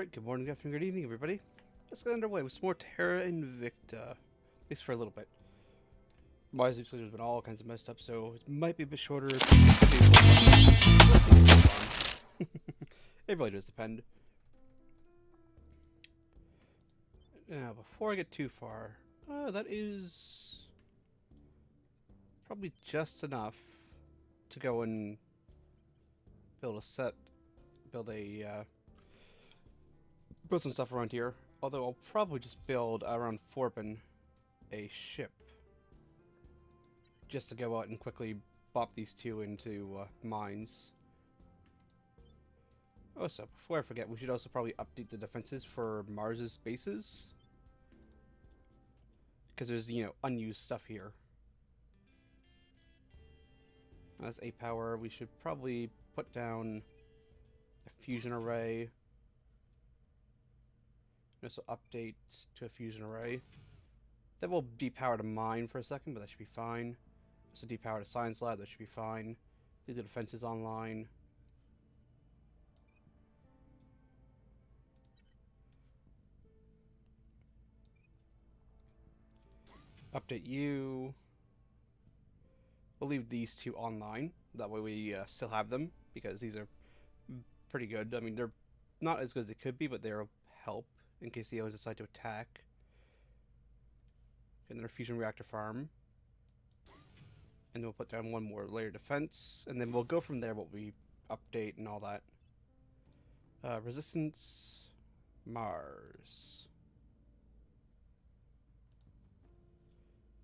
Alright, good morning, good afternoon, good evening, everybody. Let's get underway with some more Terra Invicta. At least for a little bit. My sleep schedule's been all kinds of messed up, so it might be a bit shorter. It really does depend. Now, before I get too far, that is probably just enough to go and build some stuff around here. Although I'll probably just build around Forbin a ship. Just to go out and quickly bop these two into mines. Also, before I forget, we should also probably update the defenses for Mars's bases. Because there's, unused stuff here. That's 8 power. We should probably put down a fusion array. This will update to a fusion array. That will depower a mine for a second, but that should be fine. Also depower a science lab, that should be fine. Leave the defenses online. Update you. We'll leave these two online. That way we still have them, because these are pretty good. I mean, they're not as good as they could be, but they'll help in case they always decide to attack. And then our fusion reactor farm. And we'll put down one more layer defense. And then we'll go from there what we update and all that. Resistance. Mars.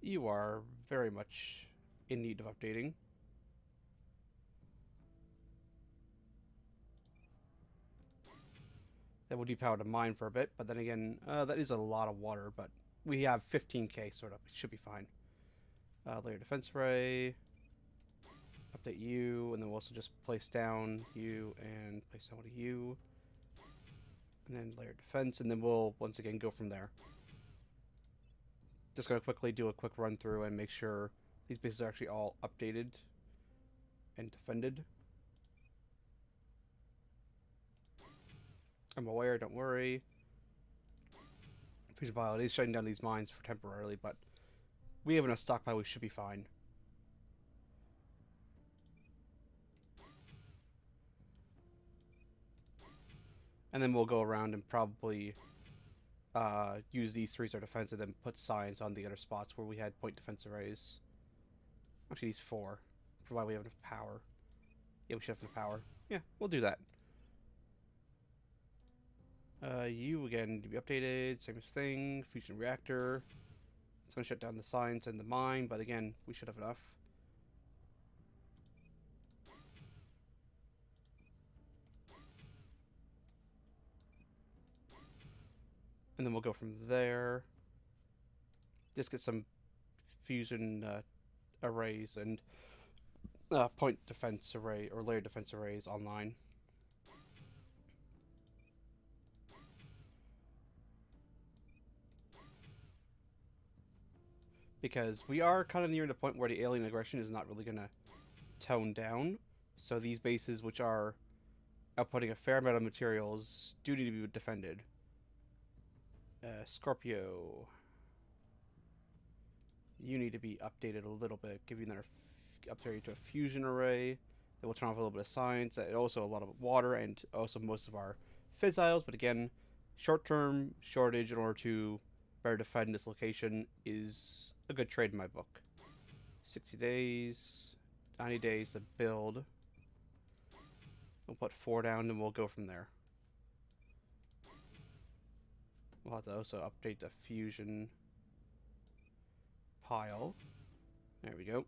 You are very much in need of updating. That will depower the mine for a bit, but then again, that is a lot of water, but we have 15k sort of. It should be fine. Layer defense array. Update you, and then we'll also just place down you and place down one of you. And then layer defense, and then we'll once again go from there. Just gonna quickly do a quick run through and make sure these bases are actually all updated and defended. I'm aware, don't worry. Fusion Pilot is shutting down these mines for temporarily, but we have enough stockpile, we should be fine. And then we'll go around and probably use these 3-star defense and then put science on the other spots where we had point defense arrays. Actually, these 4, provided we have enough power. Yeah, we should have enough power. Yeah, we'll do that. You again to be updated, same thing, fusion reactor. It's gonna shut down the science and the mine, but again, we should have enough. And then we'll go from there. Just get some fusion arrays and point defense array or layer defense arrays online. Because we are kind of near the point where the alien aggression is not really going to tone down. So these bases, which are outputting a fair amount of materials, do need to be defended. Scorpio. You need to be updated a little bit. Give you another upgrade to a fusion array. That will turn off a little bit of science. And also a lot of water and also most of our fissiles. But again, short-term shortage in order to better defend this location is a good trade in my book. 60 days, 90 days to build. We'll put 4 down and we'll go from there. We'll have to also update the fusion pile. There we go.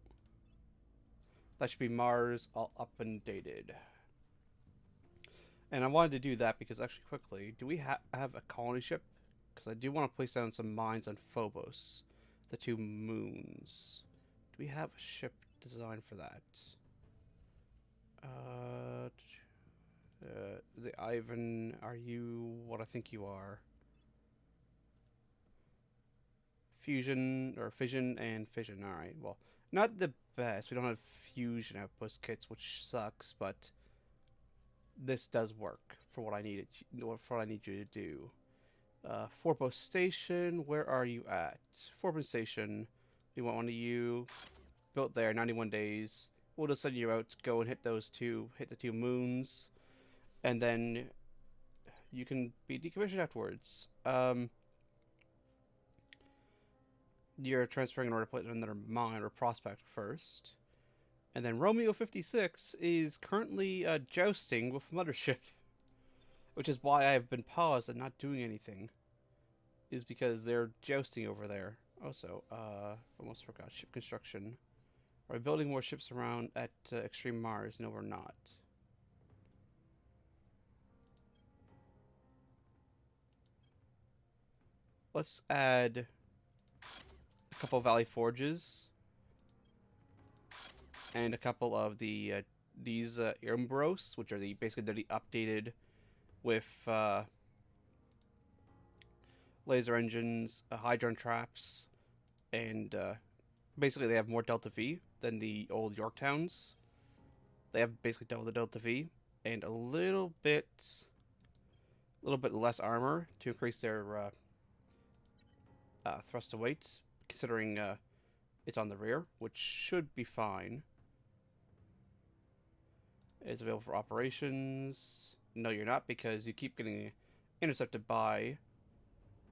That should be Mars all up and dated. And I wanted to do that because actually quickly, do we have a colony ship? Because I do want to place down some mines on Phobos, the 2 moons. Do we have a ship designed for that? The Ivan, are you what I think you are? Fusion, or fission and fission. Alright, well, not the best. We don't have fusion outpost kits, which sucks, but this does work for what I need you to do. Forpo Station, where are you at? Forpo Station, we want one of you built there, 91 days. We'll just send you out to go and hit the two moons, and then you can be decommissioned afterwards. You're transferring in order to put another mine or prospect first. And then Romeo 56 is currently jousting with Mothership, which is why I have been paused and not doing anything. Is because they're jousting over there. Also, almost forgot ship construction. Are we building more ships around at Extreme Mars? No, we're not. Let's add a couple Valley Forges and a couple of these Imbros, which are basically they're the updated with laser engines, hydron traps, and basically they have more Delta V than the old Yorktowns. They have basically double the Delta V and a little bit less armor to increase their thrust to weight, considering it's on the rear, which should be fine. It's available for operations. No, you're not, because you keep getting intercepted by...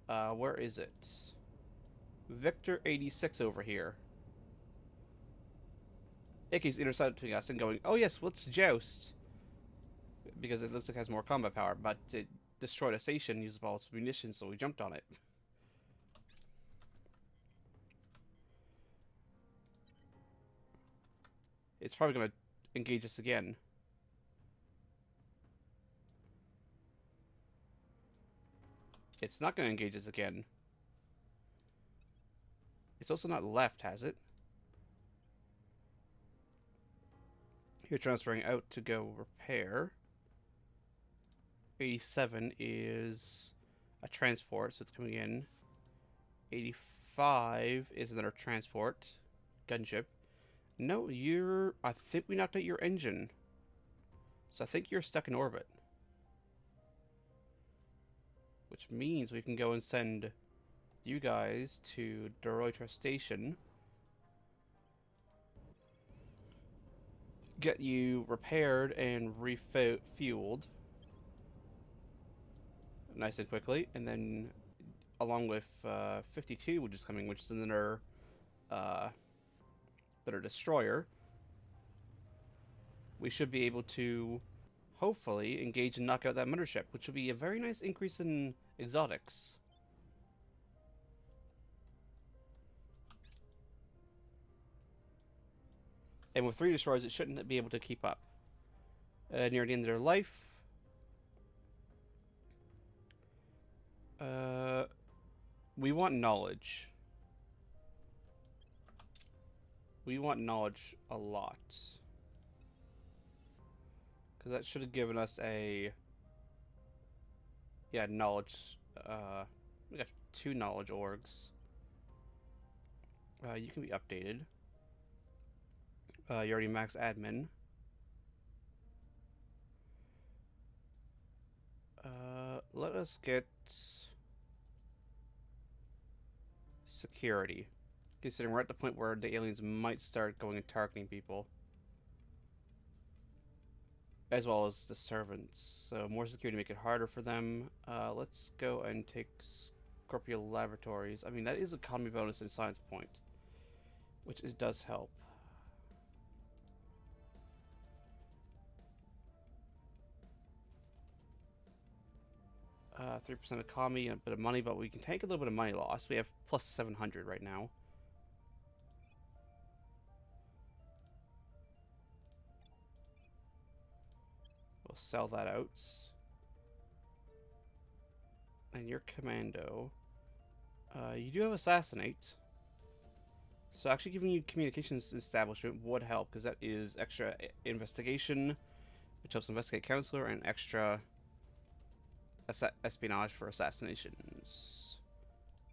where is it? Victor 86 over here. It keeps intercepting us and going, oh yes, let's joust. Because it looks like it has more combat power, but it destroyed a station, used all its munitions, so we jumped on it. It's probably going to engage us again. It's not going to engage us again. It's also not left, has it? You're transferring out to go repair. 87 is a transport, so it's coming in. 85 is another transport. Gunship. No, I think we knocked out your engine. So I think you're stuck in orbit. Which means we can go and send you guys to Deroiter Station. Get you repaired and refueled. Nice and quickly. And then, along with 52, which is coming, which is another destroyer, we should be able to hopefully engage and knock out that mothership, which will be a very nice increase in exotics. And with 3 destroyers, it shouldn't be able to keep up. Near the end of their life. We want knowledge. We want knowledge a lot. Because that should have given us a... Yeah, knowledge. We got 2 knowledge orgs. You can be updated. You already max admin. Let us get security. Considering we're at the point where the aliens might start going and targeting people. As well as the servants. So more security to make it harder for them. Let's go and take Scorpio Laboratories. I mean, that is economy bonus and science point. Which does help. 3% economy and a bit of money, but we can take a little bit of money loss. We have plus 700 right now. We'll sell that out. And your commando. You do have assassinate. So actually giving you communications establishment would help, because that is extra investigation, which helps investigate counselor, and extra espionage for assassinations.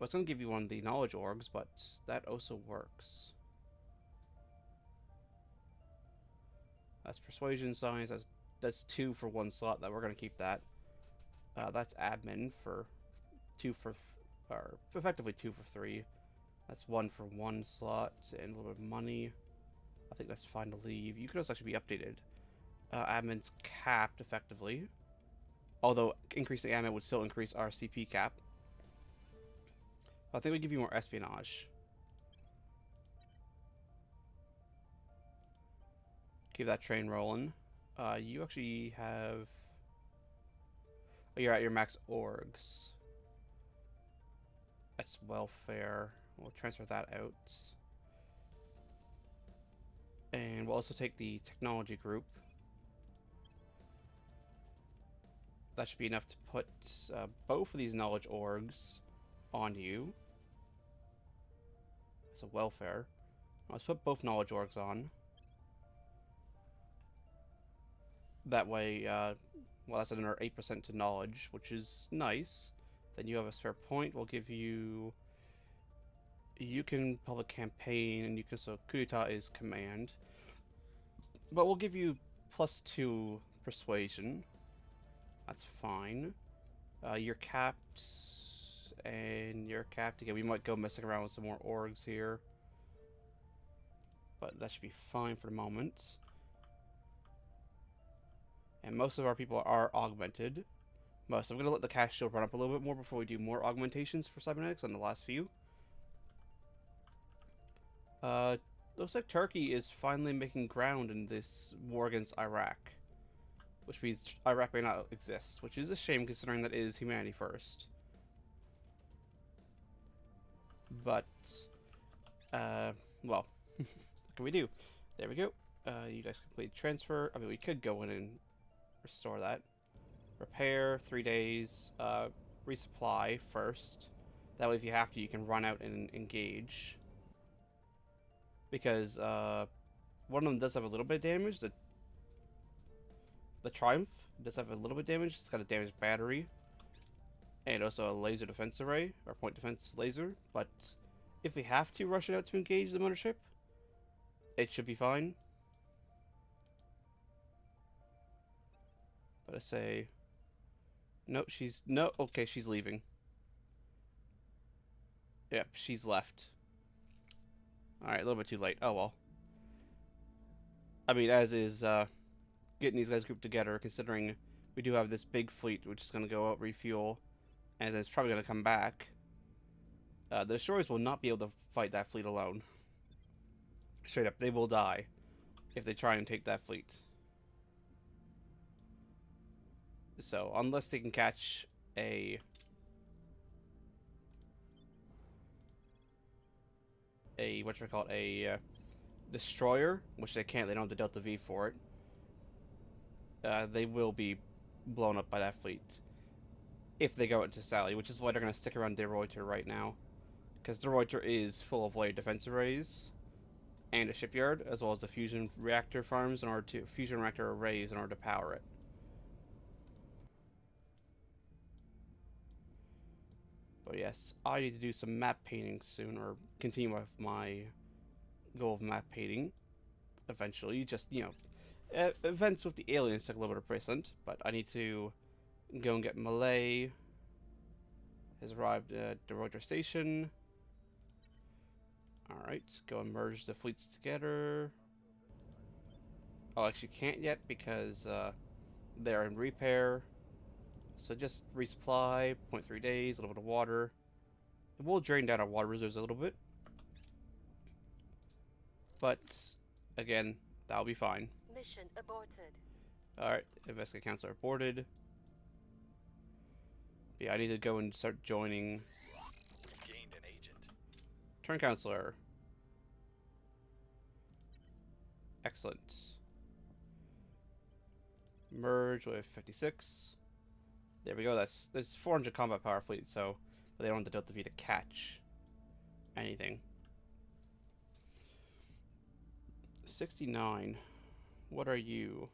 Well, it's going to give you one of the knowledge orgs, but that also works. That's persuasion science, that's that's 2 for 1 slot. That we're gonna keep that. That's admin for 2 for, or effectively 2 for 3. That's 1 for 1 slot and a little bit of money. I think that's fine to leave. You could also actually be updated. Admin's capped effectively. Although increasing admin would still increase our CP cap. I think we give you more espionage. Keep that train rolling. You actually have... Oh, you're at your max orgs. That's welfare. We'll transfer that out. And we'll also take the technology group. That should be enough to put both of these knowledge orgs on you. So welfare. Let's put both knowledge orgs on. That way, well, that's another 8% to knowledge, which is nice. Then you have a spare point. We'll give you... You can public campaign, and you can... So, coup d'etat is command. But we'll give you +2 persuasion. That's fine. You're capped, and you're capped again. We might go messing around with some more orgs here. But that should be fine for the moment. And most of our people are augmented. I'm going to let the cash shield run up a little bit more before we do more augmentations for cybernetics on the last few. Looks like Turkey is finally making ground in this war against Iraq. Which means Iraq may not exist, which is a shame considering that it is humanity first. But, well, what can we do? There we go. You guys complete transfer. I mean, we could go in and restore that. Repair, 3 days. Resupply first. That way, if you have to, you can run out and engage. Because one of them does have a little bit of damage. The Triumph does have a little bit of damage. It's got a damaged battery. And also a laser defense array, or point defense laser. But if we have to rush it out to engage the mothership, it should be fine. But I say... No, she's... No, okay, she's leaving. Yep, she's left. Alright, a little bit too late. Oh, well. I mean, as is getting these guys grouped together, considering we do have this big fleet, which is going to go out, refuel, and it's probably going to come back. The destroyers will not be able to fight that fleet alone. Straight up, they will die if they try and take that fleet. So, unless they can catch a... whatchamacallit, a destroyer, which they can't, they don't have the Delta V for it, they will be blown up by that fleet. If they go into Sally, which is why they're going to stick around De Ruyter right now. Because De Ruyter is full of layered defense arrays and a shipyard, as well as the fusion reactor farms in order to... fusion reactor arrays in order to power it. But yes, I need to do some map painting soon, or continue with my goal of map painting eventually. Just, you know, events with the aliens take a little bit of precedent, but I need to go and get Malay. Has arrived at the Roger Station. Alright, go and merge the fleets together. Oh, actually can't yet because they're in repair. So just resupply, 0.3 days, a little bit of water. It will drain down our water reserves a little bit. But, again, that'll be fine. Mission aborted. Alright, investigate counselor aborted. Yeah, I need to go and start joining. Gained an agent. Turn counselor. Excellent. Merge with 56. There we go. There's 400 combat power fleet, so they don't have the Delta V to catch anything. 69. What are you?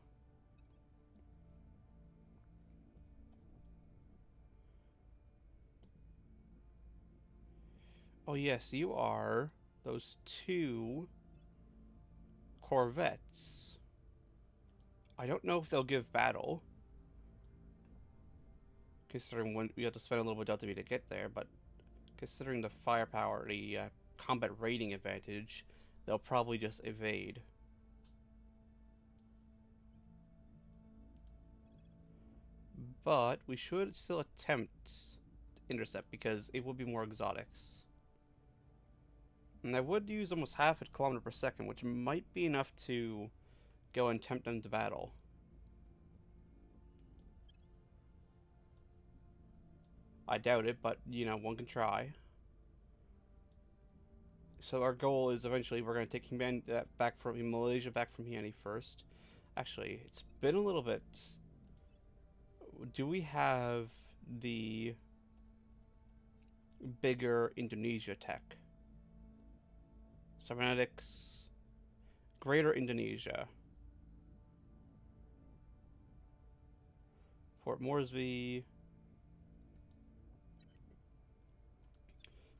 Oh yes, you are those 2 corvettes. I don't know if they'll give battle, considering when we have to spend a little bit of Delta V to get there, but considering the firepower, the combat rating advantage, they'll probably just evade. But we should still attempt to intercept because it would be more exotics. And I would use almost half a kilometer per second, which might be enough to go and tempt them to battle. I doubt it, but you know, one can try. So our goal is eventually we're going to take back from Malaysia back from Humani first. Actually, it's been a little bit. Do we have the bigger Indonesia tech? Cybernetics, Greater Indonesia, Port Moresby.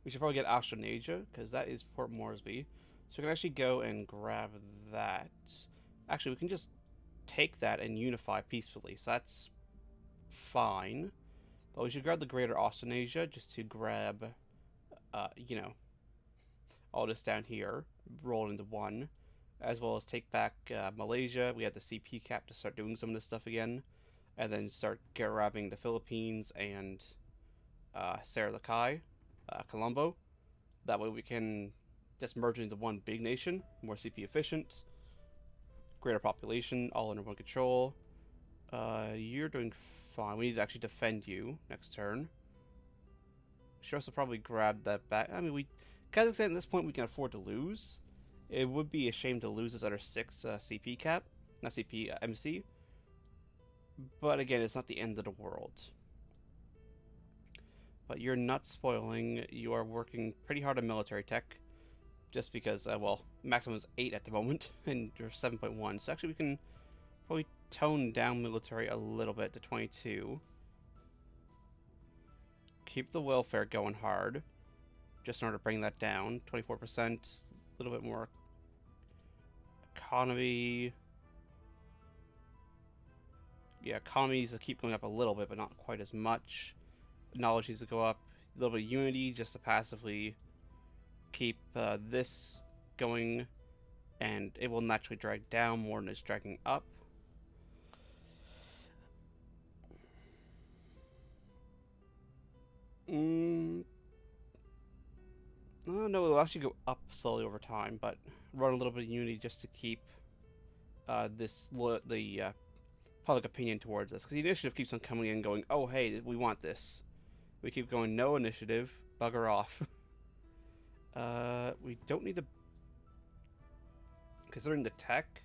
We should probably get Australasia because that is Port Moresby. So we can actually go and grab that. Actually, we can just take that and unify peacefully. So that's fine. But we should grab the Greater Australasia just to grab, you know, all this down here, roll into one, as well as take back Malaysia. We have the CP cap to start doing some of this stuff again, and then start grabbing the Philippines and Saralakai, Colombo. That way we can just merge into one big nation, more CP efficient, greater population, all under one control. You're doing fine. We need to actually defend you next turn. Should also probably grab that back. I mean, Kazakhstan at this point we can afford to lose. It would be a shame to lose this other 6 CP cap, not CP, MC. But again, it's not the end of the world. But you're not spoiling. You are working pretty hard on military tech. Just because, well, maximum is 8 at the moment, and you're 7.1. So actually we can probably tone down military a little bit to 22. Keep the welfare going hard, just in order to bring that down. 24%, a little bit more economy. Yeah, economy needs to keep going up a little bit, but not quite as much. Knowledge needs to go up. A little bit of unity just to passively keep this going, and it will naturally drag down more than it's dragging up. No, it'll actually go up slowly over time, but run a little bit of unity just to keep the public opinion towards us. Because the initiative keeps on coming in going, oh, hey, we want this. We keep going, no initiative, bugger off. We don't need to... Considering the tech,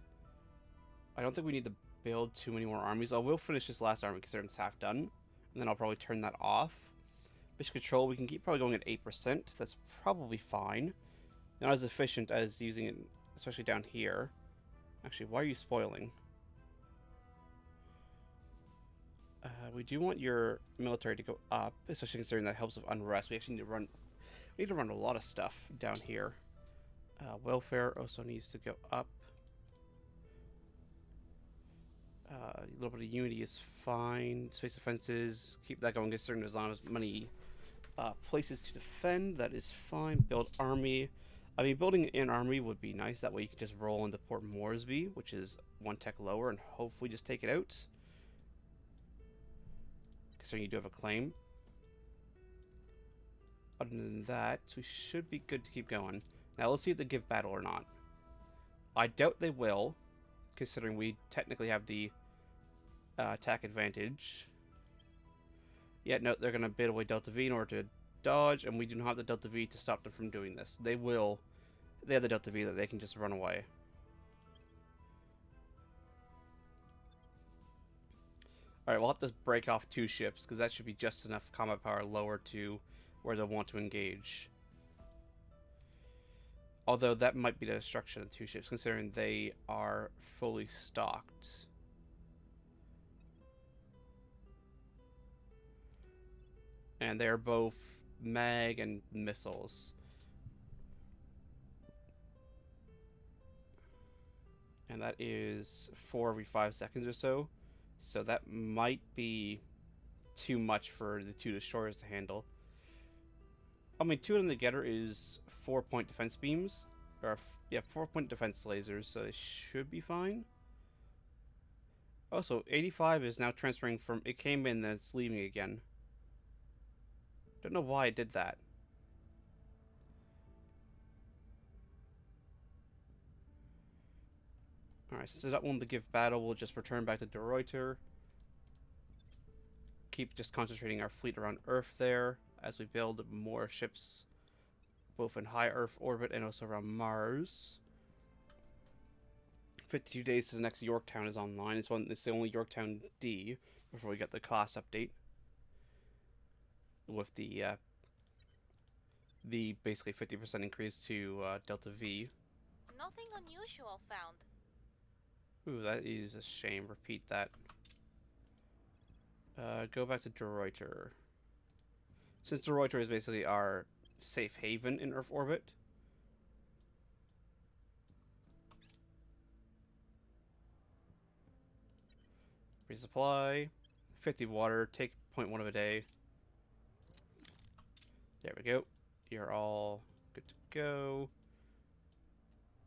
I don't think we need to build too many more armies. I will finish this last army considering it's half done, and then I'll probably turn that off. Mission control, we can keep probably going at 8%. That's probably fine. Not as efficient as using it, especially down here. Actually, why are you spoiling? We do want your military to go up, especially considering that helps with unrest. We actually need to run a lot of stuff down here. Welfare also needs to go up. A little bit of unity is fine. Space defenses, keep that going. Considering there's not as many places to defend, that is fine. Build army. I mean, building an army would be nice. That way you can just roll into Port Moresby, which is 1 tech lower, and hopefully just take it out. Considering you do have a claim. Other than that, we should be good to keep going. Now let's see if they give battle or not. I doubt they will, considering we technically have the attack advantage. Yeah, no, they're going to bid away Delta V in order to dodge, and we do not have the Delta V to stop them from doing this. They will. They have the Delta V that they can just run away. Alright, we'll have to break off 2 ships, because that should be just enough combat power lower to where they'll want to engage. Although that might be the destruction of 2 ships, considering they are fully stocked. And they're both mag and missiles. and that is 4 every 5 seconds or so. So that might be too much for the two destroyers to handle. I mean, two of them together is 4-point defense beams, or yeah, 4-point defense lasers, so it should be fine. Also, 85 is now transferring from, it came in, then it's leaving again. Don't know why it did that. Alright, since I don't want to give battle, we'll just return back to De Ruyter. Keep just concentrating our fleet around Earth there, as we build more ships, both in high Earth orbit and also around Mars. 52 days to the next Yorktown is online. It's the only Yorktown D before we get the class update. With the basically 50% increase to Delta V. Nothing unusual found. Ooh, that is a shame. Repeat that. Go back to De Ruyter. Since De Ruyter is basically our safe haven in Earth orbit. Resupply. 50 water. Take 0.1 of a day. There we go. You're all good to go.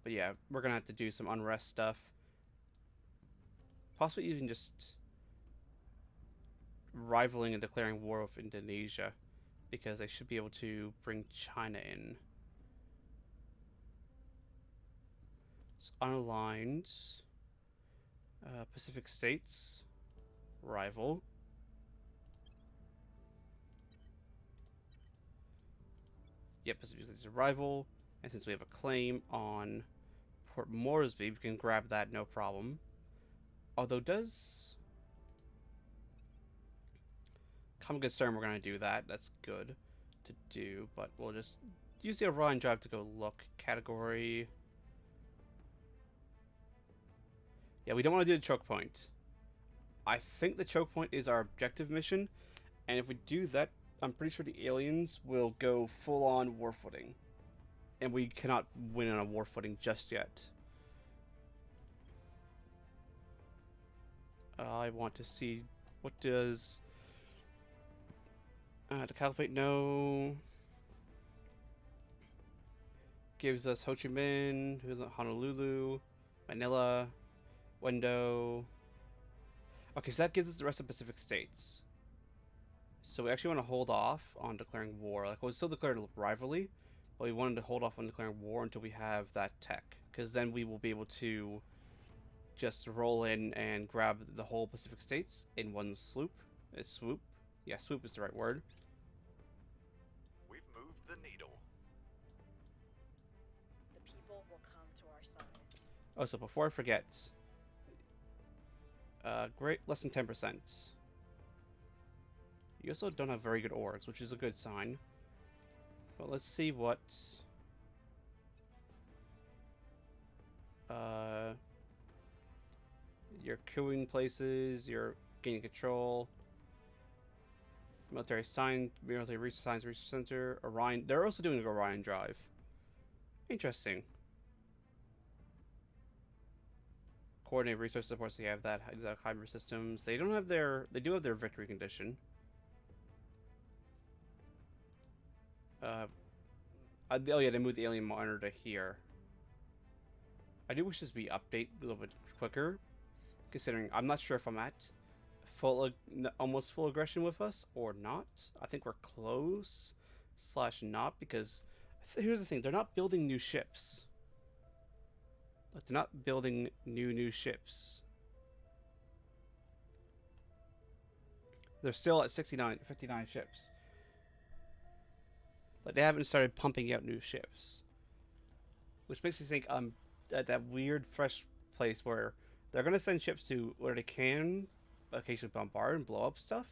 But yeah, we're gonna have to do some unrest stuff. Possibly even just rivaling and declaring war with Indonesia, because they should be able to bring China in. It's unaligned. Pacific States. Rival. Yep, Pacific States is a rival. And since we have a claim on Port Moresby, we can grab that no problem. Although does Common Concern, we're gonna do that. That's good to do, but we'll just use the Orion drive to go look. Category. Yeah, we don't want to do the choke point. I think the choke point is our objective mission, and if we do that, I'm pretty sure the aliens will go full-on war footing. And we cannot win on a war footing just yet. I want to see what does the Caliphate know. Gives us Ho Chi Minh, Honolulu, Manila, Wendo. Okay, so that gives us the rest of the Pacific States. So we actually want to hold off on declaring war. Like, we'll still declare rivalry, but we wanted to hold off on declaring war until we have that tech. Because then we will be able to just roll in and grab the whole Pacific States in one swoop. Swoop? Yeah, swoop is the right word. We've moved the needle. The people will come to our side. Oh, so before I forget, great, less than 10%. You also don't have very good orbs, which is a good sign. But let's see what you're queuing places, you're gaining control. Military Science Research Center, Orion. They're also doing an Orion drive. Interesting. Coordinate research supports. They have that exotic hybrid systems. They don't have their. They do have their victory condition. Oh yeah, they moved the alien monitor to here. I do wish this would be update a little bit quicker, considering I'm not sure if I'm at almost full aggression with us or not. I think we're close / not, because here's the thing: they're not building new ships. Like, they're not building new ships. They're still at 59 ships. Like, they haven't started pumping out new ships, which makes me think I'm at that weird fresh place where they're gonna send ships to where they can occasionally bombard and blow up stuff,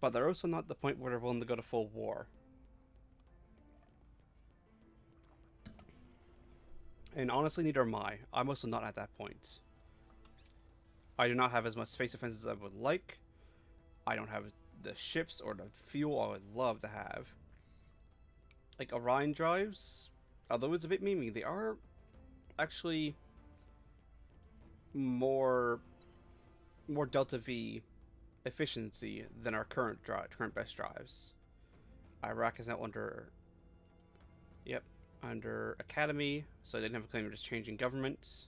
but they're also not at the point where they're willing to go to full war. And honestly, neither am I. I'm also not at that point. I do not have as much space defense as I would like. I don't have the ships or the fuel I would love to have. Like, Orion drives, although it's a bit memey, they are actually more Delta V efficiency than our current best drives. Iraq is now under, yep, under Academy, so they didn't have a claim of just changing government.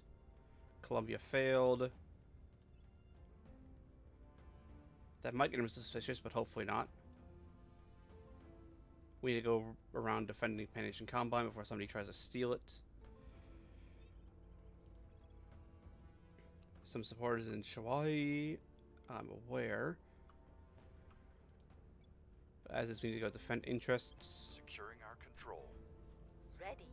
Colombia failed. That might get them suspicious, but hopefully not. We need to go around defending Pan-Asian Combine before somebody tries to steal it. Some supporters in Hawaii, I'm aware. But as this, we need to go defend interests. Securing our control. Ready.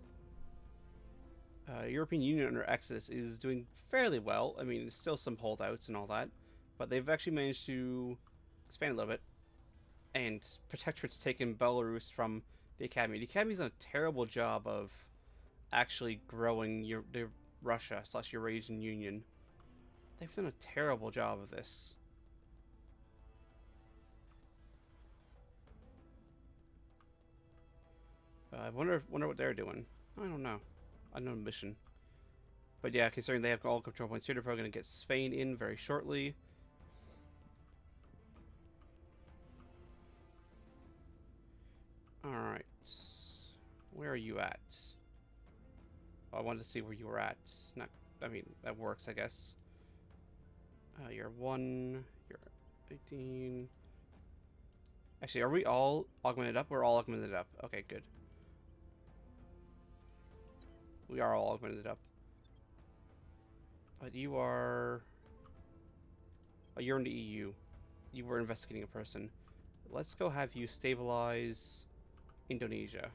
European Union under Exodus is doing fairly well. I mean, there's still some holdouts and all that, but they've actually managed to expand a little bit. And Protectorate's taken Belarus from the Academy. The Academy's done a terrible job of actually growing the Russia/Eurasian Union. They've done a terrible job of this. I wonder what they're doing. I don't know. Unknown mission. But yeah, considering they have all control points here, they're probably going to get Spain in very shortly. Alright. Where are you at? Oh, I wanted to see where you were at. Not, I mean, that works, I guess. You're 1. You're 18. Actually, are we all augmented up? We're all augmented up. Okay, good. We are all augmented up. But you are... Oh, you're in the EU. You were investigating a person. Let's go have you stabilize Indonesia.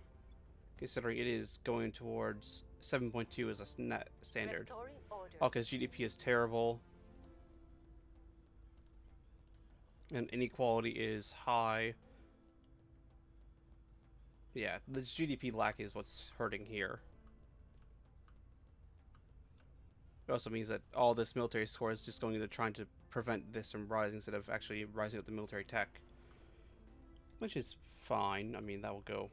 Considering it is going towards 7.2 as a net standard. Restoring order. Oh, because GDP is terrible. And inequality is high. Yeah, the GDP lack is what's hurting here. It also means that all this military score is just going into trying to prevent this from rising instead of actually rising up the military tech. Which is fine. I mean, that will go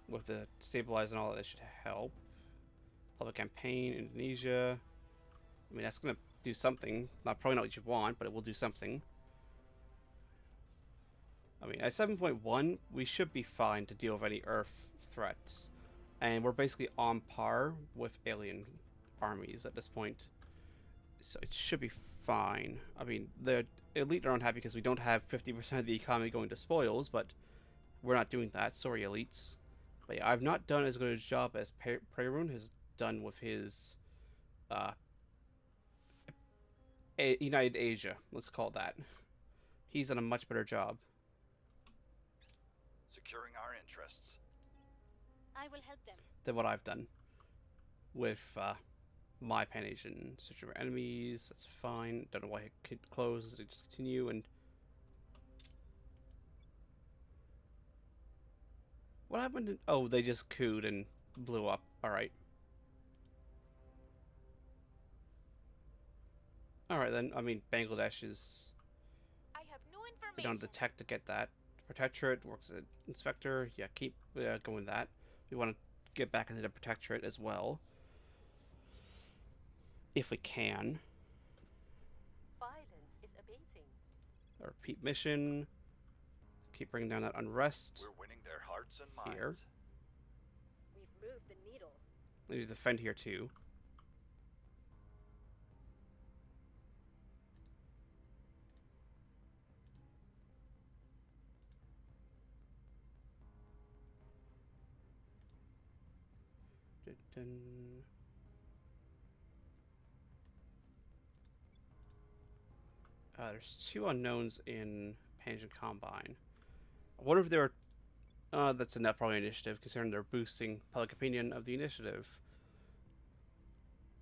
with the stabilize and all that should help. Public campaign, Indonesia. I mean, that's going to do something. Probably not what you want, but it will do something. I mean, at 7.1, we should be fine to deal with any Earth threats. And we're basically on par with alien armies at this point. So it should be fine. I mean, the elite are unhappy because we don't have 50% of the economy going to spoils, but we're not doing that. Sorry, elites. But yeah, I've not done as good a job as Prerun has done with his United Asia. Let's call it that. He's done a much better job. Securing our interests. I will help them. Than what I've done with my Pan-Asian search for enemies. That's fine. Don't know why it closed. It just continue and what happened? Oh, they just cooed and blew up. All right. All right then. I mean, Bangladesh is. I have new We information. don't have the tech to get that. Protectorate works as an inspector. Yeah, keep going with that. We want to get back into the Protectorate as well. If we can. Violence is abating. Our repeat mission. Keep bringing down that unrest. We're winning their hearts and minds. Here. We've moved the needle. We need to defend here too. There's 2 unknowns in Pan-Asian Combine. I wonder if they're... that's a net probably initiative, considering they're boosting public opinion of the initiative.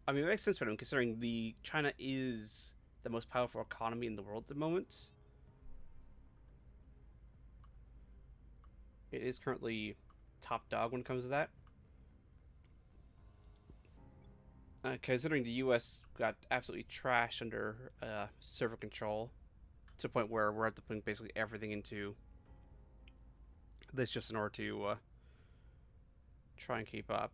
I mean, it makes sense for them, considering China is the most powerful economy in the world at the moment. It is currently top dog when it comes to that. Considering the U.S. got absolutely trashed under server control, to the point where we're at the point basically everything into this just in order to try and keep up.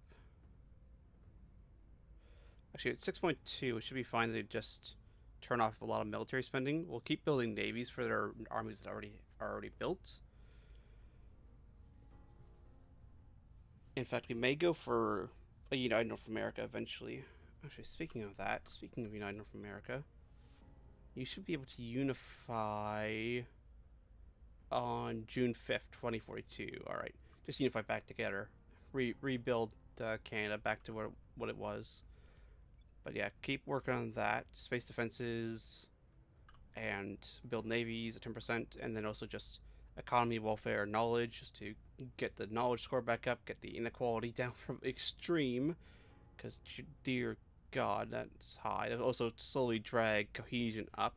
Actually, at 6.2, it should be fine to just turn off a lot of military spending. We'll keep building navies for their armies that are already built. In fact, we may go for a United North America eventually. Actually, speaking of that, speaking of United North America, you should be able to unify on June 5th, 2042. Alright, just unify back together. Rebuild Canada back to what it was. But yeah, keep working on that. Space defenses and build navies at 10%, and then also just economy, welfare, knowledge, just to get the knowledge score back up, get the inequality down from extreme, because dear God, that's high. It'll also slowly drag cohesion up.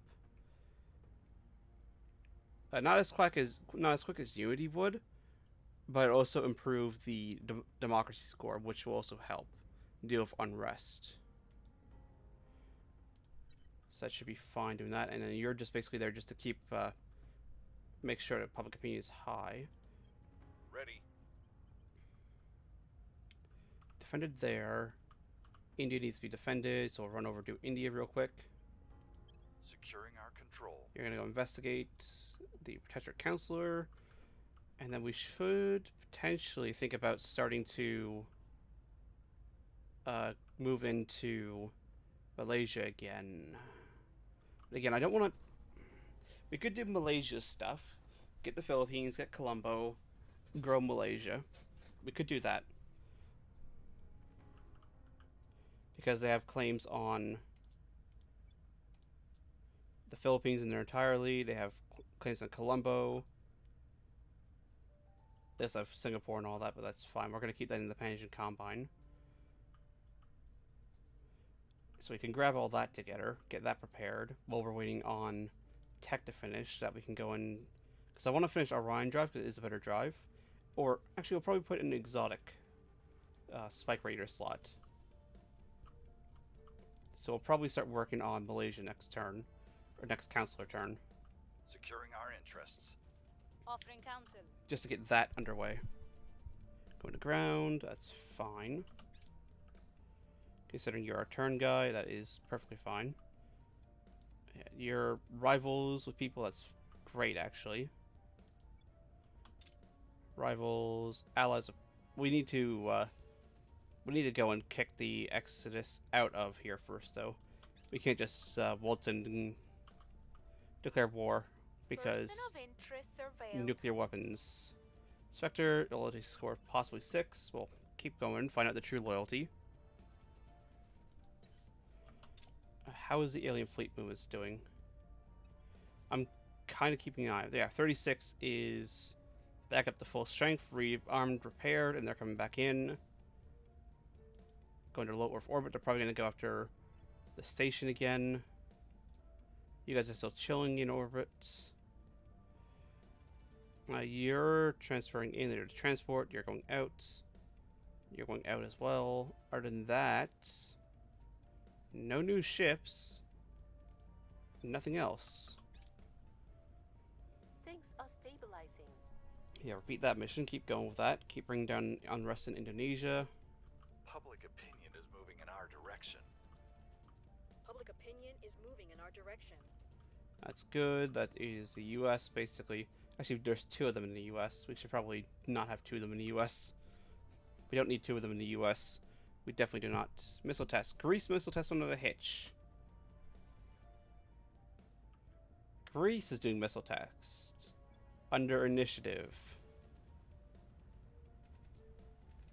Not as quick as Unity would, but also improve the democracy score, which will also help deal with unrest. So that should be fine doing that, and then you're just basically there just to keep make sure that public opinion is high. Ready. Defended there. India needs to be defended, so we'll run over to India real quick. Securing our control. You're gonna go investigate the Protectorate Counselor, and then we should potentially think about starting to move into Malaysia again. But again, I don't want to. We could do Malaysia stuff, get the Philippines, get Colombo, grow Malaysia. We could do that because they have claims on the Philippines in their entirety. They have claims on Colombo. They also have Singapore and all that, but that's fine. We're going to keep that in the Panasian Combine. So we can grab all that together, get that prepared while we're waiting on tech to finish, so that we can go in. Because I want to finish Orion drive because it is a better drive. Or actually, we'll probably put in an exotic Spike Raider slot. So we'll probably start working on Malaysia next turn, or next Counselor turn. Securing our interests. Offering counsel. Just to get that underway. Going to ground, that's fine. Considering you're our turn guy, that is perfectly fine. Yeah, your rivals with people, that's great actually. Rivals, allies. We need to go and kick the Exodus out of here first, though. We can't just waltz in and declare war because Person of interest surveilled. nuclear weapons. Spectre, loyalty score possibly 6. We'll keep going, find out the true loyalty. How is the alien fleet movements doing? I'm kind of keeping an eye. Yeah, 36 is back up to full strength, rearmed, repaired, and they're coming back in. Going to low Earth orbit. They're probably going to go after the station again. You guys are still chilling in orbit. You're transferring in there to transport. You're going out. You're going out as well. Other than that, no new ships. Nothing else. Things are stabilizing. Yeah, repeat that mission. Keep going with that. Keep bringing down unrest in Indonesia. Public opinion is moving in our direction. Public opinion is moving in our direction. That's good. That is the U.S. basically. Actually, there's 2 of them in the U.S. We should probably not have 2 of them in the U.S. We don't need 2 of them in the U.S. We definitely do not. Missile test. Greece missile test under a hitch. Greece is doing missile tests under initiative.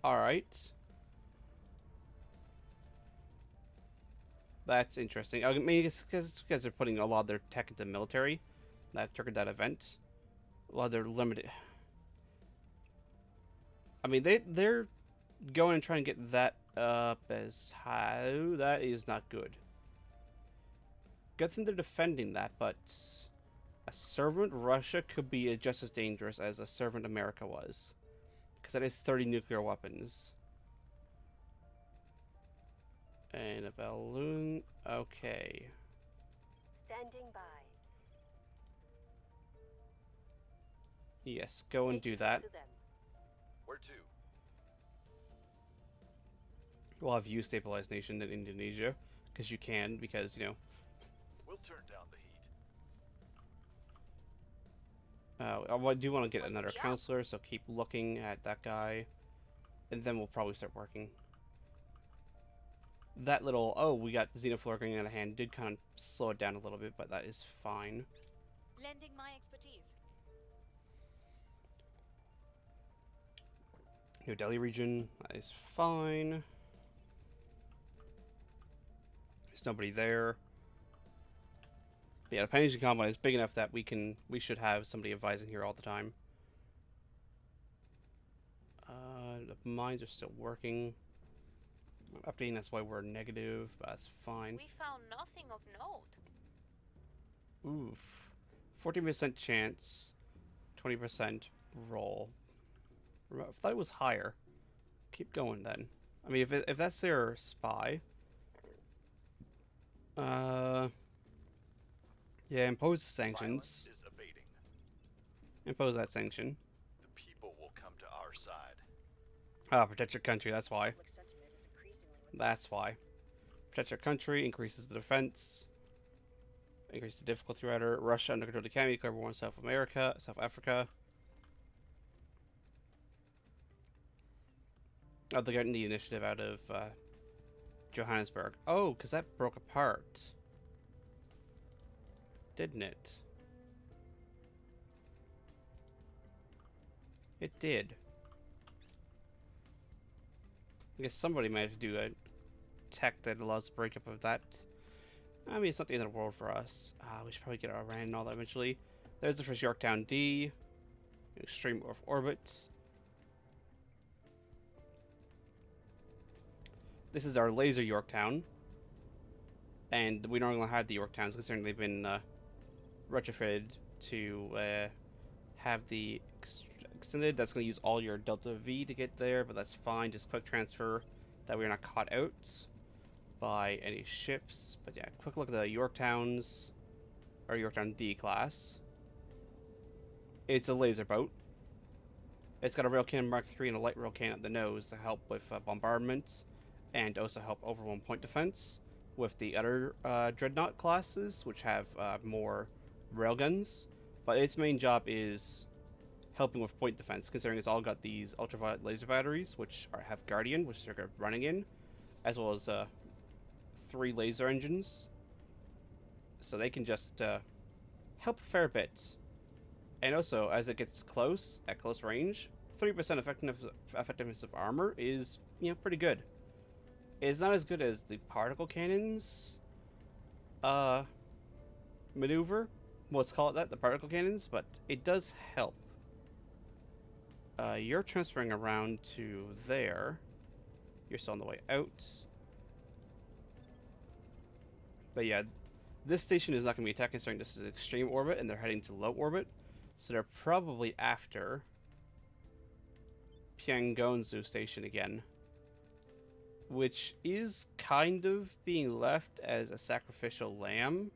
Alright. That's interesting. I mean, it's because they're putting a lot of their tech into the military. That triggered that event. A lot of their limited. I mean, they're going and trying to get that up as high. That is not good. Good thing they're defending that, but a servant Russia could be just as dangerous as a servant America was. Because that is 30 nuclear weapons. And a balloon. Okay. Standing by. Yes, go and Taking do it that. to them. Where to? We'll have you stabilize nation in Indonesia, because you can, because, you know, We'll turn down the heat. I do want to get What's another the up? counselor, so keep looking at that guy, and then we'll probably start working. That little, oh, we got Xenoflora going out of hand, did kind of slow it down a little bit, but that is fine. Lending my expertise. New Delhi region, that is fine. There's nobody there. But yeah, the Pangasian Combine is big enough that we should have somebody advising here all the time. The mines are still working. Updating, that's why we're negative, but that's fine. We found nothing of note. Oof. 14% chance, 20% roll. I thought it was higher. Keep going then. I mean, if that's their spy. Yeah, impose the sanctions. Violence is abating. Impose that sanction. The people will come to our side. Ah, protect your country, that's why. Public sentiment is increasingly with That's us. why. Protect your country, increases the defense. Increase the difficulty rider. Russia under control of the Cammy, declare war on South Africa. Oh, they're getting the initiative out of Johannesburg. Oh, because that broke apart. Didn't it? It did. I guess somebody might have to do a tech that allows the breakup of that. I mean, it's not the end of the world for us. We should probably get our RAN and all that eventually. There's the first Yorktown D. Extreme orbit. This is our laser Yorktown. And we normally have the Yorktowns considering they've been retrofitted to have the extended. That's going to use all your Delta V to get there, but that's fine. Just quick transfer that we're not caught out by any ships. But yeah, quick look at the Yorktowns, or Yorktown D class. It's a laser boat. It's got a rail cannon Mark III and a light rail cannon at the nose to help with bombardment and also help over 1 point defense. With the other Dreadnought classes, which have more railguns, but its main job is helping with point defense, considering it's all got these ultraviolet laser batteries, which have Guardian, which they're running in, as well as 3 laser engines, so they can just help a fair bit. And also, as it gets close, at close range, 3% effectiveness of armor is, you know, pretty good. It's not as good as the particle cannons maneuver. Let's call it that, the particle cannons, but it does help. You're transferring around to there. You're still on the way out. But yeah, this station is not going to be attacked considering this is extreme orbit and they're heading to low orbit. So they're probably after Pyongonzu station again, which is kind of being left as a sacrificial lamb,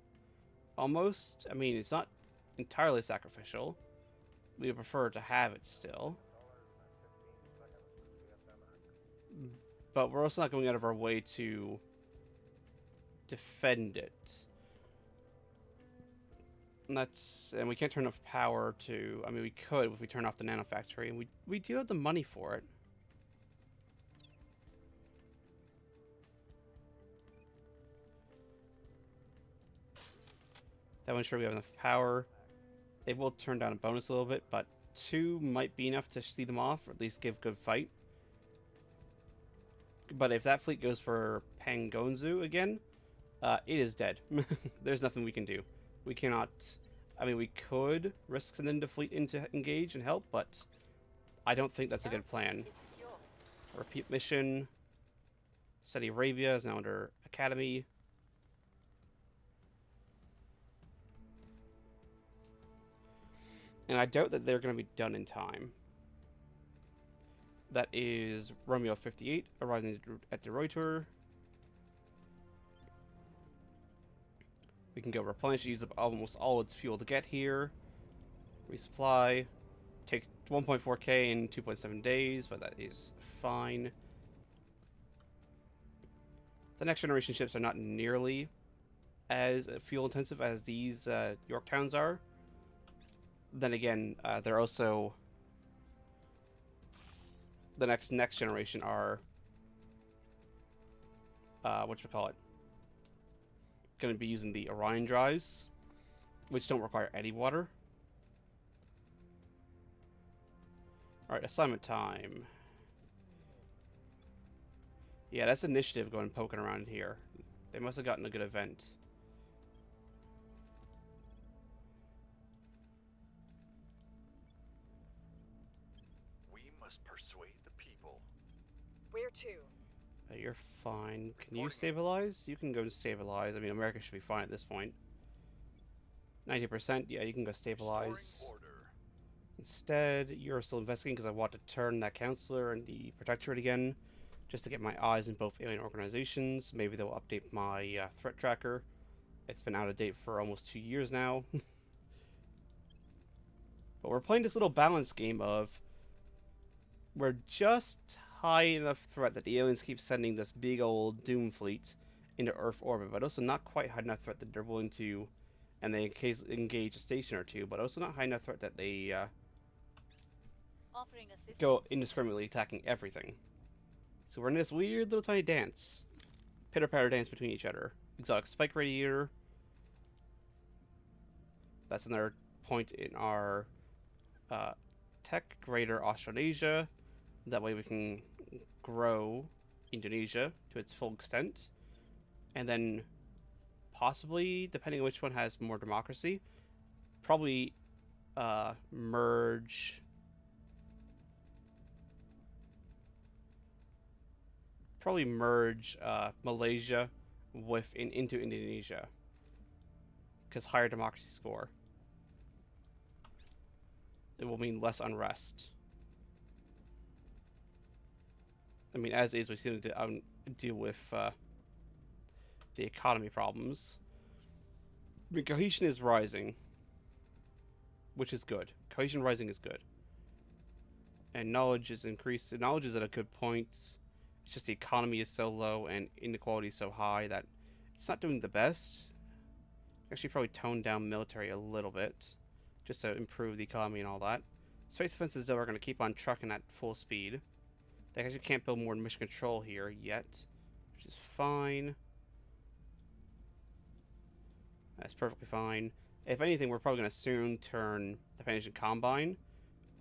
almost. I mean, it's not entirely sacrificial. We would prefer to have it still. But we're also not going out of our way to defend it. And we can't turn off power to, I mean, we could if we turn off the nanofactory, and we do have the money for it. That one's sure we have enough power. They will turn down a bonus a little bit, but 2 might be enough to see them off, or at least give good fight. But if that fleet goes for Pangonzu again, it is dead. There's nothing we can do. We cannot... I mean, we could risk sending the fleet in to engage and help, but I don't think that's a good plan. Is secure. Repeat mission. Saudi Arabia is now under Academy. And I doubt that they're going to be done in time. That is Romeo 58 arriving at De Ruyter. We can go replenish, use up almost all its fuel to get here. Resupply. Takes 1.4k in 2.7 days, but that is fine. The next generation ships are not nearly as fuel intensive as these Yorktowns are. Then again, they're also the next generation are whatchamacallit, going to be using the Orion drives, which don't require any water. Alright, assignment time. Yeah, that's initiative going poking around here. They must have gotten a good event. We must persuade the people. Where to? You're fine. Can you Reporting. stabilize? You can go stabilize. I mean, America should be fine at this point. 90%, yeah, you can go stabilize. Restoring order. Instead, you're still investigating because I want to turn that counselor and the protectorate again, just to get my eyes in both alien organizations. Maybe they'll update my threat tracker. It's been out of date for almost 2 years now. But we're playing this little balance game of we're just high enough threat that the aliens keep sending this big old doom fleet into Earth orbit, but also not quite high enough threat that they're willing to, and they engage a station or two, but also not high enough threat that they Offering assistance. go indiscriminately attacking everything. So we're in this weird little tiny dance. Pitter-patter dance between each other. Exotic spike radiator. That's another point in our tech greater Australasia. That way we can grow Indonesia to its full extent. And then possibly, depending on which one has more democracy, probably merge Malaysia into Indonesia, because higher democracy score. It will mean less unrest. I mean, as is, we seem to deal with the economy problems. I mean, cohesion is rising, which is good. Cohesion rising is good. And knowledge is increased. Knowledge is at a good point. It's just the economy is so low and inequality is so high that it's not doing the best. Actually, probably tone down military a little bit, just to improve the economy and all that. Space defenses, though, are going to keep on trucking at full speed. They actually can't build more mission control here yet, which is fine. That's perfectly fine. If anything, we're probably going to soon turn the Panasian Combine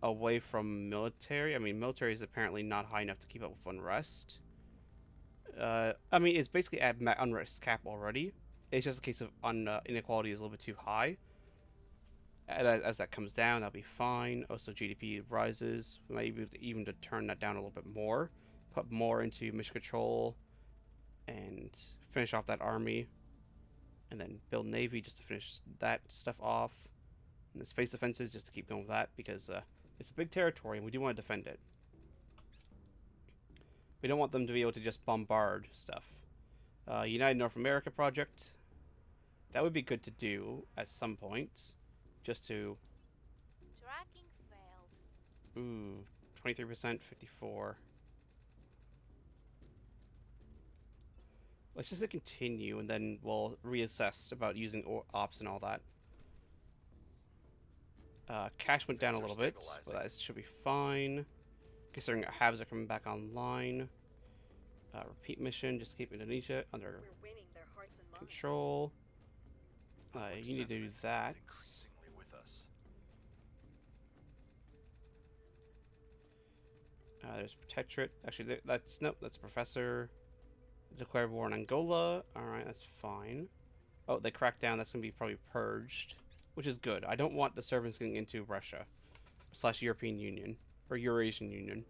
away from military. I mean, military is apparently not high enough to keep up with unrest. I mean, it's basically at unrest cap already. It's just a case of inequality is a little bit too high. As that comes down, that'll be fine. Also, GDP rises. We might be able to even turn that down a little bit more. Put more into mission control. And finish off that army. And then build navy just to finish that stuff off. And the space defenses just to keep going with that. Because it's a big territory and we do want to defend it. We don't want them to be able to just bombard stuff. United North America project. That would be good to do at some point. Just to... Tracking failed. Ooh, 23%, 54. Let's just hit continue, and then we'll reassess about using ops and all that. Cash went down a little bit, but that should be fine. Considering Habs are coming back online. Repeat mission, just keep Indonesia under We're winning their hearts and minds. control. You need to do that. Increasingly with us. There's Protectorate. Actually, that's Professor. Declare war on Angola. Alright, that's fine. Oh, they cracked down. That's going to be probably purged. Which is good. I don't want the servants getting into Russia. / European Union. Or Eurasian Union.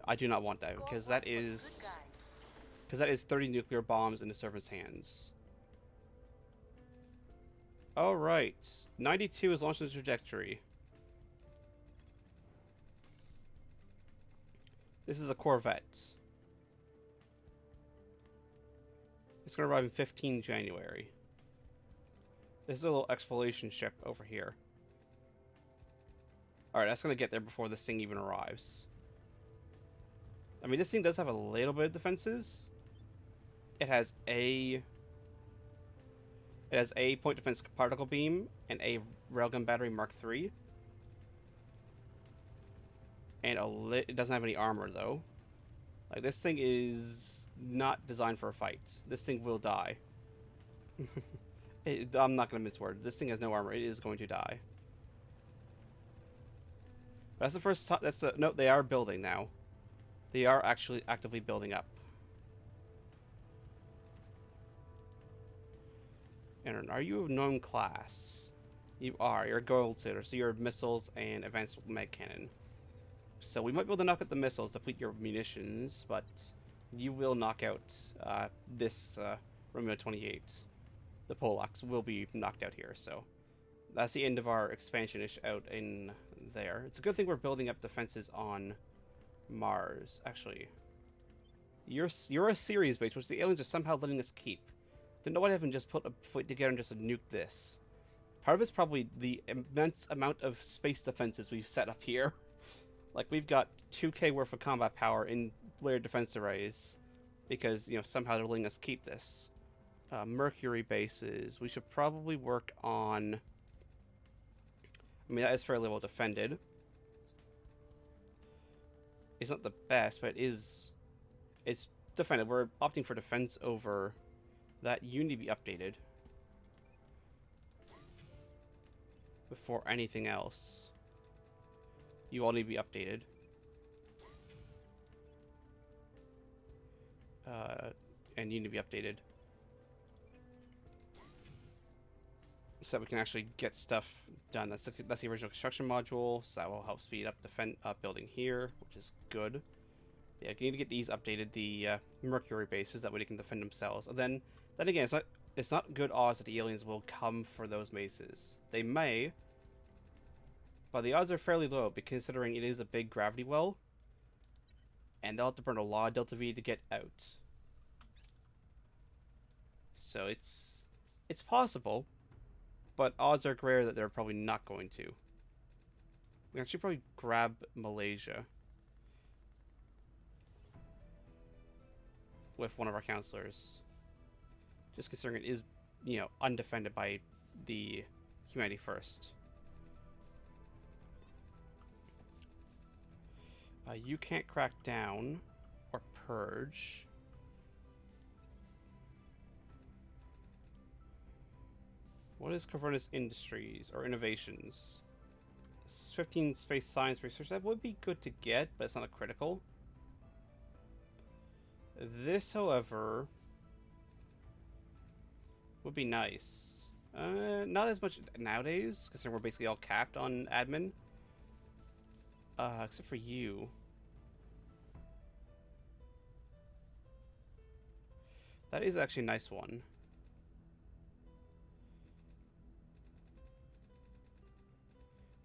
I do not want that. Because that is... Because that is 30 nuclear bombs in the servants' hands. Alright. 92 is launched on the trajectory. This is a Corvette. It's going to arrive in 15 January. This is a little exploration ship over here. Alright, that's going to get there before this thing even arrives. I mean, this thing does have a little bit of defenses. It has a point defense particle beam and a railgun battery Mark III, and it doesn't have any armor though. Like, this thing is not designed for a fight. This thing will die. I'm not gonna mince words. This thing has no armor. It is going to die. That's the first time. That's the no. They are building now. They are actually actively building up. And are you a known class? You are. You're a gold sitter, so you're missiles and advanced mag cannon. So we might be able to knock out the missiles, deplete your munitions, but you will knock out this Romeo 28. The Polacks will be knocked out here, so that's the end of our expansion-ish out in there. It's a good thing we're building up defenses on Mars, actually. You're a Ceres base, which the aliens are somehow letting us keep. Then nobody haven't just put a foot together and just nuke this. Part of it's probably the immense amount of space defenses we've set up here. Like, we've got 2k worth of combat power in layered defense arrays because, you know, somehow they're letting us keep this. Mercury bases. We should probably work on... I mean, that is fairly well defended. It's not the best, but it's defended. We're opting for defense over that. You need to be updated before anything else. You all need to be updated. And you need to be updated. So that we can actually get stuff done. That's the original construction module, so that will help speed up building here, which is good. Yeah, you need to get these updated, the Mercury bases, that way they can defend themselves. And then again, it's not good odds that the aliens will come for those bases. They may, but the odds are fairly low, considering it is a big gravity well, and they'll have to burn a lot of Delta V to get out. So it's possible, but odds are greater that they're probably not going to. We actually probably grab Malaysia with one of our counselors, just considering it is, you know, undefended by the Humanity First. You can't crack down or purge. What is Cavernous Industries or Innovations? 15 space science research. That would be good to get, but it's not a critical. This, however, would be nice. Not as much nowadays, considering we're basically all capped on admin. Except for you. That is actually a nice one.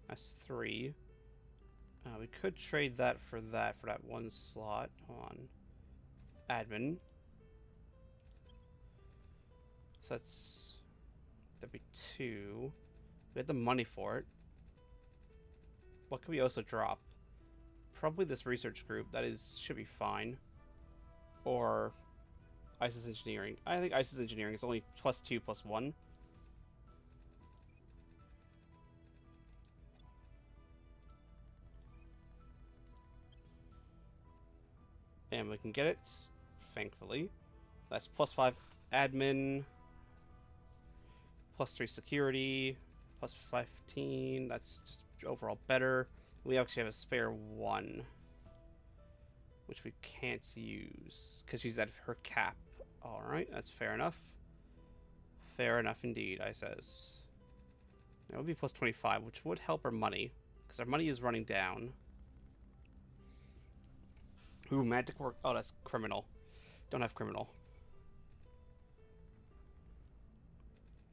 That's 3. We could trade that for that one slot. Hold on. Admin. So that'd be 2. We have the money for it. What could we also drop? Probably this research group. Should be fine. Or ISIS Engineering. I think ISIS Engineering is only +2 +1. And we can get it, thankfully. That's +5 admin, +3 security, +15. That's just overall better. We actually have a spare 1, which we can't use because she's at her cap. Alright, that's fair enough. Fair enough indeed, I says. That would be +25, which would help our money, because our money is running down. Ooh, magic work. Oh, that's criminal. Don't have criminal.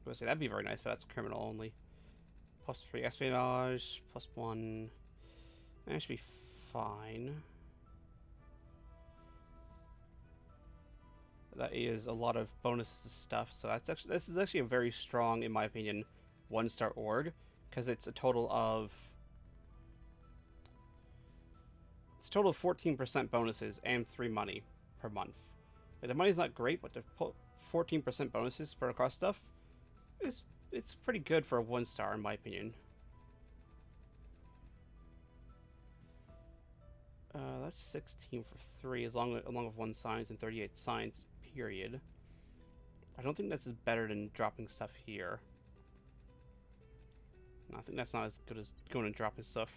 I would say that'd be very nice, but that's criminal only. +3 espionage, +1. That should be fine. That is a lot of bonuses to stuff, so this is actually a very strong, in my opinion, 1-star org, because it's a total of 14% bonuses and 3 money per month. Like, the money's not great, but the 14% bonuses spread across stuff is it's pretty good for a 1-star in my opinion. That's 16 for 3, along with 1 science and 38 science, period. I don't think this is better than dropping stuff here. No, I think that's not as good as going and dropping stuff.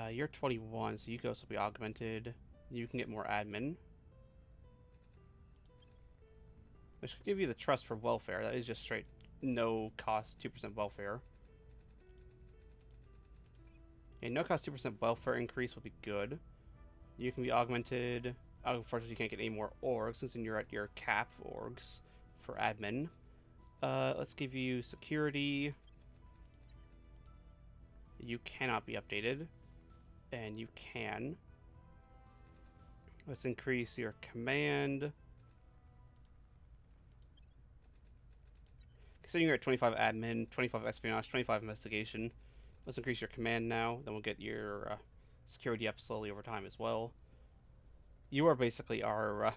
You're 21, so you guys will be augmented. You can get more admin. I should give you the trust for welfare. That is just straight no cost 2% welfare. Okay, no cost 2% welfare increase will be good. You can be augmented. Unfortunately, you can't get any more orgs since you're at your cap orgs for admin. Let's give you security. You cannot be updated. And you can. Let's increase your command. Considering you're at 25 admin, 25 espionage, 25 investigation, let's increase your command now. Then we'll get your security up slowly over time as well. You are basically our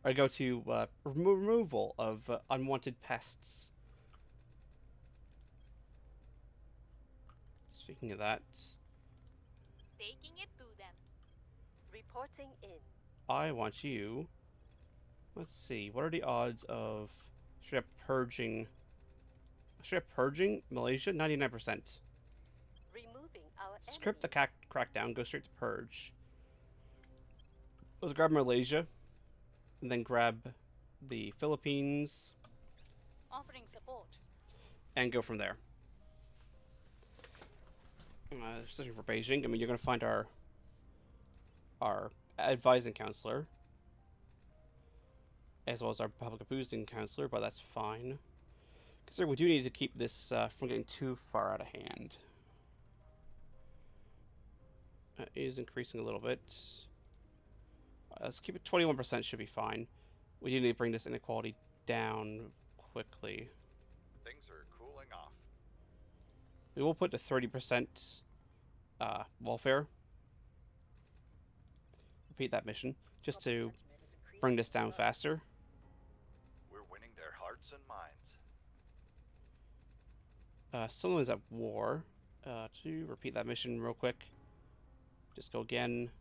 go-to removal of unwanted pests. Speaking of that, Taking it to them. Reporting in. I want you. Let's see. What are the odds of straight up purging? Straight up purging Malaysia? 99%. Removing our Script the enemies. crackdown. Go straight to purge. Let's grab Malaysia, and then grab the Philippines, Offering support. and go from there. Searching for Beijing. I mean, you're going to find our advising counselor, as well as our public boosting counselor, but that's fine. Considering we do need to keep this from getting too far out of hand. It is increasing a little bit. Let's keep it 21%, should be fine. We do need to bring this inequality down quickly. Things are cooling off. We will put the 30% welfare. Repeat that mission, just Public to sentiment is increasing bring this down across. faster. We're winning their hearts and minds. Someone's at war. To repeat that mission real quick. Just go again.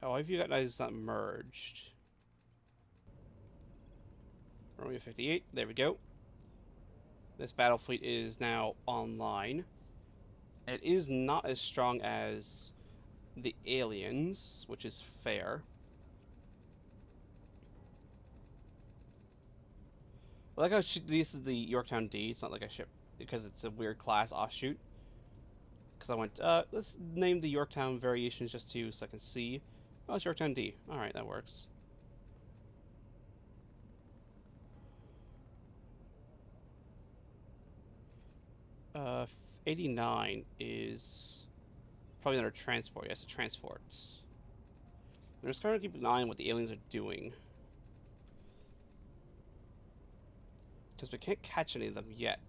Oh, have you guys not merged? Romeo 58, there we go. This battle fleet is now online. It is not as strong as the aliens, which is fair. I like how this is the Yorktown D. It's not like a ship because it's a weird class offshoot. Because I went, let's name the Yorktown variations just so I can see. Oh, it's Yorktown D. Alright, that works. 89 is probably another transport. Yes, a transport. I'm just kind of keeping an eye on what the aliens are doing. Because we can't catch any of them yet.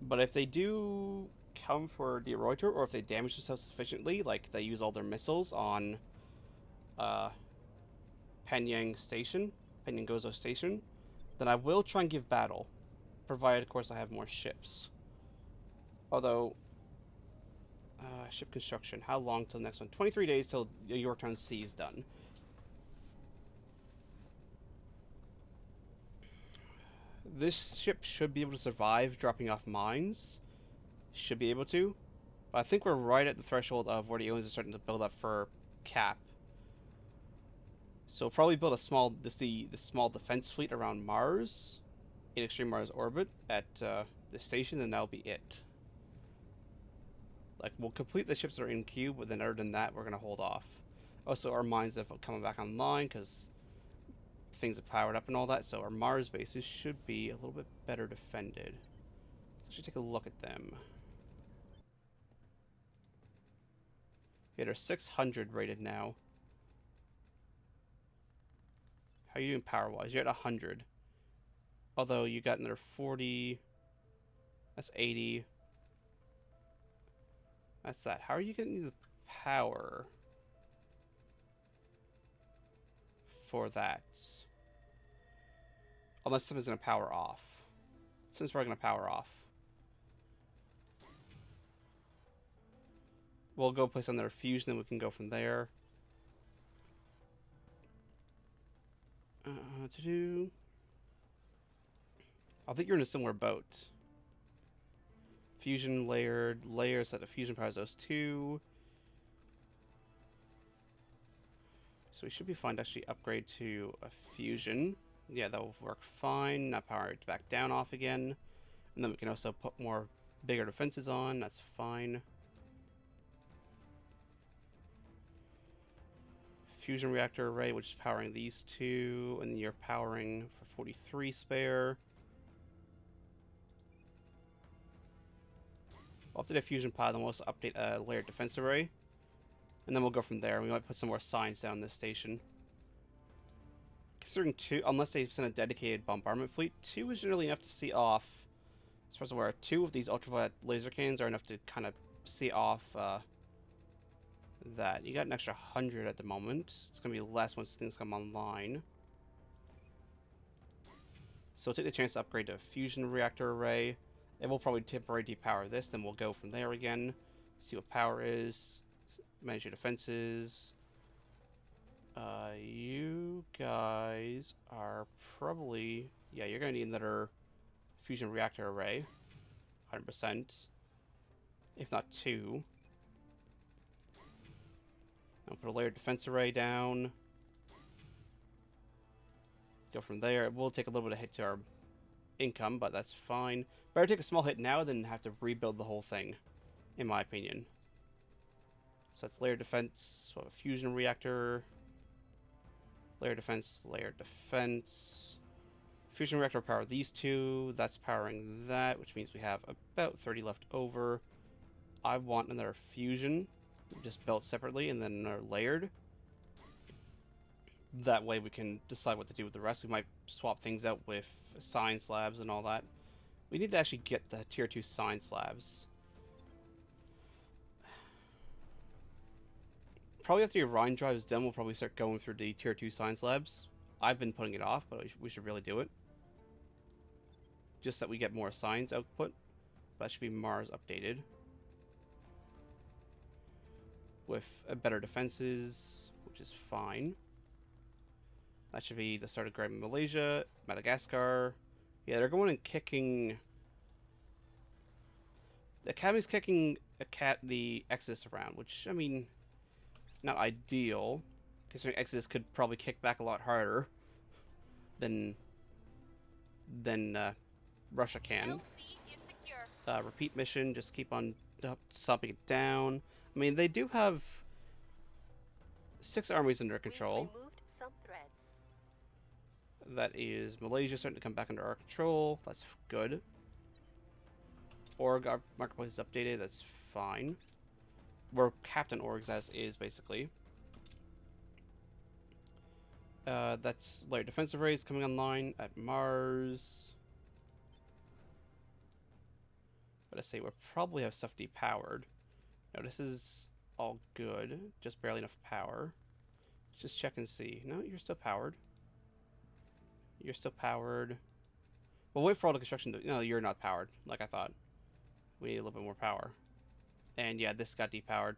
But if they do come for the Reuter, or if they damage themselves sufficiently, like they use all their missiles on Penang Station, Penang Station, then I will try and give battle. Provided, of course, I have more ships. Although, ship construction. How long till the next one? 23 days till the Yorktown Sea is done. This ship should be able to survive dropping off mines. Should be able to. But I think we're right at the threshold of where the aliens are starting to build up for cap. So we'll probably build a small, the small defense fleet around Mars, in extreme Mars orbit at the station, and that'll be it. Like, we'll complete the ships that are in queue, but then other than that, we're gonna hold off. Also, our mines have come back online because things have powered up and all that, so our Mars bases should be a little bit better defended. So let's take a look at them. Yeah, they're 600 rated now. How are you doing power-wise? You're at 100. Although you got another 40. That's 80. That's that. How are you getting the power for that? Unless something's going to power off. Since we're going to power off. We'll go place another fusion, and we can go from there. To do. I think you're in a similar boat. Fusion layered layers that the fusion powers those two. So we should be fine to actually upgrade to a fusion. Yeah, that will work fine. Now power it back down off again. And then we can also put more bigger defenses on. That's fine. Fusion reactor array, which is powering these two. And then you're powering for 43 spare. I'll update a fusion pod, then we'll also update a layered defense array. And then we'll go from there. We might put some more signs down this station. Considering 2, unless they send a dedicated bombardment fleet, 2 is generally enough to see off. As far as I'm aware, 2 of these ultraviolet laser cannons are enough to kind of see off that. You got an extra 100 at the moment. It's going to be less once things come online. So we'll take the chance to upgrade to a fusion reactor array. It will probably temporarily depower this, then we'll go from there again. See what power is. Manage your defenses. You guys are probably... Yeah, you're going to need another fusion reactor array. 100%. If not 2. I'll put a layered defense array down. Go from there. It will take a little bit of hit to our income, but that's fine. Better take a small hit now than have to rebuild the whole thing, in my opinion. So that's layered defense, so a fusion reactor, layered defense, layered defense. Fusion reactor will power these two, that's powering that, which means we have about 30 left over. I want another fusion, just built separately, and then another layered. That way we can decide what to do with the rest. We might swap things out with sign slabs and all that. We need to actually get the tier 2 sign slabs. Probably after your Rhine drive is done, we'll probably start going through the tier 2 sign slabs. I've been putting it off, but we should really do it. Just that we get more signs output. That should be Mars updated. With better defenses, which is fine. That should be the start of grabbing Malaysia, Madagascar. Yeah, they're going and kicking... The Academy's kicking the Exodus around, which, I mean, not ideal. Considering Exodus could probably kick back a lot harder than Russia can. LC is secure. Repeat mission, just keep on stopping it down. I mean, they do have 6 armies under control. We've removed some threats. That is Malaysia starting to come back under our control. That's good. Org, our marketplace is updated. That's fine. We're Captain Orgs as is, basically. That's layered defensive arrays coming online at Mars. But I say we'll probably have stuff depowered. No, this is all good. Just barely enough power. Let's just check and see. No, you're still powered. You're still powered. We'll wait for all the construction to... No, you're not powered, like I thought. We need a little bit more power. And yeah, this got depowered.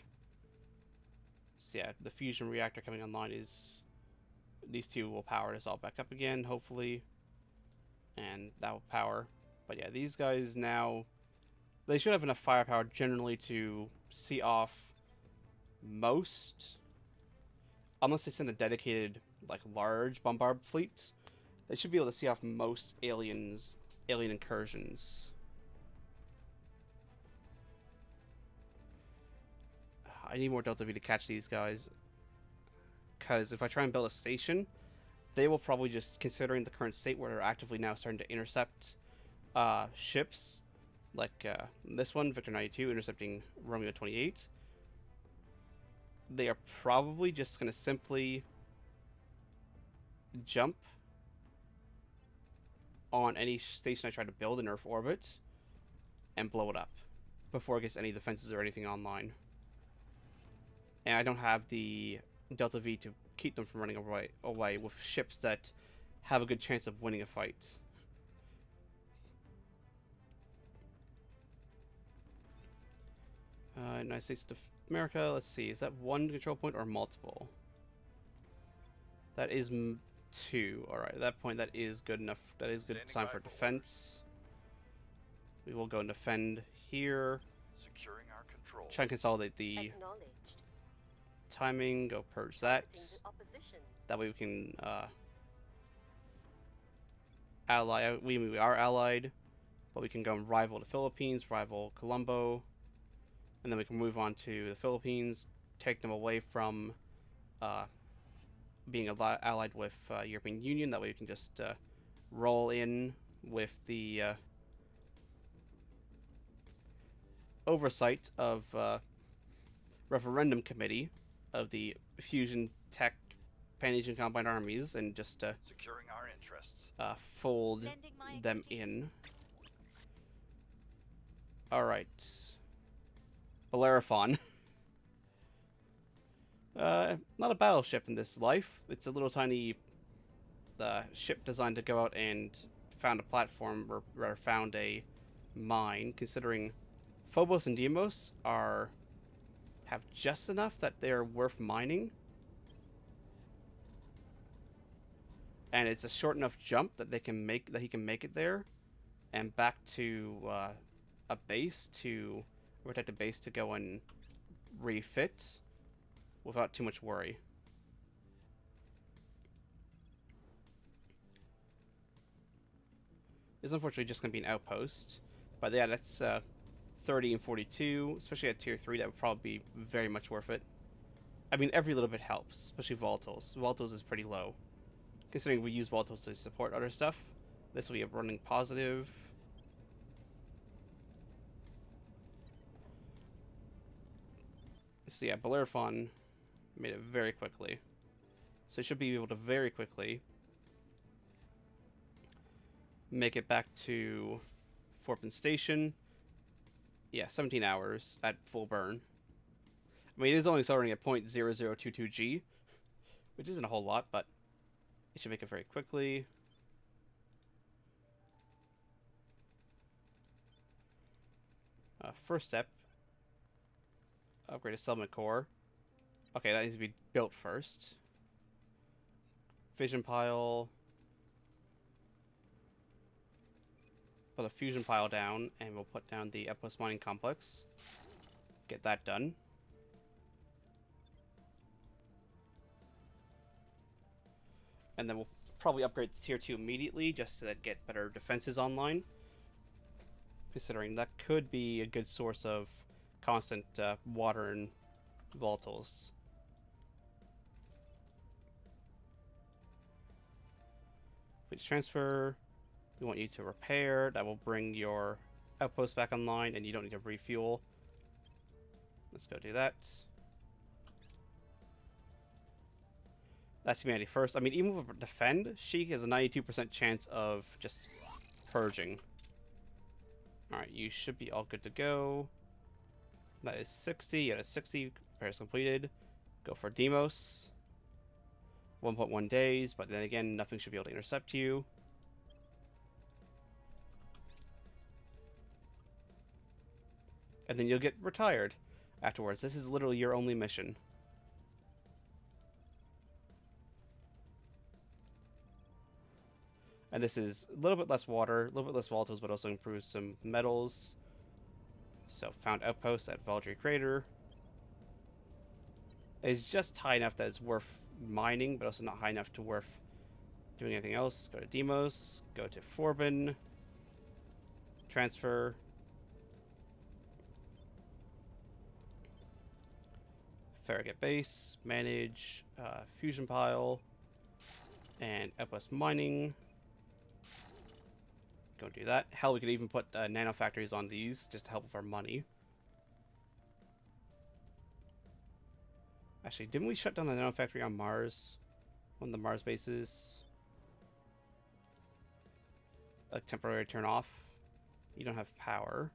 So yeah, the fusion reactor coming online is... These two will power this all back up again, hopefully. And that will power. But yeah, these guys now... They should have enough firepower generally to see off most... Unless they send a dedicated, like, large bombard fleet. They should be able to see off most alien incursions. I need more Delta V to catch these guys. Because if I try and build a station, they will probably just, considering the current state where they're actively now starting to intercept ships, like this one, Victor 92, intercepting Romeo 28, they are probably just going to simply jump on any station I try to build in Earth orbit and blow it up. before it gets any defenses or anything online. And I don't have the Delta V to keep them from running away with ships that have a good chance of winning a fight. United States of America, let's see, is that one control point or multiple? That is two. Alright, at that point that is good enough. That is good time for defense. We will go and defend here. Securing our control. Try and consolidate the timing, go purge that. That way we can ally. We are allied, but we can go and rival the Philippines, rival Colombo, and then we can move on to the Philippines, take them away from being allied with European Union. That way we can just roll in with the oversight of referendum committee of the Fusion Tech Pan-Asian Combined Armies and just securing our interests. Fold them in. Alright. Bellerophon. Not a battleship in this life. It's a little tiny ship designed to go out and found a platform, or rather found a mine, considering Phobos and Deimos have just enough that they're worth mining. And it's a short enough jump that he can make it there and back to a protected base to go and refit without too much worry. It's unfortunately just going to be an outpost. But yeah, that's 30 and 42, especially at tier 3, that would probably be very much worth it. I mean, every little bit helps, especially volatiles. Volatiles is pretty low. Considering we use volatiles to support other stuff, this will be a running positive. So yeah, Bellerophon made it very quickly. So it should be able to very quickly make it back to Forpin Station. Yeah, 17 hours at full burn. I mean, it is only starting at 0.0022 G, which isn't a whole lot, but it should make it very quickly. First step, upgrade a settlement core. Okay, that needs to be built first. Fission pile. Put a fusion pile down, and we'll put down the outpost mining complex. Get that done. And then we'll probably upgrade to tier 2 immediately, just to get better defenses online. Considering that could be a good source of constant water and volatiles. Please transfer. We want you to repair. That will bring your outpost back online, and you don't need to refuel. Let's go do that. That's humanity first. I mean, even with defend, she has a 92% chance of just purging. Alright, you should be all good to go. That is 60. Yeah, that's 60. Repairs completed. Go for Deimos. 1.1 days, but then again, nothing should be able to intercept you. And then you'll get retired afterwards. This is literally your only mission. And this is a little bit less water, a little bit less volatiles, but also improves some metals. So, found outpost at Valdry Crater. It's just high enough that it's worth mining, but also not high enough to worth doing anything else. Go to Deimos, go to Forbin, transfer. Farragut base, manage, fusion pile, and outpost mining. Go do that. Hell, we could even put nano factories on these just to help with our money. Actually, didn't we shut down the nano factory on Mars? One of the Mars bases? A temporary turn off. You don't have power.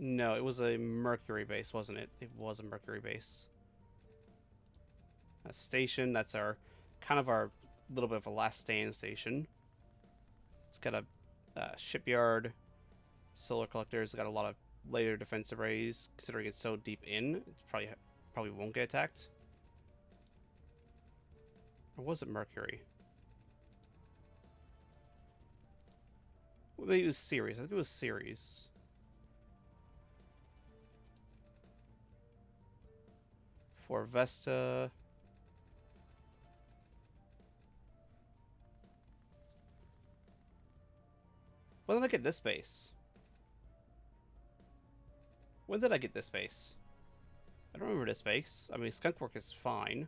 No, it was a Mercury base, wasn't it? It was a Mercury base. A station, that's our kind of our little bit of a last stand station. It's got a shipyard, solar collectors. It's got a lot of later defense arrays. Considering it's so deep in, it probably won't get attacked. Or was it Mercury? Well, maybe it was Ceres. I think it was Ceres. For Vesta. When did I get this base? When did I get this base? I don't remember this base. I mean, Skunkwork is fine.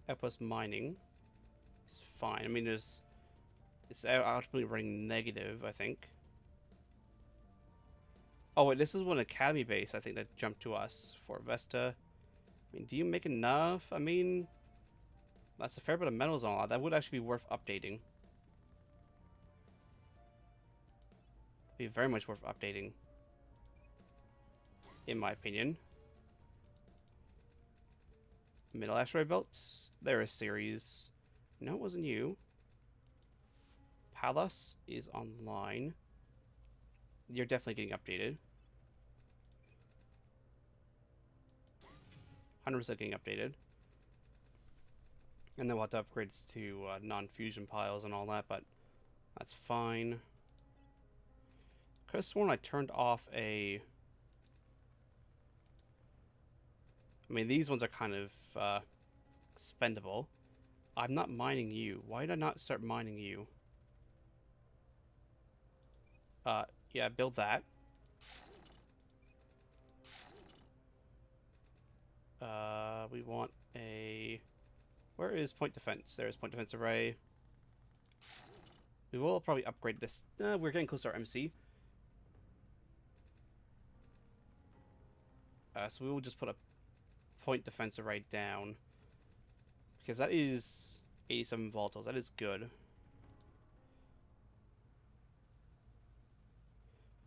Outpost Mining is fine. I mean, it's ultimately running negative, I think. Oh, wait, this is one Academy base, I think, that jumped to us for Vesta. I mean, do you make enough? I mean, that's a fair bit of metals on all that. That would actually be worth updating. Be very much worth updating, in my opinion. Middle asteroid belts. There is Ceres. No, it wasn't you. Pallas is online. You're definitely getting updated. 100% getting updated. And then we'll have to upgrade to non-fusion piles and all that, but that's fine. Could have sworn I turned off a... I mean, these ones are kind of spendable. I'm not mining you. Why did I not start mining you? Yeah, build that. We want a... Where is point defense? There's point defense array. We will probably upgrade this. We're getting close to our MC. So we will just put a point defense array down. Because that is 87 volatiles. That is good.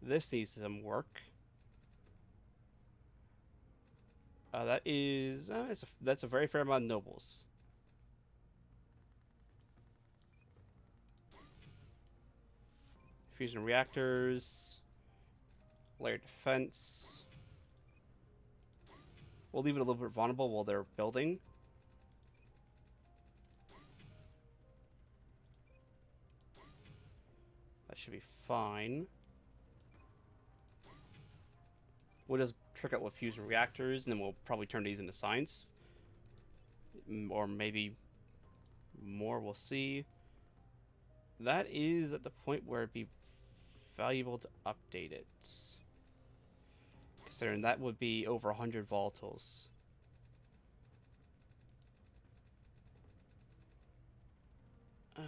This needs some work. That is... that's a very fair amount of nobles. Fusion reactors. Layer defense. We'll leave it a little bit vulnerable while they're building. That should be fine. We'll just trick out with fusion reactors, and then we'll probably turn these into science. Or maybe more, we'll see. That is at the point where it'd be valuable to update it. Considering that would be over 100 volatiles.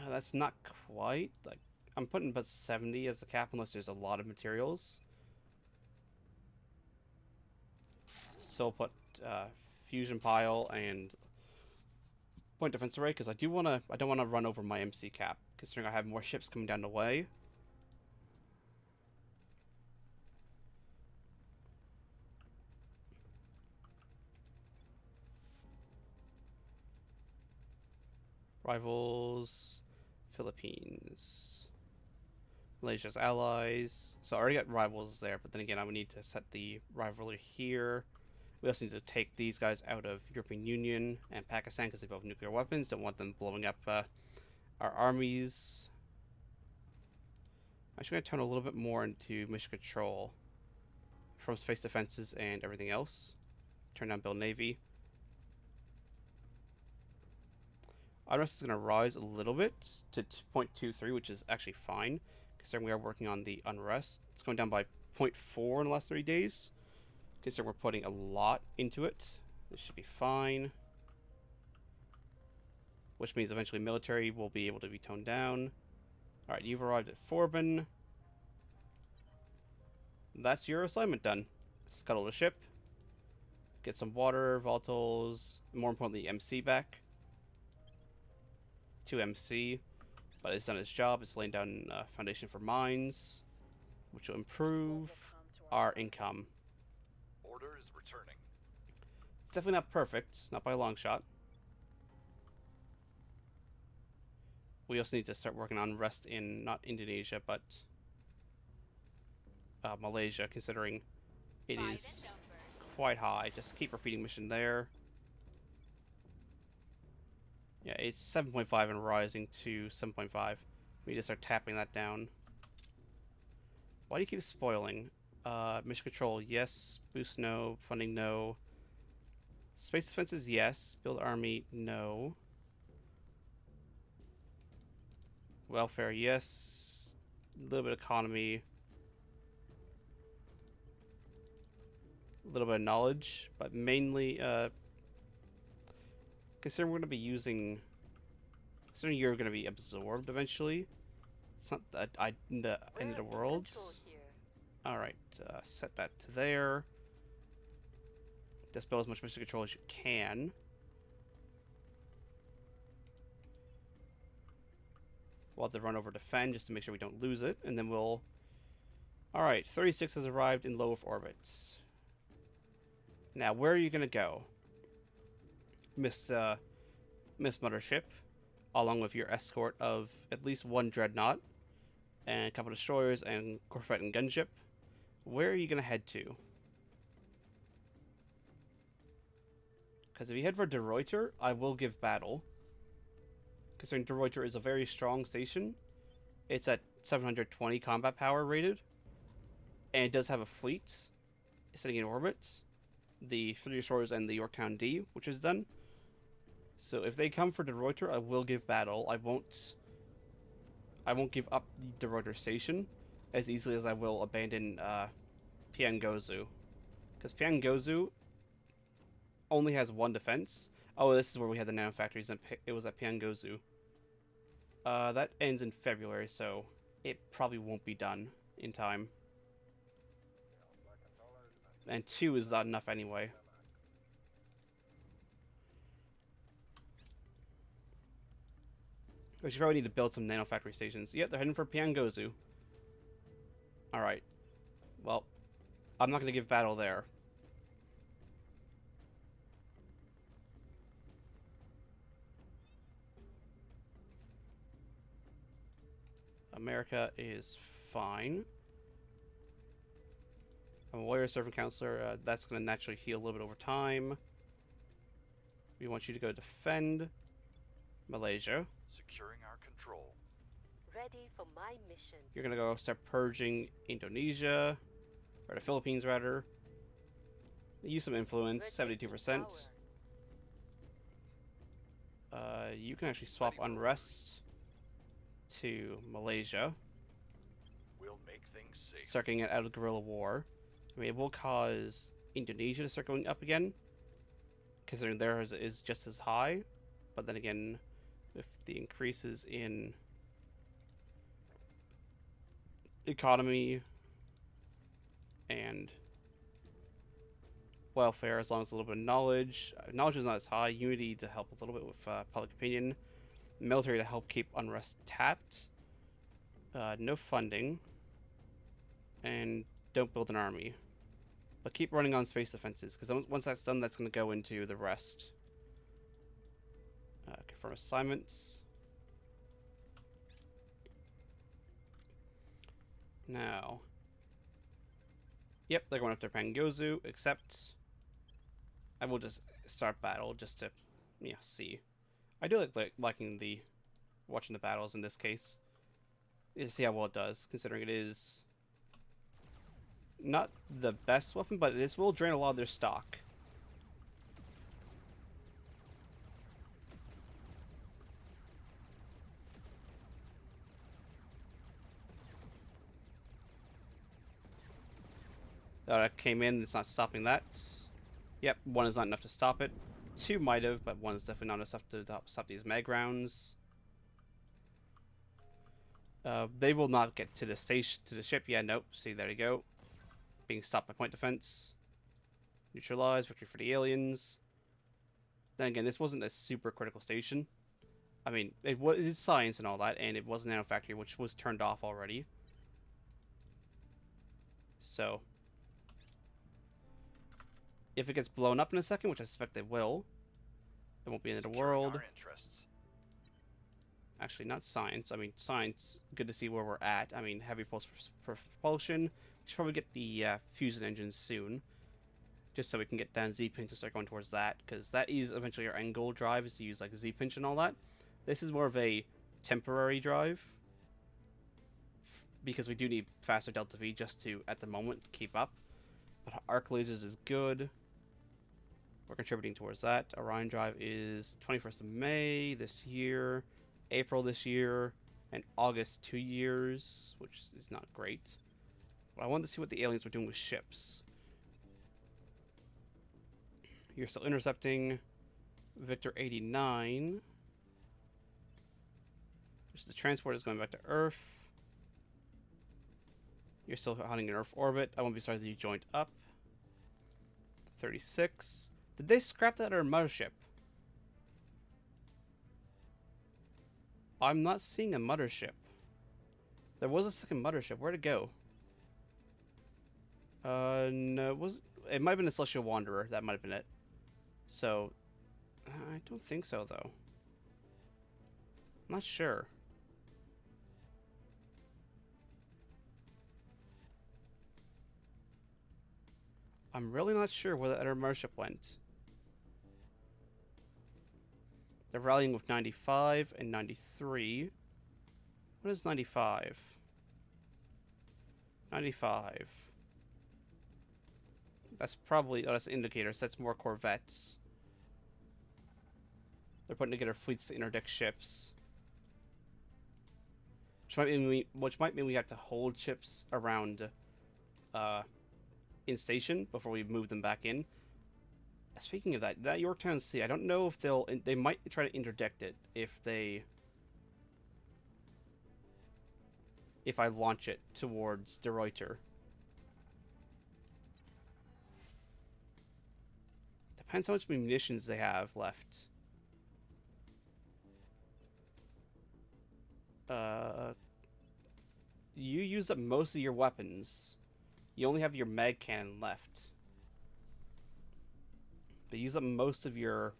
That's not quite. Like, I'm putting about 70 as the cap unless there's a lot of materials. So I'll put fusion pile and point defense array because I don't want to run over my MC cap considering I have more ships coming down the way. Rivals, Philippines, Malaysia's allies. So I already got rivals there, but then again, I would need to set the rivalry here. We also need to take these guys out of European Union and Pakistan because they both have nuclear weapons. Don't want them blowing up our armies. I'm actually going to turn a little bit more into mission control from space defenses and everything else. Turn down build navy. Unrest is going to rise a little bit to 0.23, which is actually fine, considering we are working on the unrest. It's going down by 0.4 in the last 30 days, considering we're putting a lot into it. This should be fine. Which means eventually military will be able to be toned down. Alright, you've arrived at Forbin. That's your assignment done. Scuttle the ship. Get some water, volatiles, and more importantly, MC back. To MC, but it's done its job. It's laying down a foundation for mines, which will improve. Welcome to our side. income. Order is returning. It's definitely not perfect, not by a long shot. We also need to start working on rest in not Indonesia, but Malaysia, considering it Pride is in numbers. quite high. Just keep repeating mission there. Yeah, it's 7.5 and rising to 7.5. We need to start tapping that down. Why do you keep spoiling? Mission control, yes. Boost, no. Funding, no. Space defenses, yes. Build army, no. Welfare, yes. A little bit of economy. A little bit of knowledge, but mainly, considering we're going to be using... Considering you're going to be absorbed eventually. It's not the end of the world. Alright, set that to there. Dispel as much mission control as you can. We'll have to run over defend just to make sure we don't lose it, and then we'll... Alright, 36 has arrived in low Earth orbit. Now, where are you going to go? Miss Mothership, along with your escort of at least one dreadnought, and a couple of destroyers, and corvette and gunship. Where are you going to head to? Because if you head for De Ruyter, I will give battle. Considering De Ruyter is a very strong station. It's at 720 combat power rated. And it does have a fleet sitting in orbit. The 3 destroyers and the Yorktown D, which is done. So if they come for De Ruyter, I will give battle. I won't give up the De Ruyter station as easily as I will abandon Piangozu. Because Piangozu only has 1 defense. Oh, this is where we had the nanofactories, and it was at Piangozu. That ends in February, so it probably won't be done in time. And 2 is not enough anyway. We should probably need to build some nanofactory stations. Yep, they're heading for Piangozu. Alright. Well, I'm not going to give battle there. America is fine. I'm a warrior servant counselor. That's going to naturally heal a little bit over time. We want you to go defend Malaysia. Securing our control. Ready for my mission. You're going to go start purging Indonesia. Or the Philippines, rather. Use some influence, 72%. You can actually swap unrest to Malaysia. We'll make things safe. Start getting it out of guerrilla war. I mean, it will cause Indonesia to start going up again, considering theirs is just as high. But then again, with the increases in economy and welfare, as long as a little bit of knowledge. Knowledge is not as high. Unity to help a little bit with public opinion. Military to help keep unrest tapped. No funding. And don't build an army. But keep running on space defenses, because once that's done, that's going to go into the rest. Confirm assignments. Now. Yep, they're going after Pangozu, except I will just start battle just to, see. I do like liking watching the battles in this case. To see how well it does, considering it is not the best weapon, but this will drain a lot of their stock. That came in, it's not stopping that. Yep, 1 is not enough to stop it. 2 might have, but 1 is definitely not enough to stop these mag rounds. They will not get to the station, to the ship. Yeah, nope. See, there you go. Being stopped by point defense. Neutralized. Victory for the aliens. Then again, this wasn't a super critical station. I mean, it is science and all that, and it was a nanofactory, which was turned off already. So, If it gets blown up in a second, which I suspect it will, it won't be in the Securing world. our interests. Actually, not science. I mean, science, good to see where we're at. I mean, heavy pulse propulsion. We should probably get the fusion engines soon. Just so we can get down Z-Pinch and start going towards that. Because that is eventually our end goal drive, is to use like Z-Pinch and all that. This is more of a temporary drive. Because we do need faster Delta V just to, at the moment, keep up. But arc lasers is good. We're contributing towards that. Orion drive is 21st of May this year. April this year, and August 2 years, which is not great. But I wanted to see what the aliens were doing with ships. You're still intercepting Victor 89. Which is the transport is going back to Earth. You're still hunting in Earth orbit. I won't be surprised if you joined up. 36. Did they scrap that at our mothership? I'm not seeing a mothership. There was a second mothership. Where'd it go? No, it might have been a Celestial Wanderer. That might have been it. So, I don't think so, though. I'm not sure. I'm really not sure where the other mothership went. They're rallying with 95 and 93. What is 95? 95. That's probably, oh, that's indicators. That's more corvettes. They're putting together fleets to interdict ships. Which might mean we have to hold ships around in station before we move them back in. Speaking of that Yorktown Sea, I don't know if they might try to interdict it if I launch it towards De Ruyter. Depends how much munitions they have left. You use up most of your weapons. You only have your mag cannon left. They use up most of your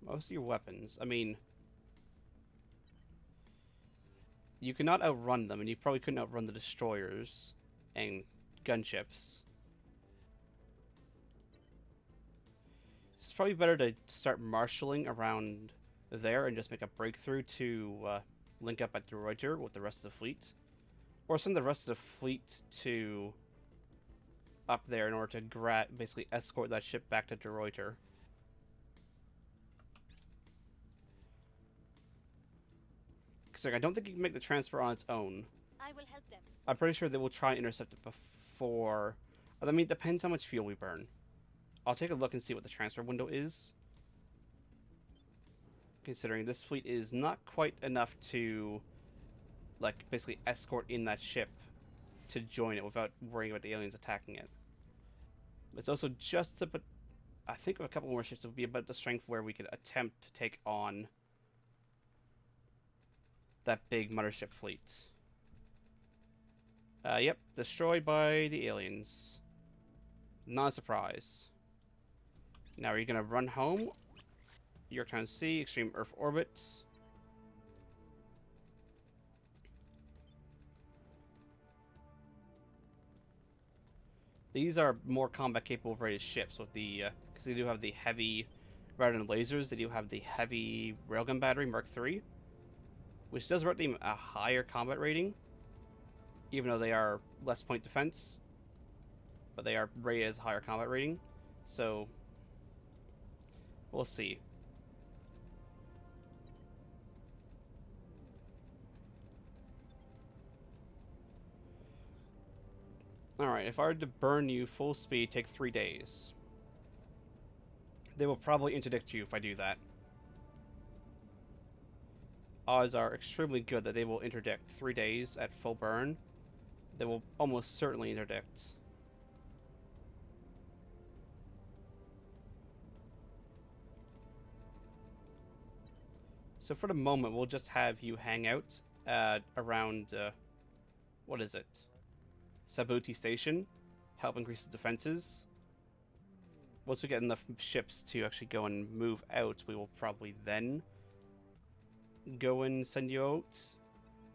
weapons. I mean, you cannot outrun them, and you probably couldn't outrun the destroyers and gunships. It's probably better to start marshalling around there and just make a breakthrough to link up at De Ruyter with the rest of the fleet, or send the rest of the fleet to up there in order to basically escort that ship back to De Ruyter. Because I don't think you can make the transfer on its own. I will help them. I'm pretty sure they will try and intercept it before. I mean, it depends how much fuel we burn. I'll take a look and see what the transfer window is. Considering this fleet is not quite enough to, like, basically escort in that ship to join it without worrying about the aliens attacking it. It's also just about, I think with a couple more ships, it would be about the strength where we could attempt to take on that big mothership fleet. Yep, destroyed by the aliens. Not a surprise. Now, are you going to run home? Yorktown Sea, Extreme Earth Orbit. These are more combat capable rated ships with the, because they do have the heavy, rather than lasers, they do have the heavy railgun battery Mark III, which does rate them a higher combat rating, even though they are less point defense, but they are rated as a higher combat rating, so we'll see. Alright, if I were to burn you full speed, take 3 days. They will probably interdict you if I do that. Odds are extremely good that they will interdict 3 days at full burn. They will almost certainly interdict. So for the moment, we'll just have you hang out around, what is it? Sabuti Station. Help increase the defenses. once we get enough ships to actually go and move out, we will probably then go and send you out.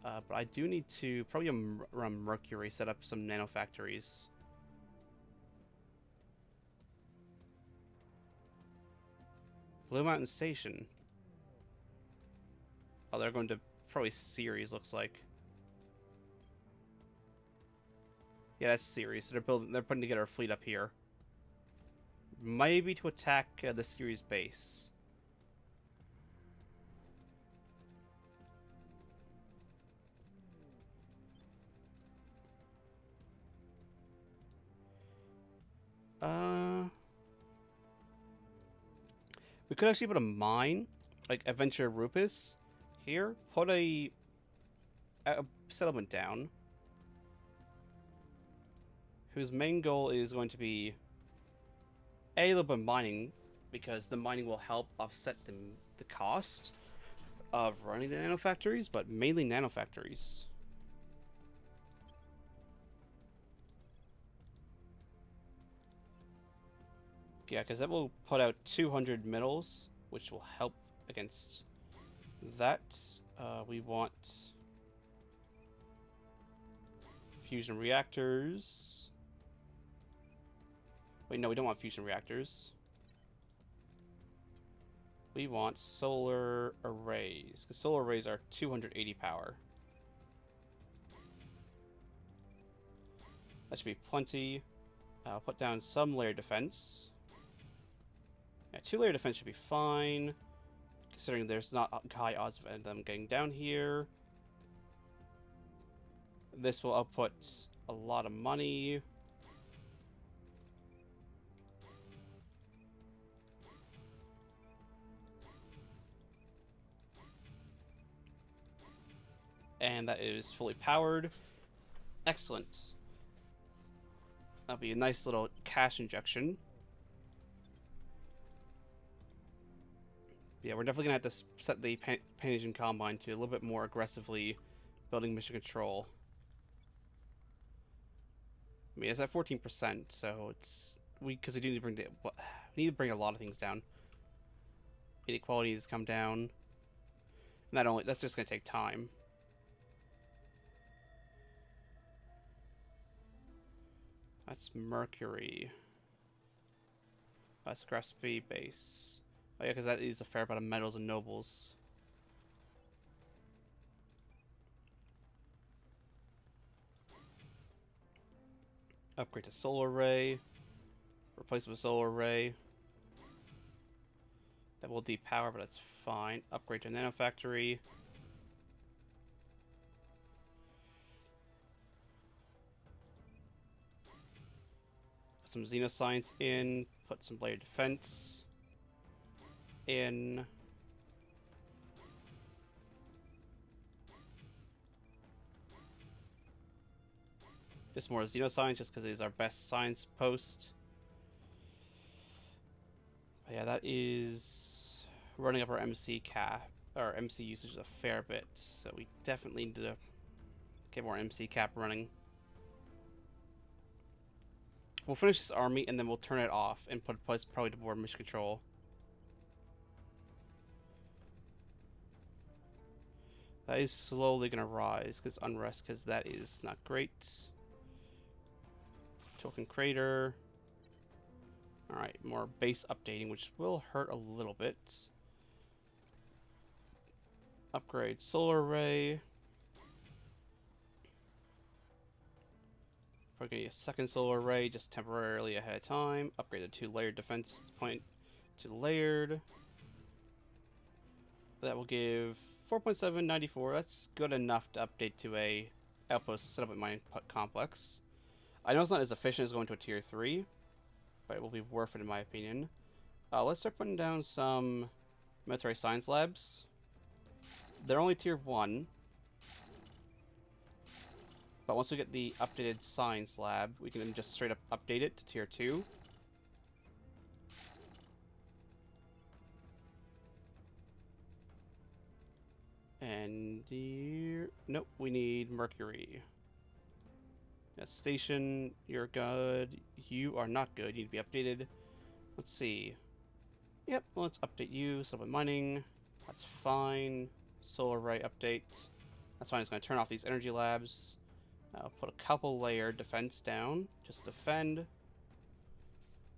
But I do need to probably run Mercury, set up some nano factories. Blue Mountain Station. Oh, they're going to probably Ceres, looks like. Yeah, that's Ceres. So they're putting together a fleet up here. Maybe to attack the Ceres base. We could actually put a mine, like Adventure Rupus, here. Put a settlement down, whose main goal is going to be a little bit of mining, because the mining will help offset the cost of running the nanofactories, but mainly nanofactories. Yeah, because that will put out 200 minerals, which will help against that. We want fusion reactors. Wait, no, we don't want fusion reactors. We want solar arrays, because solar arrays are 280 power. That should be plenty. I'll put down some layer defense. Yeah, 2-layer defense should be fine, considering there's not high odds of them getting down here. This will output a lot of money. And that is fully powered. Excellent. That'll be a nice little cash injection. Yeah, we're definitely going to have to set the Pan-Asian Combine to a little bit more aggressively building mission control. I mean, it's at 14%, so it's... Because we do need to bring we need to bring a lot of things down. Inequality needs to come down. And that's just going to take time. That's Mercury. That's Graspy base. Oh yeah, because that is a fair amount of metals and nobles. Upgrade to solar array. Replace with solar array. That will depower, but that's fine. Upgrade to nanofactory. Put some xenoscience in. Put some layer defense in. Just more xenoscience, just because it is our best science post. But yeah, that is running up our MC cap, or MC usage a fair bit. So we definitely need to get more MC cap running. We'll finish this army and then we'll turn it off and put place probably to more mission control. That is slowly gonna rise because unrest, because that is not great. Token crater. Alright, more base updating, which will hurt a little bit. Upgrade solar array. We're going to get a second solar array just temporarily ahead of time. Upgrade the 2-layered defense point to layered. That will give 4.794. That's good enough to update to a outpost settlement mining complex. I know it's not as efficient as going to a tier 3, but it will be worth it in my opinion. Let's start putting down some military science labs. They're only tier 1. But once we get the updated science lab, we can just straight up update it to tier 2. And here... Nope, we need Mercury. Yes, station, you're good. You are not good. You need to be updated. Let's see. Yep, well, let's update you. So with mining, that's fine. Solar array update. That's fine. It's going to turn off these energy labs. I'll put a couple layer defense down, just defend,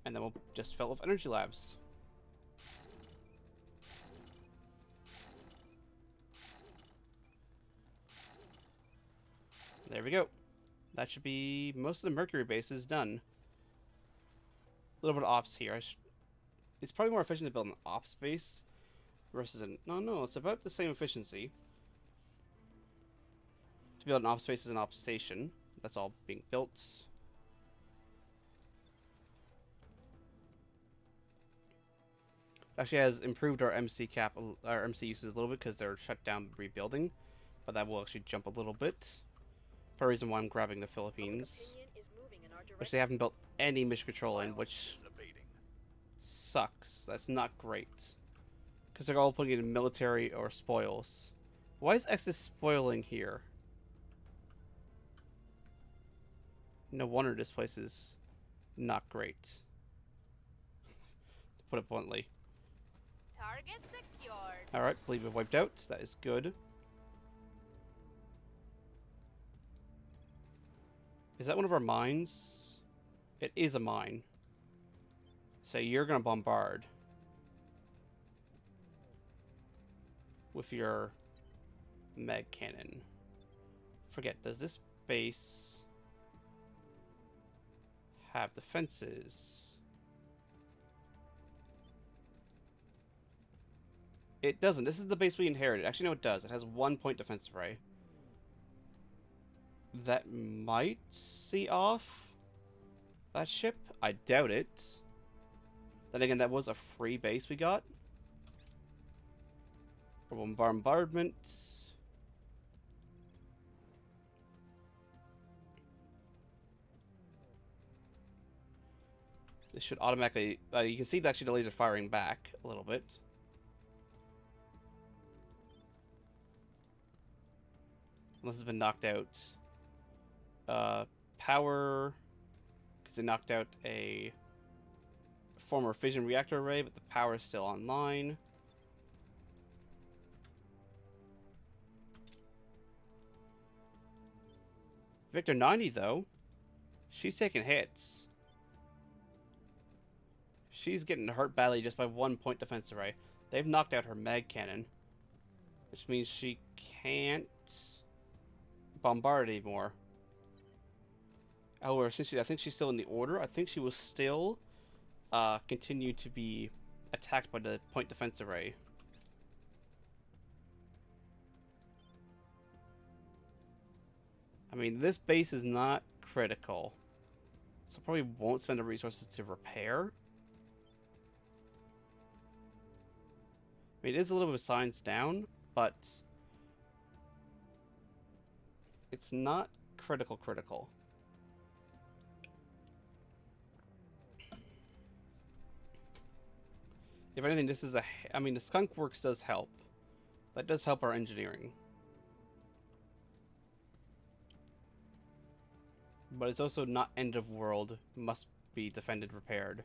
and then we'll just fill with energy labs. There we go. That should be most of the Mercury bases done. A little bit of ops here. It's probably more efficient to build an ops base versus an... No, it's about the same efficiency. To build an ops base as an ops station. That's all being built. Actually has improved our MC cap, our MC uses a little bit because they're shut down rebuilding. But that will actually jump a little bit. Part of the reason why I'm grabbing the Philippines. Which they haven't built any mission control in, which sucks. That's not great. Because they're all putting it in military or spoils. Why is Exodus spoiling here? No wonder this place is not great. To put it bluntly. Target secured. Alright, believe it wiped out. That is good. Is that one of our mines? It is a mine. So you're gonna bombard. With your mag cannon. Forget, does this base have defenses? It doesn't. This is the base we inherited. Actually, no, it does. It has 1 point defense array. That might see off that ship. I doubt it. Then again, that was a free base we got. Bombardment. This should automatically... you can see that actually the laser firing back a little bit. Unless it's been knocked out. Power... Because it knocked out a former fission reactor array, but the power is still online. Victor 90, though, she's taking hits. She's getting hurt badly just by 1 point defense array. They've knocked out her mag cannon, which means she can't bombard anymore. However, since I think she's still in the order, I think she will still continue to be attacked by the point defense array. I mean, this base is not critical, so probably won't spend the resources to repair. I mean, it is a little bit of science down, but it's not critical. If anything, this is I mean, the skunk works does help. That does help our engineering. But it's also not end of world. Must be defended, repaired.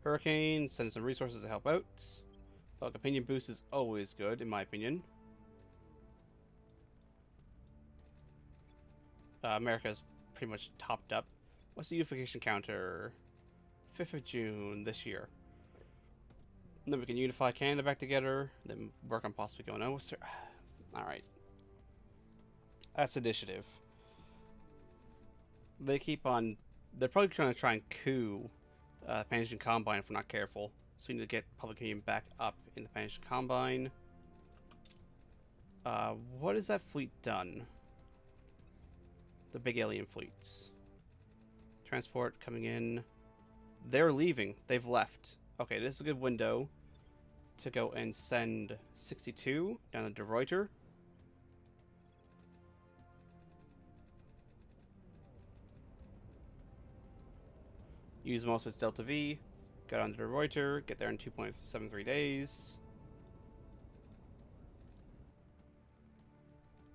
Hurricane, send some resources to help out. Public opinion boost is always good, in my opinion. America's pretty much topped up. What's the unification counter? 5th of June this year. And then we can unify Canada back together. Then work on possibly going over. Alright. That's initiative. They keep on... They're probably trying to try and coup Pan-Asian Combine if we're not careful. So we need to get public opinion back up in the Pan-Asian Combine. What has that fleet done? The big alien fleets. Transport coming in. They're leaving. They've left. Okay, this is a good window to go and send 62 down to De Ruyter. Use most of its Delta V. Go down to De Ruyter. Get there in 2.73 days.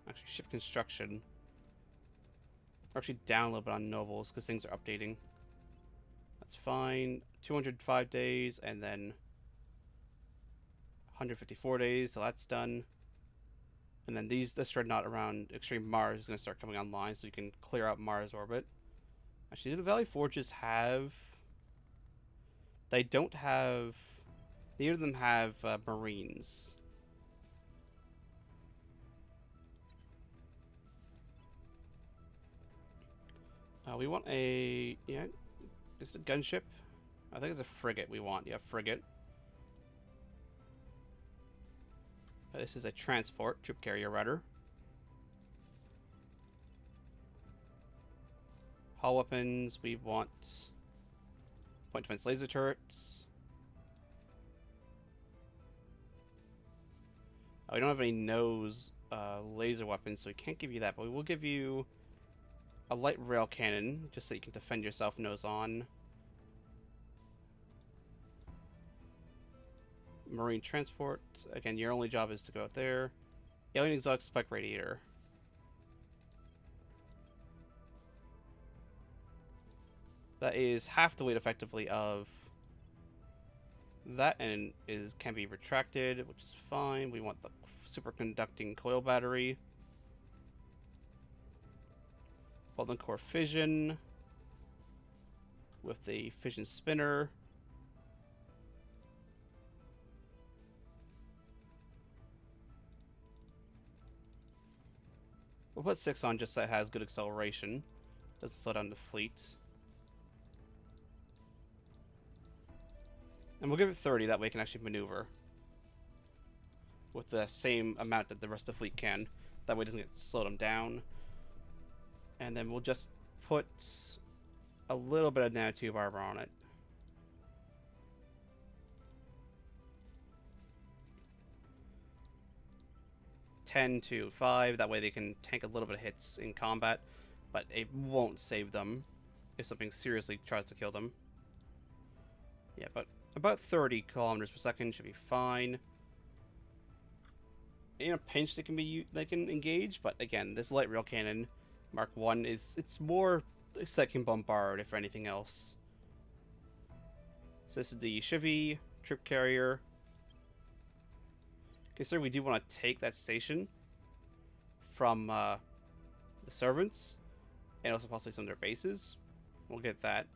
Actually, ship construction. Or actually down a little bit on nobles because things are updating. That's fine. 205 days and then 154 days till that's done. And then this dreadnought around Extreme Mars is going to start coming online so you can clear out Mars orbit. Actually, do the Valley Forges have... They don't have... Neither of them have Marines. We want a... Yeah, is it a gunship? I think it's a frigate we want. Yeah, frigate. This is a transport, troop carrier rudder. Hull weapons, we want point defense laser turrets. We don't have any nose laser weapons, so we can't give you that, but we will give you a light rail cannon, just so you can defend yourself nose on. Marine transport. Again, your only job is to go out there. Alien exotic spec radiator. That is half the weight, effectively, of that, and can be retracted, which is fine. We want the superconducting coil battery. Molten core fission with the fission spinner. We'll put 6 on just so it has good acceleration. Doesn't slow down the fleet. And we'll give it 30, that way it can actually maneuver. With the same amount that the rest of the fleet can. That way it doesn't slow them down. And then we'll just put a little bit of nanotube armor on it. $10 to $5, that way they can tank a little bit of hits in combat, but it won't save them if something seriously tries to kill them. Yeah, but about 30 kilometers per second should be fine. In a pinch, they can engage, but again, this light rail cannon Mark 1 it's more second bombard if anything else. So this is the Chivy troop carrier. Okay, sir, we do want to take that station from the servants and also possibly some of their bases. We'll get that.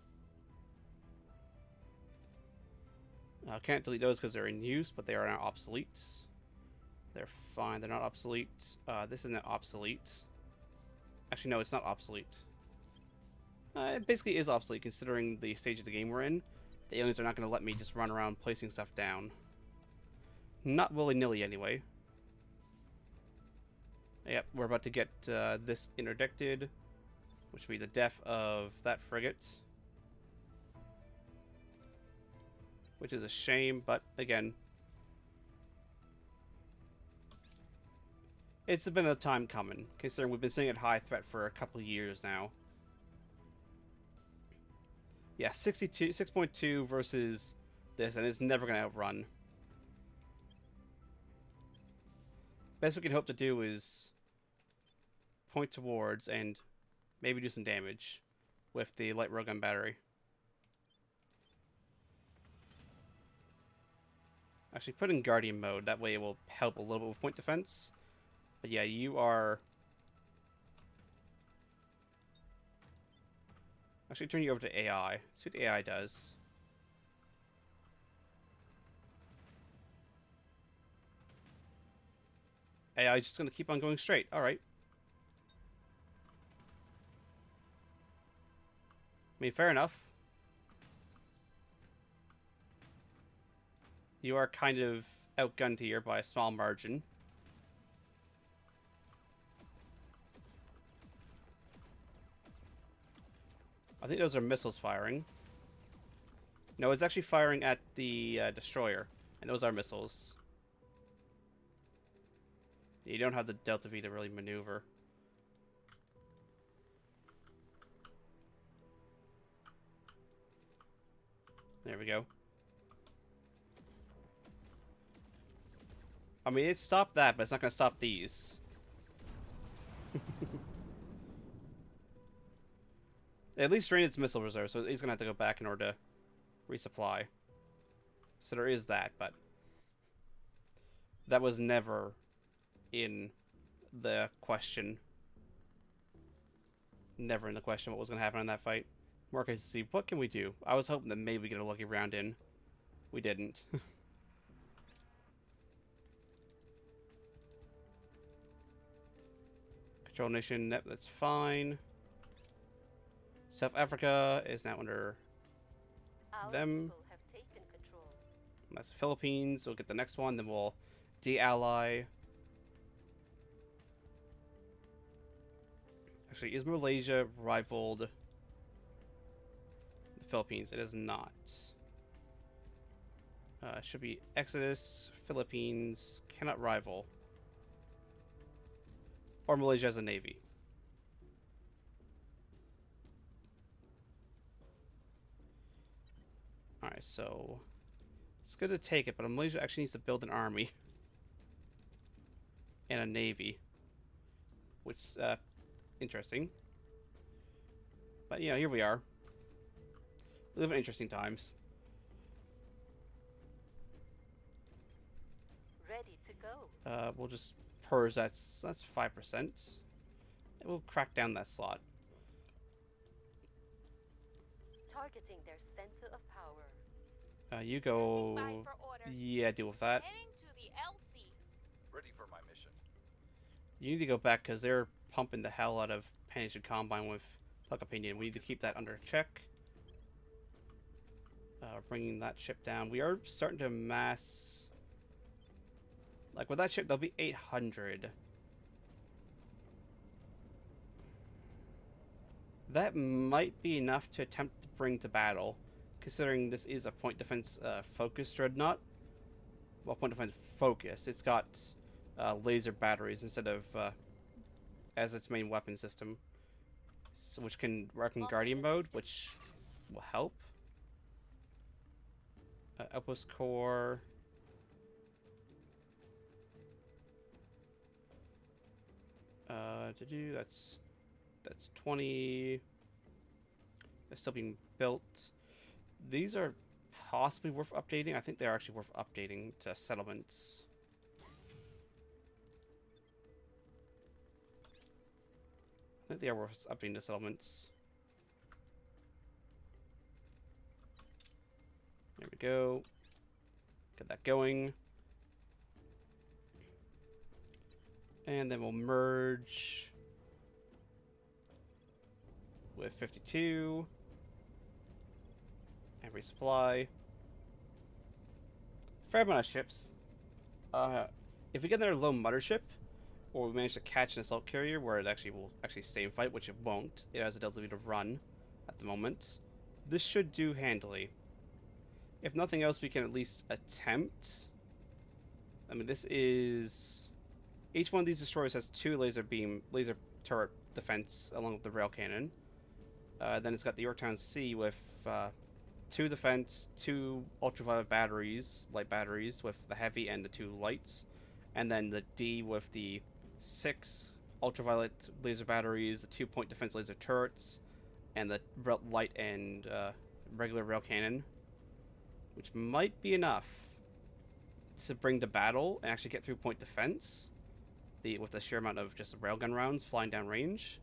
Can't delete those because they're in use, but they are now obsolete. They're fine. They're not obsolete. This isn't obsolete. Actually, no, it's not obsolete. It basically is obsolete considering the stage of the game we're in. The aliens are not going to let me just run around placing stuff down. Not willy-nilly, anyway. Yep, we're about to get this interdicted, which will be the death of that frigate. Which is a shame, but again, it's been a time coming, considering we've been sitting at high threat for a couple of years now. Yeah, 6.2 versus this, and it's never going to outrun. Best we can hope to do is point towards and maybe do some damage with the light railgun battery. Actually, put in Guardian mode. That way it will help a little bit with point defense. But yeah, you are... Actually, turn you over to AI. See what the AI does. AI is just going to keep on going straight. Alright. I mean, fair enough. You are kind of outgunned here by a small margin. I think those are missiles firing. No, it's actually firing at the destroyer. And those are missiles. You don't have the Delta V to really maneuver. There we go. I mean, it stopped that, but it's not going to stop these. At least drain its missile reserve, so he's gonna have to go back in order to resupply. So there is that, but that was never in the question. Never in the question what was gonna happen in that fight. More cases to see what can we do. I was hoping that maybe we get a lucky round in. We didn't. Control nation, that's fine. South Africa is now under Our them. people have taken control. That's the Philippines. We'll get the next one, then we'll de-ally. Actually, is Malaysia rivaled the Philippines? It is not. Should be Exodus, Philippines, cannot rival. Or Malaysia has a navy. Alright, so it's good to take it, but Malaysia actually needs to build an army and a navy, which is interesting. But you know, here we are. We live in interesting times. Ready to go. We'll just purge. That's 5%. And we'll crack down that slot. Targeting their center of power. You Standing go. by for orders. Yeah, deal with that. Heading to the LC. Ready for my mission. You need to go back because they're pumping the hell out of Panation Combine with Puck Opinion. We need to keep that under check. Bringing that ship down. We are starting to amass. Like with that ship, there'll be 800. That might be enough to attempt to bring to battle, considering this is a point defense focused dreadnought. Well, point defense focus. It's got laser batteries instead of as its main weapon system, so, which can work in Guardian mode, which will help. Outpost core. To do that's 20. They're still being built. These are possibly worth updating. I think they're actually worth updating to settlements. I think they are worth updating to settlements. There we go. Get that going. And then we'll merge with 52 and resupply. Fair amount of ships. If we get another low mothership, or we manage to catch an assault carrier where it actually will stay and fight, which it won't. It has a ability to run at the moment. This should do handily. If nothing else, we can at least attempt. I mean, this is... Each one of these destroyers has 2 laser turret defense along with the rail cannon. Then it's got the Yorktown C with 2 defense, 2 ultraviolet batteries, light batteries with the heavy and the 2 lights. And then the D with the 6 ultraviolet laser batteries, the 2-point defense laser turrets, and the light and regular rail cannon. Which might be enough to bring to battle and actually get through point defense. With the sheer amount of just railgun rounds flying down range.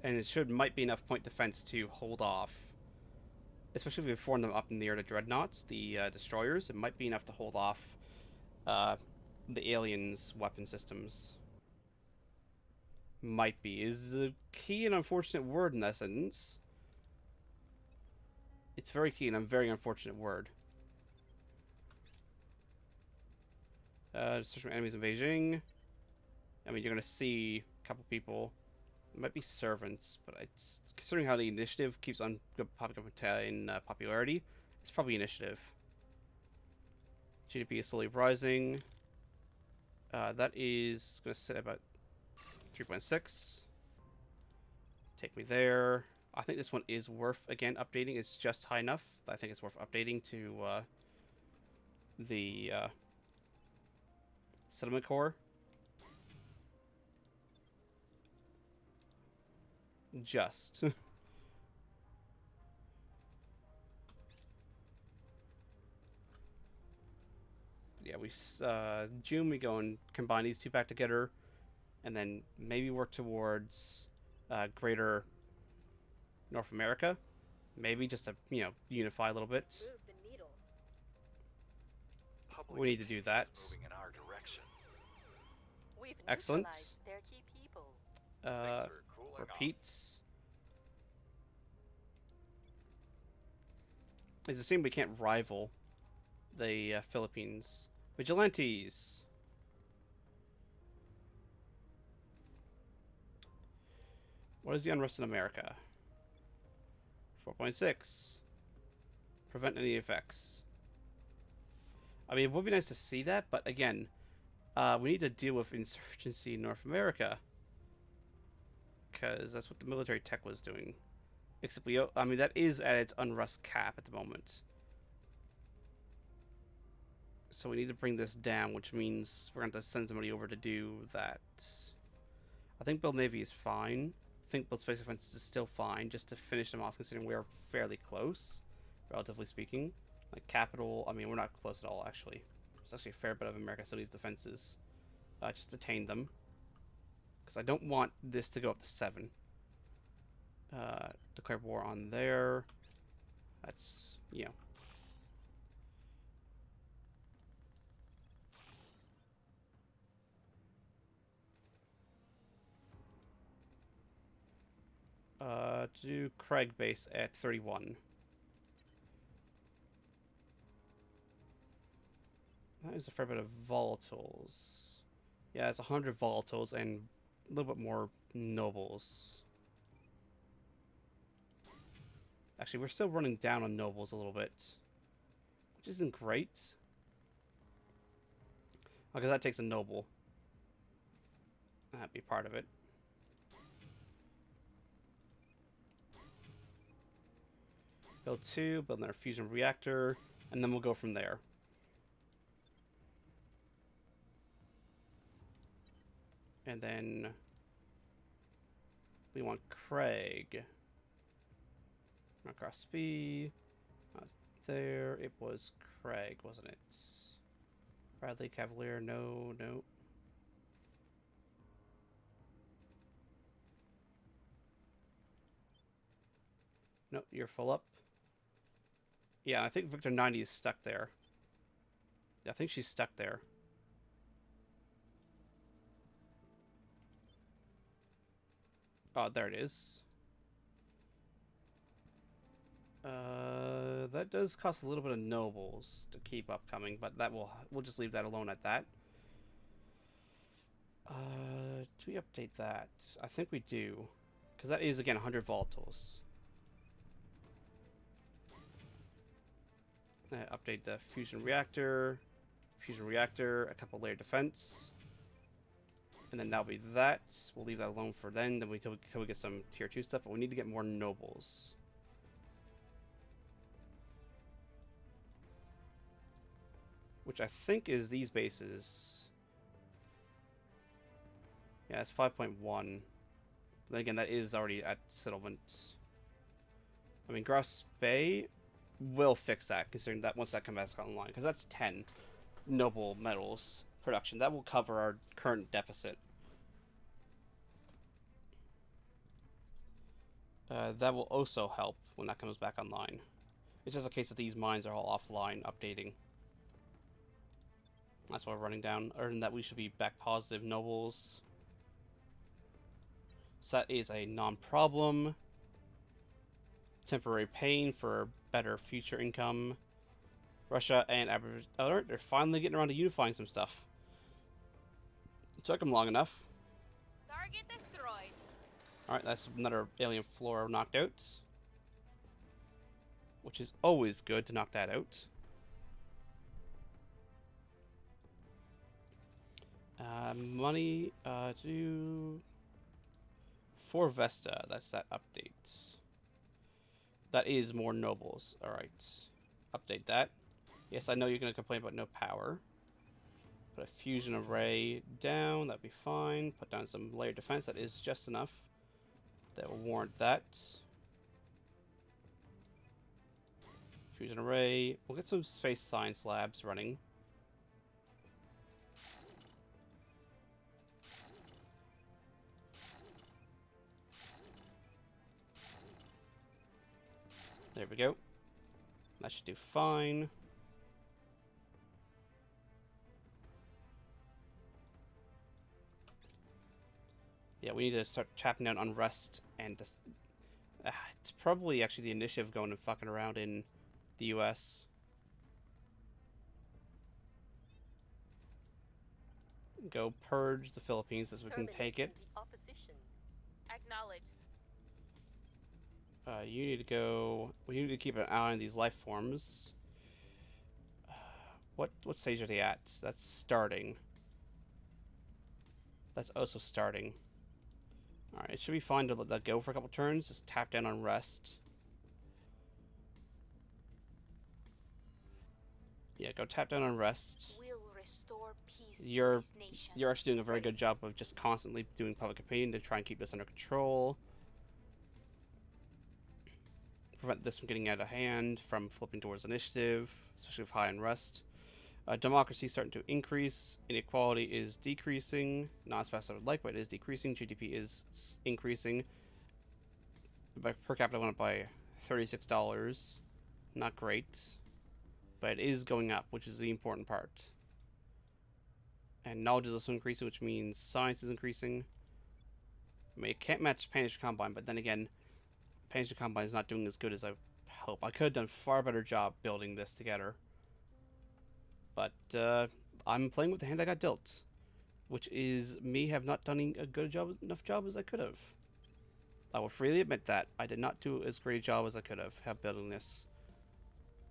And it might be enough point defense to hold off. Especially if we form them up in the air to dreadnoughts, the destroyers, it might be enough to hold off the aliens' weapon systems. Might be. Is a key and unfortunate word in that sentence. It's very key and a very unfortunate word. Search for enemies in Beijing. I mean, you're going to see a couple people. It might be servants, but it's, considering how the initiative keeps on popping up in popularity, it's probably initiative. GDP is slowly rising. That is going to sit at about 3.6. Take me there. I think this one is worth, again, updating. It's just high enough. I think it's worth updating to the... settlement core. just. Yeah, June we go and combine these two back together, and then maybe work towards greater North America. Maybe just to unify a little bit. Move the needle. Public We need to do opinion that. is moving in our direction. We've Excellent. neutralized their key people. Things are cooling off. Repeats. It's a shame we can't rival the Philippines. Vigilantes. What is the unrest in America? 4.6. Prevent any effects. I mean, it would be nice to see that, but again, we need to deal with insurgency in North America. Because that's what the military tech was doing. Except I mean, that is at its unrest cap at the moment. So we need to bring this down, which means we're going to have to send somebody over to do that. I think Build Navy is fine. I think Build Space Defense is still fine, just to finish them off, considering we are fairly close, relatively speaking. Like Capital, I mean, we're not close at all, actually. It's actually a fair bit of America still needs defenses. Just detain them. Because I don't want this to go up to 7. Declare war on there. That's, to do Craig base at 31. That is a fair bit of volatiles. Yeah, it's 100 volatiles and a little bit more nobles. Actually, we're still running down on nobles a little bit, which isn't great. Because that takes a noble. That'd be part of it. Build 2, build another fusion reactor, and then we'll go from there. And then we want Craig. Not Crosby. Not there. It was Craig, wasn't it? Bradley Cavalier. No. Nope, you're full up. Yeah, I think Victor 90 is stuck there. Yeah, I think she's stuck there. Oh, there it is. That does cost a little bit of nobles to keep upcoming, but we'll just leave that alone at that. Do we update that? I think we do, because that is again 100 volatiles. Update the fusion reactor, a couple layer defense, and then that'll be that. We'll leave that alone for then. Then until we get some tier 2 stuff, but we need to get more nobles. Which I think is these bases. Yeah, it's 5.1. Then again, that is already at settlement. I mean, Gross Bay will fix that, considering that once that comes back online, because that's 10 noble metals production. That will cover our current deficit. That will also help when that comes back online. It's just a case that these mines are all offline, updating. That's why we're running down. Other than that, we should be back positive nobles. So that is a non-problem. Temporary pain for better future income. Russia and Alert, they're finally getting around to unifying some stuff. It took them long enough. Target destroyed. Alright, that's another alien flora knocked out. Which is always good to knock that out. Money to... For Vesta, that's that update. That is more nobles. Alright. Update that. Yes, I know you're going to complain about no power. Put a fusion array down. That'd be fine. Put down some layer defense. That is just enough. That will warrant that. Fusion array. We'll get some space science labs running. There we go. That should do fine. Yeah, we need to start chopping down unrest and this. It's probably actually the initiative going and fucking around in the U.S. Go purge the Philippines as we can take it. Terminating the opposition. Acknowledged. You need to go. We need to keep an eye on these life forms. What stage are they at? That's starting. That's also starting. Alright, it should be fine to let that go for a couple turns. Just tap down on rest. Yeah, go tap down on rest. We'll restore peace You're to this nation. You're actually doing a very good job of just constantly doing public opinion to try and keep this under control. Prevent this from getting out of hand, from flipping towards initiative, especially with high unrest. Democracy is starting to increase. Inequality is decreasing. Not as fast as I would like, but it is decreasing. GDP is increasing. Per capita went up by $36. Not great. But it is going up, which is the important part. And knowledge is also increasing, which means science is increasing. I mean, it can't match Panish Combine, but then again, Panish Combine is not doing as good as I hope. I could have done a far better job building this together. But I'm playing with the hand I got dealt, which is me have not done a good job, enough job as I could have. I will freely admit that I did not do as great a job as I could have building this.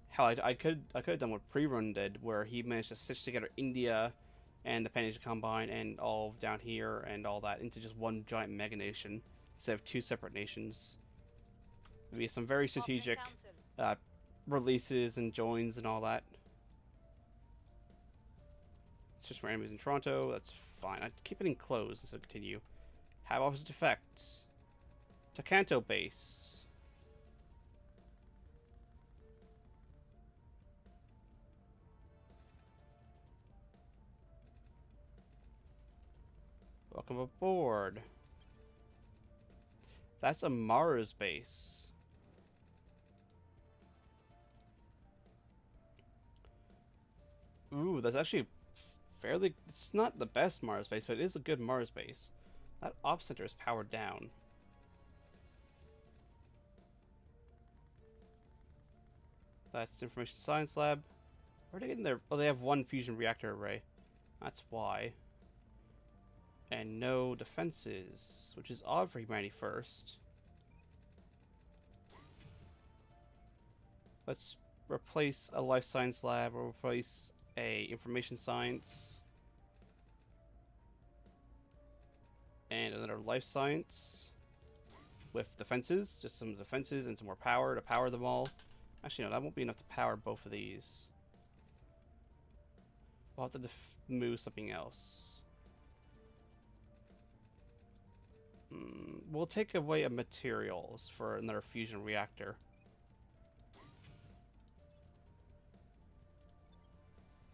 Hell, I could have done what Pre-Run did, where he managed to stitch together India and the Panish Combine and all down here and all that into just one giant mega nation instead of two separate nations. There'd be some very strategic releases and joins and all that. It's just for enemies in Toronto. That's fine. I keep it enclosed instead of continue. Have opposite effects. Takanto base. Welcome aboard. That's a Mars base. Ooh, that's actually fairly... It's not the best Mars base, but it is a good Mars base. That ops center is powered down. That's Information Science Lab. Where are they getting their... Oh, they have one fusion reactor array. That's why. And no defenses, which is odd for Humanity First. Let's replace a life science lab or replace a information science. And another life science with defenses, just some defenses and some more power to power them all. Actually, no, that won't be enough to power both of these. We'll have to move something else. We'll take away materials for another fusion reactor.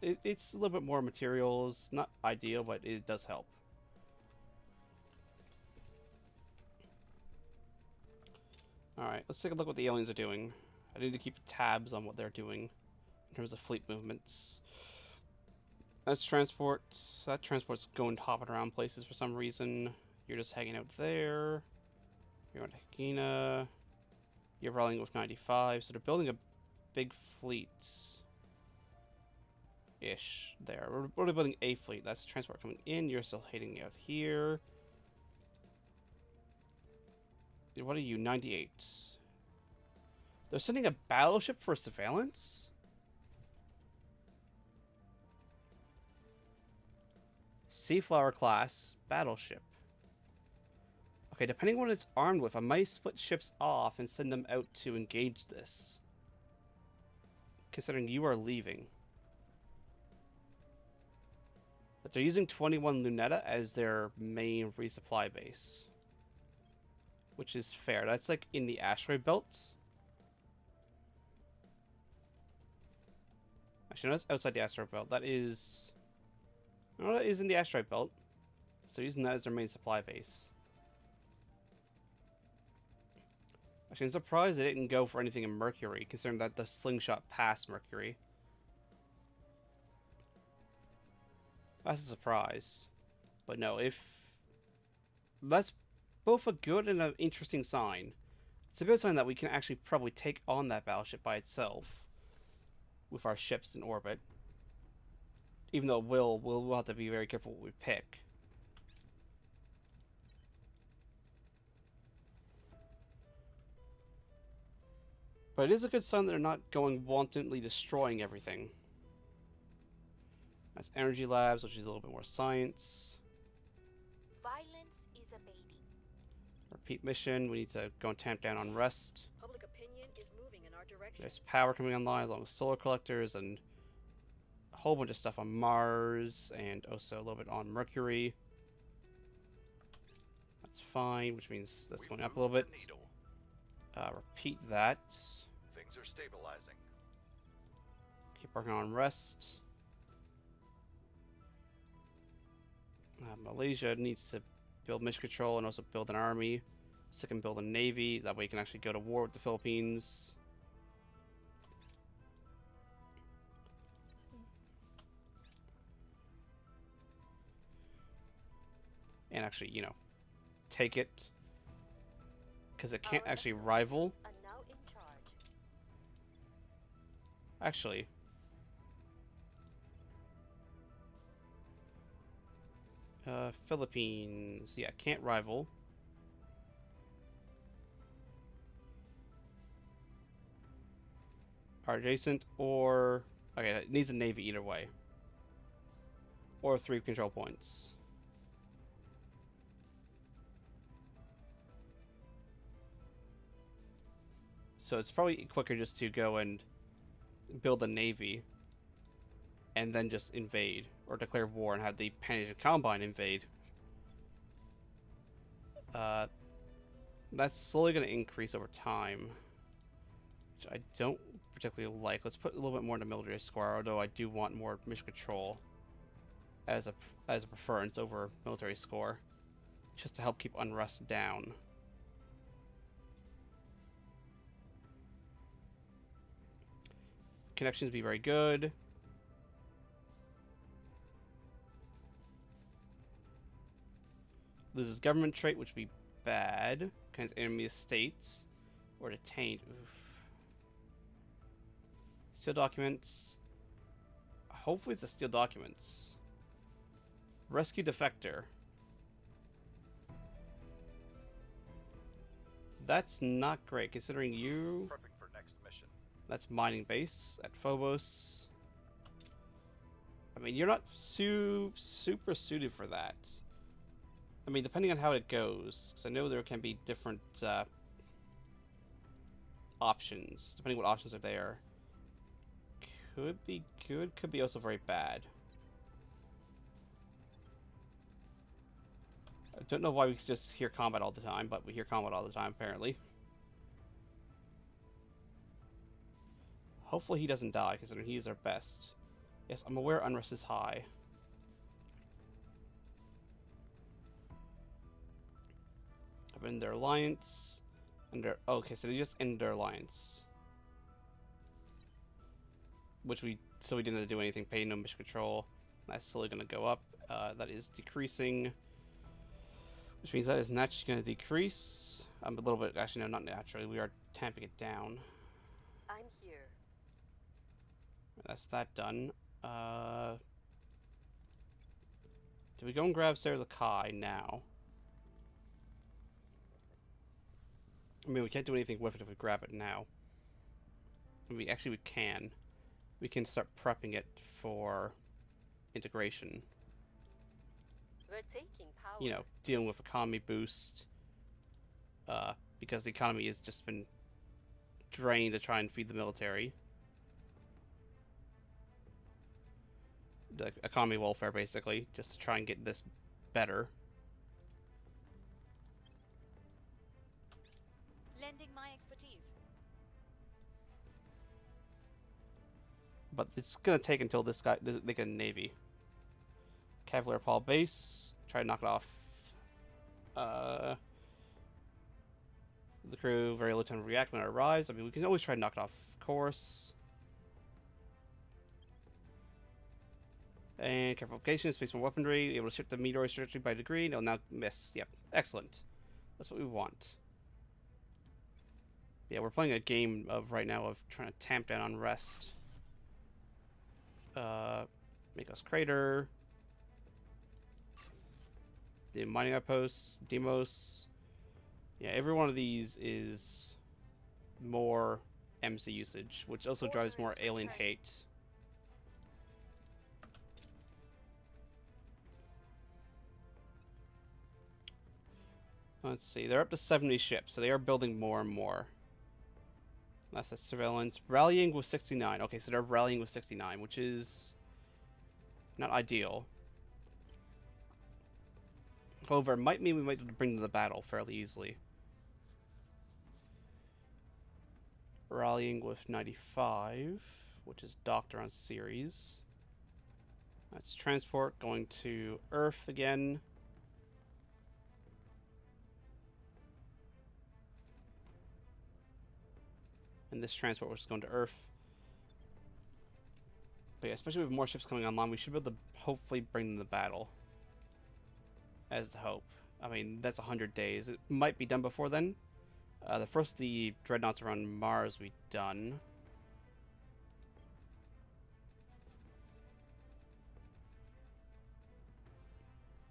It's a little bit more materials, not ideal, but it does help. Alright, let's take a look what the aliens are doing. I need to keep tabs on what they're doing in terms of fleet movements. That's transport. That transport's going hopping around places for some reason. You're just hanging out there. You're on Hagina. You're rolling with 95, so they're building a big fleet. Ish. There. We're building a fleet. That's transport coming in. You're still heading out here. What are you? 98. They're sending a battleship for surveillance? Seaflower class battleship. Okay, depending on what it's armed with, I might split ships off and send them out to engage this. Considering you are leaving. But they're using 21 Luneta as their main resupply base. which is fair. That's like in the asteroid belt. Actually, no, that's outside the asteroid belt. That is... No, that is in the asteroid belt. So using that as their main supply base. Actually, I'm surprised they didn't go for anything in Mercury, considering that the slingshot passed Mercury. That's a surprise. But no, if... That's both a good and an interesting sign. It's a good sign that we can actually probably take on that battleship by itself with our ships in orbit. Even though we'll have to be very careful what we pick. But it is a good sign that they're not going wantonly destroying everything. That's Energy Labs, which is a little bit more science. Violence is abating. Repeat mission, we need to go and tamp down on rest. Public opinion is moving in our direction. There's power coming online along with solar collectors and a whole bunch of stuff on Mars and also a little bit on Mercury. That's fine, which means that's going up a little bit. Repeat that. Things are stabilizing. Keep working on rest. Malaysia needs to build mission control and also build an army. So it can build a navy. That way it can actually go to war with the Philippines. And actually, you know, take it. Because it can't Our actually rival. associates are now in charge. Actually. Philippines. Yeah, can't rival. Are adjacent or... Okay, it needs a navy either way. Or 3 control points. So it's probably quicker just to go and build a navy and then just invade or declare war and have the Pan-Asian Combine invade. That's slowly going to increase over time, which I don't particularly like. Let's put a little bit more into military score, although I do want more mission control as a preference over military score, just to help keep unrest down. Connections be very good. Loses government trait, which would be bad. Kinds enemy estates or detained. Oof. Steal documents. Hopefully it's a steal documents. Rescue defector. That's not great considering you. Prepping for next mission. That's mining base at Phobos. I mean, you're not super suited for that. I mean, depending on how it goes, because I know there can be different options, depending what options are there. Could be good, could be also very bad. I don't know why we just hear combat all the time, but we hear combat all the time, apparently. Hopefully he doesn't die, considering he is our best. Yes, I'm aware unrest is high. I've been in their alliance. Okay, so they just ended their alliance. Which we didn't do anything, pay no mission control. That's slowly gonna go up. That is decreasing. Which means that is naturally gonna decrease. A little bit, actually no, not naturally. We are tamping it down. I'm here. That's that done. Do we go and grab Sarah the Kai now? I mean, we can't do anything with it if we grab it now. I mean, actually, we can. We can start prepping it for integration. We're taking power. You know, dealing with economy boost. Because the economy has just been drained to try and feed the military. The economy welfare, basically, just to try and get this better. lending my expertise. But it's gonna take until they get a navy. Cavalier Paul base. Try to knock it off. The crew very little time to react when it arrives. I mean, we can always try to knock it off course. And careful application, space more weaponry, able to shift the meteor trajectory by degree. No, now miss. Yep, excellent. That's what we want. Yeah, we're playing a game of right now of trying to tamp down unrest. Make us crater. The mining outposts, Demos. Yeah, every one of these is more MC usage, which also drives more alien hate. Let's see, they're up to 70 ships, so they are building more and more. That's the surveillance. Rallying with 69. Okay, so they're rallying with 69, which is not ideal. However, it might mean we might be able to bring them to the battle fairly easily. Rallying with 95, which is Doctor on Ceres. That's transport going to Earth again. And this transport was going to Earth. But yeah, especially with more ships coming online, we should be able to hopefully bring them to battle. As the hope. I mean, that's 100 days. It might be done before then. The dreadnoughts around Mars we done.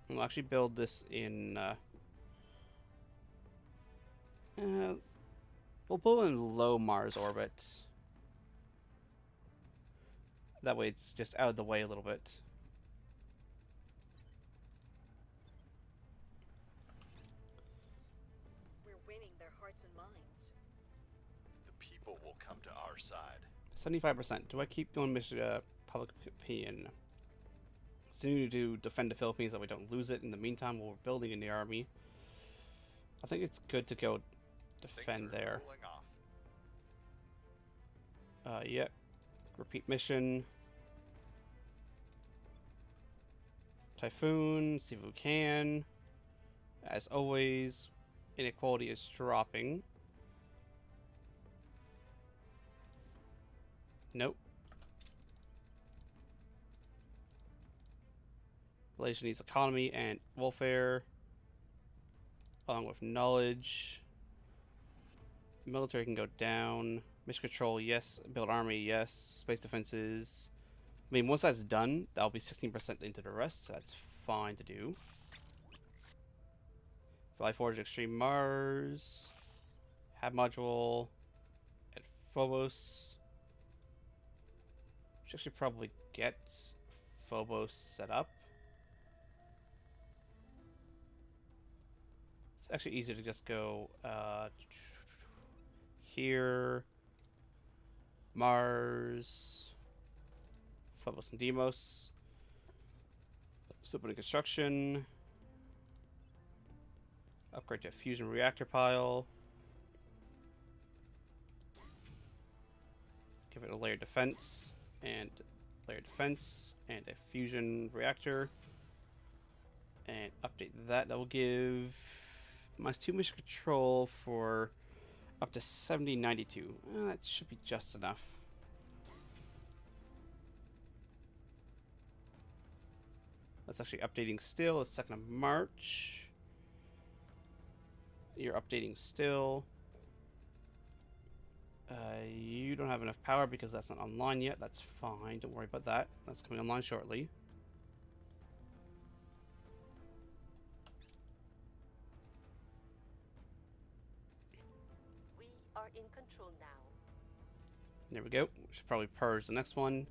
We'll actually build this in... we'll pull in low Mars orbit. That way it's just out of the way a little bit. We're winning their hearts and minds. The people will come to our side. 75%. Do I keep going public opinion? Continue to defend the Philippines so we don't lose it in the meantime while we're building in the army. I think it's good to go defend there. Yep. Repeat mission. Typhoon, see if we can. As always, inequality is dropping. Nope. Malaysia needs economy and welfare, along with knowledge. Military can go down. Mission control, yes. Build army, yes. Space defenses. I mean, once that's done, that'll be 16% into the rest, so that's fine to do. Fly Forge Extreme Mars. Hab module at Phobos. Should actually probably get Phobos set up. It's actually easier to just go here, Mars, Phobos and Deimos. Still putting construction. Upgrade to a fusion reactor pile. Give it a layered defense and a fusion reactor. And update that. That will give -2 mission control for up to 7092. That should be just enough. That's actually updating still. It's 2nd of March. You're updating still. You don't have enough power because that's not online yet. That's fine. Don't worry about that. That's coming online shortly. We are in control now. There we go. We should probably purge the next one.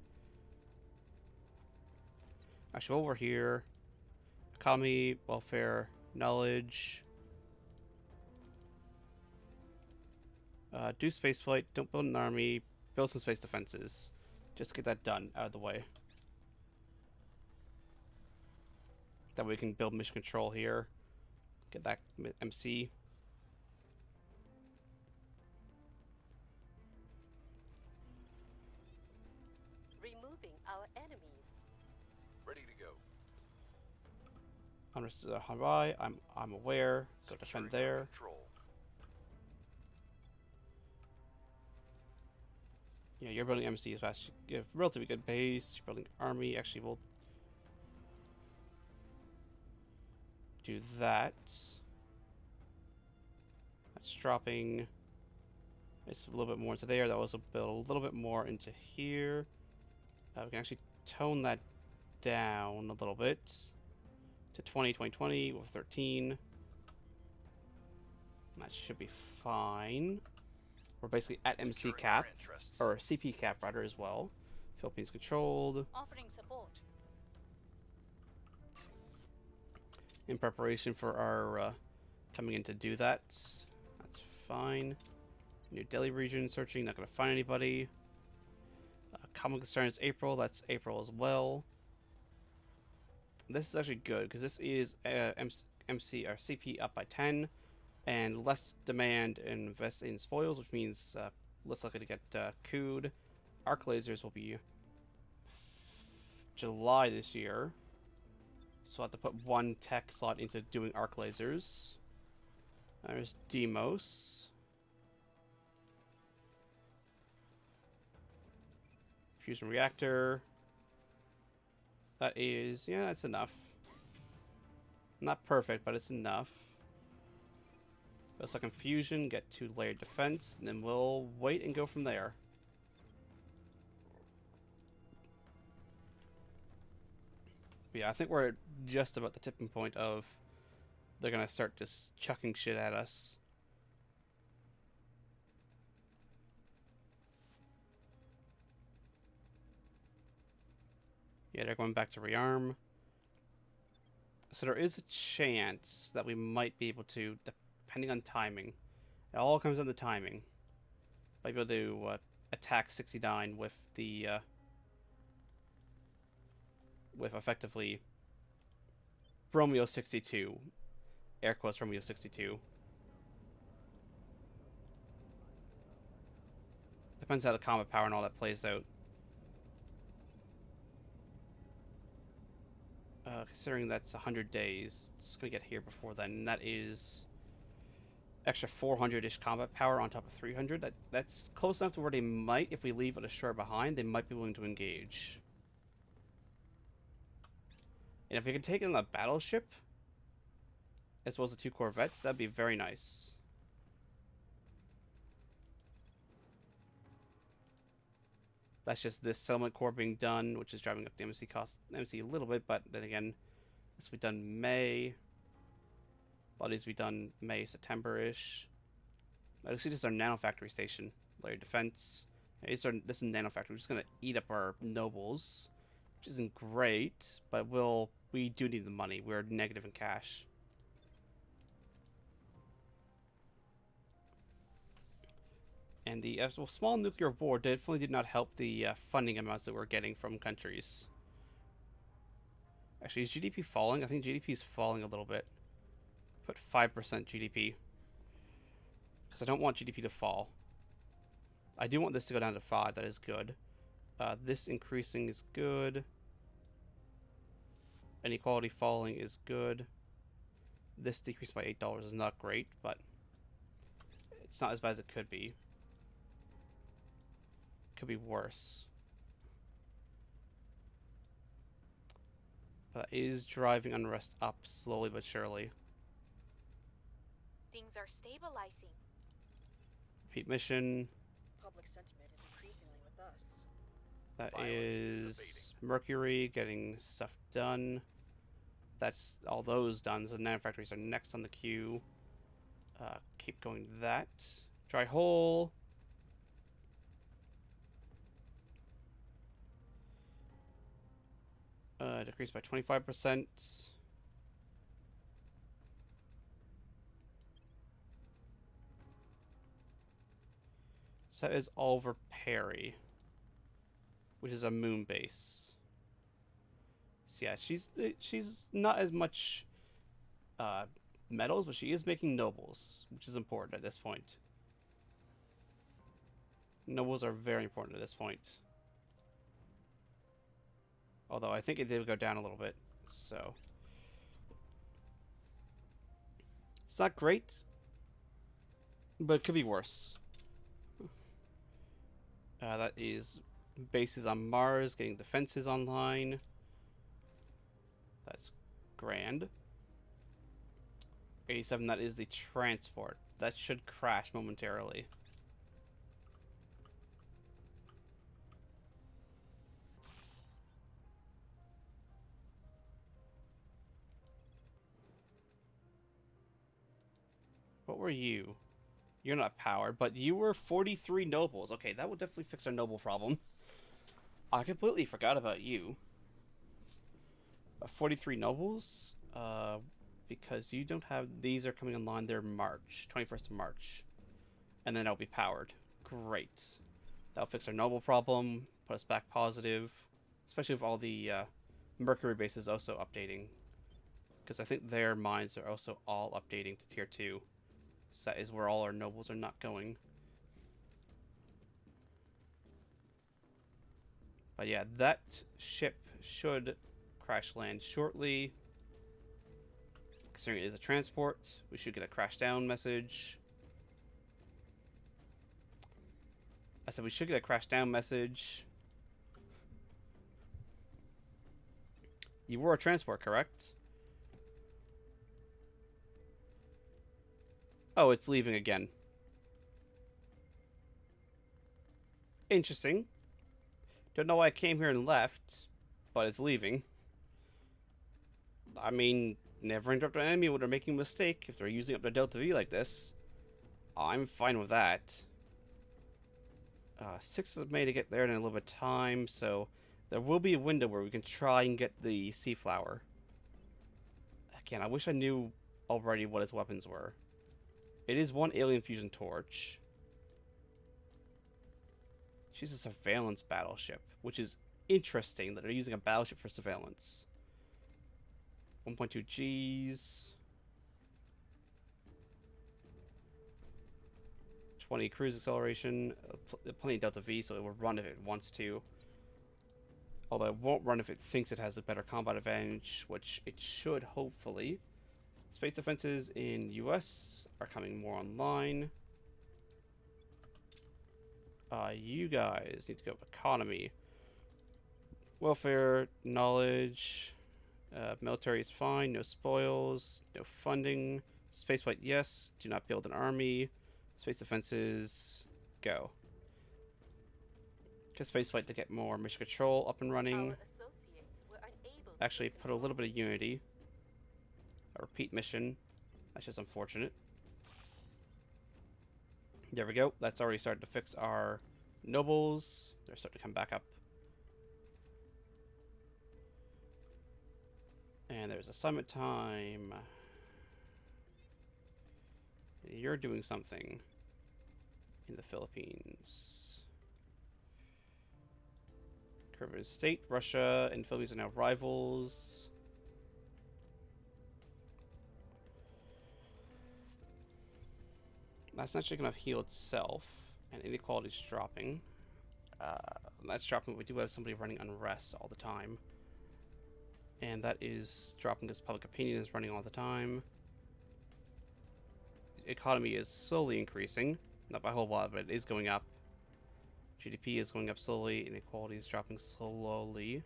Actually, while we're here, economy, welfare, knowledge. Do spaceflight, don't build an army, build some space defenses. Just get that done out of the way. That way we can build mission control here. Get that MC. Unrest is high. I'm aware. Go defend Securing our there. control. Yeah, you're building MC as fast. You have relatively good base. You're building army. Actually, we'll do that. That's dropping. It's a little bit more into there. That was a build a little bit more into here. We can actually tone that down a little bit to 20, 20, 20 with 13. That should be fine. We're basically at MC Securing cap, our interests. or CP cap rather as well. Philippines controlled. Offering support. In preparation for our coming in to do that. That's fine. New Delhi region searching, not going to find anybody. Common concern is April, that's April as well. This is actually good because this is MC or CP up by 10 and less demand and invest in spoils, which means less likely to get cooed. Arc lasers will be July this year. So I'll have to put one tech slot into doing arc lasers. There's Demos. Fusion reactor. That is, yeah, that's enough. Not perfect, but it's enough. Go second fusion, get 2-layered defense, and then we'll wait and go from there. But yeah, I think we're just about the tipping point of they're gonna start just chucking shit at us. Yeah, they're going back to rearm. So there is a chance that we might be able to, depending on timing. It all comes down to timing. Might be able to attack 69 with the with effectively Romeo 62. Air quotes Romeo 62. Depends how the combat power and all that plays out. Considering that's 100 days, it's going to get here before then. And that is extra 400-ish combat power on top of 300. That's close enough to where they might, if we leave a destroyer behind, they might be willing to engage. And if we can take in the battleship, as well as the 2 corvettes, that'd be very nice. That's just this settlement core being done, which is driving up the MC cost, MC a little bit, but then again, this will be done May. A lot of these will be done May, September-ish. Actually, this is our nanofactory station. Layer defense. This is nanofactory. We're just going to eat up our nobles, which isn't great, but we do need the money. We're negative in cash. And the small nuclear war definitely did not help the funding amounts that we're getting from countries. Actually, is GDP falling? I think GDP is falling a little bit. Put 5% GDP. Because I don't want GDP to fall. I do want this to go down to 5. That is good. This increasing is good. Inequality falling is good. This decreased by $8 is not great, but it's not as bad as it could be. Could be worse. But that is driving unrest up slowly but surely. Things are stabilizing. Repeat mission. Public sentiment is increasingly with us. That Violence is is Mercury getting stuff done. That's all those done. So nanofactories are next on the queue. Keep going that. Dry hole. Decreased by 25%. So that is Oliver Perry, which is a moon base. So yeah, she's not as much metals, but she is making nobles, which is important at this point. Nobles are very important at this point. Although I think it did go down a little bit, so It's not great, but it could be worse. That is bases on Mars, getting defenses online. That's grand. 87, that is the transport. That should crash momentarily. What were you? You're not powered, but you were 43 nobles. Okay, that would definitely fix our noble problem. I completely forgot about you. 43 nobles? Because you don't have... These are coming online. They're March. 21st of March. And then it'll be powered. Great. That'll fix our noble problem. Put us back positive. Especially with all the Mercury bases also updating. Because I think their mines are also all updating to Tier 2. So that is where all our nobles are not going. But yeah, that ship should crash land shortly. Considering it is a transport, we should get a crash down message. I said we should get a crash down message. You were a transport, correct? Oh, it's leaving again. Interesting. Don't know why I came here and left, but it's leaving. I mean, never interrupt an enemy when they're making a mistake if they're using up their Delta V like this. I'm fine with that. 6th of May to get there in a little bit of time, so there will be a window where we can try and get the Sea Flower. Again, I wish I knew already what his weapons were. It is one alien fusion torch. She's a surveillance battleship, which is interesting that they're using a battleship for surveillance. 1.2 Gs. 20 cruise acceleration. Plenty of Delta V, so it will run if it wants to. Although it won't run if it thinks it has a better combat advantage, which it should, hopefully. Space defenses in US are coming more online. You guys need to go economy. Welfare, knowledge, military is fine, no spoils, no funding. Spaceflight, yes. Do not build an army. Space defenses, go. Get spaceflight to get more mission control up and running. Actually, put a little bit of unity. A repeat mission. That's just unfortunate. There we go. That's already started to fix our nobles. They're starting to come back up. And there's assignment time. You're doing something in the Philippines. Caribbean State, Russia, and Philippines are now rivals. That's actually going to heal itself, and inequality is dropping. That's dropping. We do have somebody running unrest all the time, and that is dropping because public opinion is running all the time. The economy is slowly increasing, not by a whole lot, but it is going up. GDP is going up slowly, inequality is dropping slowly.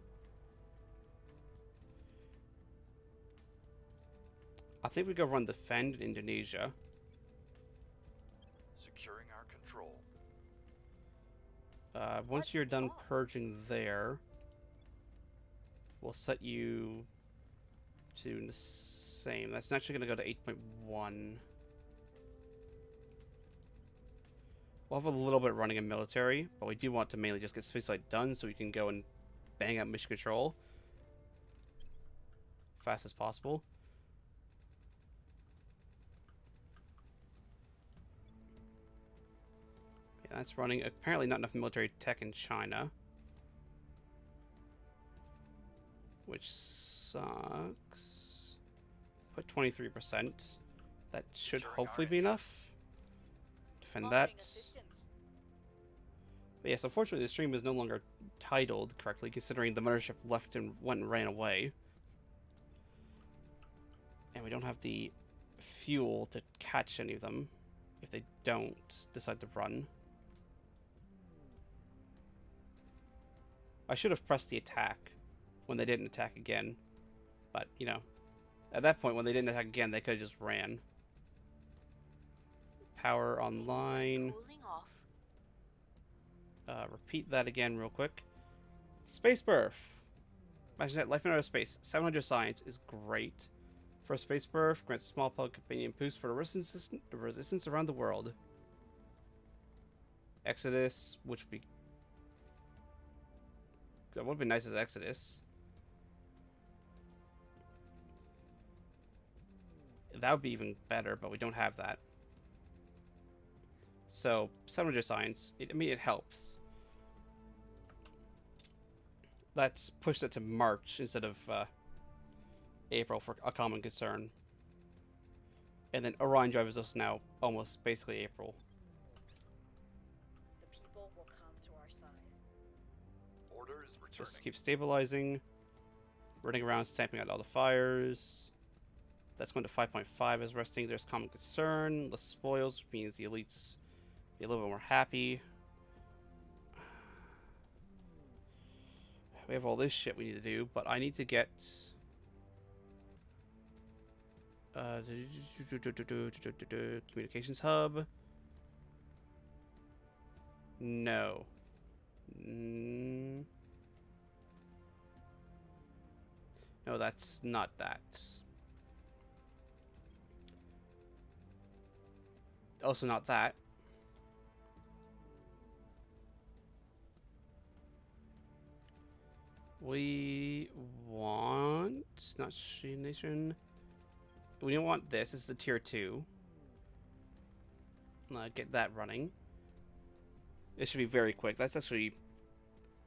I think we go run defend in Indonesia. Securing our control. Once you're done purging there, we'll set you to the same. That's actually going to go to 8.1. We'll have a little bit running in military, but we do want to mainly just get spaceflight done so we can go and bang out mission control fast as possible. Yeah, that's running. Apparently not enough military tech in China, which sucks. Put 23%. That should hopefully be enough. Defend that. But yes, unfortunately the stream is no longer titled correctly, considering the mothership left and went and ran away. And we don't have the fuel to catch any of them if they don't decide to run. I should have pressed the attack when they didn't attack again. But, you know, at that point, when they didn't attack again, they could have just ran. Power online. Cooling off. Repeat that again real quick. Space birth. Imagine that, life in outer space. 700 science is great. For space birth, grants small public opinion boost for the resistance around the world. Exodus, which would be... That would be nice as Exodus. That would be even better, but we don't have that. So, 700 science, I mean, it helps. Let's push that to March instead of April for a common concern. And then Orion Drive is also now almost basically April. The people will come to our side. Order is returning. Just keep stabilizing. Running around, stamping out all the fires. That's going to 5.5 as resting. There's common concern. Less spoils, which means the elites be a little bit more happy. We have all this shit we need to do, but I need to get... communications hub. No. No, that's not that. Also not that. We want... Not Nation. We don't want this. This is the tier 2. Get that running. It should be very quick. That's actually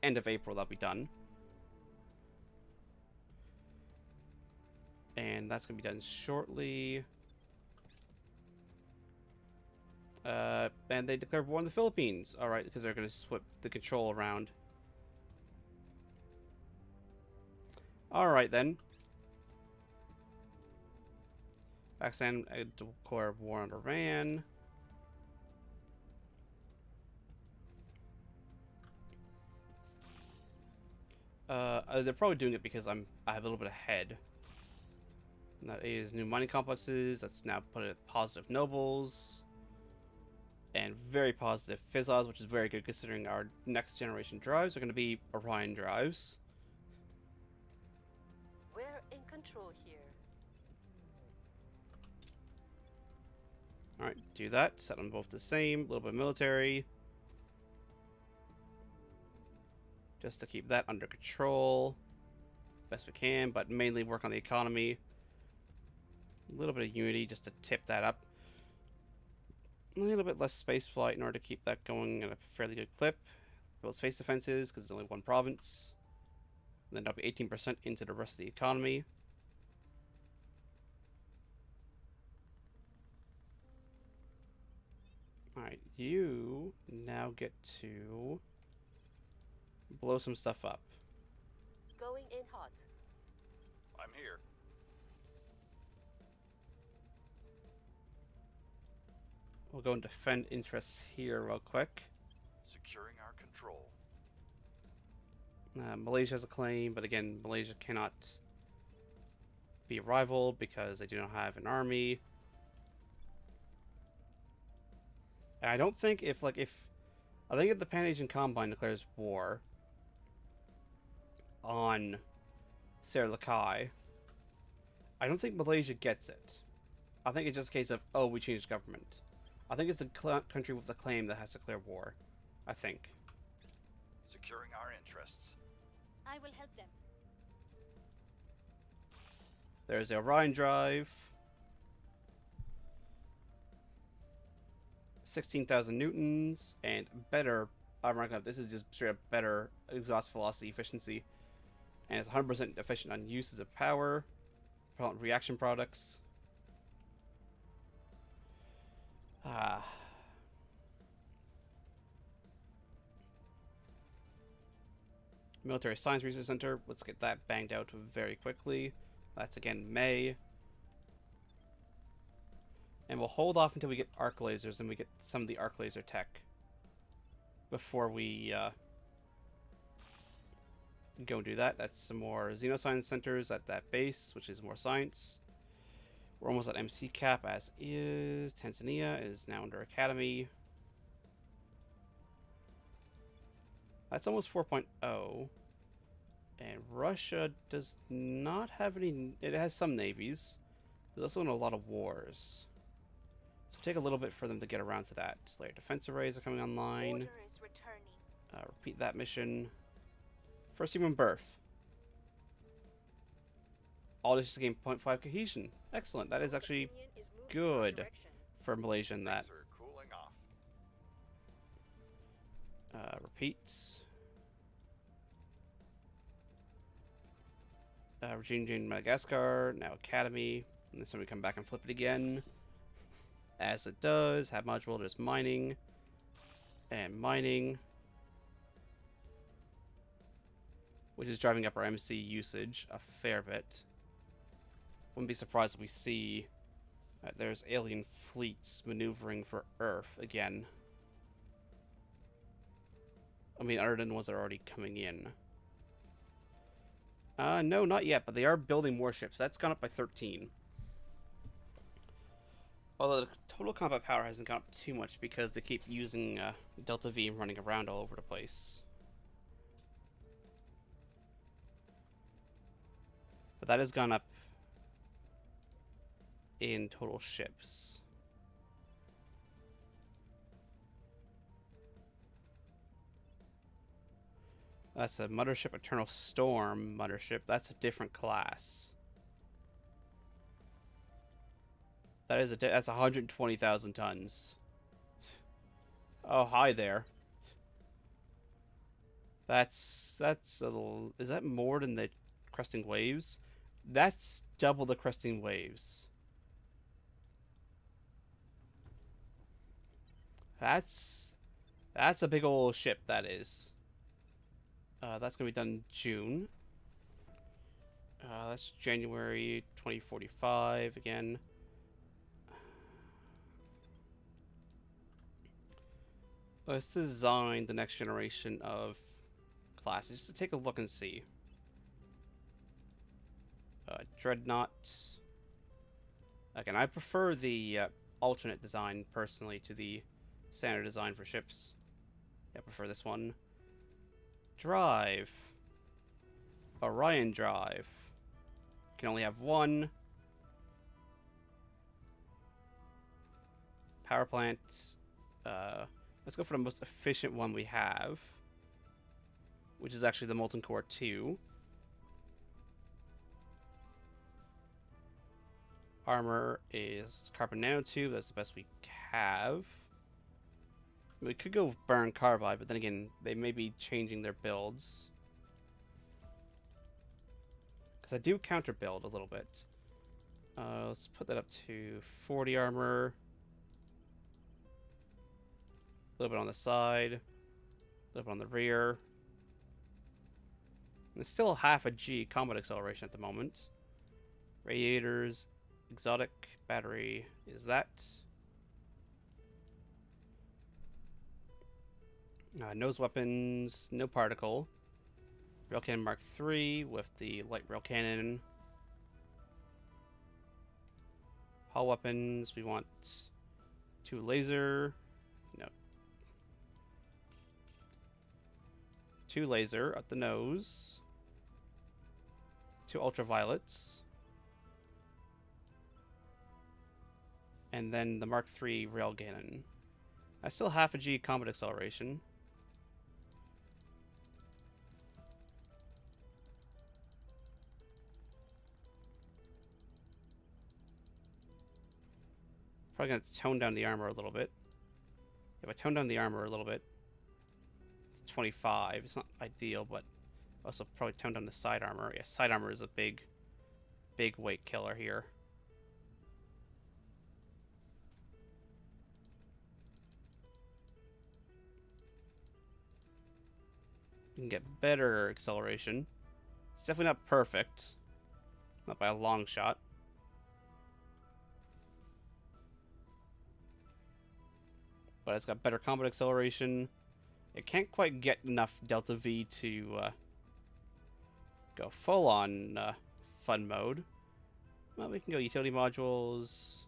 end of April that'll be done. And that's going to be done shortly. And they declared war on the Philippines. Alright, because they're going to swap the control around. Alright then. Pakistan declared war on Iran. They're probably doing it because I'm a little bit ahead. And that is new mining complexes. That's now put at positive nobles. And very positive fizzles, which is very good considering our next generation drives are going to be Orion drives. We're in control here. Alright, do that. Set them both the same. A little bit of military. Just to keep that under control. Best we can, but mainly work on the economy. A little bit of unity just to tip that up. A little bit less space flight in order to keep that going at a fairly good clip. Build space defenses because it's only one province. And then that'll be 18% into the rest of the economy. Alright, you now get to blow some stuff up. Going in hot. I'm here. We'll go and defend interests here real quick. Securing our control. Malaysia has a claim, but again, Malaysia cannot be a rival because they do not have an army. And I don't think if the Pan-Asian Combine declares war on Serlakai, I don't think Malaysia gets it. I think it's just a case of, oh, we changed government. I think it's the country with the claim that has to declare war. I think. Securing our interests. I will help them. There's the Orion Drive. 16,000 newtons and better. I'm not gonna. This is just straight up better exhaust velocity efficiency, and it's 100% efficient on uses of power, propellant reaction products. Military Science Research Center. Let's get that banged out very quickly. That's again May. And we'll hold off until we get arc lasers and we get some of the arc laser tech before we go and do that. That's some more Xenoscience centers at that base, which is more science. We're almost at MC cap as is. Tanzania is now under Academy. That's almost 4.0. And Russia does not have any... It has some navies. There's also in a lot of wars. So take a little bit for them to get around to that. Layer defense arrays are coming online. Order is returning. Repeat that mission. First human birth. All this is to gain 0.5 cohesion. Excellent. That is actually Opinion is moving in our good direction. for Malaysia in that. Things are cooling off. Repeat. Regime change Madagascar. Now Academy. And then somebody come back and flip it again. As it does. Have module just mining. And mining. Which is driving up our MC usage a fair bit. Wouldn't be surprised if we see there's alien fleets maneuvering for Earth again. I mean, other than the ones that are already coming in. No, not yet, but they are building more ships. That's gone up by 13. Although the total combat power hasn't gone up too much because they keep using Delta V and running around all over the place. But that has gone up in total ships. That's a Mothership Eternal Storm Mothership. That's a different class. That's 120,000 tons. Oh, hi there. That's a little... Is that more than the Cresting Waves? That's double the Cresting Waves. That's a big old ship, that is. That's going to be done in June. That's January 2045 again. Let's design the next generation of classes, just to take a look and see. Dreadnought. Again, I prefer the alternate design, personally, to the standard design for ships. Yeah, I prefer this one. Drive. Orion Drive. Can only have one. Power plant. Let's go for the most efficient one we have, which is actually the Molten Core 2. Armor is carbon nanotube. That's the best we have. We could go burn carbide, but then again, they may be changing their builds. Because I do counter build a little bit. Let's put that up to 40 armor. A little bit on the side. A little bit on the rear. It's still half a G combat acceleration at the moment. Radiators. Exotic battery is that. Nose weapons, no particle. Rail cannon Mark III with the light rail cannon. Hull weapons, we want 2 laser. No. 2 laser at the nose. 2 ultraviolets. And then the Mark III rail cannon. I still half a G combat acceleration. Probably gonna tone down the armor a little bit. If I tone down the armor a little bit, 25. It's not ideal, but also probably tone down the side armor. Yeah, side armor is a big weight killer here. We can get better acceleration. It's definitely not perfect. Not by a long shot. but it's got better combat acceleration. It can't quite get enough Delta V to go full on fun mode. Well, we can go utility modules.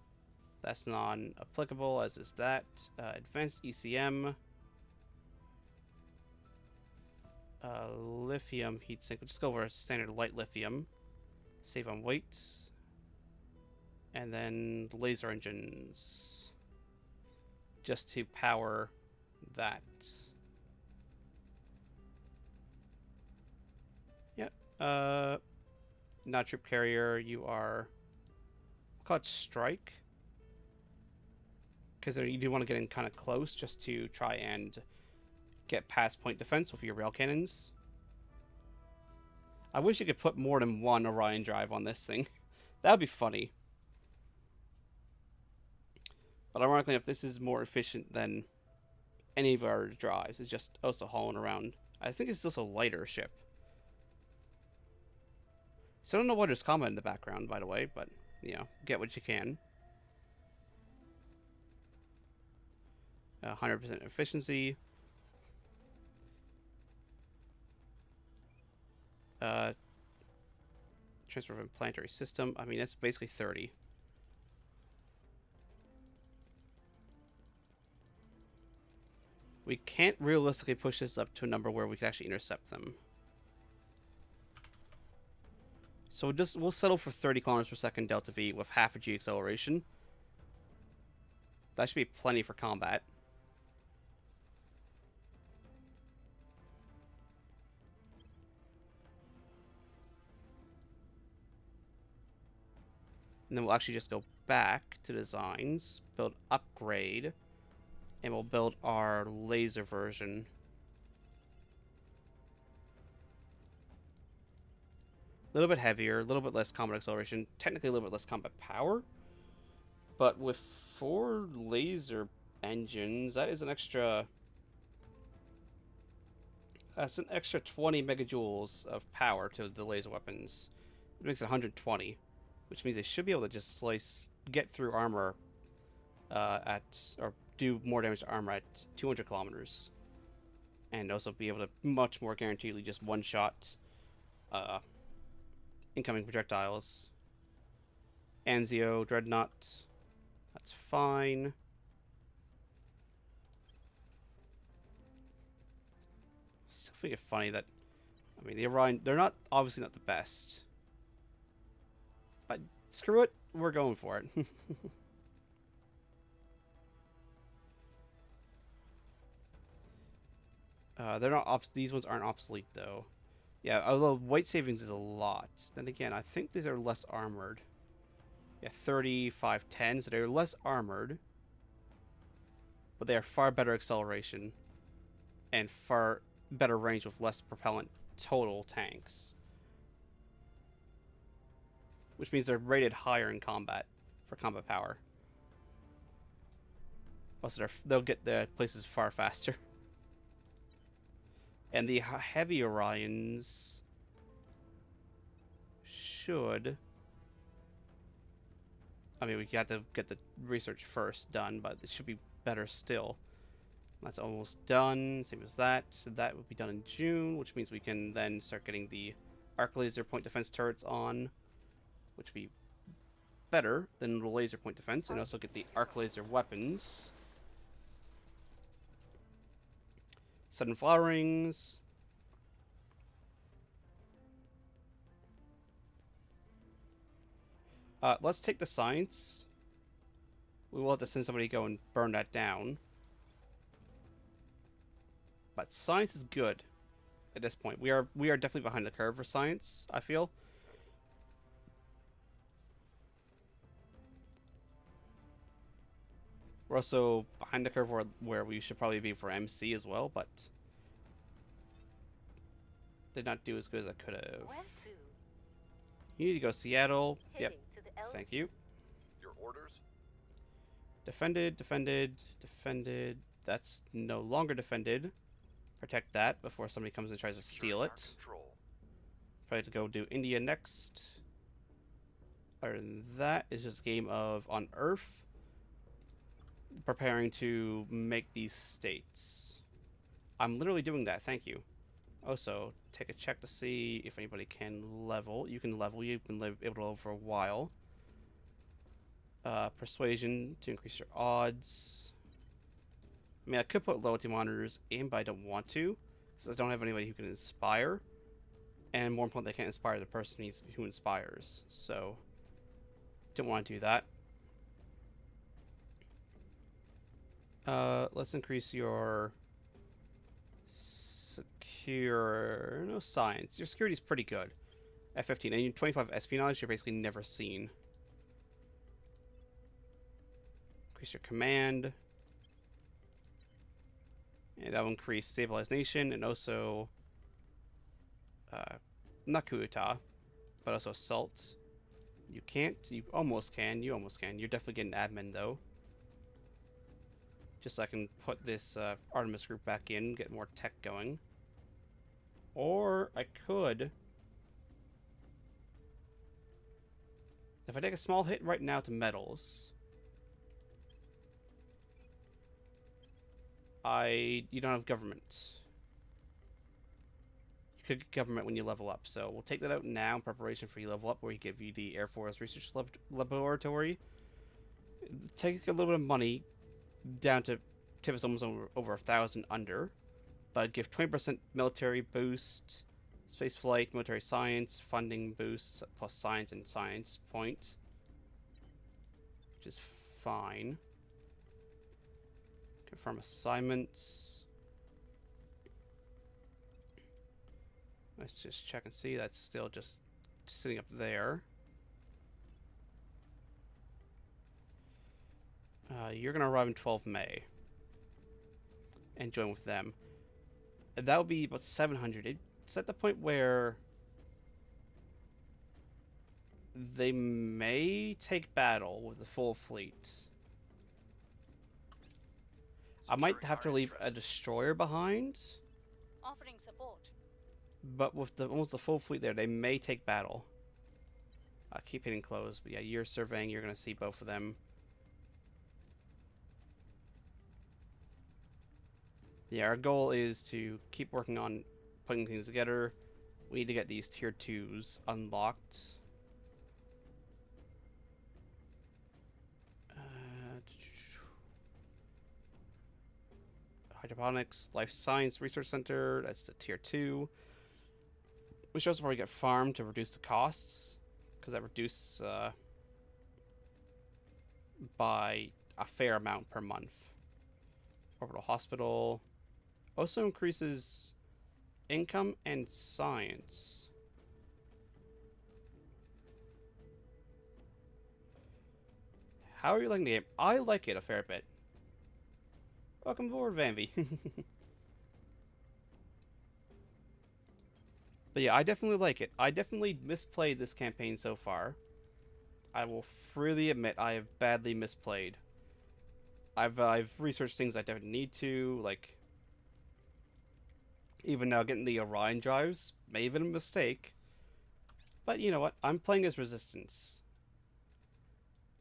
That's non-applicable, as is that. Advanced ECM. Lithium heatsink. We'll just go over a standard light lithium. Save on weight. And then laser engines. Just to power that. Yep. Not troop carrier. You are... We'll call it strike. Because you do want to get in kind of close just to try and get past point defense with your rail cannons. I wish you could put more than one Orion drive on this thing. That would be funny. But ironically enough, this is more efficient than any of our drives. It's just also hauling around. I think it's also a lighter ship. So I don't know why there's combat in the background, by the way, but, you know, get what you can. 100% efficiency. Transfer from planetary system. I mean, that's basically 30. We can't realistically push this up to a number where we can actually intercept them. So we'll settle for 30 kilometers per second Delta V with half a G acceleration. That should be plenty for combat. And then we'll actually just go back to designs, build upgrade, and we'll build our laser version. A little bit heavier, a little bit less combat acceleration, technically a little bit less combat power. But with 4 laser engines, that is an extra... That's an extra 20 megajoules of power to the laser weapons. It makes it 120. Which means they should be able to just get through armor or do more damage to armor at 200 kilometers. And also be able to much more guaranteedly just one-shot incoming projectiles. Anzio, Dreadnought, that's fine. Still think it funny that, I mean, the Orion, they're obviously not the best. But screw it, we're going for it. They're not these ones aren't obsolete though. Yeah, although weight savings is a lot. Then again, I think these are less armored. Yeah, 35, 10, so they're less armored. But they are far better acceleration. And far better range with less propellant total tanks. Which means they're rated higher in combat for combat power. Also, they'll get the places far faster. And the heavy Orions should... I mean, we got to get the research first done, but it should be better still. That's almost done. Same as that. So that will be done in June, which means we can then start getting the arc laser point defense turrets on. Which would be better than the laser point defense, and also get the arc laser weapons. Sudden flowerings. Let's take the science. We will have to send somebody to go and burn that down. But science is good at this point. We are definitely behind the curve for science, I feel. We're also behind the curve where we should probably be for MC as well, but did not do as good as I could have. Where to? You need to go Seattle. Heading Yep. to the LZ. Thank you. Your orders? Defended, defended, defended. That's no longer defended. Protect that before somebody comes and tries to steal it. Control. Probably to go do India next. Other than that, it's just a game of on Earth. preparing to make these states. I'm literally doing that. Thank you. Also, take a check to see if anybody can level. You can level. You've been able to level for a while. Persuasion to increase your odds. I mean, I could put loyalty monitors in, but I don't want to, since I don't have anybody who can inspire. And more importantly, I can't inspire the person who inspires. So, don't want to do that. Let's increase your no science. Your security is pretty good at 15, and your 25 espionage you're basically never seen. Increase your command, and that will increase stabilized nation, and also not coup d'etat, but also assault. You can't. You almost can. You almost can. You're definitely getting admin though. Just so I can put this Artemis group back in, get more tech going. Or I could, if I take a small hit right now to metals, you don't have government. You could get government when you level up, so we'll take that out now in preparation for you level up, where we give you the Air Force Research Laboratory. Take a little bit of money down to tip us almost over 1,000 under. But give 20% military boost, space flight, military science, funding boosts, plus science and science point. Which is fine. Confirm assignments. Let's just check and see. That's still just sitting up there. You're going to arrive in 12 May. And join with them. That would be about 700. It's at the point where they may take battle with the full fleet. I might have to leave a destroyer behind. Offering support. But with almost the full fleet there, they may take battle. Keep hitting close. But yeah, you're surveying. You're going to see both of them. Yeah, our goal is to keep working on putting things together. We need to get these tier 2s unlocked. Hydroponics, Life Science Research Center, that's the tier 2. We should also probably get farm to reduce the costs, because that reduces by a fair amount per month. Orbital Hospital also increases income and science. How are you liking the game? I like it a fair bit. Welcome aboard, Vanvy. But yeah, I definitely like it. I definitely misplayed this campaign so far. I will freely admit I have badly misplayed. I've researched things I don't need to, like even now getting the Orion drives may have been a mistake. But you know what? I'm playing as Resistance.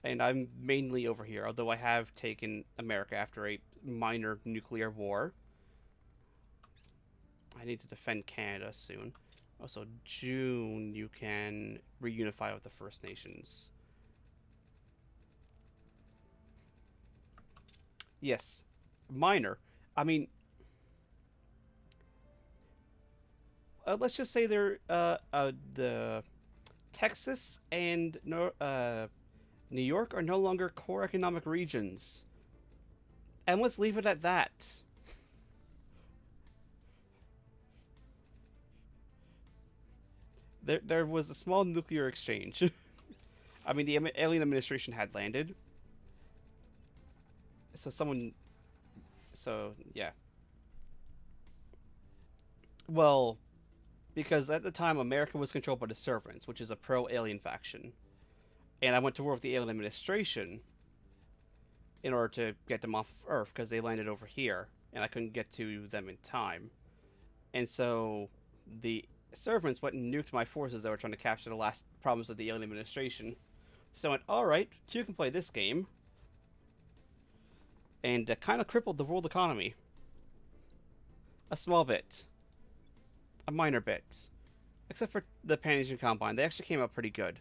And I'm mainly over here, although I have taken America after a minor nuclear war. I need to defend Canada soon. Also, June, you can reunify with the First Nations. Yes. Minor. I mean, let's just say they're the Texas and New York are no longer core economic regions. And let's leave it at that. There was a small nuclear exchange. I mean, the alien administration had landed. So, yeah. Well, because at the time, America was controlled by the Servants, which is a pro-alien faction. And I went to war with the alien administration in order to get them off of Earth, because they landed over here, and I couldn't get to them in time. And so, the Servants went and nuked my forces that were trying to capture the last province of the alien administration. So I went, alright, you can play this game. and kind of crippled the world economy. A small bit. A minor bit. Except for the Pan-Asian Combine. They actually came out pretty good.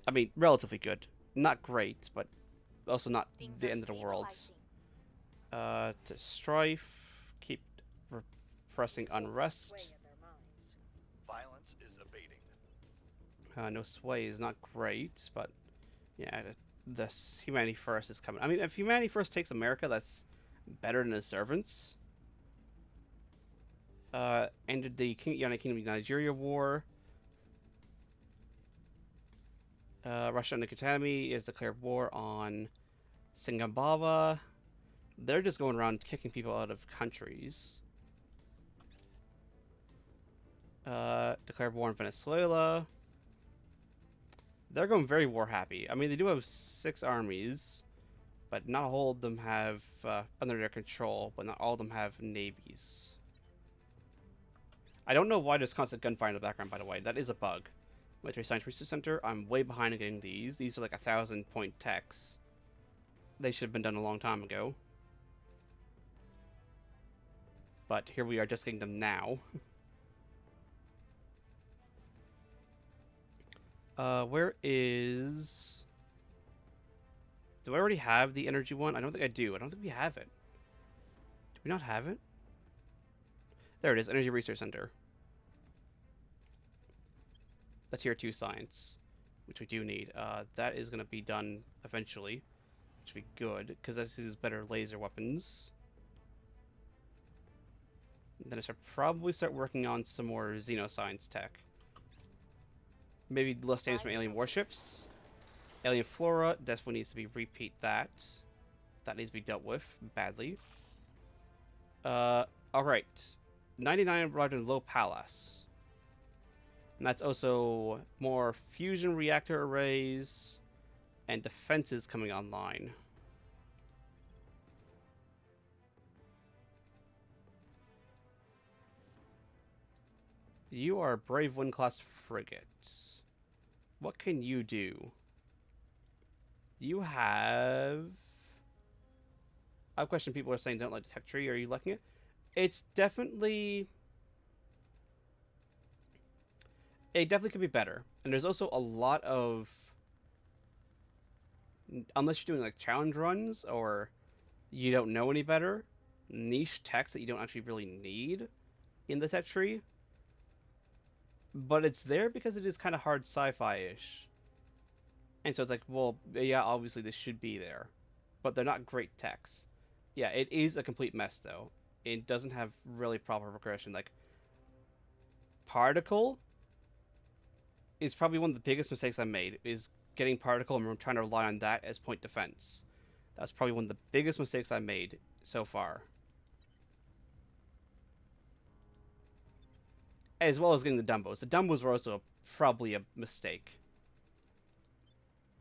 I mean, relatively good. Not great, but also not Things the are end of the world. stabilizing. To strife, keep repressing unrest. Sway in their minds. Violence is abating. No sway is not great, but yeah, this Humanity First is coming. I mean, if Humanity First takes America, that's better than the Servants. Ended the United Kingdom Nigeria War. Russia and the Academy is declared war on Singapore. They're just going around kicking people out of countries. Declared war on Venezuela. They're going very war happy. I mean, they do have 6 armies, but not all of them have under their control, but not all of them have navies. I don't know why there's constant gunfire in the background, by the way. That is a bug. Military Science Research Center, I'm way behind in getting these. These are like 1,000-point techs. They should have been done a long time ago. But here we are just getting them now. Where is... Do I already have the energy one? I don't think I do. I don't think we have it. Do we not have it? There it is, Energy Research Center. The Tier 2 Science, which we do need. That is going to be done eventually, which would be good, because this is better laser weapons. And then I should probably start working on some more Xenoscience tech. Maybe less damage from alien warships. Alien flora definitely needs to be repeat that. That needs to be dealt with badly. Alright. 99 arrived in Low Palace. And that's also more fusion reactor arrays and defenses coming online. You are a Brave Wind class frigate. What can you do? You have... I have a question. People are saying don't like the tech tree. Are you liking it? It's definitely... It definitely could be better. And there's also a lot of... Unless you're doing like challenge runs or you don't know any better, niche techs that you don't actually really need in the tech tree. But it's there because it is kind of hard sci-fi-ish. And so it's like, well, yeah, obviously this should be there. But they're not great techs. Yeah, it is a complete mess, though. It doesn't have really proper progression. Like, Particle is probably one of the biggest mistakes I made, is getting Particle and trying to rely on that as point defense. That's probably one of the biggest mistakes I made so far. As well as getting the Dumbos. The Dumbos were also probably a mistake.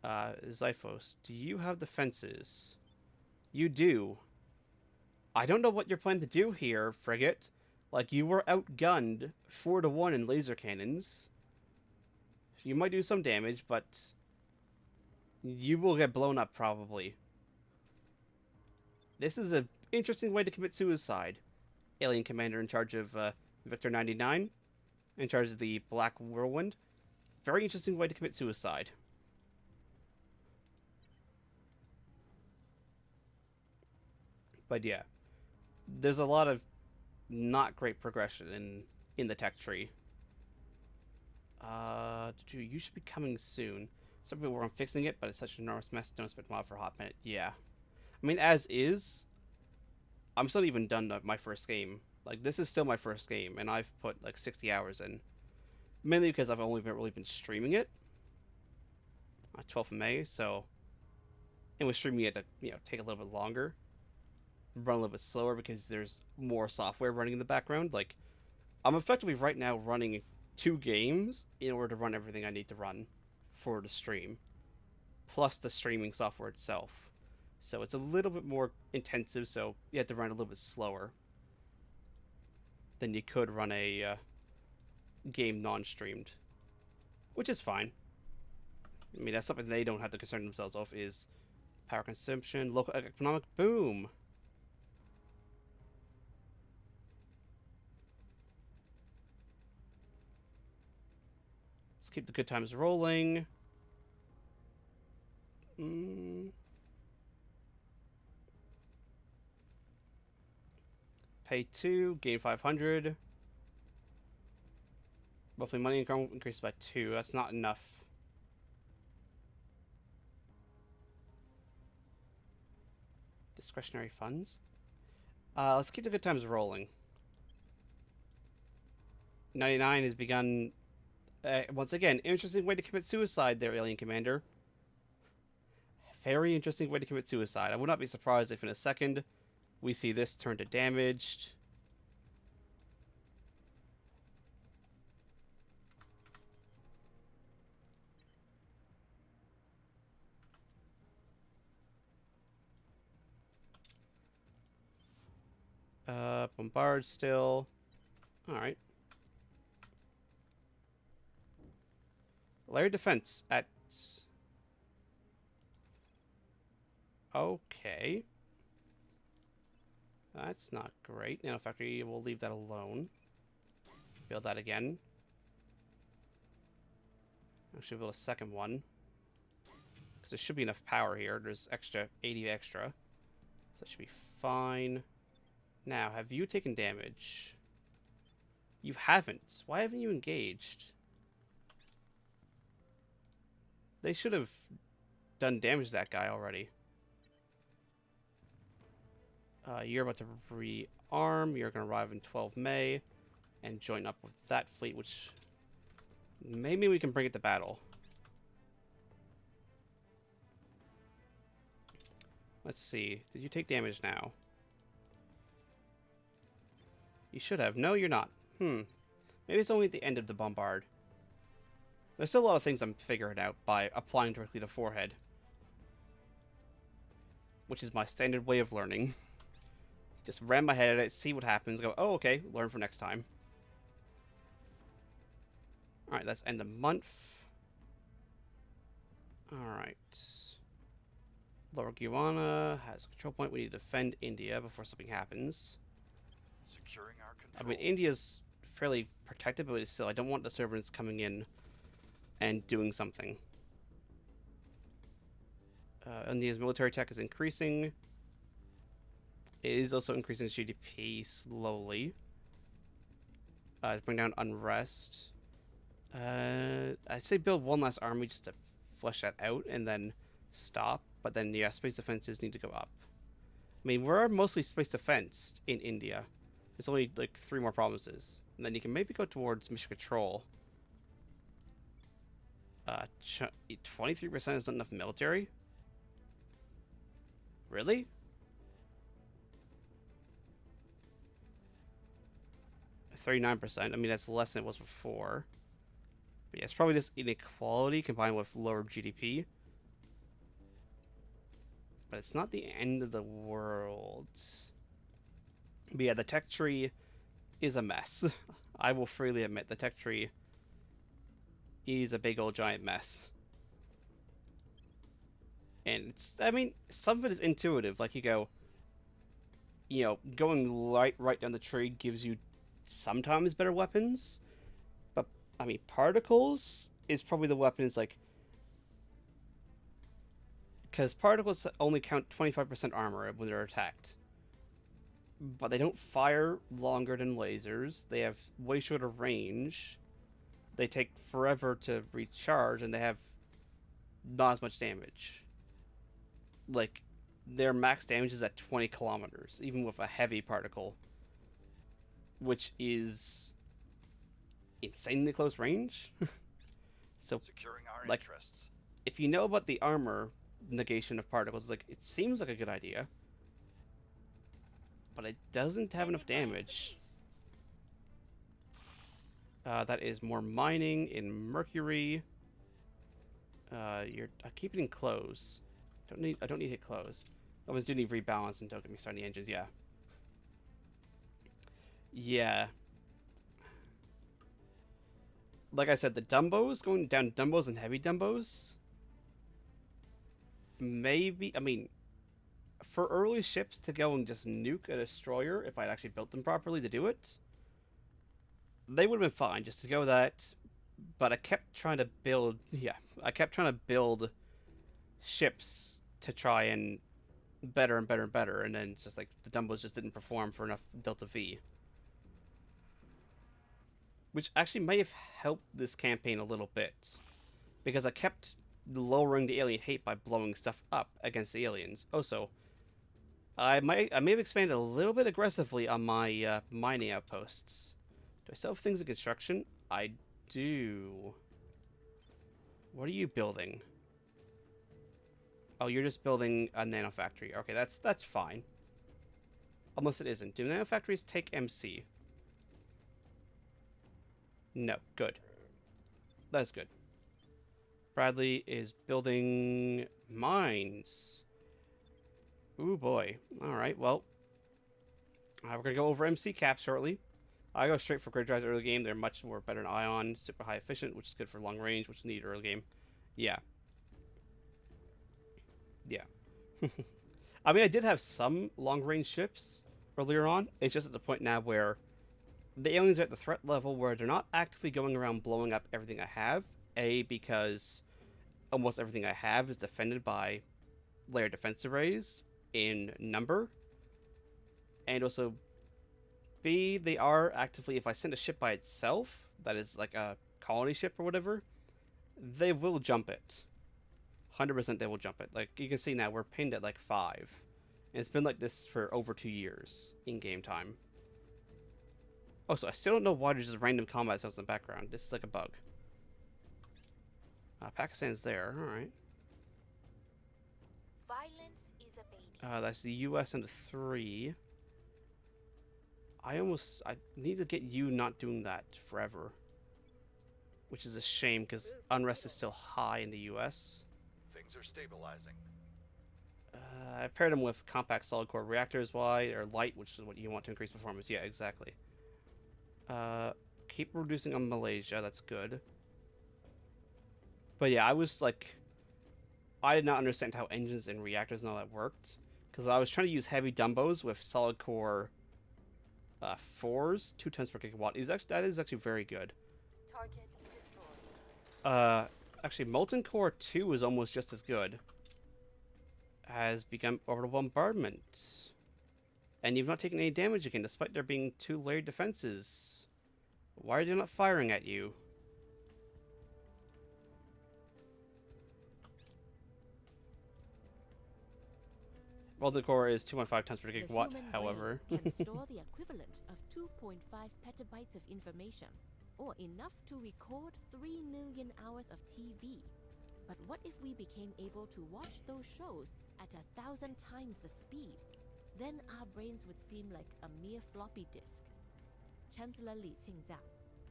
Xiphos, do you have defenses? You do. I don't know what you're planning to do here, Frigate. Like, you were outgunned 4-1 in laser cannons. You might do some damage, but you will get blown up, probably. This is an interesting way to commit suicide. Alien Commander in charge of Victor 99. In charge of the Black Whirlwind. Very interesting way to commit suicide. But yeah, there's a lot of not great progression in the tech tree. You should be coming soon. Some people were on fixing it, but it's such an enormous mess. Don't expect them out for a hot minute. Yeah, I mean, as is, I'm still even done my first game. Like, this is still my first game, and I've put like 60 hours in, mainly because I've only really been streaming it. 12th of May, so and with streaming it to take a little bit longer. Run a little bit slower because there's more software running in the background. Like, I'm effectively right now running 2 games in order to run everything I need to run for the stream, plus the streaming software itself. So it's a little bit more intensive, so you have to run a little bit slower than you could run a game non-streamed, which is fine. I mean, that's something they don't have to concern themselves with, is power consumption, local economic boom. Let's keep the good times rolling. Pay 2, gain 500. Monthly money income increases by 2. That's not enough. Discretionary funds. Let's keep the good times rolling. 99 has begun. Once again, interesting way to commit suicide there, Alien Commander. Very interesting way to commit suicide. I would not be surprised if in a second we see this turn to damaged. Bombard still. Alright. Layer defense at... Okay. That's not great. Nano factory, we'll leave that alone. Build that again. Actually build a second one. Because there should be enough power here. There's 80 extra. So that should be fine. Now, have you taken damage? You haven't. Why haven't you engaged? They should have done damage to that guy already. You're about to rearm. You're going to arrive in 12 May and join up with that fleet, which maybe we can bring it to battle. Let's see. Did you take damage now? You should have. No, you're not. Maybe it's only at the end of the bombard. There's still a lot of things I'm figuring out by applying directly to forehead. Which is my standard way of learning. Just ram my head at it, see what happens, go, oh, okay, learn for next time. Alright, that's end of month. Alright. Lower Guyana has a control point. We need to defend India before something happens. Securing our I control. mean, India's fairly protected, but still, I don't want the servants coming in and doing something. India's military tech is increasing. It is also increasing its GDP slowly. To bring down unrest. I'd say build one last army just to flesh that out and then stop. But then, yeah, space defenses need to go up. I mean, we're mostly space defense in India. There's only like 3 more provinces. And then you can maybe go towards mission control. 23% is not enough military? Really? %. I mean, that's less than it was before. But yeah, it's probably just inequality combined with lower GDP. But it's not the end of the world. But yeah, the tech tree is a mess. I will freely admit the tech tree is a big old giant mess. And it's, I mean, some of it is intuitive. Like you go, you know, going right down the tree gives you sometimes better weapons. But, I mean, particles is probably the weapons, like, because particles only count 25% armor when they're attacked. But they don't fire longer than lasers. They have way shorter range. They take forever to recharge, and they have not as much damage. Like, their max damage is at 20 kilometers, even with a heavy particle. Which is insanely close range. So, Securing our like, interests. if you know about the armor negation of particles, like, it seems like a good idea. But it doesn't have enough damage. That is more mining in Mercury. I keep it in close. I don't need to hit close. Always do need rebalance, and don't get me started on the engines. Yeah. Yeah. Like I said, the Dumbos, going down Dumbos and heavy Dumbos maybe, I mean, for early ships to go and just nuke a destroyer, if I'd actually built them properly to do it, they would have been fine just to go that. But I kept trying to build, yeah, I kept trying to build ships to try and better and better and better, and then it's just like the Dumbos just didn't perform for enough Delta V. Which actually may have helped this campaign a little bit, because I kept lowering the alien hate by blowing stuff up against the aliens. Also, I may have expanded a little bit aggressively on my mining outposts. Do I still have things in construction? I do. What are you building? Oh, you're just building a nano factory. Okay, that's fine. Almost it isn't. Do nano factories take MC? No. Good. That's good. Bradley is building mines. Ooh boy. Alright, well. We're going to go over MC caps shortly. I go straight for grid drives early game. They're much more better than Ion. Super high efficient, which is good for long range, which is needed early game. Yeah. Yeah. I mean, I did have some long range ships earlier on. It's just at the point now where the aliens are at the threat level where they're not actively going around blowing up everything I have. A, because almost everything I have is defended by layered defense arrays in number. And also, B, they are actively, if I send a ship by itself, that is like a colony ship or whatever, they will jump it. 100% they will jump it. Like, you can see now, we're pinned at like 5. And it's been like this for over 2 years in game time. Oh, so I still don't know why there's just random combat sounds in the background. This is like a bug. Pakistan's there, alright. Violence is a baby. That's the US and the 3. I need to get you not doing that forever. Which is a shame, because unrest is still high in the US. Things are stabilizing. I paired them with compact solid core reactors, wide, or light, which is what you want to increase performance. Yeah, exactly. Keep reducing on Malaysia, that's good. But yeah, I was like, I did not understand how engines and reactors and all that worked. Because I was trying to use heavy Dumbos with solid core 4s, 2 tons per gigawatt. That is actually very good. Target destroyed. Actually, Molten Core 2 is almost just as good. Has begun orbital bombardment. And you've not taken any damage again, despite there being 2 layered defenses. Why are they not firing at you? Molten Core is 2.5 tons per gigawatt, however. Can store the equivalent of 2.5 petabytes of information, or enough to record 3 million hours of TV. But what if we became able to watch those shows at 1,000 times the speed? Then our brains would seem like a mere floppy disk. Chancellor Li Qingjiang,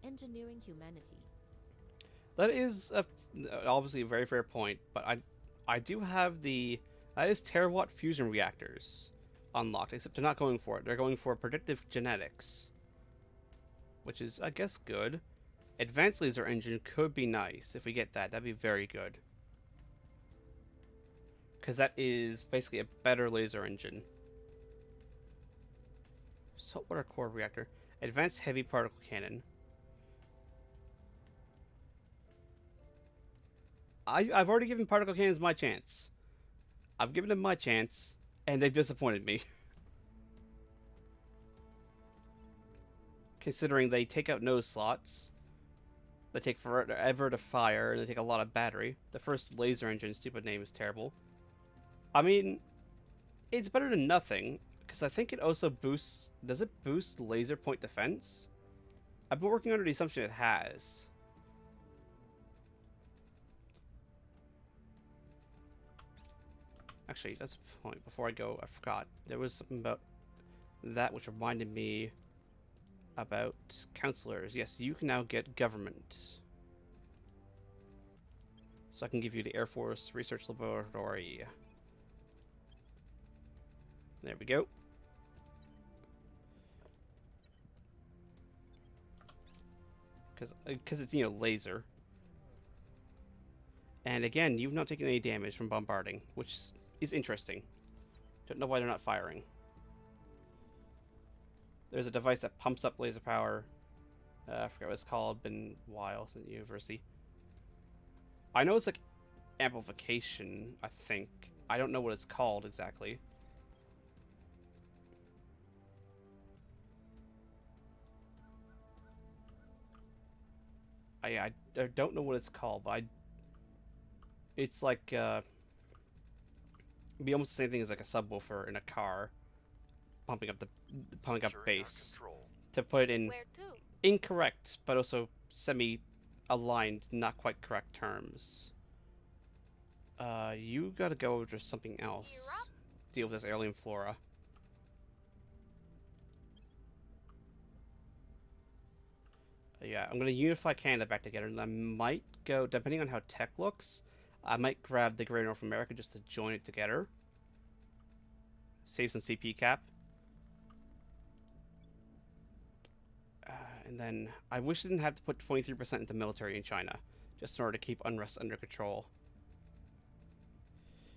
Engineering Humanity. That is obviously a very fair point, but I do have the... That is terawatt fusion reactors unlocked, except they're not going for it. They're going for predictive genetics. Which is, I guess, good. Advanced laser engine could be nice. If we get that, that'd be very good. Because that is basically a better laser engine. Saltwater core reactor. Advanced heavy particle cannon. I've already given particle cannons my chance. I've given them my chance, and they've disappointed me. Considering they take out nose slots, they take forever to fire, and they take a lot of battery. The first laser engine, stupid name, is terrible. I mean, it's better than nothing, because I think it also boosts... Does it boost laser point defense? I've been working under the assumption it has. Actually, that's a point. Before I go, I forgot. There was something about that which reminded me about counselors. Yes, you can now get government. So I can give you the Air Force Research Laboratory. There we go. Because it's, you know, laser. And again, you've not taken any damage from bombarding, which is interesting. Don't know why they're not firing. There's a device that pumps up laser power. I forget what it's called. Been a while since university. I know it's like amplification, I think. I don't know what it's called exactly. I don't know what it's called, but it's like be almost the same thing as like a subwoofer in a car, pumping up Securing our bass control. to put it in Where to? incorrect, but also semi-aligned, not quite correct terms. You gotta go over to something else. Europe? Deal with this alien flora. Yeah, I'm gonna unify Canada back together, and I might go, depending on how tech looks, I might grab the Greater North America just to join it together. Save some CP cap. And then, I wish I didn't have to put 23% into military in China, just in order to keep unrest under control.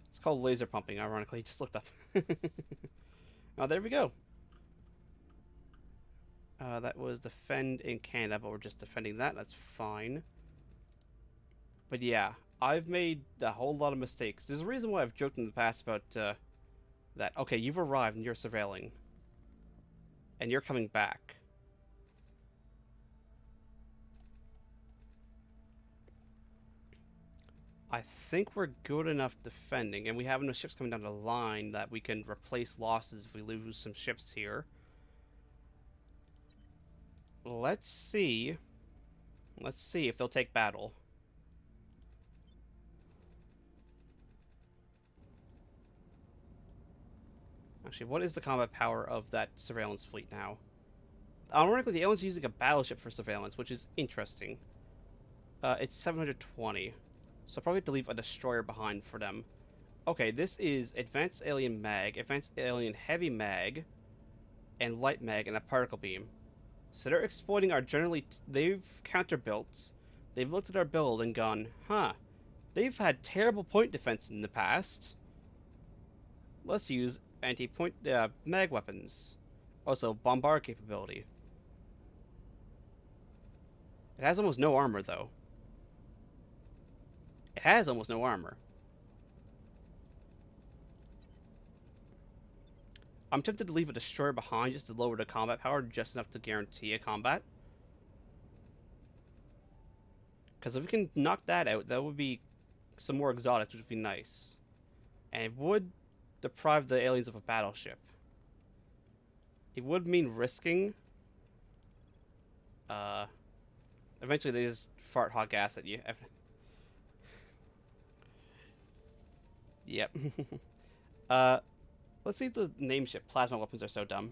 It's called laser pumping, ironically, just looked up. Oh, there we go. That was defend in Canada, but we're just defending that. That's fine. But yeah, I've made a whole lot of mistakes. There's a reason why I've joked in the past about that. Okay, you've arrived and you're surveilling. And you're coming back. I think we're good enough defending, and we have enough ships coming down the line that we can replace losses if we lose some ships here. Let's see. Let's see if they'll take battle. Actually, what is the combat power of that surveillance fleet now? Ironically, the alien's using a battleship for surveillance, which is interesting. It's 720. So I'll probably have to leave a destroyer behind for them. Okay, this is Advanced Alien Mag, Advanced Alien Heavy Mag, and Light Mag, and a Particle Beam. So they're exploiting our they've counter-built, they've looked at our build and gone, huh, they've had terrible point defense in the past. Let's use anti-point mag weapons. Also, bombard capability. It has almost no armor, though. It has almost no armor. I'm tempted to leave a destroyer behind just to lower the combat power just enough to guarantee a combat. Because if we can knock that out, that would be some more exotics, which would be nice. And it would deprive the aliens of a battleship. It would mean risking. Eventually they just fart hot gas at you. Yep. Let's see if the name ship plasma weapons are so dumb.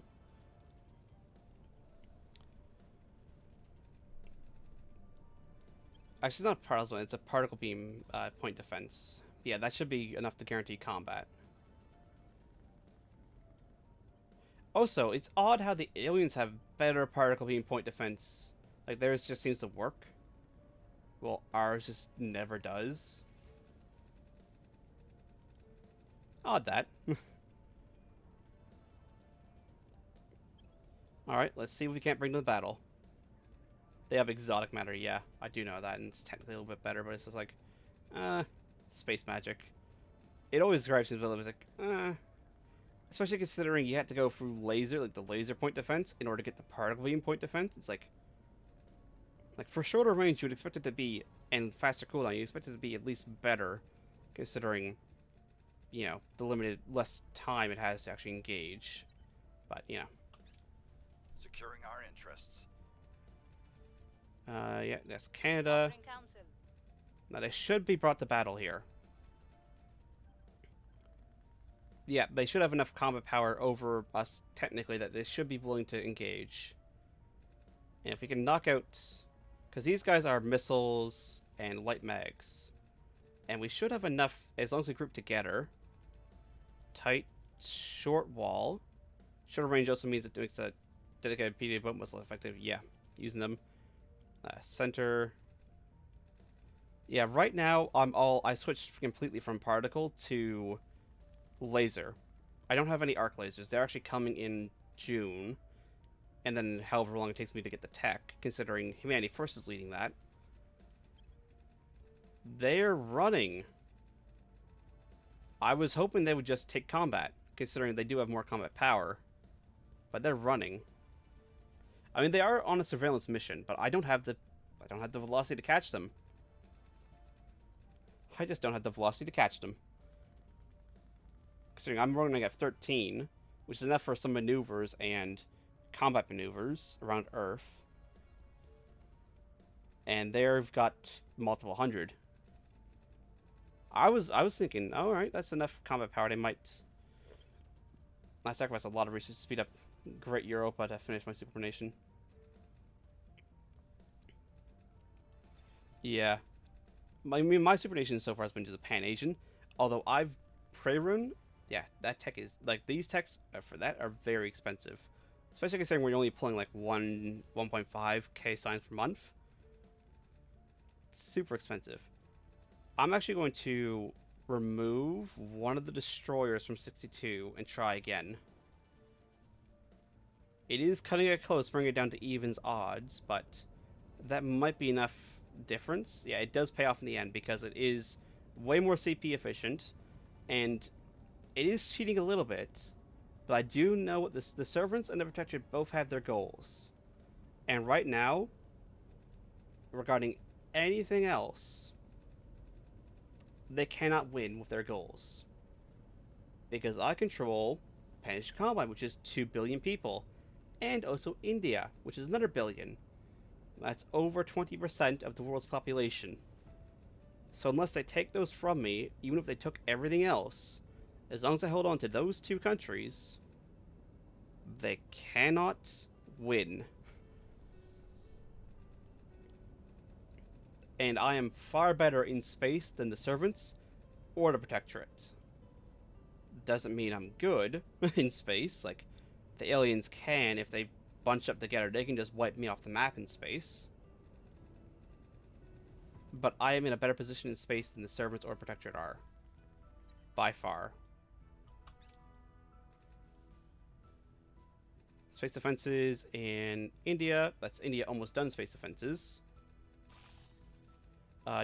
Actually, it's not plasma, it's a particle beam point defense. Yeah, that should be enough to guarantee combat. Also, it's odd how the aliens have better particle beam point defense. Like, theirs just seems to work. Well, ours just never does. Odd that. Alright, let's see if we can't bring them to the battle. They have exotic matter, yeah. I do know that, and it's technically a little bit better, but it's just like, space magic. It always drives me to the like, especially considering you have to go through laser, like the laser point defense, in order to get the particle beam point defense. It's like for shorter range, you would expect it to be, and faster cooldown, you expect it to be at least better, considering, you know, the less time it has to actually engage. But, you know. Securing our interests. Yeah, that's Canada. Offering counsel. Now, they should be brought to battle here. Yeah, they should have enough combat power over us, technically, that they should be willing to engage. And if we can knock out... Because these guys are missiles and light mags. And we should have enough, as long as we group together. Tight, short wall. Shorter range also means it makes a dedicated PD boat missile effective. Yeah, using them. Center. Yeah, right now I switched completely from particle to laser. I don't have any arc lasers. They're actually coming in June, and then however long it takes me to get the tech, considering Humanity First is leading that. They're running. I was hoping they would just take combat, considering they do have more combat power, but they're running. I mean, they are on a surveillance mission, but I don't have the velocity to catch them. I just don't have the velocity to catch them. Considering I'm running at 13, which is enough for some maneuvers and combat maneuvers around Earth. And they've got multiple hundred. I was thinking, all right, that's enough combat power. They might. I sacrificed a lot of resources to speed up Great Europa to finish my Supernation. Yeah. I mean, my Supernation so far has been to the Pan-Asian. Although I've Prey-Rune, yeah, that tech is... Like, these techs for that are very expensive. Especially considering we're only pulling, like, 1.5k signs per month. It's super expensive. I'm actually going to remove one of the destroyers from 62 and try again. It is cutting it close, bringing it down to evens odds, but that might be enough difference. Yeah, it does pay off in the end because it is way more CP efficient, and it is cheating a little bit, but I do know what the Servants and the Protector both have their goals. And right now, regarding anything else, they cannot win with their goals. Because I control Pan-Asian Combine, which is 2 billion people, and also India, which is another billion. That's over 20% of the world's population. So unless they take those from me, even if they took everything else, as long as I hold on to those two countries, they cannot win. And I am far better in space than the Servants or the Protectorate. Doesn't mean I'm good in space. Like, the aliens can, if they bunch up together, they can just wipe me off the map in space. But I am in a better position in space than the Servants or Protectorate are. By far. Space defenses in India. That's India almost done space defenses.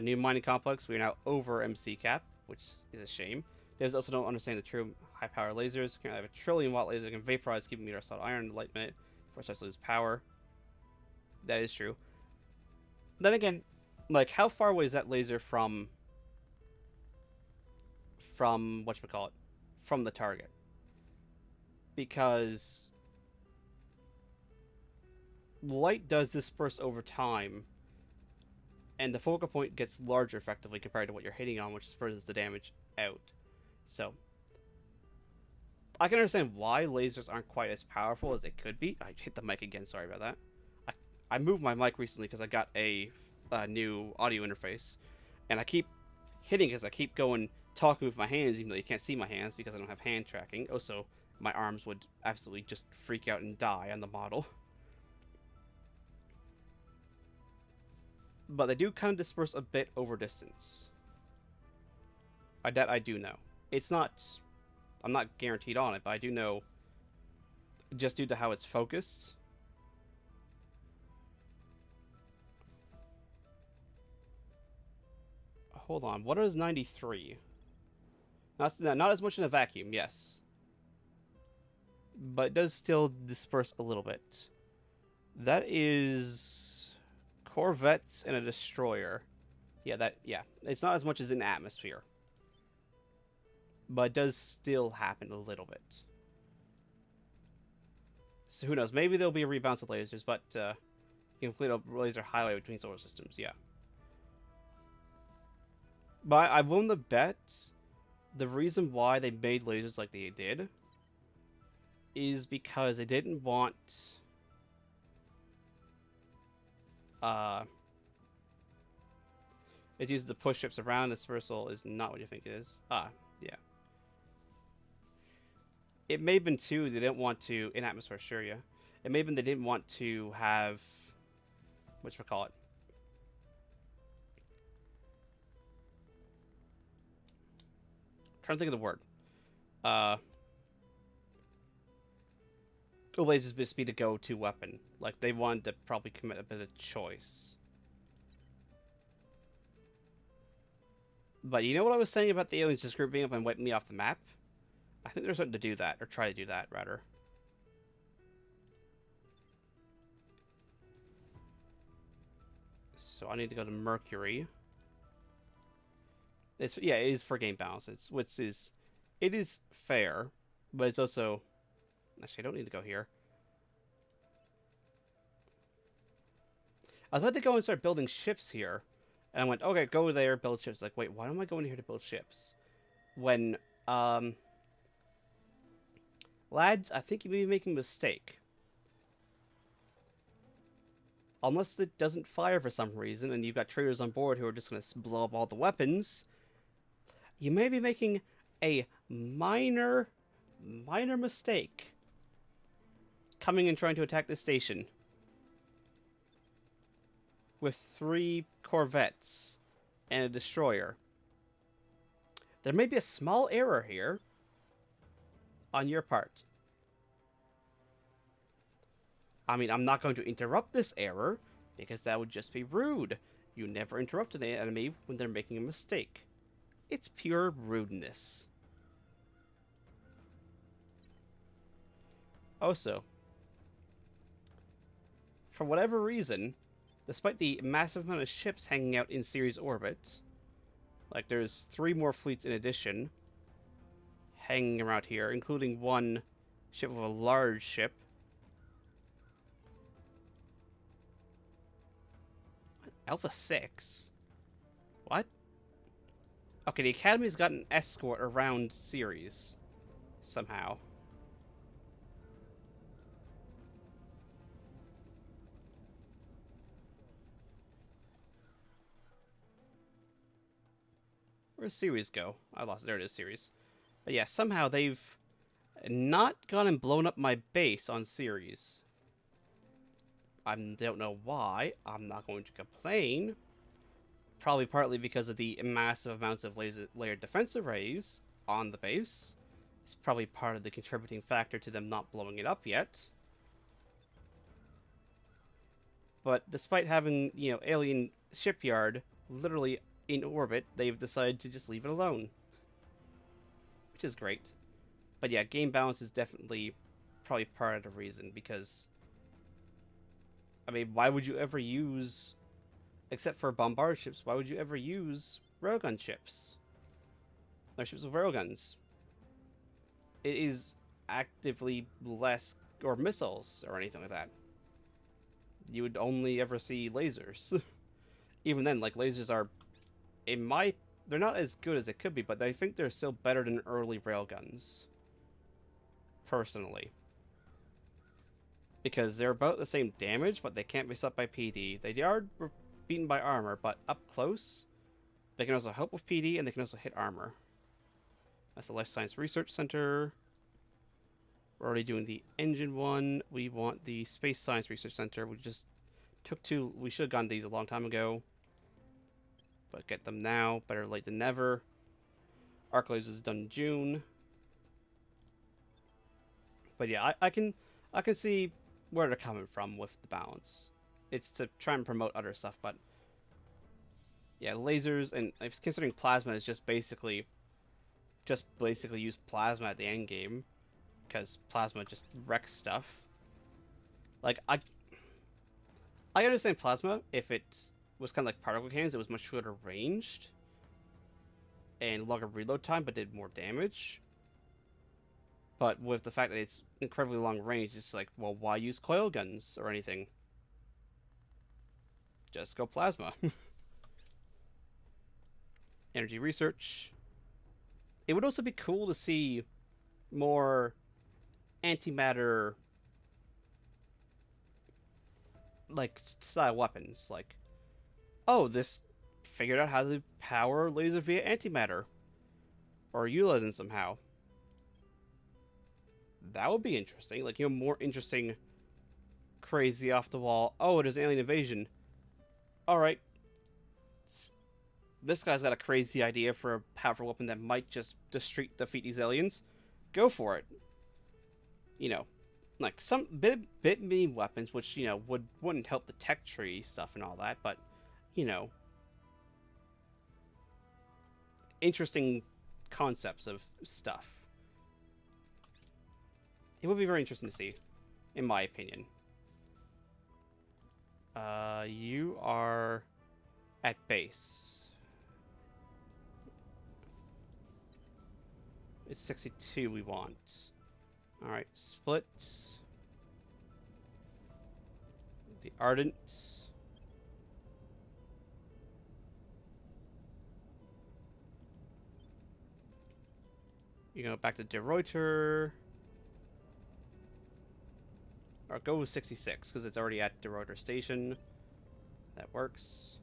New mining complex. We are now over MC cap, which is a shame. They also don't understand the true high power lasers. I have a 1 trillion watt laser that can vaporize, keeping meter solid iron in the light minute before it starts to lose power. That is true. Then again, like, how far away is that laser from whatchamacallit? From the target? Because light does disperse over time, and the focal point gets larger effectively compared to what you're hitting on, which disperses the damage out. So, I can understand why lasers aren't quite as powerful as they could be. I hit the mic again, sorry about that. I moved my mic recently because I got a new audio interface, and I keep hitting because I keep talking with my hands, even though you can't see my hands because I don't have hand tracking. Also, my arms would absolutely just freak out and die on the model. But they do kind of disperse a bit over distance. That I do know. It's not... I'm not guaranteed on it, but I do know, just due to how it's focused. Hold on, what is 93? Not as much in a vacuum, yes. But it does still disperse a little bit. That is corvettes and a destroyer. Yeah, it's not as much as in atmosphere. But it does still happen a little bit. So who knows? Maybe there'll be a rebalance of lasers, but you can complete a laser highway between solar systems, yeah. But I won the bet. The reason why they made lasers like they did is because they didn't want it uses the push ships around. Dispersal is not what you think it is. Yeah. It may have been too they didn't want to in atmosphere, sure, yeah. It may have been they didn't want to have whatchamacallit. trying to think of the word. Lasers supposed to be the go-to weapon. Like, they wanted to probably commit a bit of choice. But you know what I was saying about the aliens just grouping up and wiping me off the map? I think they're starting to do that, or try to do that, rather. So I need to go to Mercury. Yeah, it is for game balance. It is fair, but it's also... Actually, I don't need to go here. I was about to go and start building ships here. And I went, okay, go there, build ships. Like, wait, why am I going here to build ships? When, lads, I think you may be making a mistake. Unless it doesn't fire for some reason, and you've got traders on board who are just going to blow up all the weapons, you may be making a minor mistake coming and trying to attack this station with 3 corvettes and a destroyer. There may be a small error here on your part. I mean, I'm not going to interrupt this error because that would just be rude. You never interrupt an enemy when they're making a mistake. It's pure rudeness. Also, for whatever reason, despite the massive amount of ships hanging out in Ceres orbit, like there's 3 more fleets in addition hanging around here, including 1 ship of a large ship. What? Alpha 6? What? Okay, the Academy's got an escort around Ceres somehow. Where's Ceres go? I lost it. There it is, Ceres. But yeah, somehow they've not gone and blown up my base on Ceres. I don't know why. I'm not going to complain. Probably partly because of the massive amounts of layered defense arrays on the base. It's probably part of the contributing factor to them not blowing it up yet. But despite having, you know, alien shipyard literally in orbit, they've decided to just leave it alone. Which is great. But yeah, game balance is definitely probably part of the reason, because I mean, why would you ever use, except for bombard ships, why would you ever use railgun ships? Or ships with railguns. It is actively less, or missiles, or anything like that. You would only ever see lasers. Even then, like, lasers are, they're not as good as they could be, but I think they're still better than early railguns. Personally. Because they're about the same damage, but they can't be stopped by PD. They are beaten by armor, but up close, they can also help with PD, and they can also hit armor. That's the Life Science Research Center. We're already doing the engine one. We want the Space Science Research Center. We just took 2. We should have gotten these a long time ago. But get them now. Better late than never. Arc lasers is done in June. But yeah, I can see where they're coming from with the balance. It's to try and promote other stuff, but yeah, lasers, and considering plasma is just basically use plasma at the end game, because plasma just wrecks stuff. Like, I understand plasma if it was kind of like particle cannons. It was much shorter ranged and longer reload time, but did more damage. But with the fact that it's incredibly long range, it's like, well, why use coil guns or anything? Just go plasma. Energy research. It would also be cool to see more antimatter, like, style weapons. Like, oh, this figured out how to power laser via antimatter, or utilize it somehow. That would be interesting. Like, you know, more interesting, crazy off the wall. Oh, it is alien invasion. Alright. this guy's got a crazy idea for a powerful weapon that might just defeat these aliens, go for it. You know, like some bit mean weapons, which wouldn't help the tech tree stuff and all that, but interesting concepts of stuff. It would be very interesting to see, in my opinion. You are at base. It's 62 we want. Alright, split. The Ardent. You go back to De Reuter. Or go with 66, because it's already at De Reuter Station. That works.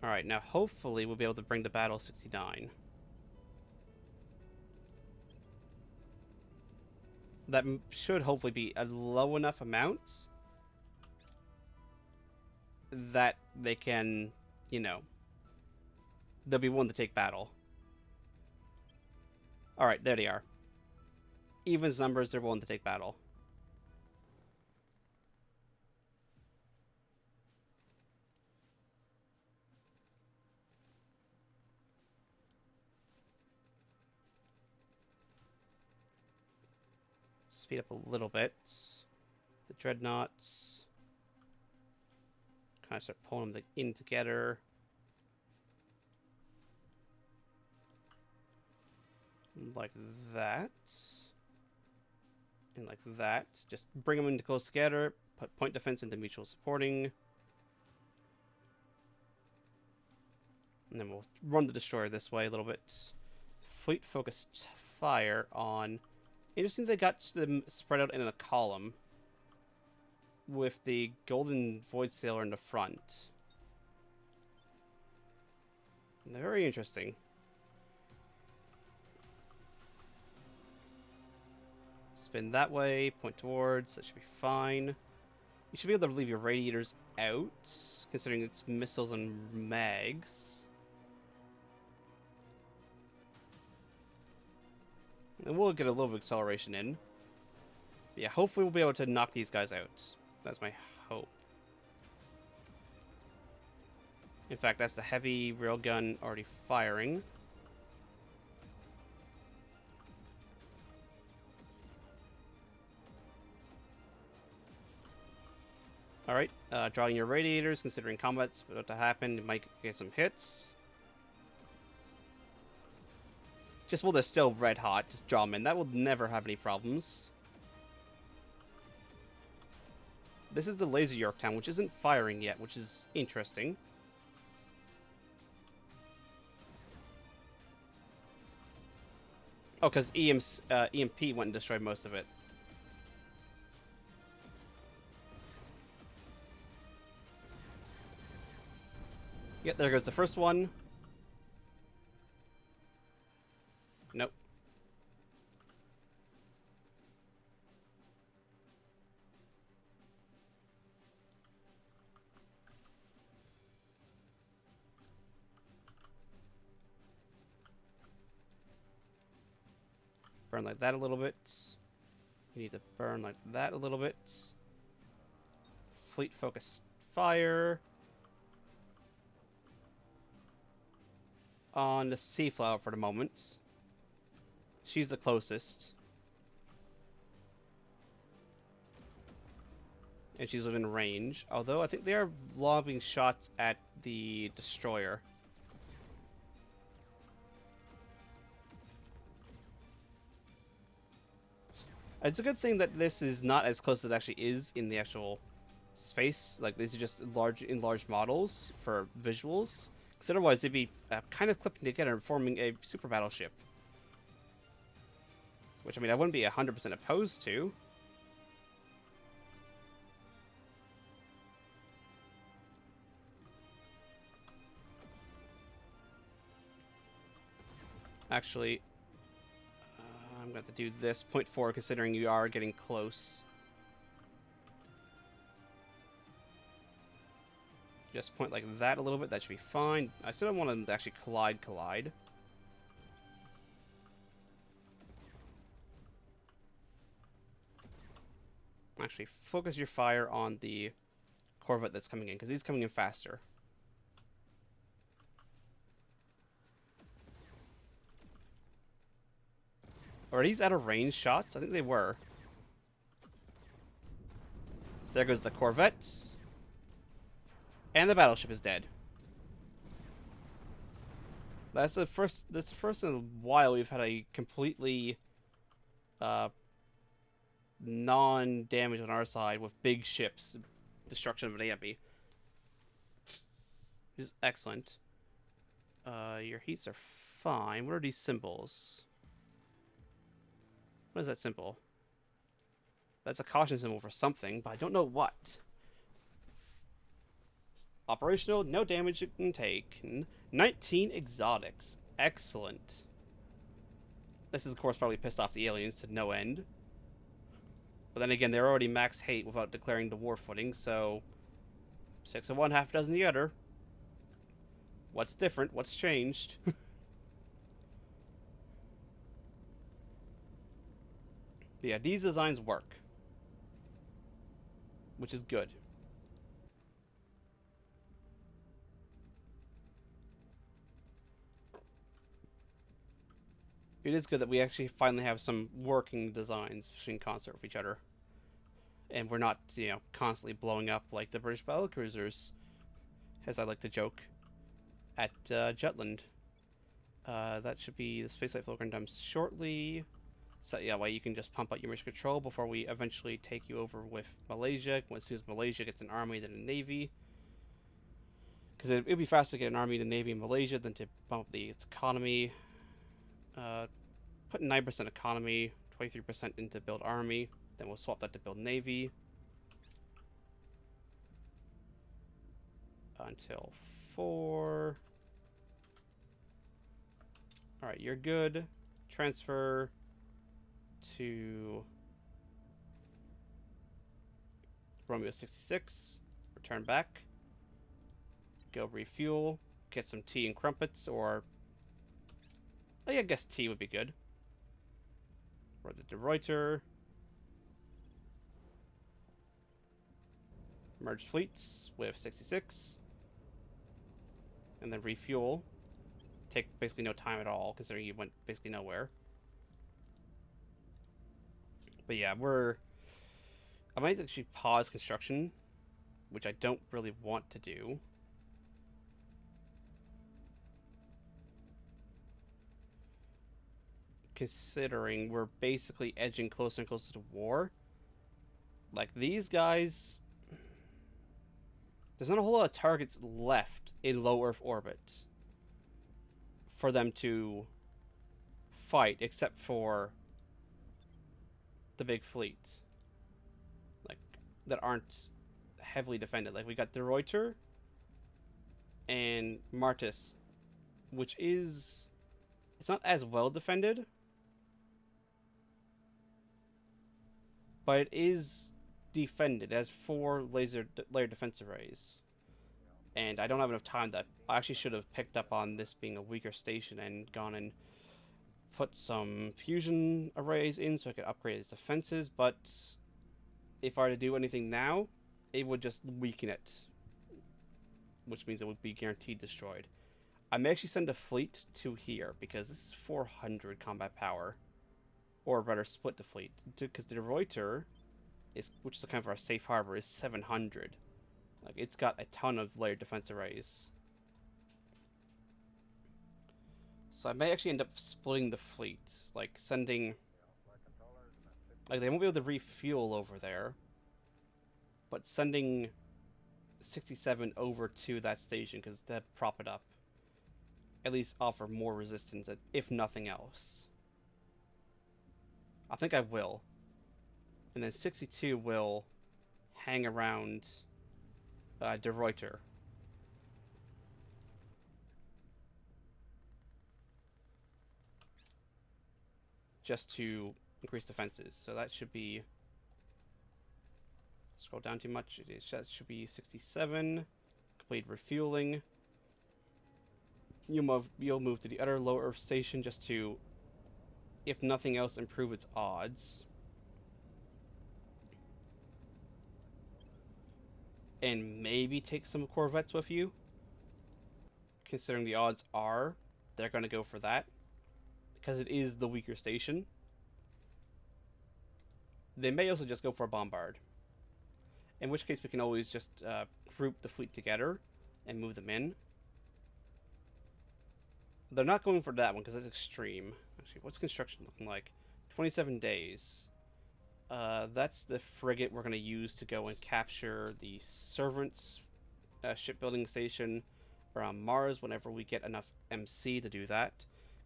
Alright, now hopefully we'll be able to bring to battle 69. That should hopefully be a low enough amount that they can, they'll be willing to take battle. Alright, there they are. Evens numbers, they're willing to take battle. Speed up a little bit. The dreadnoughts. Kind of start pulling them in together. Like that. And like that. Just bring them into close together. Put point defense into mutual supporting. And then we'll run the destroyer this way a little bit. Fleet focused fire on... Interesting they got them spread out in a column with the golden void sailor in the front. And they're very interesting. Spin that way, point towards, that should be fine. You should be able to leave your radiators out, considering it's missiles and mags. And we'll get a little bit of acceleration in. But yeah, hopefully we'll be able to knock these guys out. That's my hope. In fact, that's the heavy railgun already firing. Alright, drawing your radiators, considering combat's about to happen, it might get some hits. Just while they're still red hot, just draw them in. That will never have any problems. This is the laser Yorktown, which isn't firing yet, which is interesting. Oh, because EMP went and destroyed most of it. Yep, there goes the first one. Nope. Burn like that a little bit. You need to burn like that a little bit. Fleet focus fire. On the Seaflower for the moment. She's the closest. And she's within range. Although I think they are lobbing shots at the destroyer. It's a good thing that this is not as close as it actually is in the actual space. Like, these are just enlarged models for visuals. Because otherwise they'd be kind of clipping together and forming a super battleship. Which, I mean, I wouldn't be 100% opposed to. Actually, I'm going to have to do this. 0.4, considering you are getting close. Just point like that a little bit. That should be fine. I still don't want them to actually collide. Actually, focus your fire on the Corvette that's coming in, because he's coming in faster. Are these out of range shots? I think they were. There goes the Corvette. And the battleship is dead. That's the first in a while we've had a completely non-damage on our side with big ships. Destruction of an enemy. Which is excellent. Your heats are fine. What are these symbols? What is that symbol? That's a caution symbol for something, but I don't know what. Operational, no damage you can take. 19 exotics. Excellent. This is, of course, probably pissed off the aliens to no end. But then again, they're already max hate without declaring the war footing, so 6 of one, half a dozen the other. What's different? What's changed? Yeah, these designs work. Which is good. It is good that we actually finally have some working designs in concert with each other. And we're not, you know, constantly blowing up like the British battlecruisers, as I like to joke, at Jutland. That should be the spaceflight program done shortly. So yeah, well, you can just pump out your mission control before we eventually take you over with Malaysia. As soon as Malaysia gets an army, then a navy. Because it'd be faster to get an army and a navy in Malaysia than to bump up its economy. Put 9% economy, 23% into build army. Then we'll swap that to build navy. Until 4. Alright, you're good. Transfer to Romeo 66. Return back. Go refuel. Get some tea and crumpets, or oh, yeah, I guess tea would be good. Or the De Ruyter. Merge fleets with 66. And then refuel. Take basically no time at all, considering you went basically nowhere. But yeah, I might actually pause construction, which I don't really want to do. Considering we're basically edging closer and closer to war. Like, these guys, there's not a whole lot of targets left in low Earth orbit for them to fight, except for the big fleet, like, that aren't heavily defended. Like, we got De Ruyter and Martis, which is, it's not as well defended, but it is defended. It has 4 layer defense arrays. And I don't have enough time. That I actually should have picked up on this being a weaker station and gone and put some fusion arrays in so I could upgrade its defenses. But if I were to do anything now, it would just weaken it, which means it would be guaranteed destroyed. I may actually send a fleet to here, because this is 400 combat power. Or rather, split the fleet. Because the De Ruyter, which is kind of our safe harbor, is 700. Like, it's got a ton of layered defense arrays. So I may actually end up splitting the fleet. Like, sending... Like, they won't be able to refuel over there. But sending 67 over to that station, because that prop it up. At least offer more resistance, if nothing else. I think I will. And then 62 will hang around De Ruyter. Just to increase defenses. So that should be... Scroll down too much. That should be 67. complete refueling. You'll move to the other low Earth station just to, if nothing else, improve its odds. And maybe take some corvettes with you. Considering the odds are they're going to go for that. Because it is the weaker station. They may also just go for a bombard. In which case we can always just group the fleet together and move them in. They're not going for that one because that's extreme. Actually, what's construction looking like? 27 days. That's the frigate we're going to use to go and capture the Servants shipbuilding station around Mars whenever we get enough MC to do that.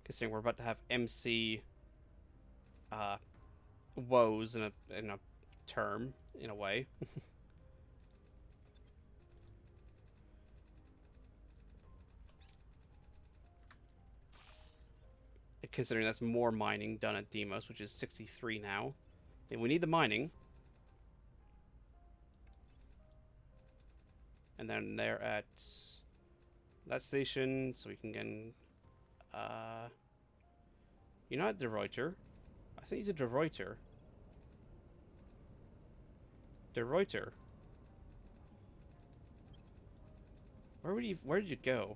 Considering we're about to have MC woes in a term, in a way. Considering that's more mining done at Deimos, which is 63 now. And we need the mining. And then they're at that station, so we can get... You're not De Ruyter. I think he's a De Ruyter. De Ruyter. Where did you go?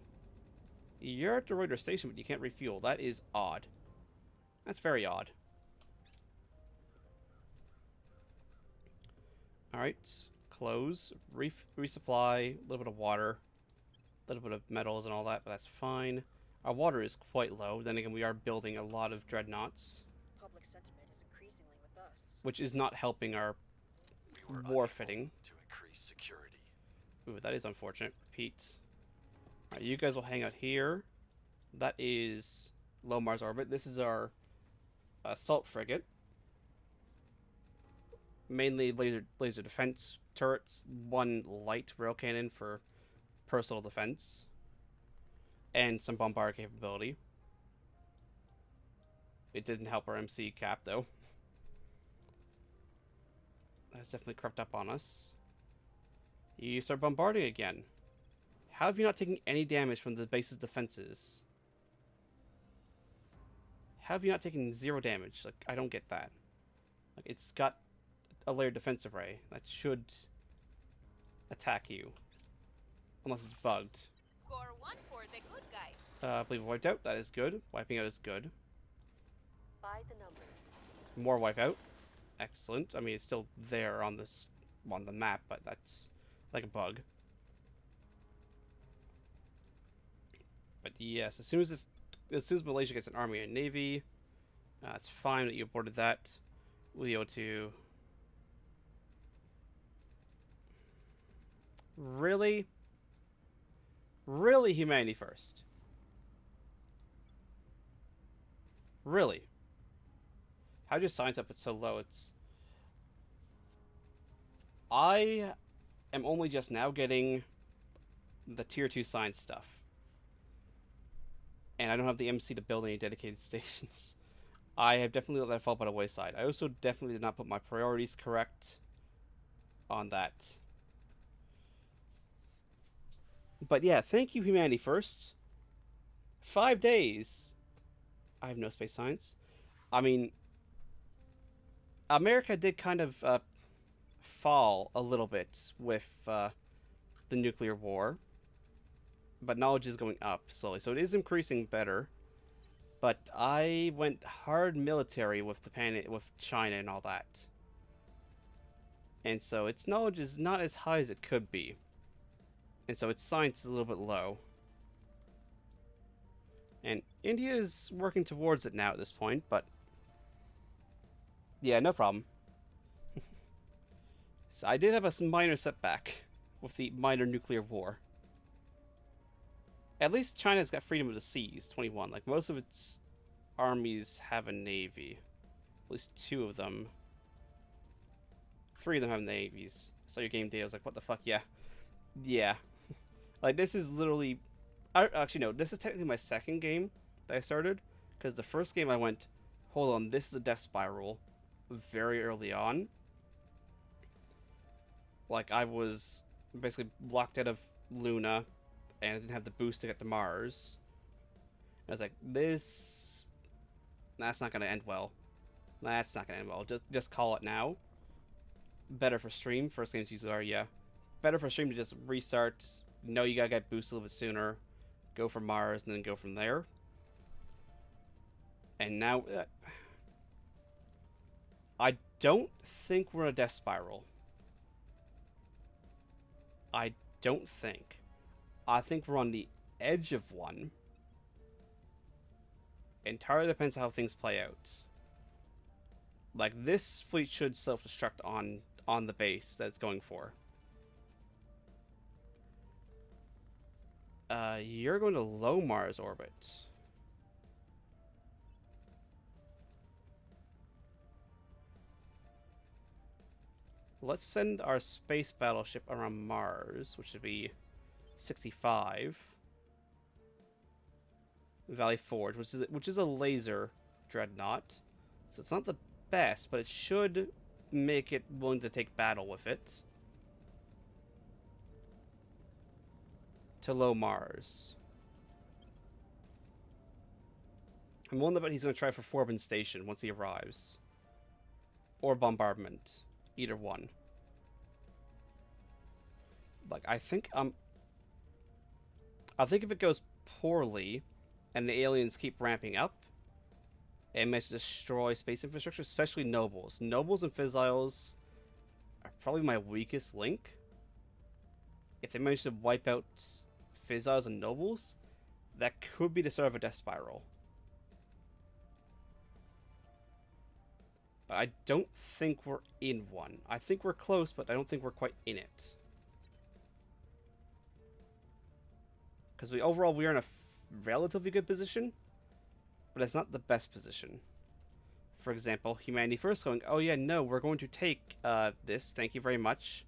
You're at the Reuter station, but you can't refuel. That is odd. That's very odd. Alright. Close. Resupply. A little bit of water. A little bit of metals and all that, but that's fine. Our water is quite low. Then again, we are building a lot of dreadnoughts. Public sentiment is increasingly with us. Which is not helping our We were war unable fitting. to increase security. Ooh, that is unfortunate. Repeat. Alright, you guys will hang out here. That is low Mars orbit. This is our assault frigate. Mainly laser defense turrets. One light rail cannon for personal defense. And some bombard capability. It didn't help our MC cap, though. That's definitely crept up on us. You start bombarding again. How have you not taken any damage from the base's defenses? How have you not taken 0 damage? Like, I don't get that. Like, it's got a layered defense array that should attack you. Unless it's bugged. Score 1 for the good guys. I believe wiped out. That is good. Wiping out is good. By the numbers. More wipeout. Excellent. I mean, it's still there on this on the map, but that's like a bug. But yes, as soon as Malaysia gets an army and navy, it's fine that you aborted that. We owe to. Really? Really, humanity first? Really? How do science up it so low? I am only just now getting the tier 2 science stuff. And I don't have the MC to build any dedicated stations. I have definitely let that fall by the wayside. I also definitely did not put my priorities correct on that. But yeah, thank you, humanity first. 5 days. I have no space science. I mean, America did kind of fall a little bit with the nuclear war. But knowledge is going up slowly, so it is increasing better. But I went hard military with with China and all that. And so its knowledge is not as high as it could be. And so its science is a little bit low. And India is working towards it now at this point, but... yeah, no problem. So I did have a minor setback with the minor nuclear war. At least China's got freedom of the seas, 21. Like, most of its armies have a navy. At least 2 of them. 3 of them have navies. So your game data was like, what the fuck, yeah. Yeah. Like, this is literally... actually, no, this is technically my second game that I started. Because the first game I went, hold on, this is a death spiral. Very early on. Like, I was basically blocked out of Luna, and it didn't have the boost to get to Mars. And I was like, this, that's not gonna end well. That's not gonna end well. Just call it now. Better for stream. First games usually are, yeah. Better for stream to just restart. Know you gotta get boosted a little bit sooner. Go for Mars and then go from there. And now, I don't think we're in a death spiral. I don't think. I think we're on the edge of one. Entirely depends how things play out. Like, this fleet should self-destruct on the base that it's going for. You're going to low Mars orbit. Let's send our space battleship around Mars, which would be 65. Valley Forge, which is a laser dreadnought. So it's not the best, but it should make it willing to take battle with it. To low Mars. I'm willing to bet he's going to try for Forbin Station once he arrives. Or bombardment. Either one. Like, I think if it goes poorly and the aliens keep ramping up, it may destroy space infrastructure, especially nobles. Nobles and Fizziles are probably my weakest link. If they manage to wipe out Fizziles and nobles, that could be the start of a death spiral. But I don't think we're in one. I think we're close, but I don't think we're quite in it. Because overall we are in a relatively good position, but it's not the best position. For example, Humanity First going, oh yeah, no, we're going to take this, thank you very much.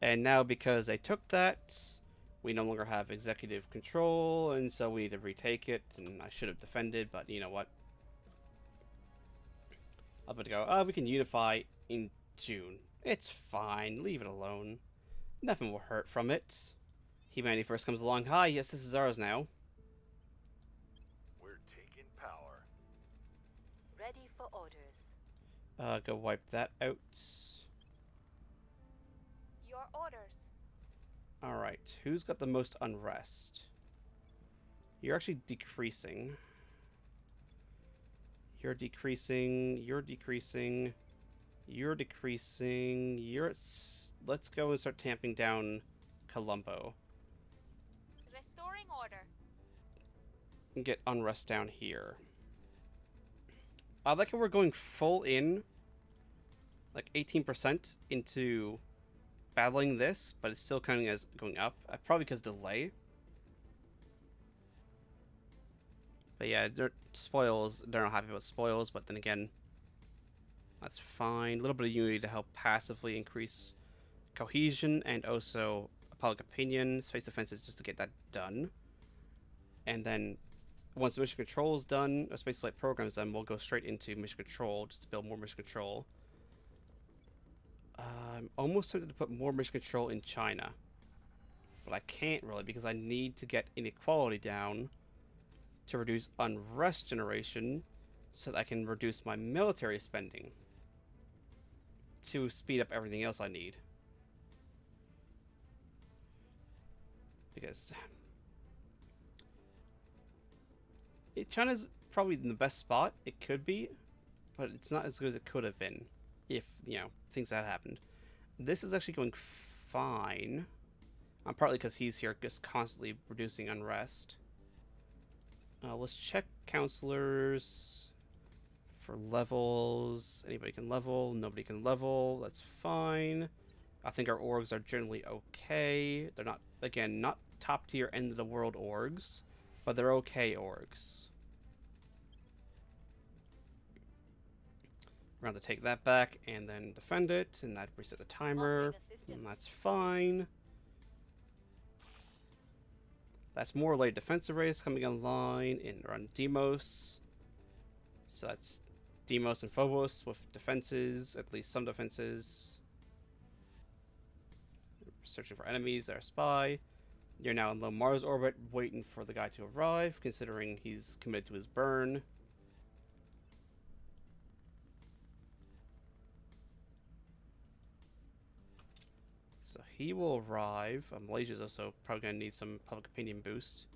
And now because they took that, we no longer have executive control, and so we need to retake it, and I should have defended, but you know what. I'm about to go, we can unify in June. It's fine, leave it alone. Nothing will hurt from it. Humanity First comes along, hi, yes, this is ours now. We're taking power. Ready for orders. Go wipe that out. Your orders. Alright, who's got the most unrest? You're actually decreasing. You're decreasing. You're decreasing. You're decreasing. Let's go and start tamping down Colombo. Restoring order. And get unrest down here. I like how we're going full in, like 18% into battling this, but it's still counting as going up. Probably because delay. But yeah, they're not happy about spoils, but then again, that's fine. A little bit of unity to help passively increase cohesion and also public opinion. Space defense is just to get that done. And then once the mission control is done, or spaceflight program is done, we'll go straight into mission control just to build more mission control. I'm almost tempted to put more mission control in China. But I can't really because I need to get inequality down to reduce unrest generation so that I can reduce my military spending to speed up everything else I need. Because China's probably in the best spot it could be, but it's not as good as it could have been if, things had happened. This is actually going fine. Partly because he's here just constantly reducing unrest. Let's check counselors for levels. Anybody can level, nobody can level. That's fine. I think our orgs are generally okay. They're not, again, not top tier end of the world orgs, but they're okay orgs. We're going to take that back and then defend it, and that reset the timer. And that's fine. That's more light defense arrays coming online in around Deimos. So that's Deimos and Phobos with defenses, at least some defenses. searching for enemies that are spy. You're now in low Mars orbit, waiting for the guy to arrive, considering he's committed to his burn. So he will arrive. Malaysia's also probably going to need some public opinion boost.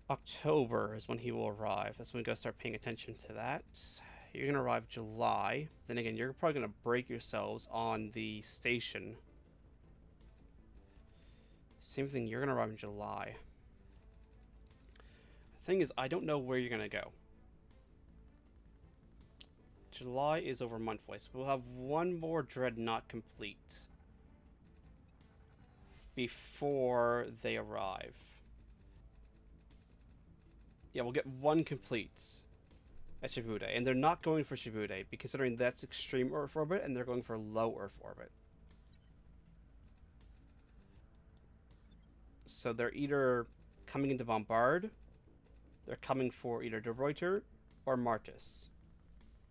October is when he will arrive. That's when we got to start paying attention to that. You're going to arrive July. Then again, you're probably going to break yourselves on the station. Same thing, you're going to arrive in July. The thing is, I don't know where you're going to go. July is over a month away, so we'll have one more Dreadnought complete before they arrive. Yeah, we'll get one complete at Shibuya, and they're not going for Shibuya, considering that's extreme Earth orbit, and they're going for low Earth orbit. So they're either coming in to bombard, they're coming for either De Ruyter or Martis.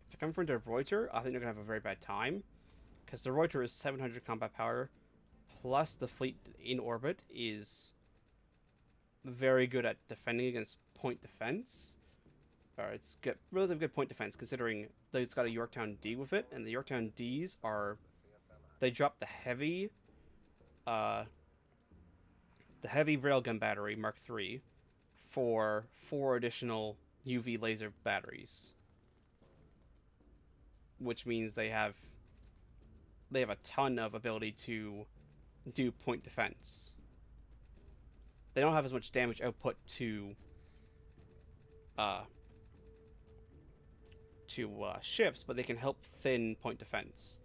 If they're coming for De Ruyter, I think they're going to have a very bad time, because De Ruyter is 700 combat power, plus the fleet in orbit is very good at defending against point defense. Or it's good, relatively good point defense, considering that it's got a Yorktown D with it, and the Yorktown Ds are, they drop the heavy railgun battery Mark III for 4 additional UV laser batteries, which means they have a ton of ability to do point defense. They don't have as much damage output to ships, but they can help thin point defense.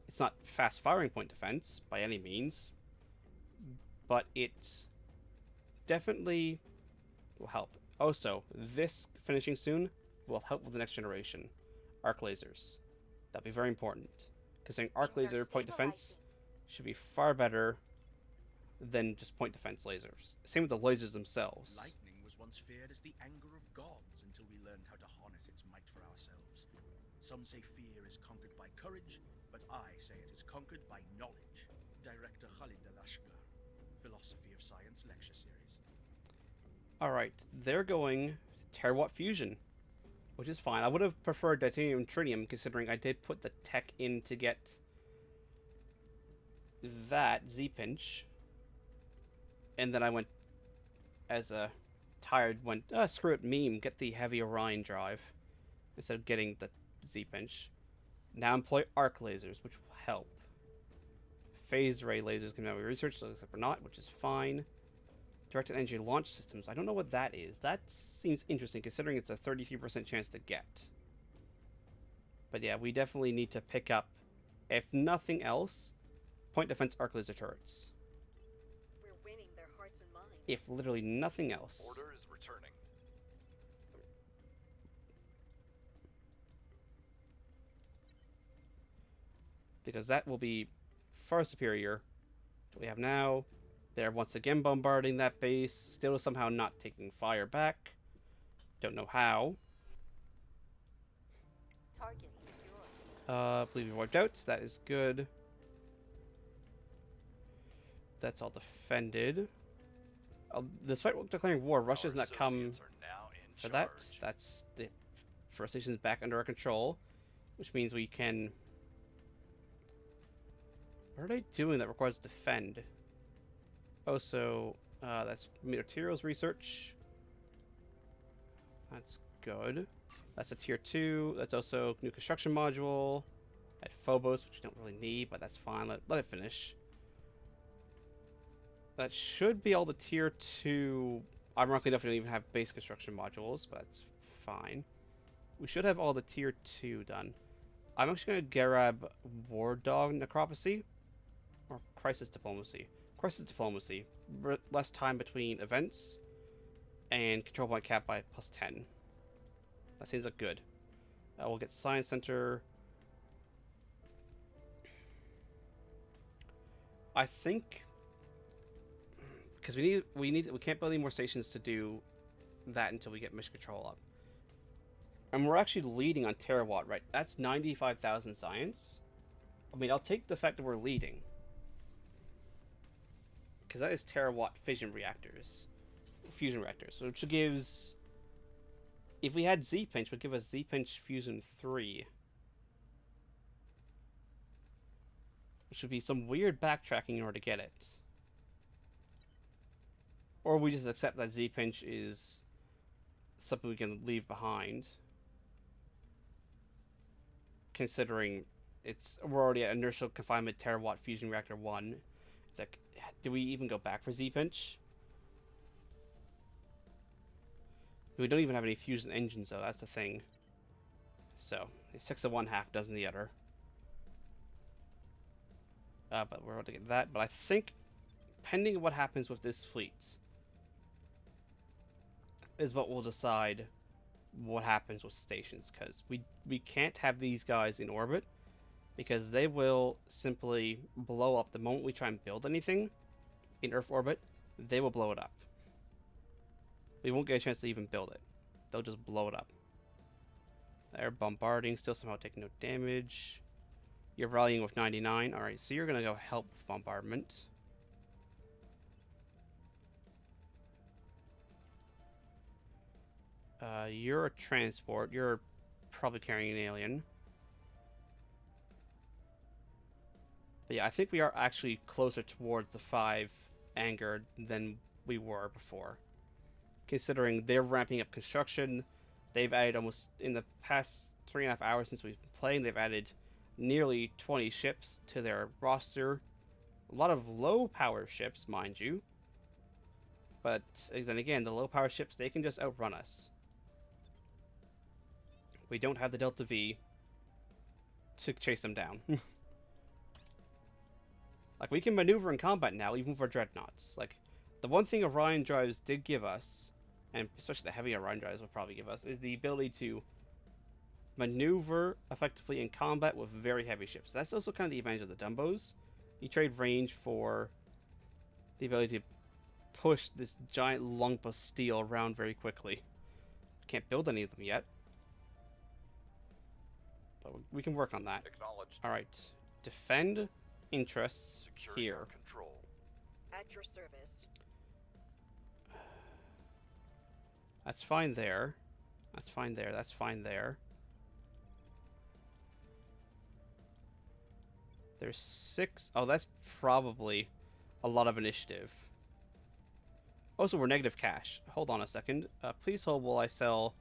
It's not fast firing point defense by any means, but it definitely will help. Also, this finishing soon will help with the next generation arc lasers. That'll be very important, considering arc laser point defense should be far better than just point defense lasers. Same with the lasers themselves. Lightning was once feared as the anger of gods until we learned how to harness its might for ourselves. Some say fear is conquered by courage, but I say it is conquered by knowledge. Director Khalid Dalashkar, Philosophy of Science Lecture Series. Alright, they're going terawatt fusion, which is fine. I would have preferred titanium tritium, considering I did put the tech in to get that Z-pinch. And then I went, as a tired, screw it, meme, get the heavy Orion drive, instead of getting the Z-pinch. Now employ arc lasers, which will help. Phased ray lasers can now be researched, except for not, which is fine. Directed energy launch systems, I don't know what that is. That seems interesting, considering it's a 33% chance to get. But yeah, we definitely need to pick up, if nothing else, point defense arc laser turrets. If literally nothing else. Order is returning. Because that will be far superior to what we have now. They're once again bombarding that base, still somehow not taking fire back. Don't know how. Target secure. I believe we wiped out. That is good. That's all defended. Despite declaring war, Russia's not come for that. That's the first station's back under our control, which means we can. What are they doing that requires defend? Oh, so that's materials research. That's good. That's a tier 2. That's also new construction module at Phobos, which you don't really need, but that's fine. Let it finish. That should be all the tier 2. Ironically enough, we don't even have base construction modules, but that's fine. We should have all the tier 2 done. I'm actually going to grab War Dog Necropsy or Crisis Diplomacy. Crisis Diplomacy. Less time between events and control point cap by +10. That seems like good. We'll get Science Center. I think because we can't build any more stations to do that until we get mission control up. And we're actually leading on terawatt, right? That's 95,000 science. I mean, I'll take the fact that we're leading. because that is terawatt fission reactors, fusion reactors. So which gives, if we had Z-Pinch, would give us Z-Pinch Fusion 3. Which would be some weird backtracking in order to get it. Or we just accept that Z-Pinch is something we can leave behind. Considering we're already at inertial confinement terawatt fusion reactor 1. It's like, do we even go back for Z-Pinch? We don't even have any fusion engines though, that's the thing. So, 6 of one, half dozen the other. But we're about to get that. But I think, pending what happens with this fleet, is what will decide what happens with stations. Because we can't have these guys in orbit, because they will simply blow up the moment we try and build anything in Earth orbit. They will blow it up. We won't get a chance to even build it. They'll just blow it up. They're bombarding, still somehow taking no damage. You're rallying with 99. Alright, so you're going to go help with bombardment. You're a transport. You're probably carrying an alien. But yeah, I think we are actually closer towards the 5 anger than we were before. Considering they're ramping up construction. They've added almost, in the past 3.5 hours since we've been playing, they've added nearly 20 ships to their roster. A lot of low power ships, mind you. But then again, the low power ships, they can just outrun us. We don't have the Delta V to chase them down. Like, we can maneuver in combat now, even for dreadnoughts. Like, the one thing Orion drives did give us, and especially the heavy Orion drives will probably give us, is the ability to maneuver effectively in combat with very heavy ships. That's also kind of the advantage of the Dumbos. You trade range for the ability to push this giant lump of steel around very quickly. Can't build any of them yet, but we can work on that. Acknowledged. Alright, defend interests Security here. on control. At your service. That's fine there. That's fine there. That's fine there. There's 6. Oh, that's probably a lot of initiative. Also, we're negative cash. Hold on a second. Please hold while I sell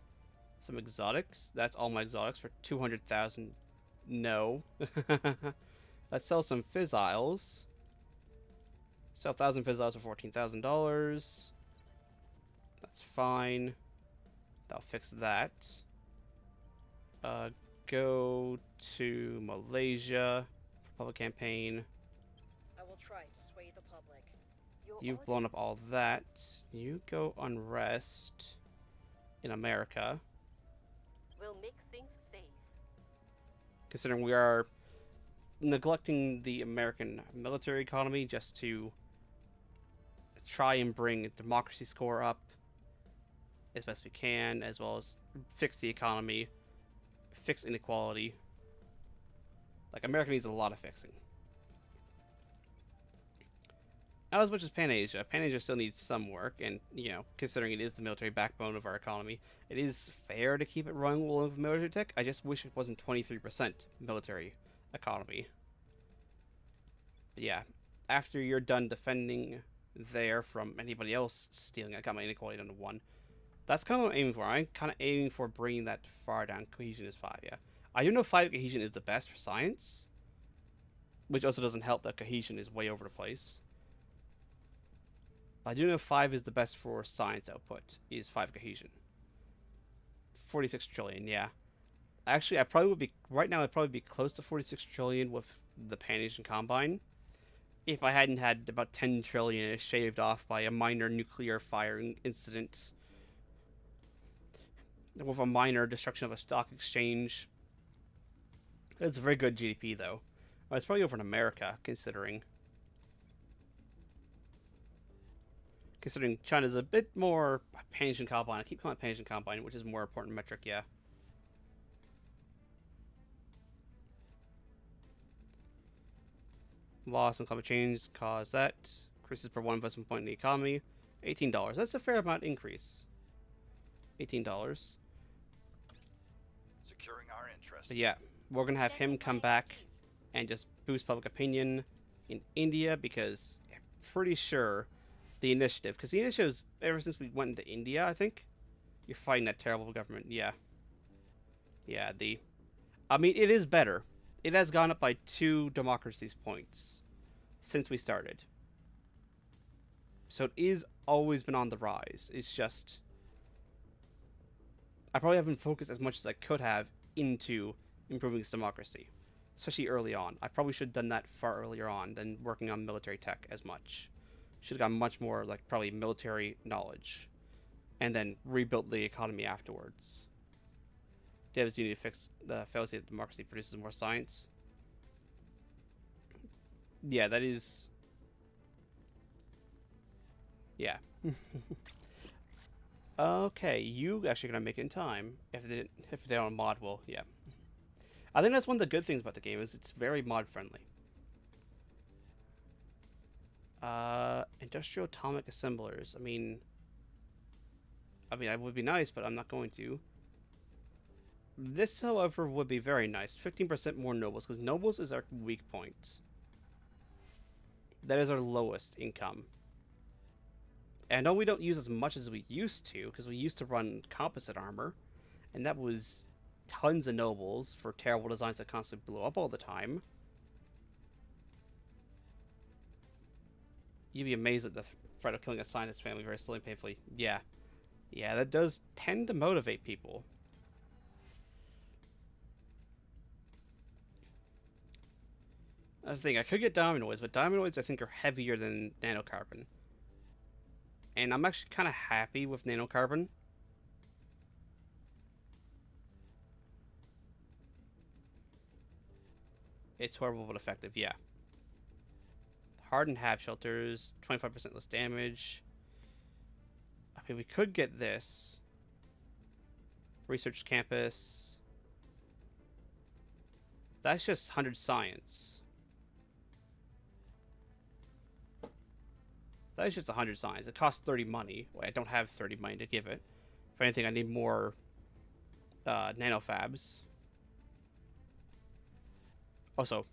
some exotics. That's all my exotics for 200,000. No. Let's sell some fissiles. Sell 1,000 fissiles for $14,000. That's fine. That'll fix that. Go to Malaysia. Public campaign. I will try to sway the public. Your You've blown up orders. all that. You go unrest in America. Will make things safe. Considering we are neglecting the American military economy just to try and bring democracy score up as best we can, as well as fix the economy, fix inequality. Like, America needs a lot of fixing. Not as much as Pan-Asia. Pan-Asia still needs some work, and, you know, considering it is the military backbone of our economy, it is fair to keep it running well with military tech. I just wish it wasn't 23% military economy. But yeah, after you're done defending there from anybody else stealing, I got my inequality down to 1. That's kind of what I'm aiming for. I'm kind of aiming for bringing that far down. Cohesion is 5, yeah. I do know 5 cohesion is the best for science, which also doesn't help that cohesion is way over the place. But I do know 5 is the best for science output, is 5 cohesion. 46 trillion, yeah. Actually, I probably would be, right now I'd probably be close to 46 trillion with the Pan-Asian Combine, if I hadn't had about 10 trillion shaved off by a minor nuclear firing incident with a minor destruction of a stock exchange. It's a very good GDP, though. It's probably over in America, considering China's a bit more Pan-Asian Combine. I keep calling it Pan-Asian Combine, which is a more important metric, yeah. Loss and climate change cause that. Increases per 1 investment point in the economy. $18. That's a fair amount increase. $18. Securing our interests. But yeah, we're going to have him come back and just boost public opinion in India because I'm pretty sure the initiative, because the initiatives, ever since we went into India, I think, you're fighting that terrible government. Yeah. Yeah, I mean, it is better. It has gone up by 2 democracies points since we started. So it is always been on the rise. It's just, I probably haven't focused as much as I could have into improving its democracy, especially early on. I probably should have done that far earlier on than working on military tech as much. Should have gotten much more, like, probably military knowledge, and then rebuilt the economy afterwards. Devs do need to fix the fallacy that democracy produces more science. Yeah, that is... Yeah. Okay, you actually gonna make it in time. If they don't mod, well, yeah. I think that's one of the good things about the game is it's very mod friendly. Industrial atomic assemblers. I mean, I would be nice, but I'm not going to. This, however, would be very nice. 15% more nobles, because nobles is our weak point. That is our lowest income. And I know we don't use as much as we used to, because we used to run composite armor, and that was tons of nobles for terrible designs that constantly blew up all the time. You'd be amazed at the threat of killing a scientist family very slowly and painfully. Yeah. Yeah, that does tend to motivate people. That's the thing, I could get diamondoids, but diamondoids I think are heavier than nanocarbon. And I'm actually kind of happy with nanocarbon. It's horrible but effective, yeah. Hardened hab shelters, 25% less damage. Okay, we could get this. Research campus. That's just 100 science. That is just 100 science. It costs 30 money. Well, I don't have 30 money to give it. If anything, I need more nanofabs. Also,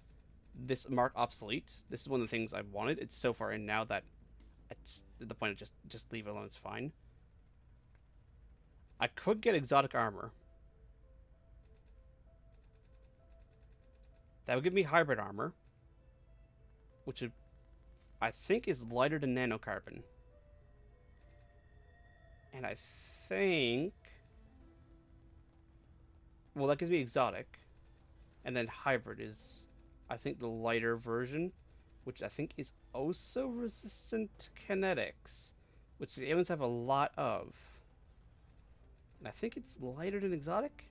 this mark obsolete. This is one of the things I wanted. It's so far in now that it's at the point of just leave it alone. It's fine. I could get exotic armor. That would give me hybrid armor, which would, I think, is lighter than nanocarbon. And I think... Well, that gives me exotic. And then hybrid is, I think, the lighter version, which I think is also resistant to kinetics, which the aliens have a lot of. And I think it's lighter than exotic?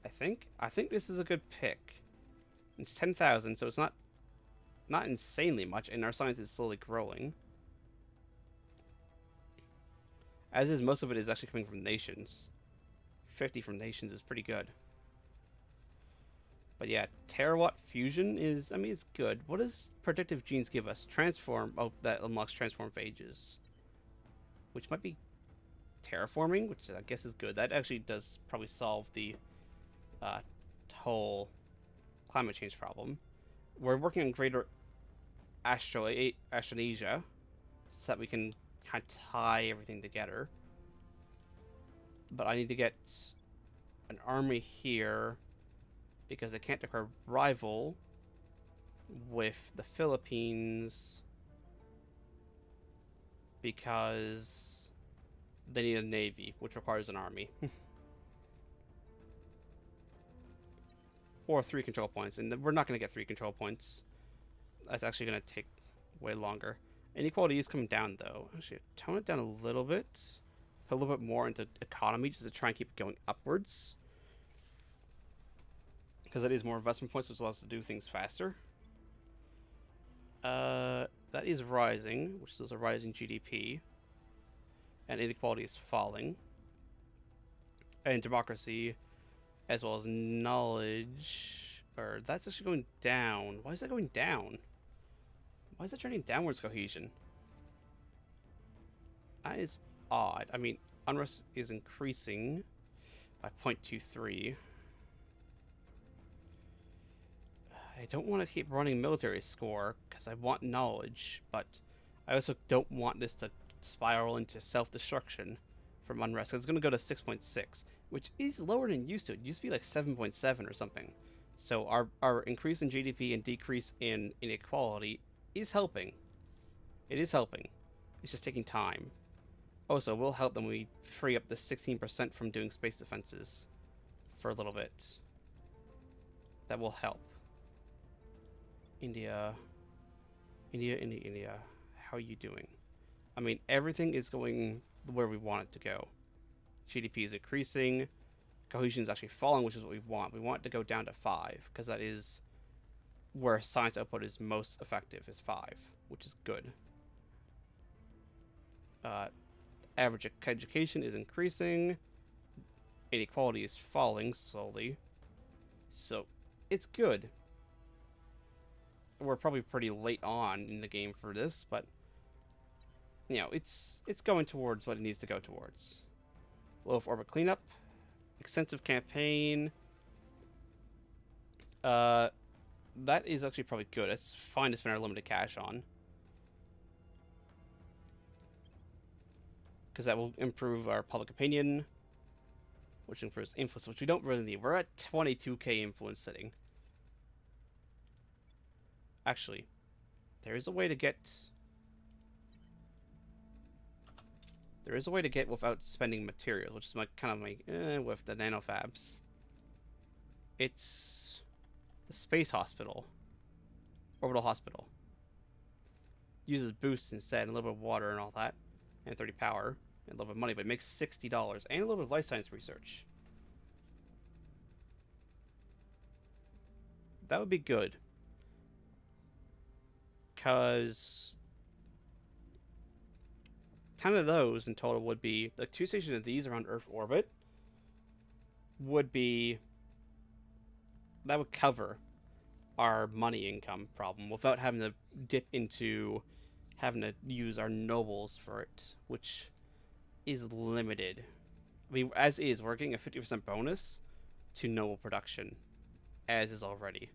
I think this is a good pick. It's 10,000, so it's not insanely much, and our science is slowly growing. As is, most of it is actually coming from nations. 50 from nations is pretty good. But yeah, terawatt fusion is, it's good. What does predictive genes give us? Transform, oh, that unlocks transform phages. Which might be terraforming, which I guess is good. That actually does probably solve the whole climate change problem. We're working on greater Australasia so that we can kind of tie everything together. But I need to get an army here because they can't declare rival with the Philippines because they need a navy, which requires an army. Or 3 control points, and we're not going to get 3 control points. That's actually going to take way longer. Inequality is coming down, though. Actually, tone it down a little bit. Put a little bit more into economy just to try and keep it going upwards. Because it is more investment points, which allows us to do things faster. That is rising, which is a rising GDP. And inequality is falling. And democracy, as well as knowledge, or that's actually going down. Why is that going down? Why is it trending downwards cohesion? That is odd. I mean, unrest is increasing by 0.23. I don't want to keep running military score because I want knowledge, but I also don't want this to spiral into self-destruction from unrest. It's going to go to 6.6, which is lower than it used to. It used to be like 7.7 or something. So our increase in GDP and decrease in inequality is helping. It is helping. It's just taking time. Also, we'll help them when we free up the 16% from doing space defenses for a little bit. That will help. India. How are you doing? I mean, everything is going where we want it to go. GDP is increasing. Cohesion is actually falling, which is what we want. We want it to go down to 5, because that is where science output is most effective, is 5, which is good. Average education is increasing. Inequality is falling slowly. So, it's good. We're probably pretty late on in the game for this, but you know, it's going towards what it needs to go towards. Low Earth orbit cleanup, extensive campaign. That is actually probably good. It's fine to spend our limited cash on, because that will improve our public opinion, which improves influence, which we don't really need. We're at 22k influence sitting. Actually, there is a way to get... There is a way to get without spending materials, which is kind of with the nanofabs. It's the space hospital. Orbital hospital. Uses boosts instead, and a little bit of water and all that. And 30 power, and a little bit of money, but it makes $60. And a little bit of life science research. That would be good. Because 10 of those in total would be, like 2 stations of these around Earth orbit would be, that would cover our money income problem without having to dip into having to use our nobles for it, which is limited. I mean, as is, we're getting a 50% bonus to noble production, as is already.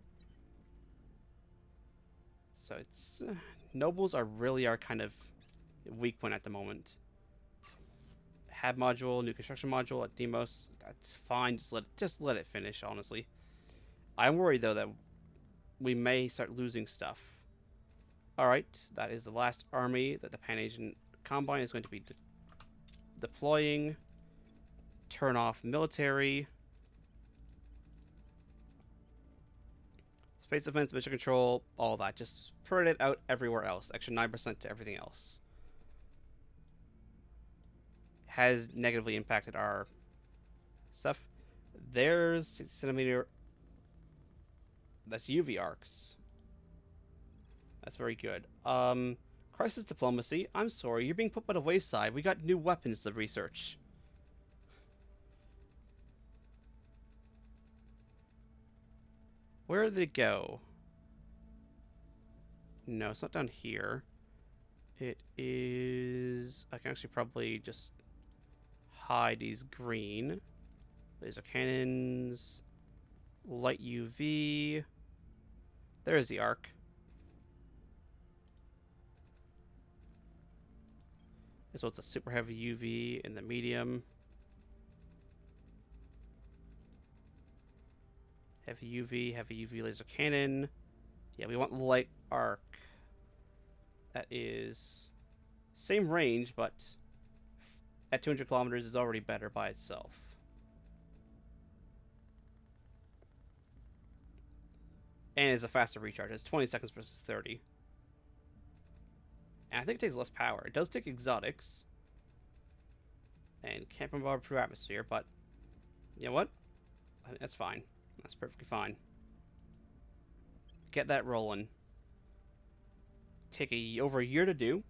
So it's nobles are really our kind of weak point at the moment. Hab module, new construction module at Demos, that's fine. Just let it finish. Honestly, I'm worried though that we may start losing stuff. All right, that is the last army that the Pan-Asian Combine is going to be deploying. Turn off military. Space defense, mission control, all that. Just spread it out everywhere else. Extra 9% to everything else. Has negatively impacted our stuff. There's 60 centimeter. That's UV arcs. That's very good. Crisis diplomacy. I'm sorry, you're being put by the wayside. We got new weapons to research. Where did they go? No, it's not down here. It is... I can actually probably just hide these green. Laser cannons. Light UV. There's the arc. This one's a super heavy UV in the medium. Heavy UV laser cannon. Yeah, we want light arc. That is same range, but at 200 kilometers is already better by itself. And it's a faster recharge. It's 20 seconds versus 30. And I think it takes less power. It does take exotics. And can't bombard through atmosphere, but you know what? I think that's fine. That's perfectly fine. Get that rolling. Take over a year to do,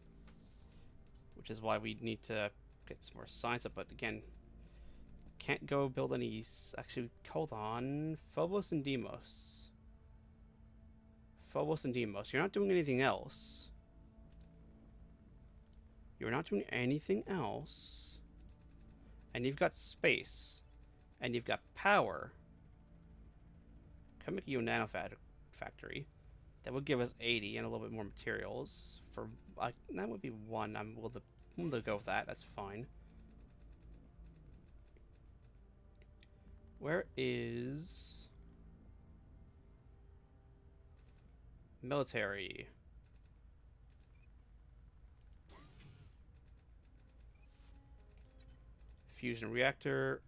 which is why we need to get some more science up. But again, can't go build any. Actually, hold on. Phobos and Deimos. Phobos and Deimos. You're not doing anything else. You're not doing anything else. And you've got space. And you've got power. Come make you a factory. That would give us 80 and a little bit more materials. For that would be 1. I'm willing to go with that. That's fine. Where is military? Fusion reactor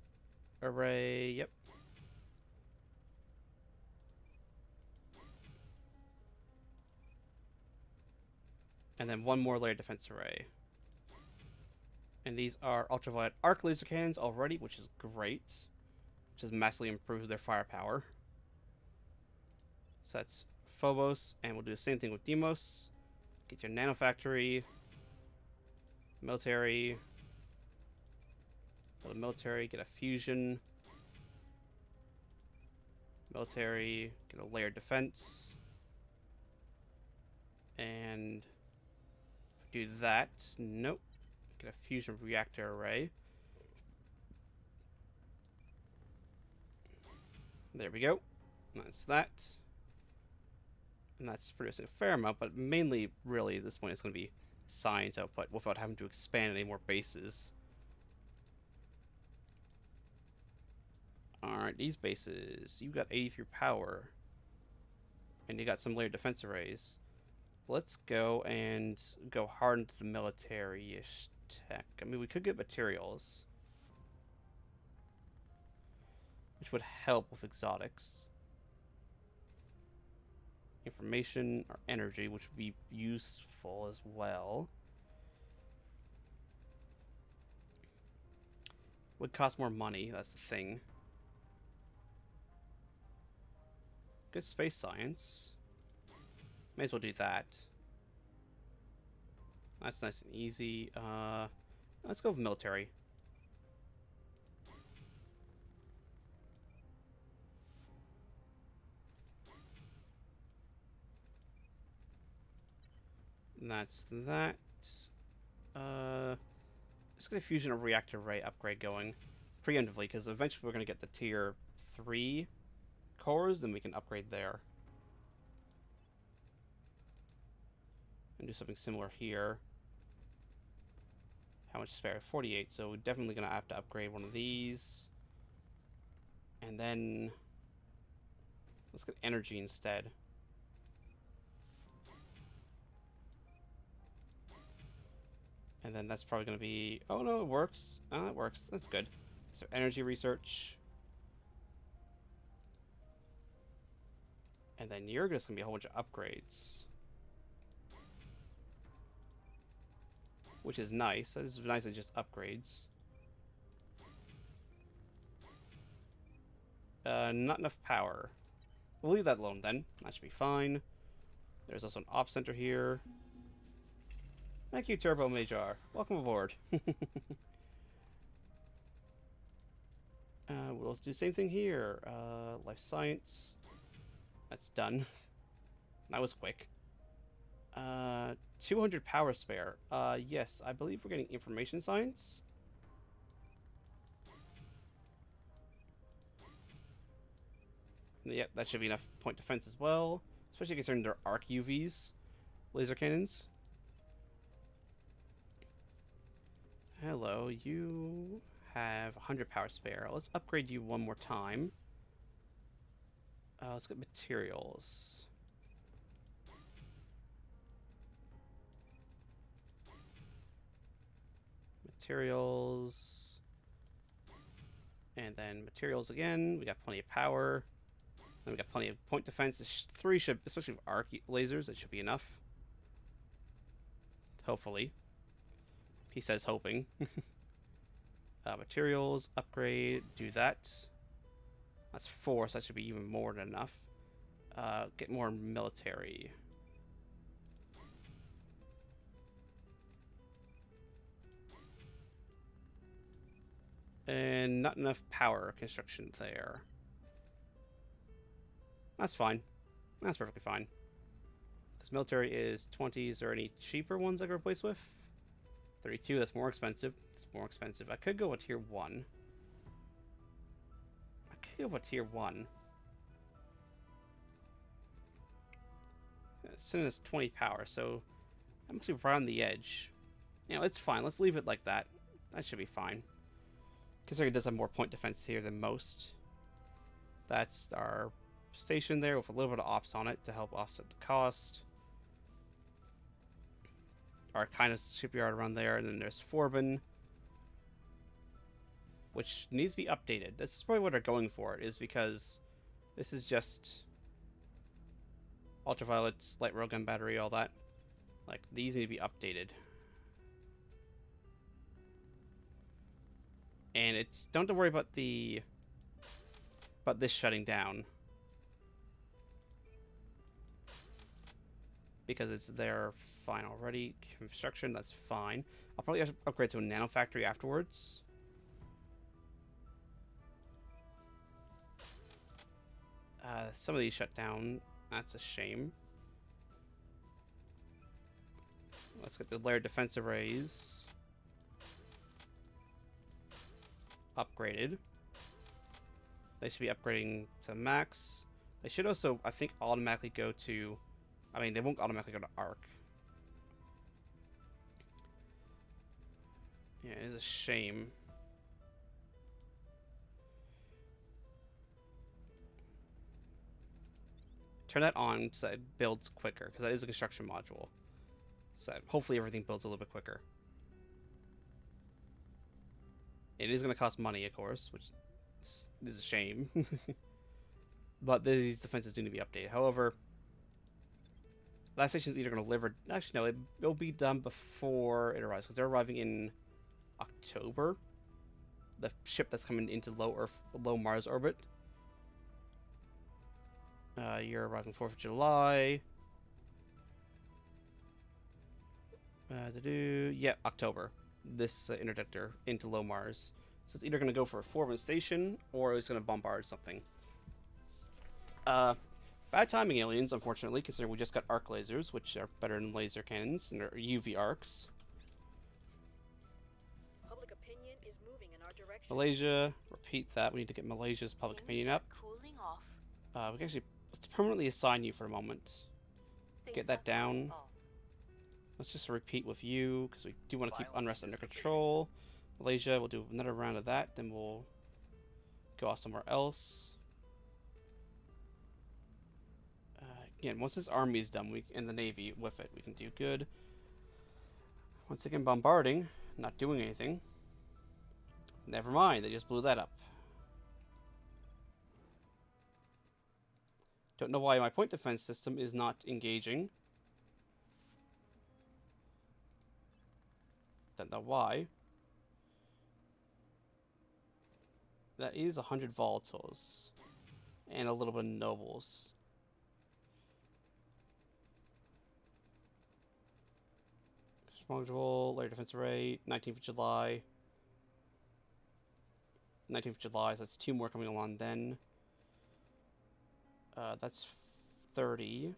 array. Yep. And then 1 more layer defense array. And these are ultraviolet arc laser cannons already, which is great. Which has massively improved their firepower. So that's Phobos, and we'll do the same thing with Deimos. Get your nanofactory. Military. Build a military, get a fusion. Military, get a layered defense. And do that. Nope. Get a fusion reactor array. There we go. That's that. And that's producing a fair amount, but mainly, really, at this point, it's going to be science output without having to expand any more bases. Alright, these bases. You've got 83 power. And you got some layered defense arrays. Let's go and go hard into the military-ish tech. I mean, we could get materials, which would help with exotics. Information or energy, which would be useful as well. Would cost more money, that's the thing. Good space science. May as well do that. That's nice and easy. Let's go with military. And that's that. Let's get a fusion or reactor array upgrade going preemptively, because eventually we're going to get the tier 3 cores, then we can upgrade there. And do something similar here. How much spare? 48, so we're definitely going to have to upgrade one of these. And then let's get energy instead. And then that's probably going to be... Oh, no, it works. Oh, it works. That's good. So energy research. And then you're just going to be a whole bunch of upgrades. Which is nice. That is nice as just upgrades. Not enough power. We'll leave that alone then. That should be fine. There's also an op center here. Thank you, Turbo Major. Welcome aboard. We'll do the same thing here. Life science. That's done. That was quick. 200 power spare. Yes, I believe we're getting information science. Yep, that should be enough point defense as well. Especially considering their arc UVs. Laser cannons. Hello, you have 100 power spare. Let's upgrade you one more time. Let's get materials. Materials. And then materials again. We got plenty of power. Then we got plenty of point defense. 3 should, especially with arc lasers, it should be enough. Hopefully. He says hoping. Materials, upgrade, do that. That's 4, so that should be even more than enough. Get more military. And not enough power construction there. That's fine. That's perfectly fine. Because military is 20. Is there any cheaper ones I could replace with? 32, that's more expensive. It's more expensive. I could go with tier 1. I could go with tier 1. Sin is 20 power, so that must be right on the edge. You know, it's fine. Let's leave it like that. That should be fine. Considering it does have more point defense here than most. That's our station there with a little bit of ops on it to help offset the cost. Our kind of shipyard around there, and then there's Forbin, which needs to be updated. This is probably what they're going for, is because this is just ultraviolet, light railgun battery, all that. Like, these need to be updated. And it's, don't have to worry about this shutting down, because it's there fine already. Construction, that's fine. I'll probably have to upgrade to a nano factory afterwards. Some of these shut down. That's a shame. Let's get the layered defense arrays upgraded. They should be upgrading to max. They should also, I think, automatically go to... I mean, they won't automatically go to ARC. Yeah, it is a shame. Turn that on so that it builds quicker, because that is a construction module. So hopefully everything builds a little bit quicker. It is going to cost money, of course, which is a shame. But these defenses do need to be updated. However, that station is either going to live or... Actually, no, it'll be done before it arrives, because they're arriving in October. The ship that's coming into low Mars orbit. You're arriving 4th of July. Yeah, October. This interdictor into low Mars. So it's either going to go for a Forbin station, or it's going to bombard something. Bad timing, aliens, unfortunately, considering we just got arc lasers, which are better than laser cannons, and they're UV arcs. Public opinion is moving in our direction. Malaysia, repeat that. We need to get Malaysia's public opinion up. Cooling off. We can actually, let's permanently assign you for a moment. Get that down. Let's just repeat with you, because we do want to keep unrest under control. Malaysia, we'll do another round of that, then we'll go off somewhere else. Again, once this army is done, and the navy with it, we can do good. Once again, bombarding, not doing anything. Never mind, they just blew that up. Don't know why my point defense system is not engaging. Don't know why. That is 100 volatiles. And a little bit of nobles. Module, layer defense array, 19th of July. 19th of July, so that's 2 more coming along then. That's 30.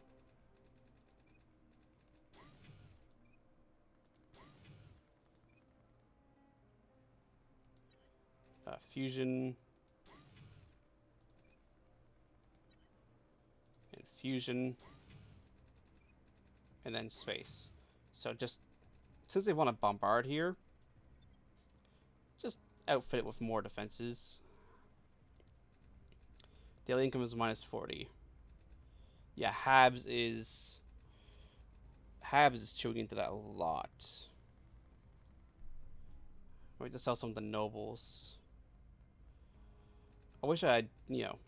Fusion. And fusion. And then space. So just... Since they want to bombard here, just outfit it with more defenses. Daily income is minus 40. Yeah, Habs is chewing into that a lot. I might just sell some of the nobles. I wish I had, you know...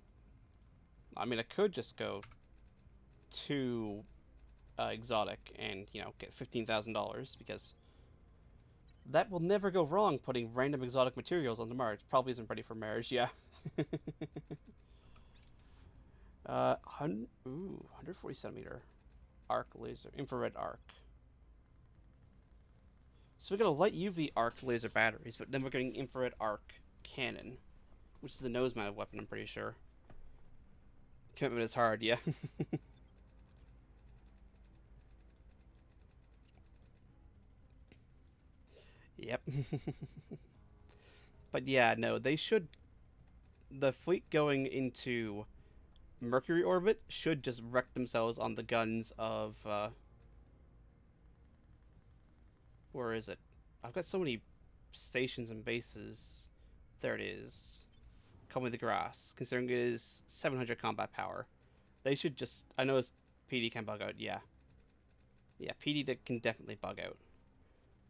I mean, I could just go to... exotic and, you know, get $15,000, because that will never go wrong, putting random exotic materials on the market. Probably isn't ready for marriage, yeah. 140 centimeter arc laser, infrared arc. So we got a light UV arc laser batteries, but then we're getting infrared arc cannon, which is the nose mounted weapon, I'm pretty sure. Commitment is hard, yeah. But yeah, no, they should. The fleet going into Mercury orbit should just wreck themselves on the guns of. Where is it? I've got so many stations and bases. There it is. Come with the grass. Considering it is 700 combat power, they should just. I know it's PD can bug out. Yeah, yeah, PD that can definitely bug out.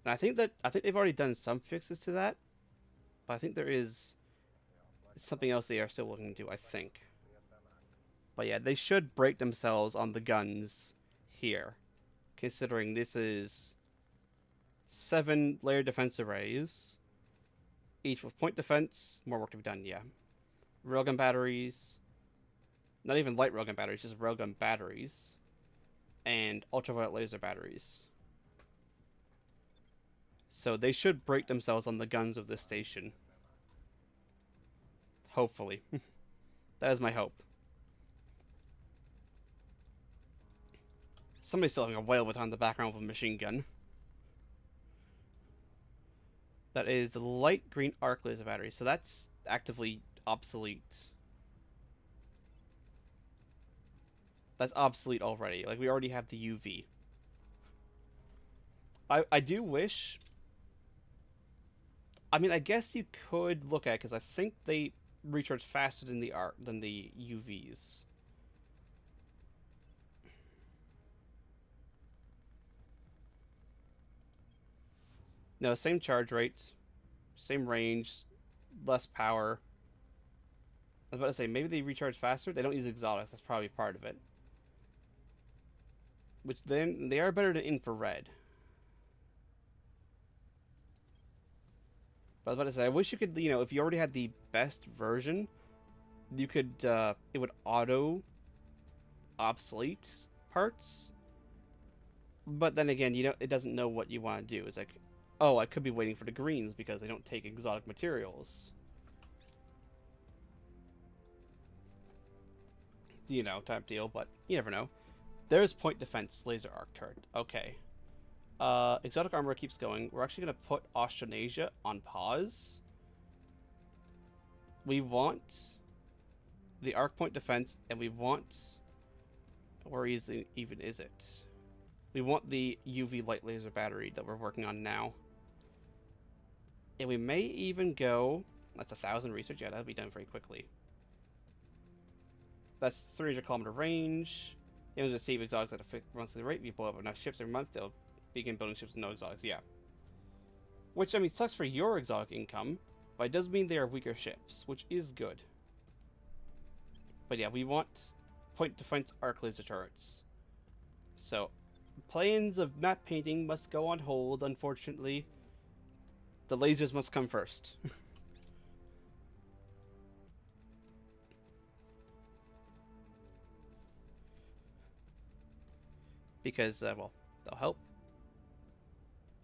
And I think they've already done some fixes to that, but I think there is something else they are still looking into. I think. But yeah, they should break themselves on the guns here, considering this is 7-layer defense arrays, each with point defense. More work to be done. Yeah, railgun batteries. Not even light railgun batteries, just railgun batteries, and ultraviolet laser batteries. So they should break themselves on the guns of this station. Hopefully. That is my hope. Somebody's still having a whale on the background with a machine gun. That is the light green arc laser battery, so that's actively obsolete. That's obsolete already. Like, we already have the UV. I do wish... I mean, I guess you could look at it, because I think they recharge faster than the UVs. No, same charge rate, same range, less power. I was about to say, maybe they recharge faster. They don't use exotics. That's probably part of it. Which then, they are better than infrared. But I was about to say, I wish you could, you know, if you already had the best version, you could, it would auto obsolete parts. But then again, you know, it doesn't know what you want to do. It's like, oh, I could be waiting for the greens because they don't take exotic materials. You know, type deal, but you never know. There's point defense laser arc turret. Okay. Exotic armor keeps going. We're actually going to put Australasia on pause. We want the arc point defense, and we want... Where even is it? We want the UV light laser battery that we're working on now. And we may even go... That's 1,000 research. Yeah, that'll be done very quickly. That's 300 kilometer range. It was receive exotics at a fixed monthly rate. We blow up enough ships every month, they'll begin building ships with no exotics. Yeah. Which, I mean, sucks for your exotic income, but it does mean they are weaker ships, which is good. But yeah, we want point defense arc laser turrets. So, plans of map painting must go on hold, unfortunately. The lasers must come first. Because, well, they'll help.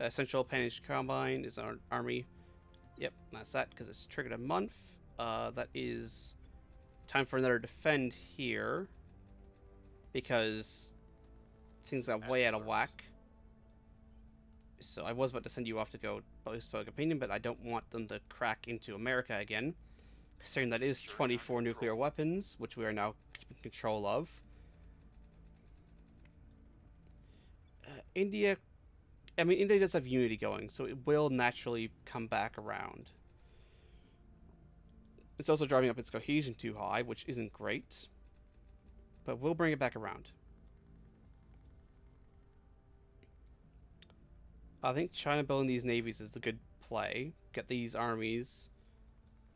Essential Appendage Combine is our army. Yep, that's that, because it's triggered a month. That is time for another defend here. Because things got way out of whack. So I was about to send you off to go post public opinion, but I don't want them to crack into America again. Considering that is 24 nuclear weapons, which we are now in control of. India, I mean, India does have unity going, so it will naturally come back around. It's also driving up its cohesion too high, which isn't great. But we'll bring it back around. I think China building these navies is the good play. Get these armies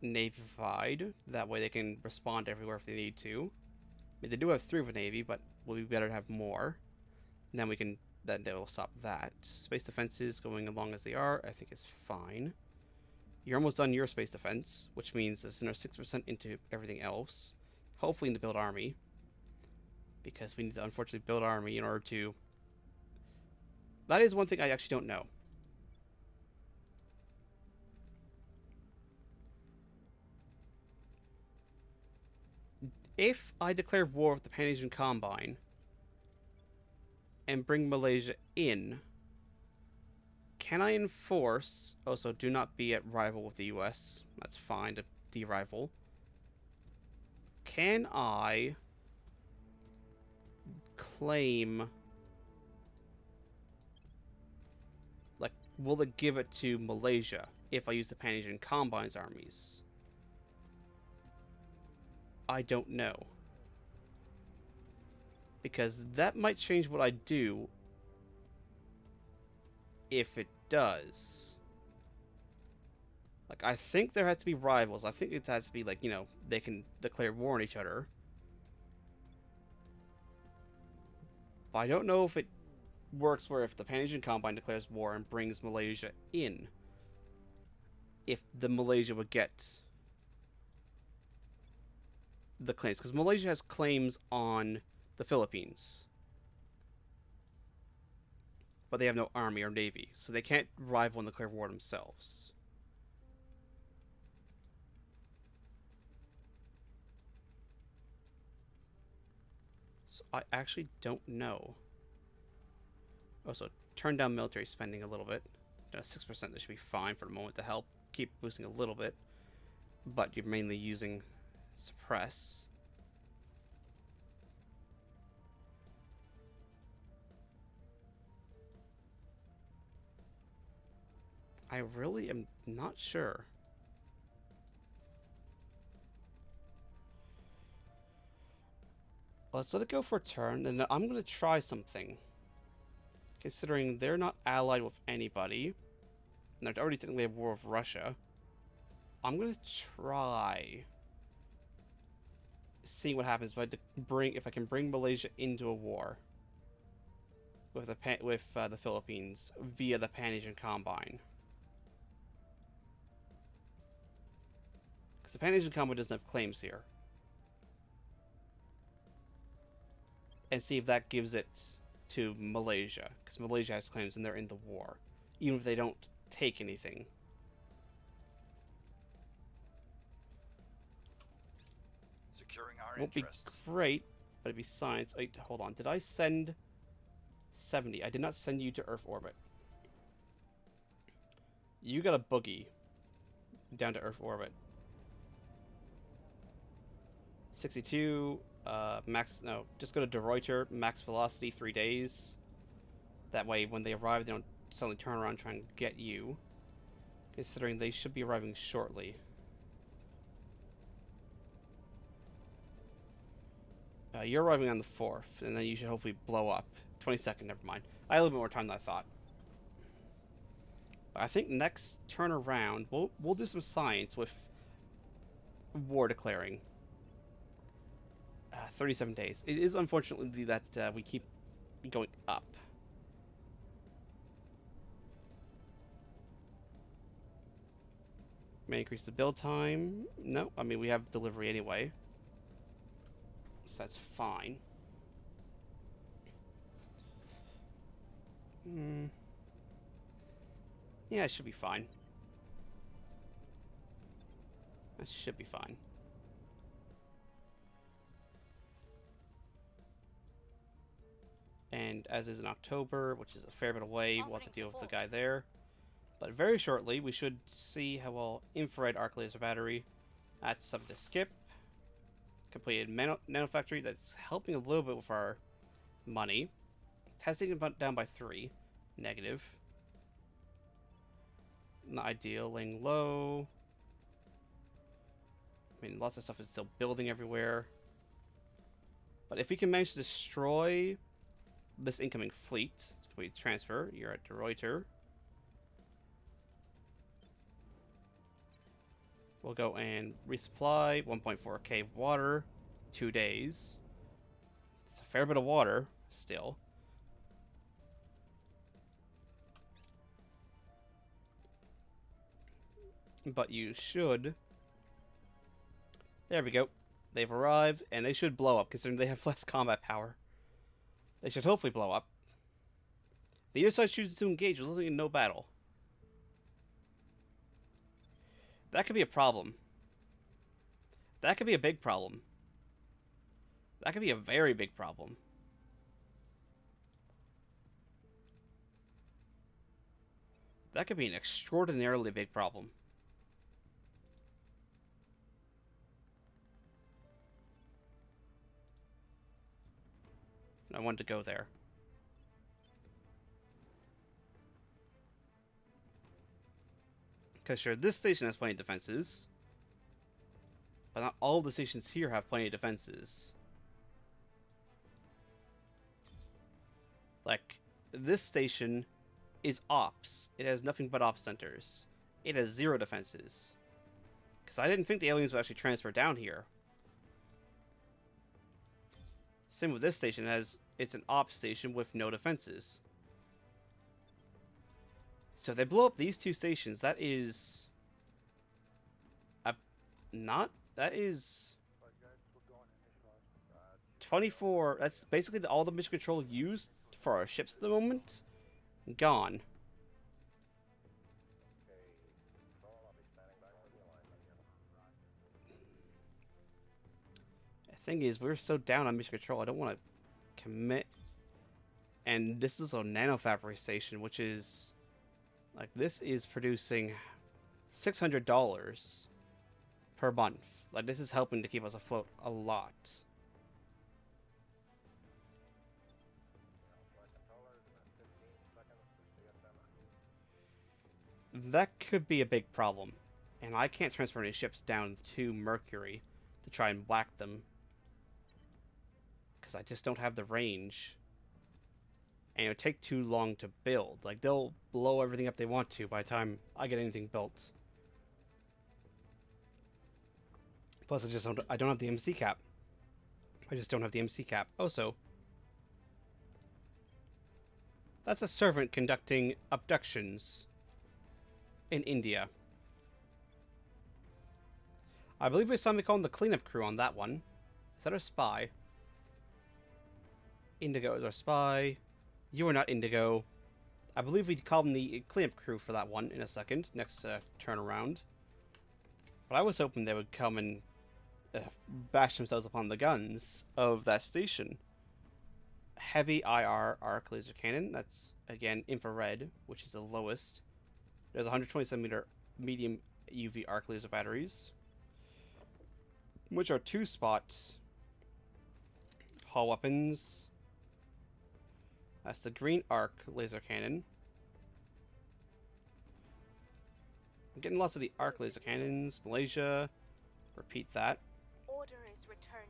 navified. That way they can respond everywhere if they need to. I mean, they do have 3 of a navy, but we'll be better to have more. And then we can... Then they will stop that. Space defenses going along as they are, I think it's fine. You're almost done your space defense, which means there's another 6% into everything else. Hopefully into build army. Because we need to unfortunately build army in order to... That is one thing I actually don't know. If I declare war with the Pan-Asian Combine... and bring Malaysia in, Can I enforce? Also, do not be at rival with the U.S. That's fine to de-rival. Can I claim? Like, will it give it to Malaysia if I use the Pan-Asian Combine's armies? I don't know. Because that might change what I do if it does. Like, I think there has to be rivals. I think it has to be, like, you know, they can declare war on each other. But I don't know if it works where if the Pan-Asian Combine declares war and brings Malaysia in, if the Malaysia would get the claims. Because Malaysia has claims on the Philippines. But they have no army or navy, so they can't rival and declare war themselves. So I actually don't know. Also, turn down military spending a little bit. 6%, that should be fine for the moment to help keep boosting a little bit. But you're mainly using suppress. I really am not sure. Let's let it go for a turn, and I'm going to try something. Considering they're not allied with anybody, and they're already technically at war with Russia, I'm going to try seeing what happens if I can bring Malaysia into a war with the Philippines via the Pan-Asian Combine. Because the Pan-Asian Combine doesn't have claims here. And see if that gives it to Malaysia. Because Malaysia has claims and they're in the war. Even if they don't take anything. Securing our Won't be interests. great, but it'd be science. Wait, hold on. Did I send 70? I did not send you to Earth orbit. You got a boogie down to Earth orbit. 62, just go to De Ruyter, max velocity, 3 days. That way, when they arrive, they don't suddenly turn around and try and get you. Considering they should be arriving shortly. You're arriving on the 4th, and then you should hopefully blow up. 22nd, never mind. I had a little bit more time than I thought. But I think next turn around, we'll do some science with war declaring. 37 days. It is unfortunately that we keep going up. May increase the build time. No, I mean we have delivery anyway. So that's fine. Yeah, it should be fine. That should be fine. And as is in October, which is a fair bit away, we'll have to deal with the guy there. But very shortly, we should see how well infrared arc laser battery. That's something to skip. Completed nano factory. That's helping a little bit with our money. Testing down by 3. Negative. Not ideal. Laying low. I mean, lots of stuff is still building everywhere. But if we can manage to destroy this incoming fleet, complete transfer. You're at De Ruyter. We'll go and resupply 1.4k water, 2 days. It's a fair bit of water, still. But you should... There we go. They've arrived, and they should blow up, considering they have less combat power. They should hopefully blow up. The other side chooses to engage, resulting in no battle. That could be a problem. That could be a big problem. That could be a very big problem. That could be an extraordinarily big problem. I wanted to go there. Because sure, this station has plenty of defenses. But not all the stations here have plenty of defenses. Like, this station is ops. It has nothing but ops centers. It has 0 defenses. Because I didn't think the aliens would actually transfer down here. Same with this station. It's an ops station with no defenses. So if they blow up these 2 stations, that is... That is... 24... That's basically all the mission control used for our ships at the moment. Gone. The thing is, we're so down on mission control, I don't want to commit. And this is a nanofabrik station, which is... Like, this is producing $600 per month. Like, this is helping to keep us afloat a lot. That could be a big problem. And I can't transfer any ships down to Mercury to try and whack them. Because I just don't have the range. And it would take too long to build. Like, they'll blow everything up they want to by the time I get anything built. Plus, I don't have the MC cap. I just don't have the MC cap. Also, that's a servant conducting abductions in India. I believe we saw me calling the cleanup crew on that one. Is that our spy? Indigo is our spy. You are not Indigo. I believe we'd call them the cleanup crew for that one in a second, next turn around. But I was hoping they would come and bash themselves upon the guns of that station. Heavy IR arc laser cannon. That's, again, infrared, which is the lowest. There's 127-meter medium UV arc laser batteries, which are 2-spot hull weapons. That's the green arc laser cannon. I'm getting lots of the arc laser cannons. Malaysia. Repeat that. Order is returning.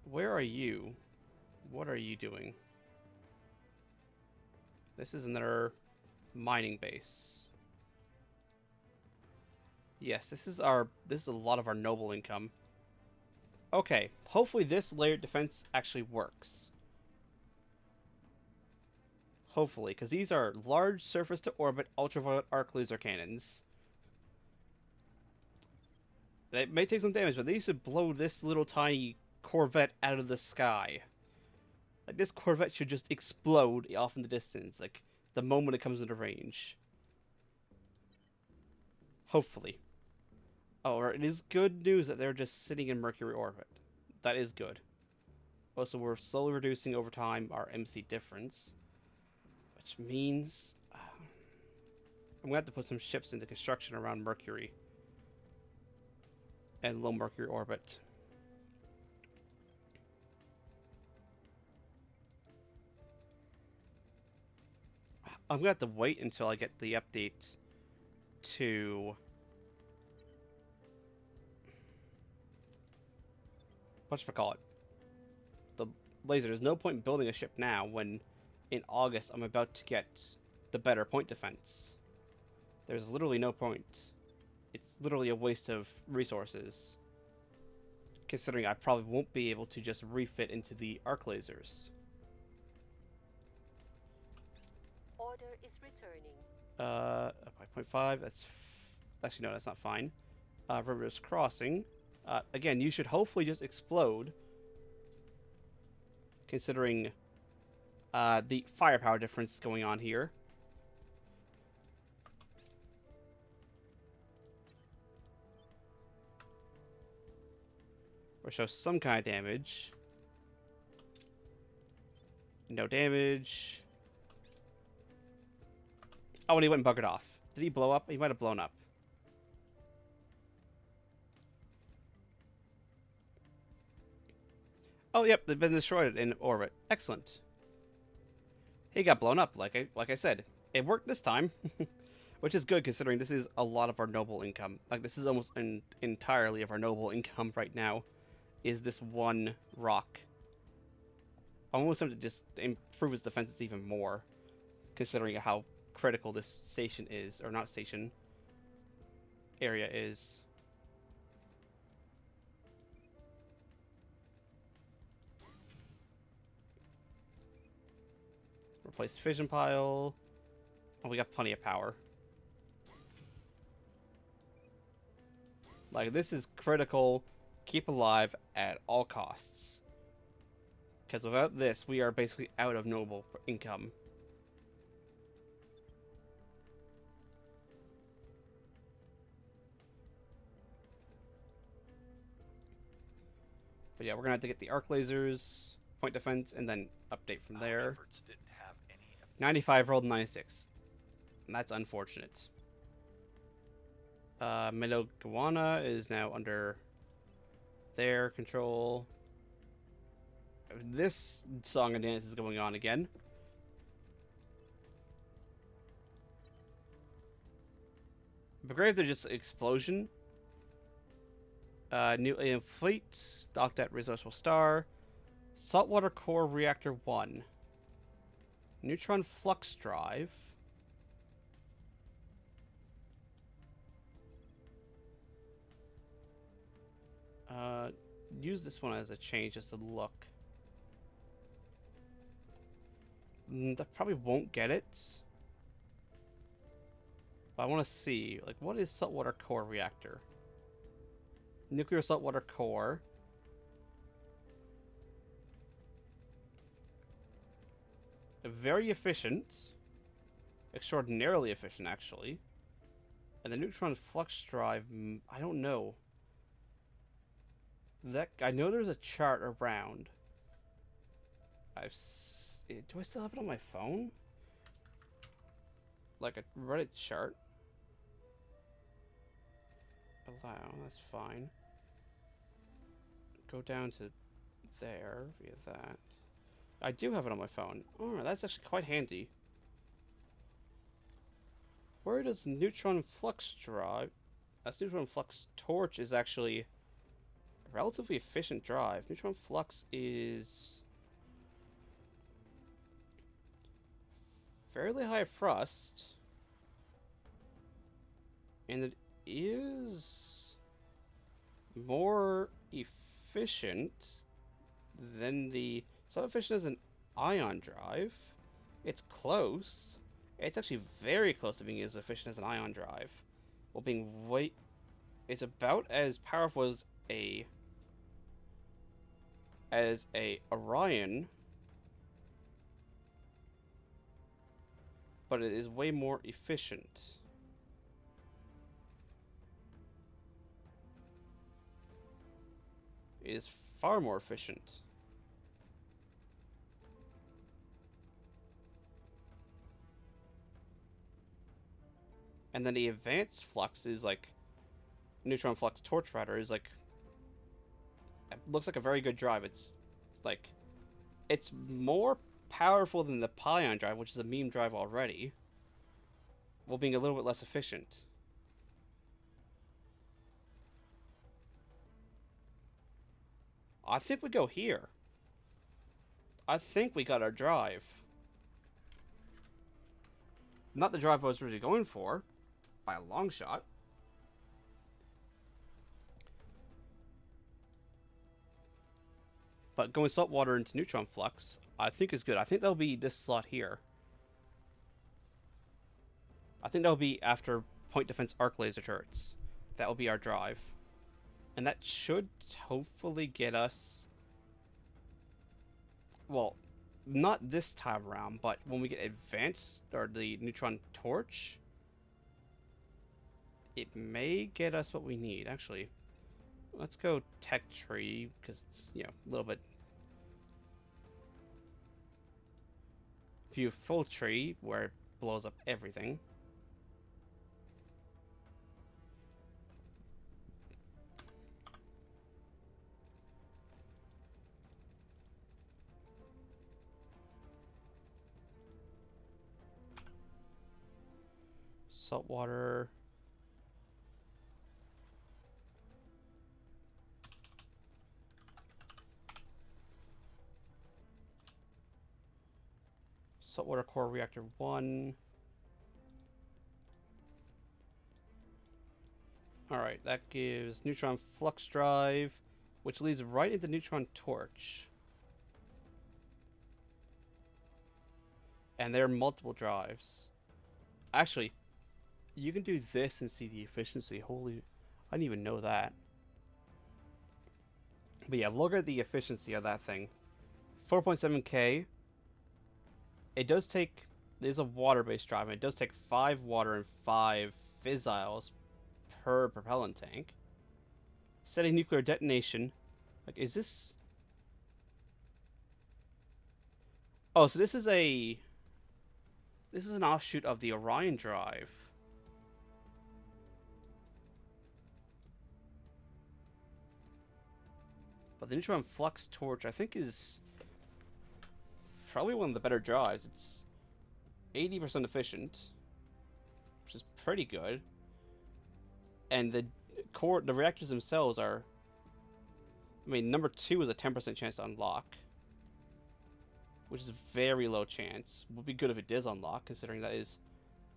Where are you? What are you doing? This is another mining base. Yes, this is a lot of our noble income. Okay, hopefully this layered defense actually works. Hopefully, because these are large surface-to-orbit ultraviolet arc laser cannons. They may take some damage, but they should blow this little tiny Corvette out of the sky. Like, this Corvette should just explode off in the distance, like, the moment it comes into range. Hopefully. Oh, it is good news that they're just sitting in Mercury orbit. That is good. Also, we're slowly reducing over time our MC difference. Which means I'm going to have to put some ships into construction around Mercury and low Mercury orbit. I'm going to have to wait until I get the update to... Whatchamacallit? The laser. There's no point in building a ship now when in August I'm about to get the better point defense. There's literally no point. It's literally a waste of resources, considering I probably won't be able to just refit into the arc lasers. Order is returning. By 0.5, that's... Actually, no, that's not fine. River's Crossing. Again, you should hopefully just explode, considering the firepower difference going on here. Or show some kind of damage. No damage. Oh, and he went and buggered off. Did he blow up? He might have blown up. Oh, yep, they've been destroyed in orbit. Excellent. He got blown up, like I said. It worked this time, which is good considering this is a lot of our noble income. Like, this is almost entirely of our noble income right now, is this one rock. I'm almost tempted to just improve his defenses even more, considering how critical this station is, or not station, area is. Replace fission pile. Oh, we got plenty of power. Like, this is critical. Keep alive at all costs. Because without this, we are basically out of noble income. But yeah, we're going to have to get the arc lasers, point defense, and then update from Our there. efforts didn't have any effect. 95 rolled 96. And that's unfortunate. Midogawana is now under their control. This song and dance is going on again. But great if they're just explosion. New alien fleet, docked at Resourceful Star. Saltwater Core Reactor 1. Neutron Flux Drive. Use this one as a change just to look. That probably won't get it. But I want to see, like, what is Saltwater Core Reactor? Nuclear Saltwater Core. Very efficient. Extraordinarily efficient, actually. And the Neutron Flux Drive, I don't know. I know there's a chart around. Do I still have it on my phone? Like a Reddit chart? Allow, that's fine. Go down to there via that. I do have it on my phone. Oh, that's actually quite handy. Where does Neutron Flux Drive? That's Neutron Flux Torch is actually a relatively efficient drive. Neutron Flux is fairly high thrust. And it is more efficient than the... It's not efficient as an ion drive. It's close. It's actually very close to being as efficient as an ion drive. While being way... It's about as powerful as a Orion. But it is way more efficient. It is far more efficient. And then the advanced flux is like Neutron Flux Torch Rider is like, it looks like a very good drive. It's like, it's more powerful than the Pion drive, which is a meme drive already, while being a little bit less efficient. I think we go here. I think we got our drive. Not the drive I was really going for, by a long shot. But going saltwater into neutron flux, I think is good. I think that'll be this slot here. I think that'll be after point defense arc laser turrets. That will be our drive. And that should hopefully get us... Well, not this time around, but when we get advanced, or the neutron torch, it may get us what we need. Actually, let's go tech tree, because it's, you know, a little bit... View full tree, where it blows up everything. saltwater. Saltwater core reactor 1. Alright, that gives neutron flux drive, which leads right into neutron torch. And there are multiple drives. Actually, you can do this and see the efficiency. Holy, I didn't even know that. But yeah, look at the efficiency of that thing. 4.7k. It does take, there's a water-based drive, and it does take 5 water and 5 fissiles per propellant tank. Setting nuclear detonation. Like, is this... Oh, so this is a... This is an offshoot of the Orion drive. But the neutron flux torch, I think, is probably one of the better drives. It's 80% efficient, which is pretty good. And the reactors themselves are... I mean, number 2 is a 10% chance to unlock, which is a very low chance. Would be good if it does unlock, considering that is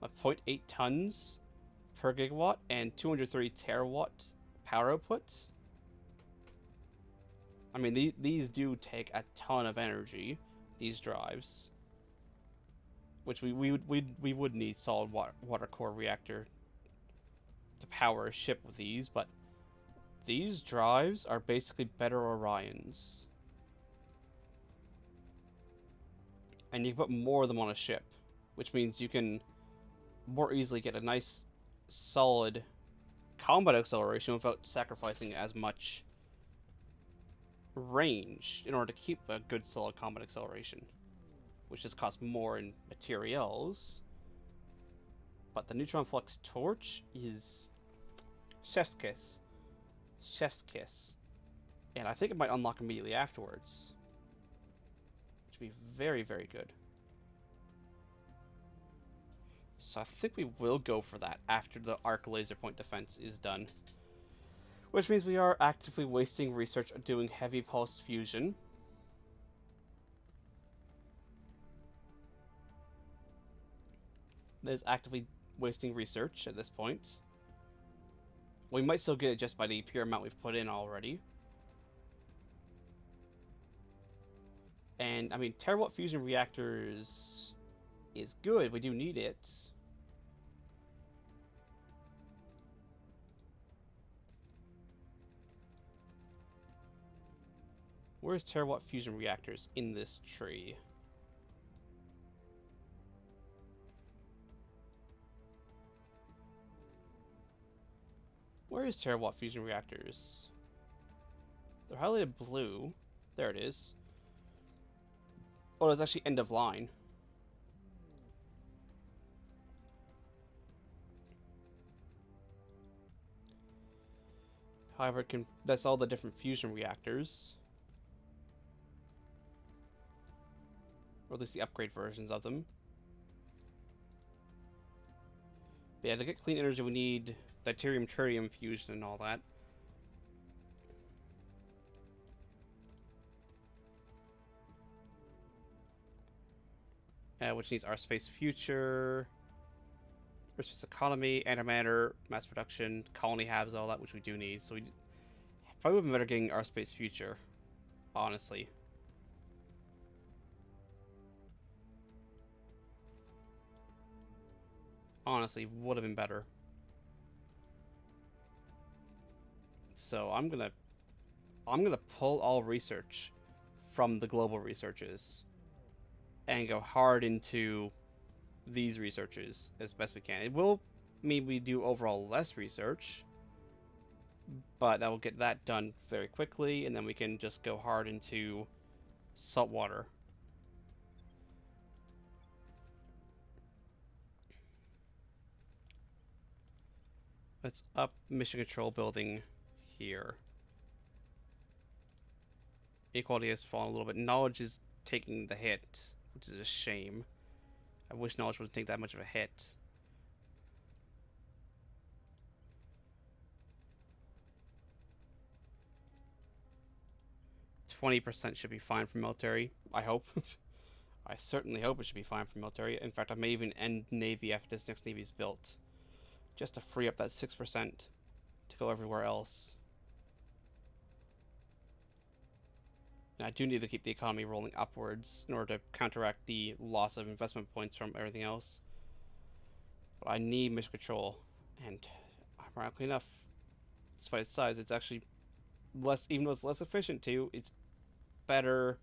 0.8 tons per gigawatt and 230 terawatt power output. I mean, these do take a ton of energy, these drives, which we would need solid water core reactor to power a ship with these, but these drives are basically better Orions. And you can put more of them on a ship, which means you can more easily get a nice, solid combat acceleration without sacrificing as much range in order to keep a good, solid combat acceleration, which just costs more in materials. But the neutron flux torch is chef's kiss. Chef's kiss. And I think it might unlock immediately afterwards, which would be very, very good. So I think we will go for that after the arc laser point defense is done. Which means we are actively wasting research on doing heavy pulse fusion. That is actively wasting research at this point. We might still get it just by the pure amount we've put in already. And, I mean, terawatt fusion reactors is good. We do need it. Where's terawatt fusion reactors in this tree? Where is terawatt fusion reactors? They're highlighted blue. There it is. Oh, it's actually end of line. However, that's all the different fusion reactors. Or at least the upgrade versions of them. But yeah, to get clean energy, we need deuterium-tritium fusion and all that. Which needs our space future, our space economy, antimatter, mass production, colony habs, all that, which we do need. So we probably would be better getting our space future, honestly. Honestly, would have been better. So I'm gonna pull all research from the global researches and go hard into these researches as best we can. It will mean we do overall less research, but that will get that done very quickly, and then we can just go hard into saltwater. Let's up mission control building here. Equality has fallen a little bit. Knowledge is taking the hit, which is a shame. I wish knowledge wouldn't take that much of a hit. 20% should be fine for military. I hope. I certainly hope it should be fine for military. In fact, I may even end Navy after this next Navy is built. Just to free up that 6% to go everywhere else. And I do need to keep the economy rolling upwards in order to counteract the loss of investment points from everything else. But I need mission control. And ironically enough, despite its size, it's actually less, even though it's less efficient too, it's better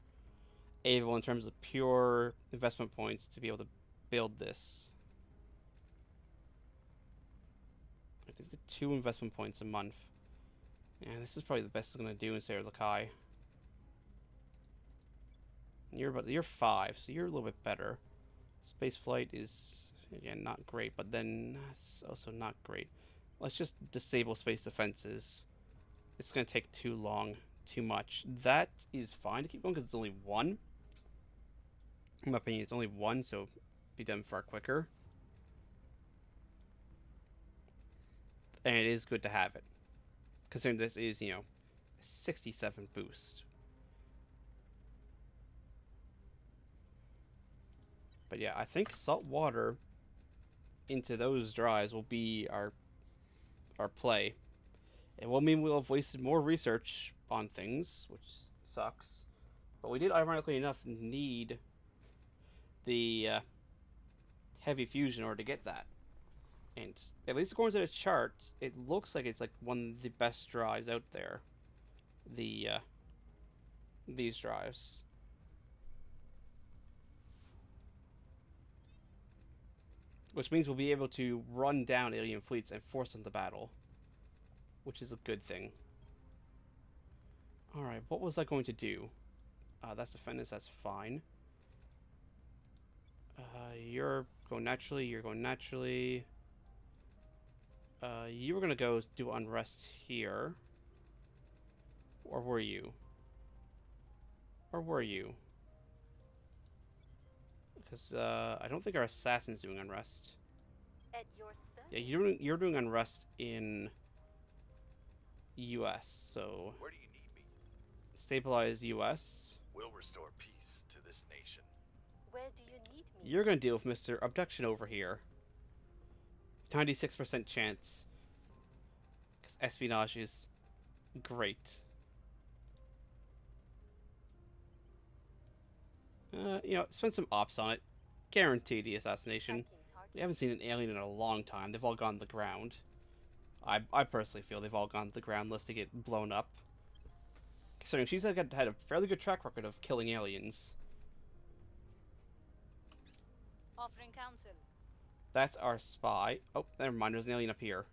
able in terms of pure investment points to be able to build this. I think 2 investment points a month. And this is probably the best it's going to do in Sarah Lakai. You're 5, so you're a little bit better. Space flight is, again, not great, but then it's also not great. Let's just disable space defenses. It's going to take too long, too much. That is fine to keep going because it's only 1. In my opinion, it's only 1, so be done far quicker. And it is good to have it, considering this is, you know, 67 boost. But yeah, I think salt water into those drives will be our play. It will mean we'll have wasted more research on things, which sucks. But we did, ironically enough, need the heavy fusion in order to get that. And at least according to the charts, it looks like it's like one of the best drives out there. These drives. Which means we'll be able to run down alien fleets and force them to battle. Which is a good thing. Alright, what was I going to do? That's defenders, that's fine. You're going naturally, you're going naturally. You were gonna go do unrest here. Or were you? Or were you? Because I don't think our assassin's doing unrest. At your service. Yeah, you're doing unrest in US, so Where do you need me? stabilize US. We'll restore peace to this nation. Where do you need me? You're gonna deal with Mr. Abduction over here. 96% chance. Because espionage is great. You know, spend some ops on it. Guarantee the assassination. Tracking target. We haven't seen an alien in a long time. They've all gone to the ground. I personally feel they've all gone to the ground unless they get blown up. Considering she's had a fairly good track record of killing aliens. Offering counsel. That's our spy. Oh, never mind. There's an alien up here.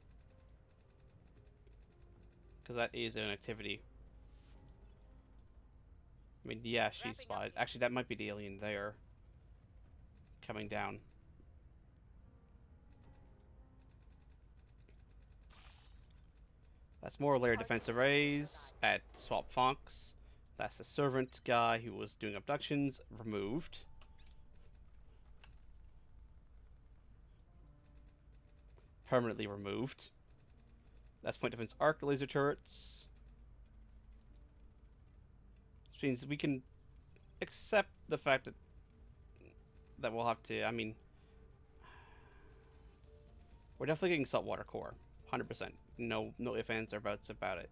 Because that is an activity. I mean, yeah, she's spotted. Actually, that might be the alien there. Coming down. That's more layer defense arrays at Swap Fox. That's the servant guy who was doing abductions. Removed. Permanently removed. That's point defense arc laser turrets. Which means we can accept the fact that we'll have to, I mean, we're definitely getting saltwater core. 100%. No ifs, ands, or buts about it.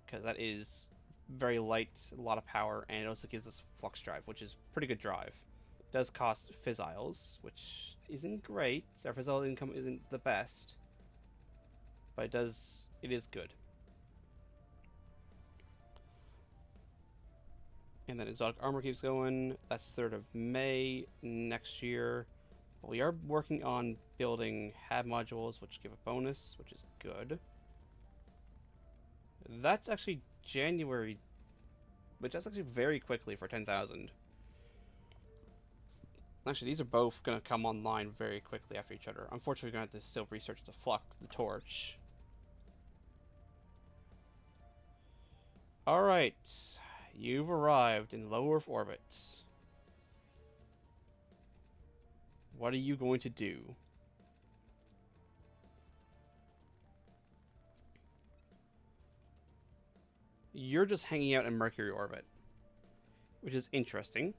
Because that is very light, a lot of power, and it also gives us flux drive, which is pretty good drive. It does cost fissiles, which isn't great. Our fissile income isn't the best. But it is good. And then exotic armor keeps going. That's 3rd of May next year. We are working on building HAB modules, which give a bonus, which is good. That's actually January, which is actually very quickly for 10,000. Actually, these are both going to come online very quickly after each other. Unfortunately, we're going to have to still research the flux, the torch. Alright, you've arrived in low Earth orbit. What are you going to do? you're just hanging out in Mercury orbit, which is interesting.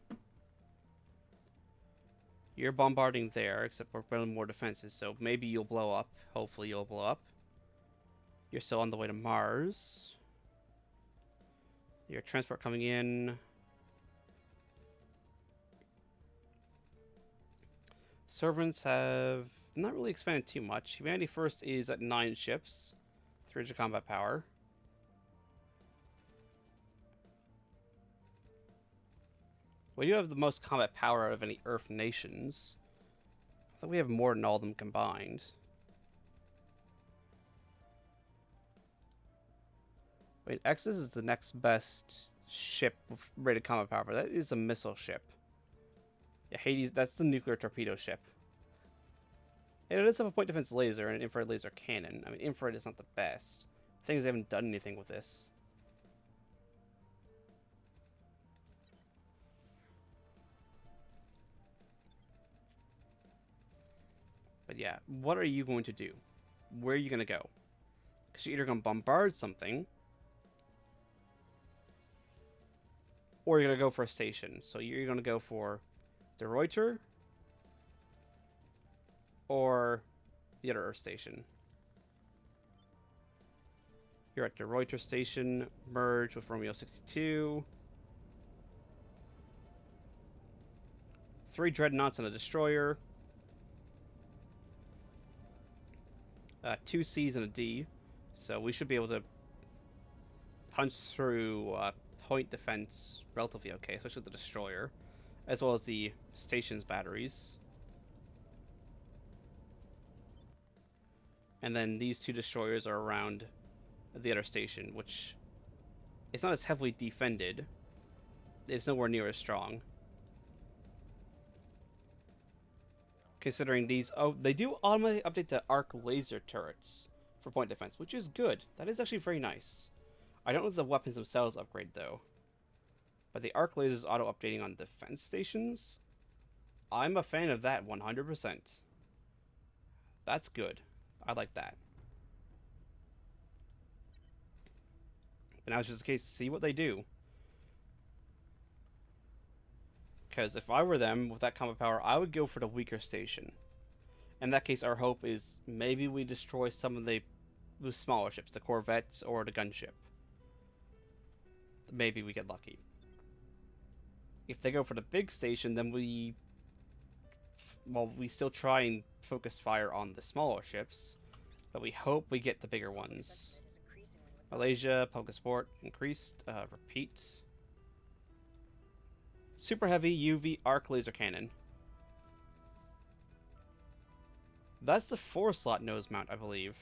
You're bombarding there, except we're building more defenses, so maybe you'll blow up. Hopefully you'll blow up. You're still on the way to Mars. Your transport coming in. Servants have not really expanded too much. Humanity First is at 9 ships, 300 combat power. We do have the most combat power out of any Earth nations. I think we have more than all of them combined. Wait, Exodus is the next best ship with rated combat power, but that is a missile ship. Yeah, Hades, that's the nuclear torpedo ship. And it does have a point defense laser and an infrared laser cannon. I mean, infrared is not the best. Things haven't done anything with this. But yeah, what are you going to do? Where are you going to go? Because you're either going to bombard something, or you're going to go for a station. So you're going to go for the Reuter or the other Earth station. You're at the Reuter station, merge with Romeo 62. 3 dreadnoughts and a destroyer. 2 C's and a D. So we should be able to punch through point defense relatively okay, especially with the destroyer, as well as the station's batteries. And then these 2 destroyers are around the other station, which it's not as heavily defended. It's nowhere near as strong. Considering these, oh, they do automatically update the arc laser turrets for point defense, which is good. That is actually very nice. I don't know if the weapons themselves upgrade though, but the arc lasers auto updating on defense stations, I'm a fan of that 100%. That's good. I like that. But now it's just a case to see what they do. Because if I were them with that combat power, I would go for the weaker station. In that case, our hope is maybe we destroy some of the smaller ships, the corvettes or the gunship. Maybe we get lucky. If they go for the big station, then we still try and focus fire on the smaller ships, but we hope we get the bigger ones. Malaysia, Public Sport, increased, repeat. Super heavy UV arc laser cannon. That's the 4-slot nose mount, I believe.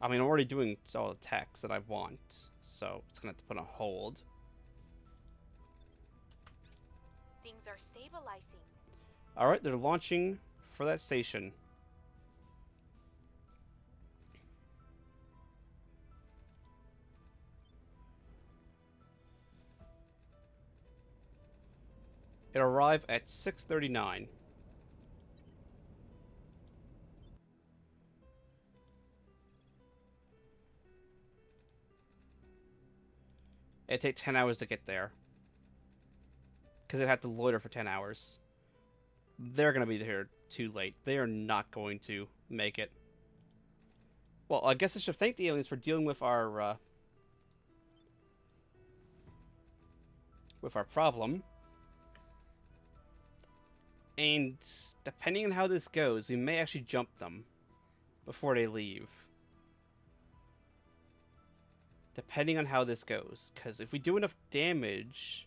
I mean, I'm already doing all the techs that I want, so it's gonna have to put on hold. Things are stabilizing. Alright, they're launching for that station. It arrived at 6:39. It'd take 10 hours to get there. Because it'd have to loiter for 10 hours. They're going to be here too late. They are not going to make it. Well, I guess I should thank the aliens for dealing with our problem. And depending on how this goes, we may actually jump them before they leave. Depending on how this goes. Because if we do enough damage...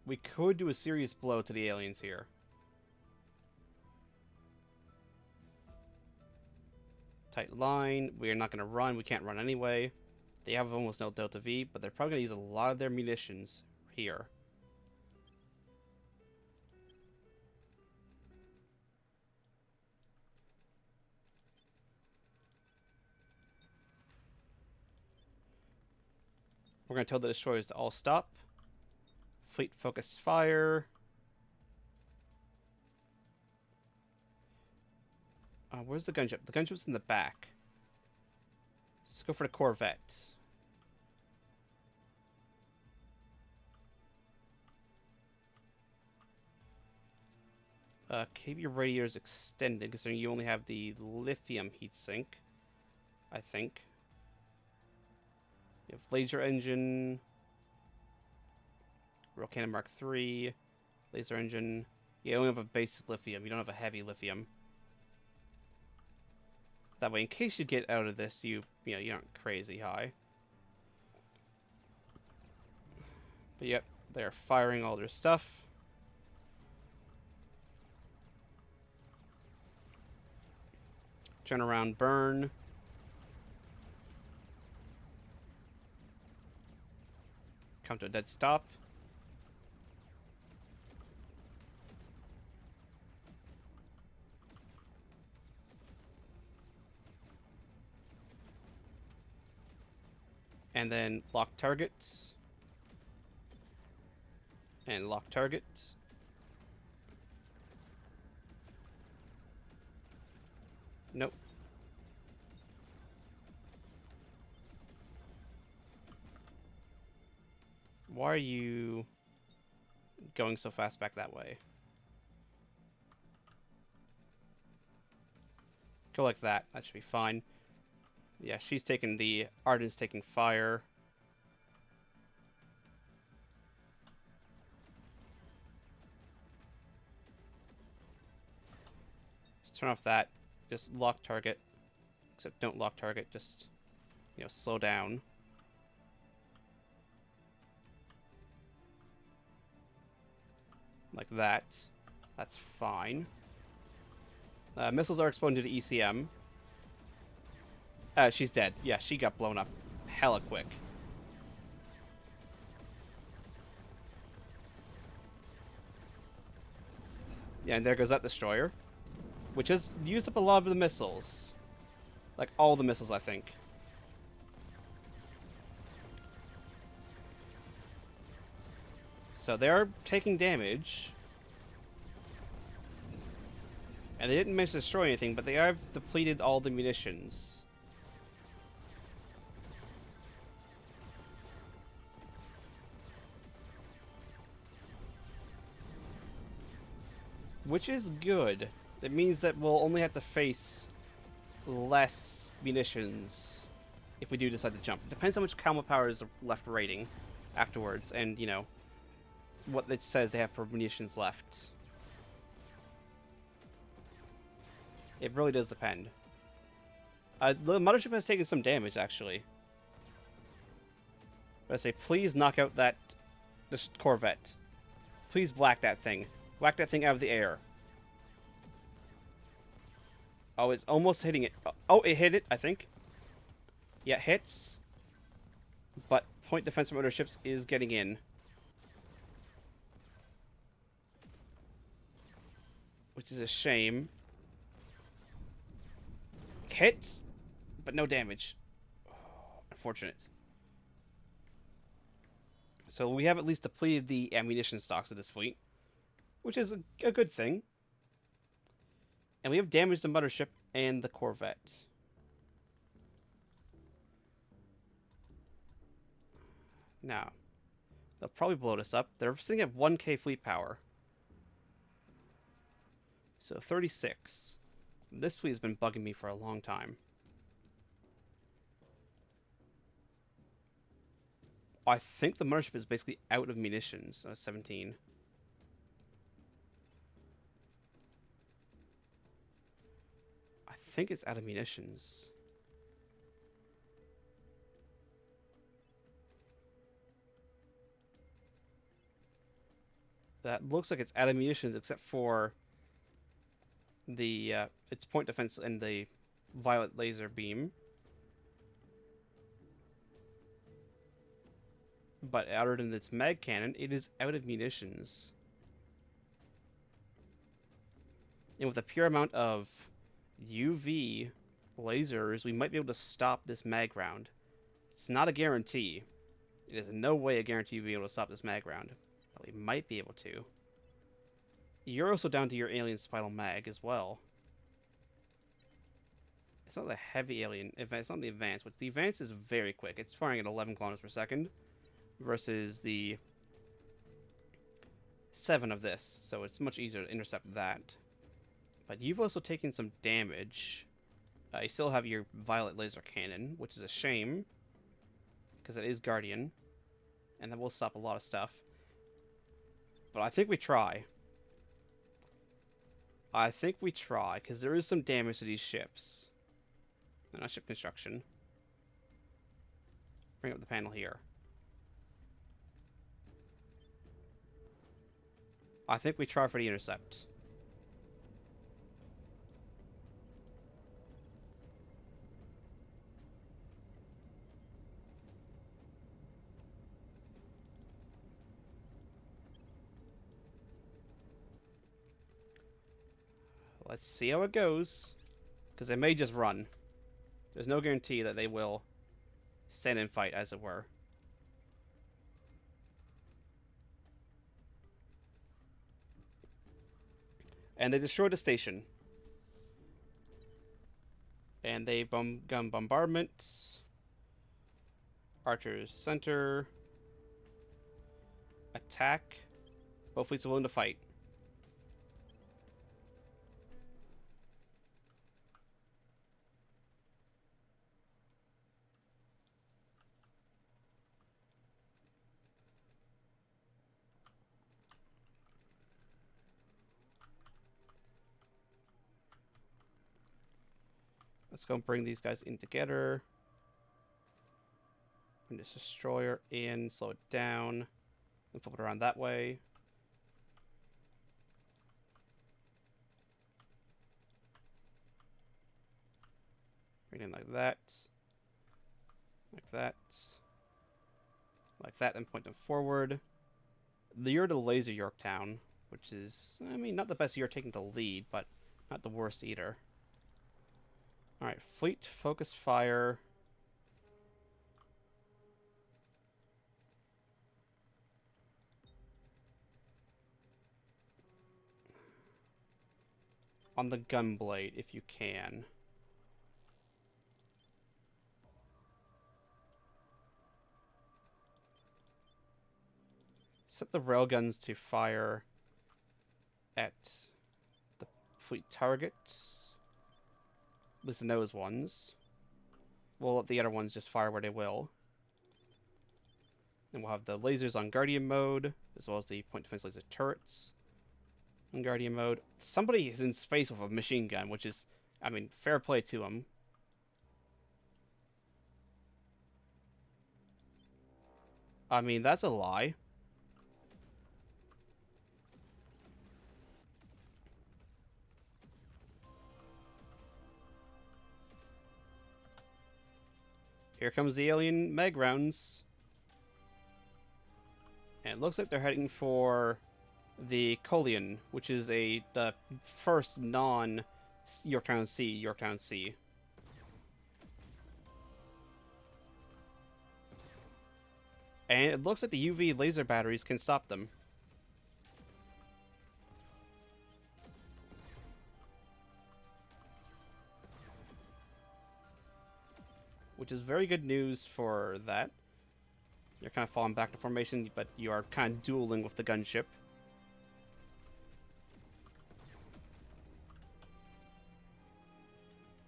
we could do a serious blow to the aliens here. Tight line. We are not going to run. We can't run anyway. They have almost no Delta V, but they're probably going to use a lot of their munitions here. We're going to tell the destroyers to all stop. Fleet focus fire. Where's the gunship? The gunship's in the back. Let's go for the Corvette. KB radiator is extended, considering you only have the lithium heatsink, I think. You have laser engine, Royal Cannon Mark III, laser engine. You only have a basic lithium. You don't have a heavy lithium. That way, in case you get out of this, you aren't crazy high. But yep, they're firing all their stuff. Turn around, burn. Come to a dead stop. And then lock targets. And lock targets. Nope. Why are you going so fast back that way? Go like that. That should be fine. Yeah, she's taking the... Arden's taking fire. Just turn off that. Just lock target. Except don't lock target. Just, slow down. Like that. That's fine. Missiles are exploding to the ECM. She's dead. Yeah, she got blown up hella quick. Yeah, and there goes that destroyer. Which has used up a lot of the missiles. Like, all the missiles, I think. So they're taking damage. And they didn't manage to destroy anything, but they have depleted all the munitions. Which is good. It means that we'll only have to face less munitions if we do decide to jump. Depends how much Calma power is left rating afterwards, and, what it says they have for munitions left. It really does depend. The mothership has taken some damage, actually. But I say, please knock out this Corvette. Please whack that thing. Whack that thing out of the air. Oh, it's almost hitting it. Oh, it hit it, I think. Yeah, it hits. But point defense from other ships is getting in. Which is a shame. Hits, but no damage. Unfortunate. So we have at least depleted the ammunition stocks of this fleet, which is a good thing. And we have damaged the mothership and the Corvette. Now, they'll probably blow this up. They're sitting at 1k fleet power. So 36. This fleet has been bugging me for a long time. I think the mothership is basically out of munitions. 17. I think it's out of munitions. That looks like it's out of munitions except for the its point defense and the violet laser beam. But other than its mag cannon, it is out of munitions. And with a pure amount of UV lasers, we might be able to stop this mag round. It's not a guarantee. It is in no way a guarantee you'll be able to stop this mag round. But we might be able to. You're also down to your alien spinal mag as well. It's not the heavy alien. It's not the advanced, but the advanced is very quick. It's firing at 11 kilometers per second versus the 7 of this, so it's much easier to intercept that. But you've also taken some damage. You still have your violet laser cannon, which is a shame, because it is Guardian, and that will stop a lot of stuff. But I think we try. I think we try, because there is some damage to these ships. No, not ship construction. Bring up the panel here. I think we try for the intercept. Let's see how it goes. Because they may just run. There's no guarantee that they will stand and fight, as it were. And they destroyed the station. And they gun bombardment. Archers center. Attack. Both fleets are willing to fight. Let's go and bring these guys in together. Bring this destroyer in, slow it down, and flip it around that way. Bring it in like that. Like that. Like that, and point them forward. You're the laser Yorktown, which is, I mean, not the best you're taking the lead, but not the worst either. Alright, fleet, focus fire. On the gunblade, if you can. Set the railguns to fire at the fleet targets. At least those ones. We'll let the other ones just fire where they will. And we'll have the lasers on Guardian mode, as well as the point defense laser turrets on Guardian mode. Somebody is in space with a machine gun, which is, I mean, fair play to him. I mean, that's a lie. Here comes the alien mag rounds. And it looks like they're heading for the Colian, which is the first non-Yorktown Sea. And it looks like the UV laser batteries can stop them. Which is very good news for that. You're kind of falling back to formation, but you are kind of dueling with the gunship.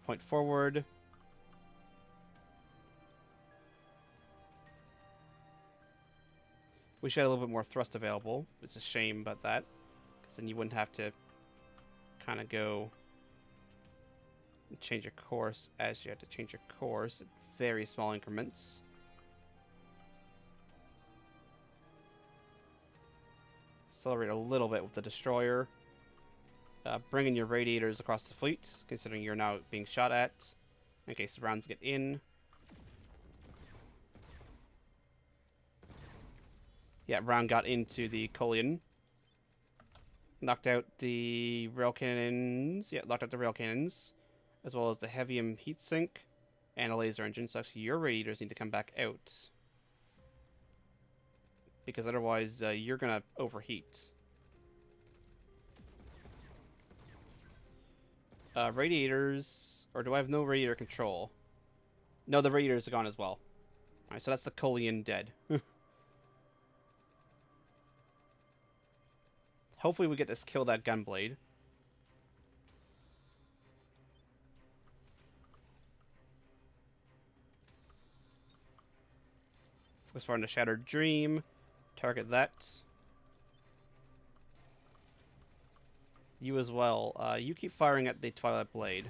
Point forward. Wish I had a little bit more thrust available. It's a shame about that, because then you wouldn't have to kind of go and change your course as you have to change your course at very small increments. Accelerate a little bit with the destroyer. Bring in your radiators across the fleet, considering you're now being shot at, in case the rounds get in. Yeah, round got into the Colian. Knocked out the rail cannons. Yeah, knocked out the rail cannons, as well as the heavium heatsink and a laser engine. So actually, your radiators need to come back out, because otherwise you're gonna overheat. Radiators, or do I have no radiator control? No, the radiators are gone as well. Alright, so that's the Colian dead. Hopefully we get to kill that gunblade. Focus fire on the Shattered Dream. Target that. You as well. You keep firing at the Twilight Blade.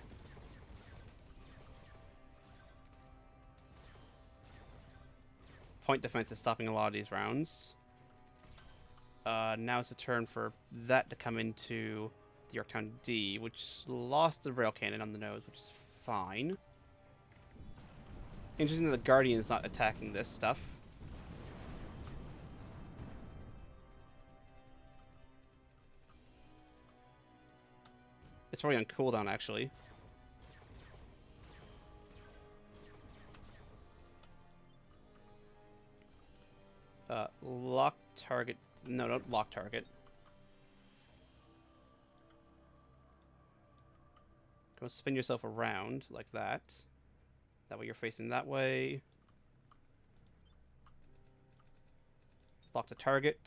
Point defense is stopping a lot of these rounds. Now it's a turn for that to come into the Yorktown D, which lost the rail cannon on the nose, which is fine. Interesting that the Guardian's not attacking this stuff. It's probably on cooldown, actually. Lock target. No, don't lock target. Go spin yourself around like that. That way you're facing that way. Lock the target.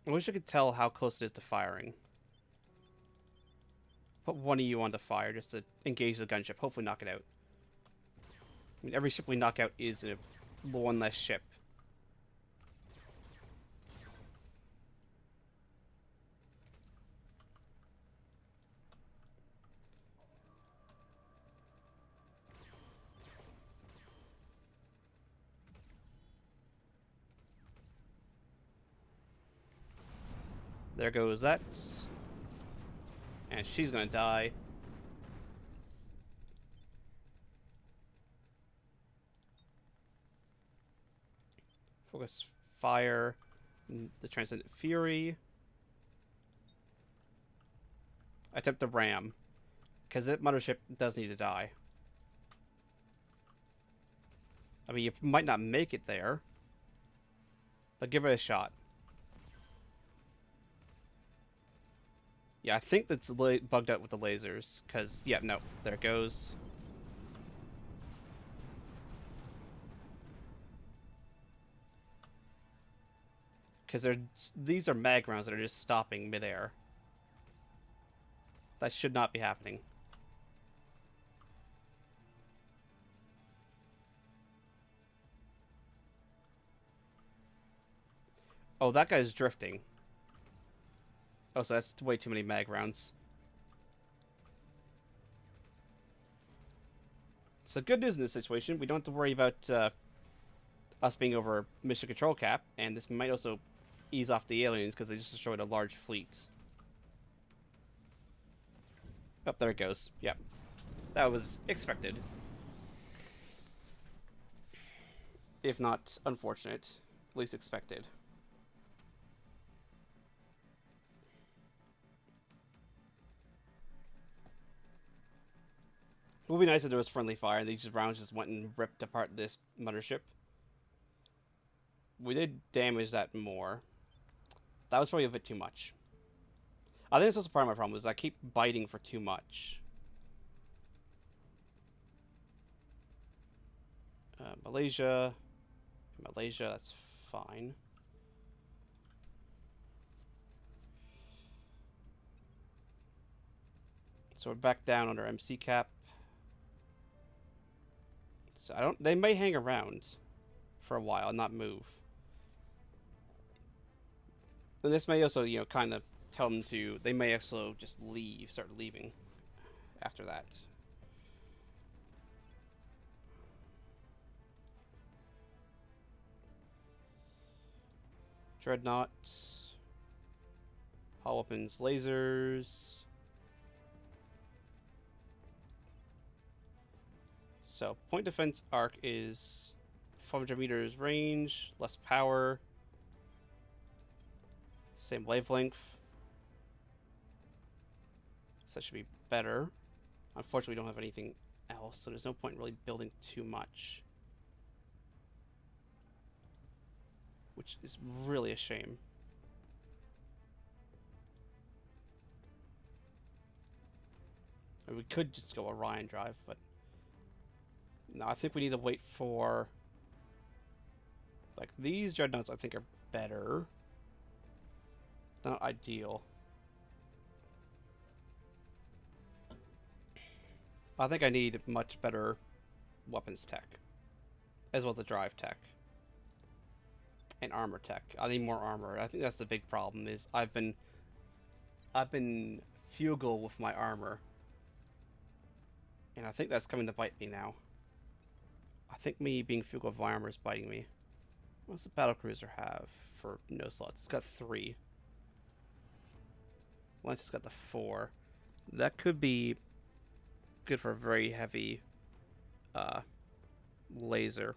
I wish I could tell how close it is to firing. Put one of you on the fire just to engage the gunship. Hopefully knock it out. I mean, every ship we knock out is one less ship. There goes that. And she's gonna die. Focus fire. The Transcendent Fury. Attempt to ram. Because that mothership does need to die. I mean, you might not make it there. But give it a shot. Yeah, I think that's bugged out with the lasers, because, yeah, no, there it goes. Because these are mag rounds that are just stopping midair. That should not be happening. Oh, that guy's drifting. Oh, so that's way too many mag rounds. So good news in this situation. We don't have to worry about us being over mission control cap. And this might also ease off the aliens because they just destroyed a large fleet. Oh, there it goes. Yep. That was expected. If not unfortunate. At least expected. It would be nice if there was friendly fire and these rounds just went and ripped apart this mothership. We did damage that more. That was probably a bit too much. I think that's also part of my problem, is I keep biting for too much. Malaysia, that's fine. So we're back down under MC cap. So they may hang around for a while and not move. And this may also, kind of tell them they may also just start leaving after that. Dreadnoughts. Hull weapons, lasers. So, point defense arc is 400 meters range, less power, same wavelength. So that should be better. Unfortunately, we don't have anything else, so there's no point in really building too much. which is really a shame. We could just go Orion Drive, but no, I think we need to wait for, like, these dreadnoughts I think are better. They're not ideal. I think I need much better weapons tech, as well as the drive tech and armor tech. I need more armor. I think that's the big problem. Is I've been fugal with my armor, and I think that's coming to bite me now. I think me being fugal with my armor is biting me. What's the battlecruiser have for no slots? It's got 3. Once it's got the 4. That could be good for a very heavy laser.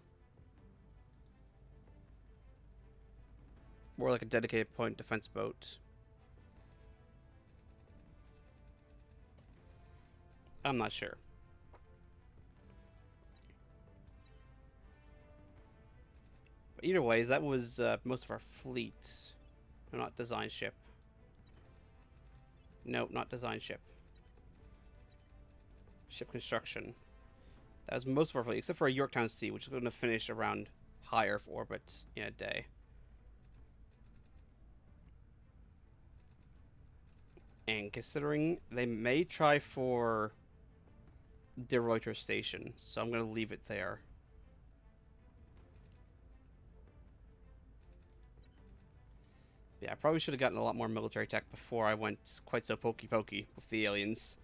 More like a dedicated point defense boat. I'm not sure. But either way, that was most of our fleet. No, not design ship. No, not design ship. Ship construction. That was most of our fleet, except for a Yorktown C, which is going to finish around high Earth orbit in a day. And considering they may try for De Ruyter Station, so I'm going to leave it there. Yeah, I probably should have gotten a lot more military tech before I went quite so pokey-pokey with the aliens.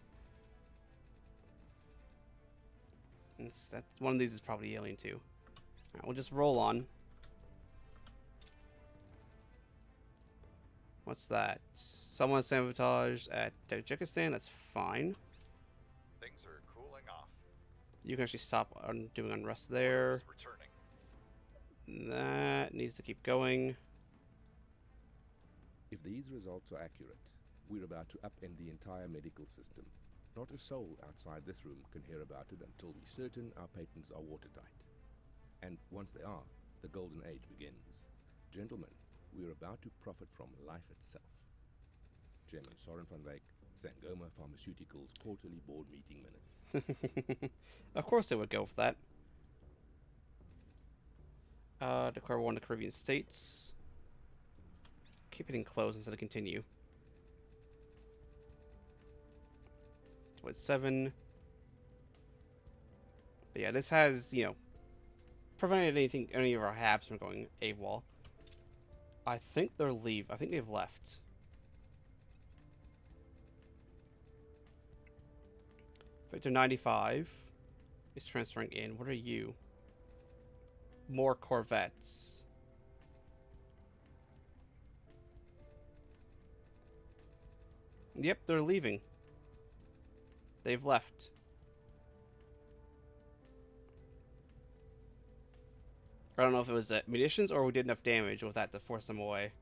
That one of these is probably alien too. Alright, we'll just roll on. What's that? Someone sabotaged at Tajikistan? That's fine. Things are cooling off. You can actually stop doing unrest there. Is returning. That needs to keep going. If these results are accurate, we're about to upend the entire medical system. Not a soul outside this room can hear about it until we're certain our patents are watertight. And once they are, the golden age begins. Gentlemen, we're about to profit from life itself. Chairman Soren van Wyk, Sangoma Pharmaceuticals quarterly board meeting minutes. Of course they would go for that. Declare war on the Caribbean states. Keep it in close instead of continue. 7. But yeah, this has, you know, prevented any of our habs from going AWOL. I think they're I think they've left. Victor 95 is transferring in. What are you? More corvettes. Yep, they're leaving. They've left. I don't know if it was munitions or we did enough damage with that to force them away.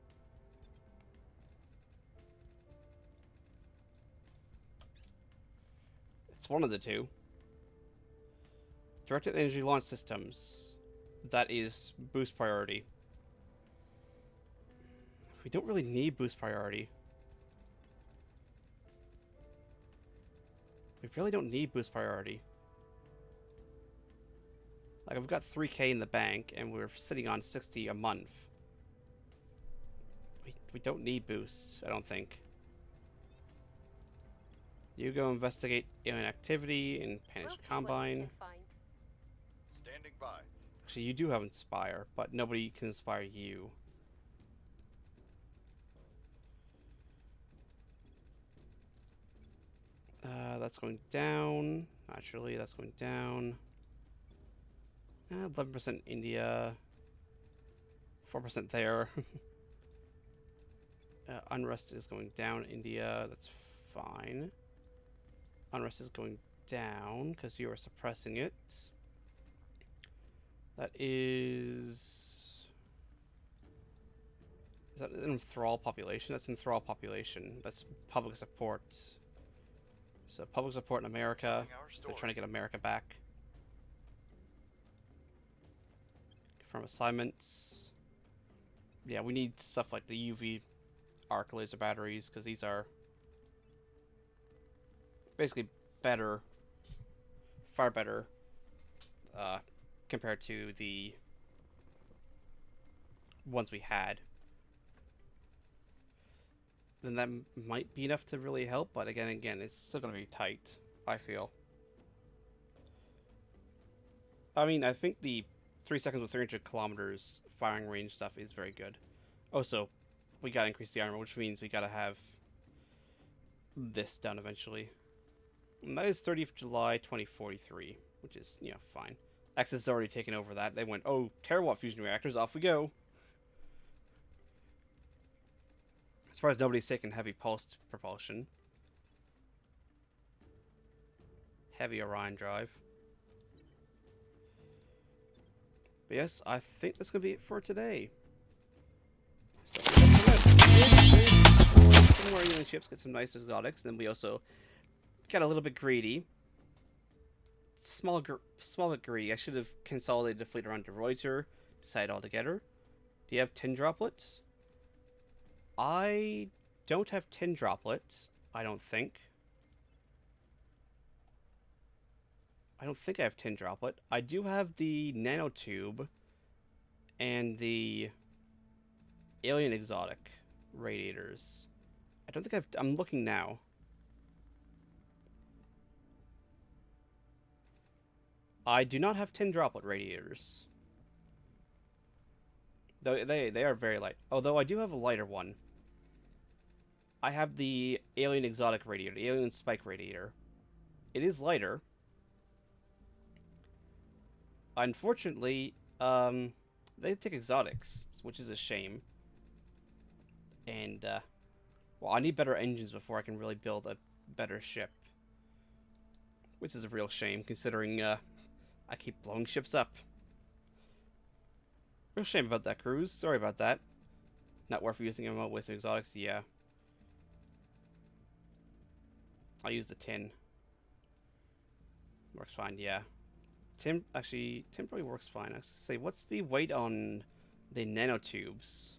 It's one of the two. Directed energy launch systems. That is boost priority. We don't really need boost priority. We really don't need boost priority. Like, I've got 3K in the bank, and we're sitting on 60 a month. We don't need boosts, I don't think. You go investigate alien activity in Panic Combine. Standing by. Actually, you do have Inspire, but nobody can inspire you. That's going down. Naturally, that's going down. 11% India. 4% there. Unrest is going down India. That's fine. Unrest is going down because you are suppressing it. That is... Is that an enthrall population? That's enthrall population. That's public support. So public support in America. They're trying to get America back. Confirm assignments. Yeah, we need stuff like the UV arc laser batteries, because these are basically better, far better, uh, compared to the ones we had. Then that might be enough to really help, but again, it's still going to be tight, I feel. I mean, I think the 3 seconds with 300 kilometers firing range stuff is very good. Also, we gotta increase the armor, which means we gotta have this done eventually. And that is 30th July 2043, which is, fine. X has already taken over that. They went, oh, terawatt fusion reactors, off we go. As far as nobody's taken heavy pulsed propulsion. Heavy Orion drive. But yes, I think that's going to be it for today. So, some more alien ships, get some nice exotics, and then we also got a little bit greedy. Small bit greedy. I should have consolidated the fleet around De Reuter, decided all together. Do you have tin droplets? I don't have tin droplets, I don't think. I have tin droplet. I do have the nanotube and the alien exotic radiators. I don't think I'm looking now. I do not have tin droplet radiators. Though they are very light. Although I do have a lighter one. I have the alien exotic radiator, the alien spike radiator. It is lighter. Unfortunately, they take exotics, which is a shame. And, well, I need better engines before I can really build a better ship. Which is a real shame, considering, I keep blowing ships up. Real shame about that, cruise. Sorry about that. Not worth using ammo, wasting exotics, yeah. I'll use the tin. Works fine, yeah. Tin probably works fine. I was gonna say, what's the weight on the nanotubes?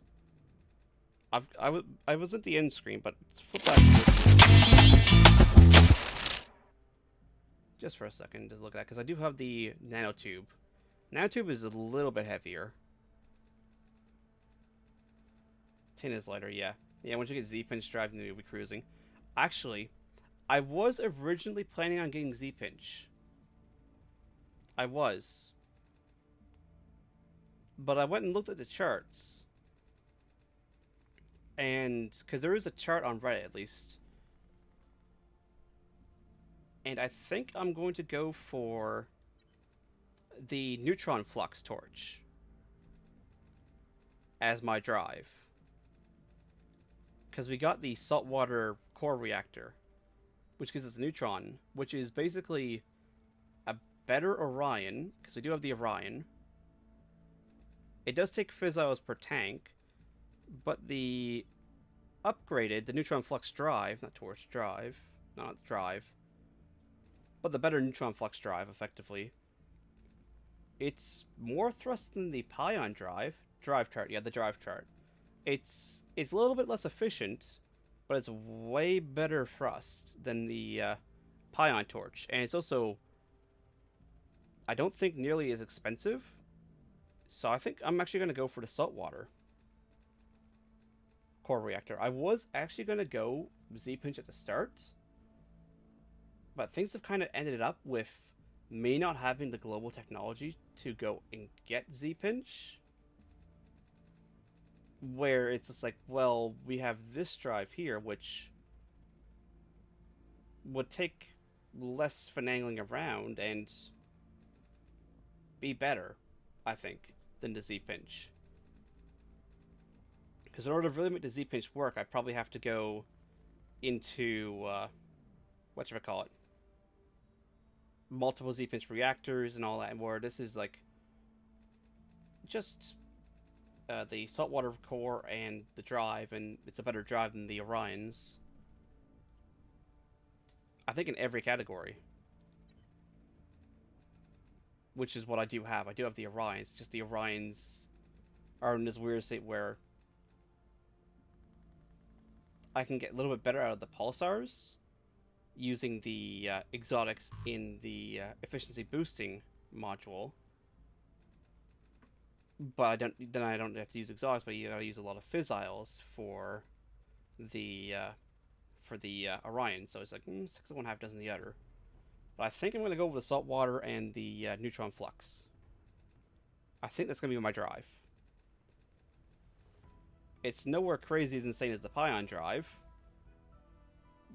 I was at the end screen, but flip back to this just for a second to look at, because I do have the nanotube. Nanotube is a little bit heavier. Tin is lighter, yeah. Yeah, once you get Z-Pinch drive, then you'll be cruising. Actually, I was originally planning on getting Z-Pinch. I was. But I went and looked at the charts. And, because there is a chart on Reddit, at least. And I think I'm going to go for the neutron flux torch as my drive. Because we got the saltwater core reactor, which gives us a neutron, which is basically a better Orion, because we do have the Orion. It does take fissiles per tank, but the upgraded, the neutron flux drive, not torch, drive, not drive, but the better neutron flux drive, effectively. It's more thrust than the pion drive chart, yeah, the drive chart. It's a little bit less efficient, but it's way better thrust than the pion torch, and it's also, I don't think, nearly as expensive. So I think I'm actually going to go for the saltwater core reactor. I was actually going to go Z-Pinch at the start, but things have kind of ended up with me not having the global technology to go and get Z-Pinch. Where it's just like, well, we have this drive here, which would take less finagling around and be better, I think, than the Z-Pinch. Because in order to really make the Z-Pinch work, I probably have to go into, whatchamacallit, multiple Z-Pinch reactors and all that, where this is like just the saltwater core and the drive, and it's a better drive than the Orions. I think in every category. Which is what I do have. I do have the Orions, just the Orions are in this weird state where I can get a little bit better out of the pulsars using the exotics in the efficiency boosting module. But I don't have to use exotics, but you gotta use a lot of fissiles for the Orion. So it's like 6 of one, half dozen the other. But I think I'm gonna go with the salt water and the neutron flux. I think that's gonna be my drive. It's nowhere crazy as insane as the Pion drive,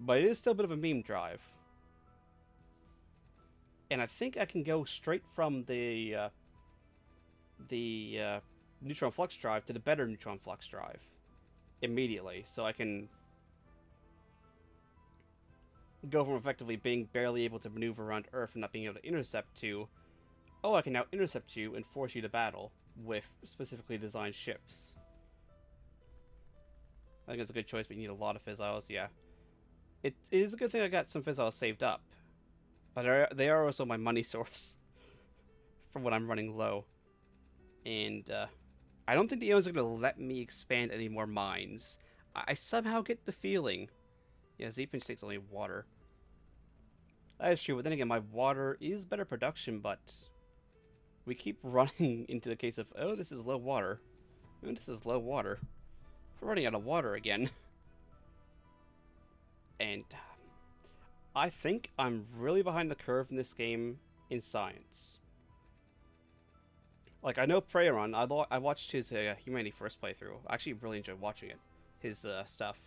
but it is still a bit of a meme drive. And I think I can go straight from the neutron flux drive to the better neutron flux drive immediately, so I can go from effectively being barely able to maneuver around Earth and not being able to intercept to, oh, I can now intercept you and force you to battle with specifically designed ships. I think it's a good choice, but you need a lot of fissiles, yeah. It is a good thing I got some fissiles saved up, but they are also my money source for when I'm running low. And I don't think the aliens are going to let me expand any more mines. I somehow get the feeling... Yeah, Z-Pinch takes only water. That is true, but then again, my water is better production, but... we keep running into the case of, oh, this is low water. Oh, this is low water. We're running out of water again. And... I think I'm really behind the curve in this game in science. Like, I know Prayeron, I watched his Humanity First playthrough. I actually really enjoyed watching it. His stuff.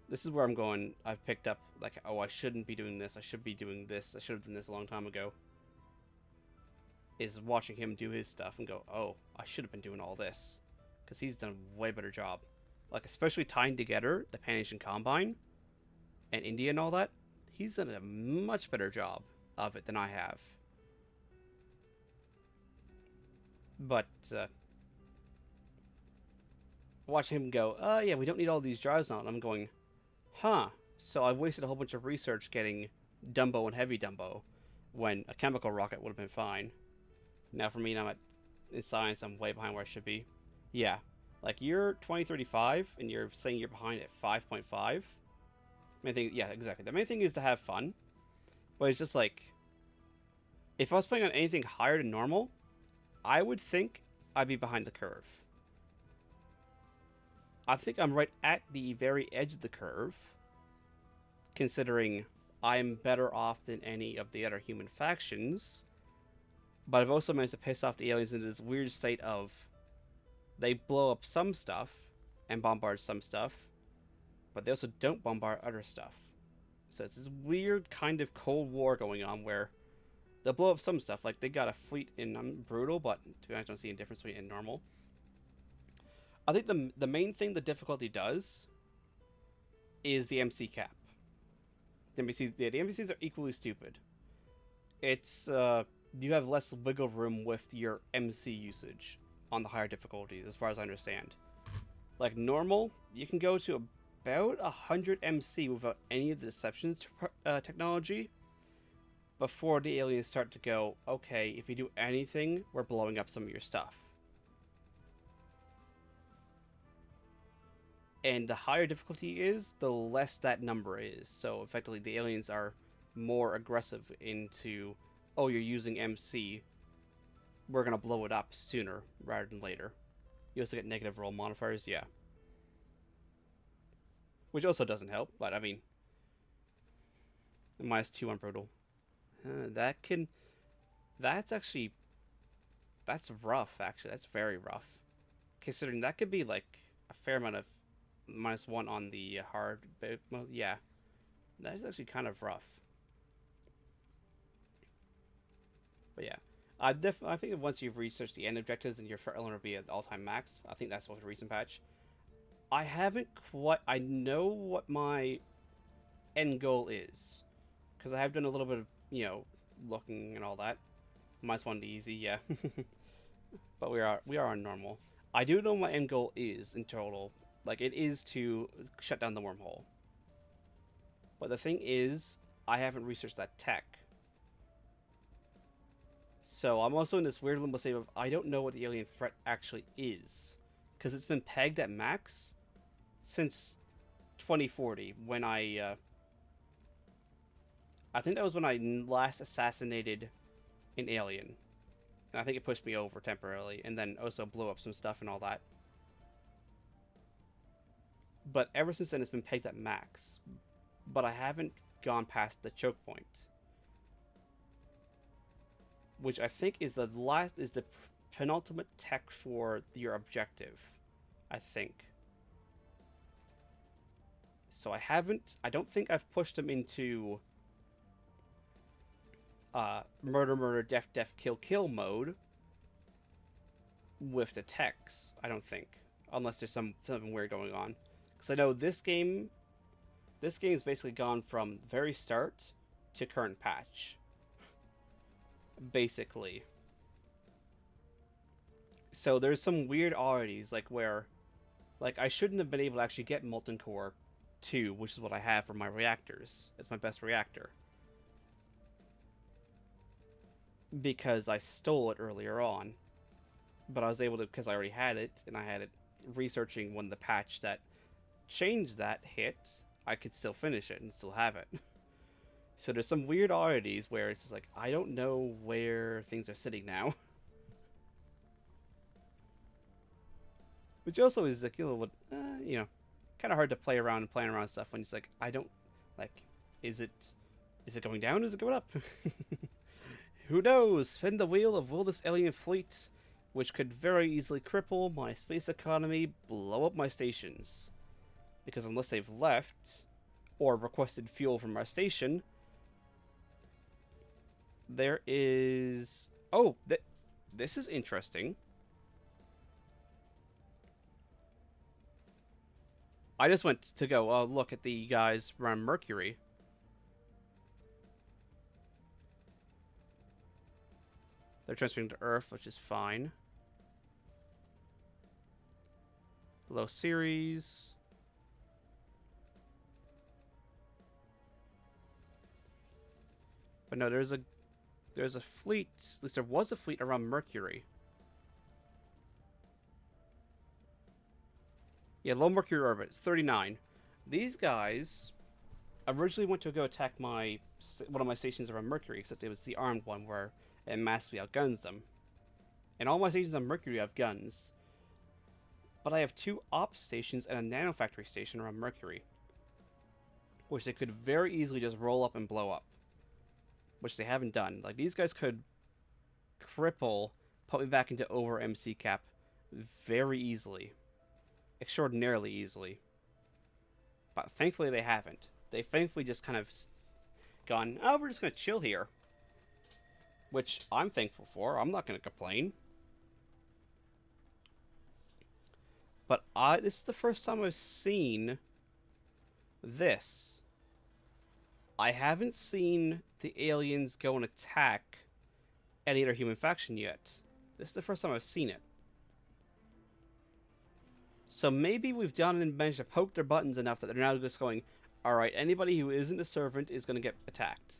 This is where I'm going. I've picked up, like, oh, I shouldn't be doing this. I should be doing this. I should have done this a long time ago. Is watching him do his stuff and go, oh, I should have been doing all this. Because he's done a way better job. Like, especially tying together the Pan-Asian Combine and India and all that. He's done a much better job of it than I have. But, watching him go, yeah, we don't need all these drives now. And I'm going, huh. So I wasted a whole bunch of research getting Dumbo and Heavy Dumbo when a chemical rocket would have been fine. Now for me, in science, I'm way behind where I should be. Yeah. Like, you're 2035, and you're saying you're behind at 5.5. Main thing, yeah, exactly. The main thing is to have fun. But it's just like, if I was playing on anything higher than normal, I would think I'd be behind the curve. I think I'm right at the very edge of the curve, considering I'm better off than any of the other human factions. But I've also managed to piss off the aliens into this weird state of, they blow up some stuff and bombard some stuff, but they also don't bombard other stuff. So it's this weird kind of Cold War going on where they'll blow up some stuff. Like, they got a fleet in Brutal, but to be honest, I don't see a difference between it and Normal. I think the main thing the difficulty does is the MC cap. The NPCs are equally stupid. It's, you have less wiggle room with your MC usage on the higher difficulties, as far as I understand. Like, Normal, you can go to about 100 MC without any of the deceptions technology before the aliens start to go, okay, if you do anything, we're blowing up some of your stuff. And the higher difficulty is, the less that number is. So effectively, the aliens are more aggressive into, oh, you're using MC, we're going to blow it up sooner rather than later. You also get negative roll modifiers, yeah. Which also doesn't help, but I mean, -2 on Brutal. That's rough, actually. That's very rough. Considering that could be like a fair amount of -1 on the hard, well, yeah. That is actually kind of rough. But yeah. I think once you've researched the end objectives and your element will be at all-time max, I think that's what the recent patch. I haven't quite... I know what my end goal is. Because I have done a little bit of, you know, looking and all that. -1 to easy, yeah. But we are on normal. I do know what my end goal is in total. Like, it is to shut down the wormhole. But the thing is, I haven't researched that tech. So I'm also in this weird limbo state of, I don't know what the alien threat actually is. Because it's been pegged at max since 2040 when I think that was when I last assassinated an alien. And I think it pushed me over temporarily, and then also blew up some stuff and all that. But ever since then, it's been pegged at max. But I haven't gone past the choke point, which I think is the penultimate tech for your objective, I think. So I don't think I've pushed him into murder, death, kill mode with the techs, I don't think. Unless there's something weird going on. Because I know this game has basically gone from very start to current patch. Basically. So there's some weird oddities, like where, like, I shouldn't have been able to actually get Molten Core 2, which is what I have for my reactors. It's my best reactor. Because I stole it earlier on. But I was able to, because I already had it, and I had it researching when the patch that changed that hit, I could still finish it and still have it. So there's some weird oddities where it's just like, I don't know where things are sitting now. Which also is like a little bit, kind of hard to play around and playing around stuff when it's like, I don't, like, is it going down? Is it going up? Who knows? Spin the wheel of will this alien fleet, which could very easily cripple my space economy, blow up my stations. Because unless they've left, or requested fuel from our station, there is... Oh, this is interesting. I just went to go look at the guys around Mercury. They're transferring to Earth, which is fine. Low series. But no, there's a fleet. At least there was a fleet around Mercury. Yeah, low Mercury orbit. It's 39. These guys originally went to go attack one of my stations around Mercury, except it was the armed one where it massively outguns them. And all my stations on Mercury have guns. But I have 2 ops stations and a nanofactory station around Mercury, which they could very easily just roll up and blow up. Which they haven't done. Like, these guys could cripple, put me back into over MC cap very easily. Extraordinarily easily. But thankfully they haven't. They thankfully just kind of gone, oh, we're just going to chill here. Which I'm thankful for. I'm not going to complain. But this is the first time I've seen this. I haven't seen the aliens go and attack any other human faction yet. This is the first time I've seen it. So maybe we've done and managed to poke their buttons enough that they're now just going, alright, anybody who isn't a servant is going to get attacked.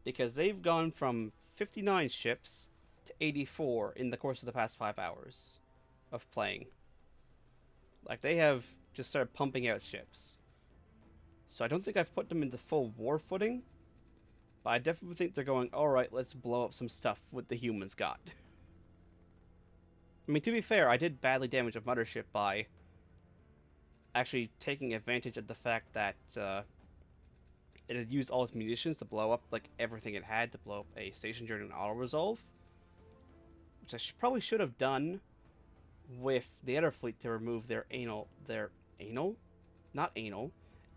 Because they've gone from 59 ships to 84 in the course of the past 5 hours of playing. Like, they have just started pumping out ships. So I don't think I've put them into full war footing. But I definitely think they're going, alright, let's blow up some stuff what the humans got. I mean, to be fair, I did badly damage a mothership by actually taking advantage of the fact that it had used all its munitions to blow up like everything it had to blow up a station during an auto-resolve. Which I probably should have done with the other fleet to remove their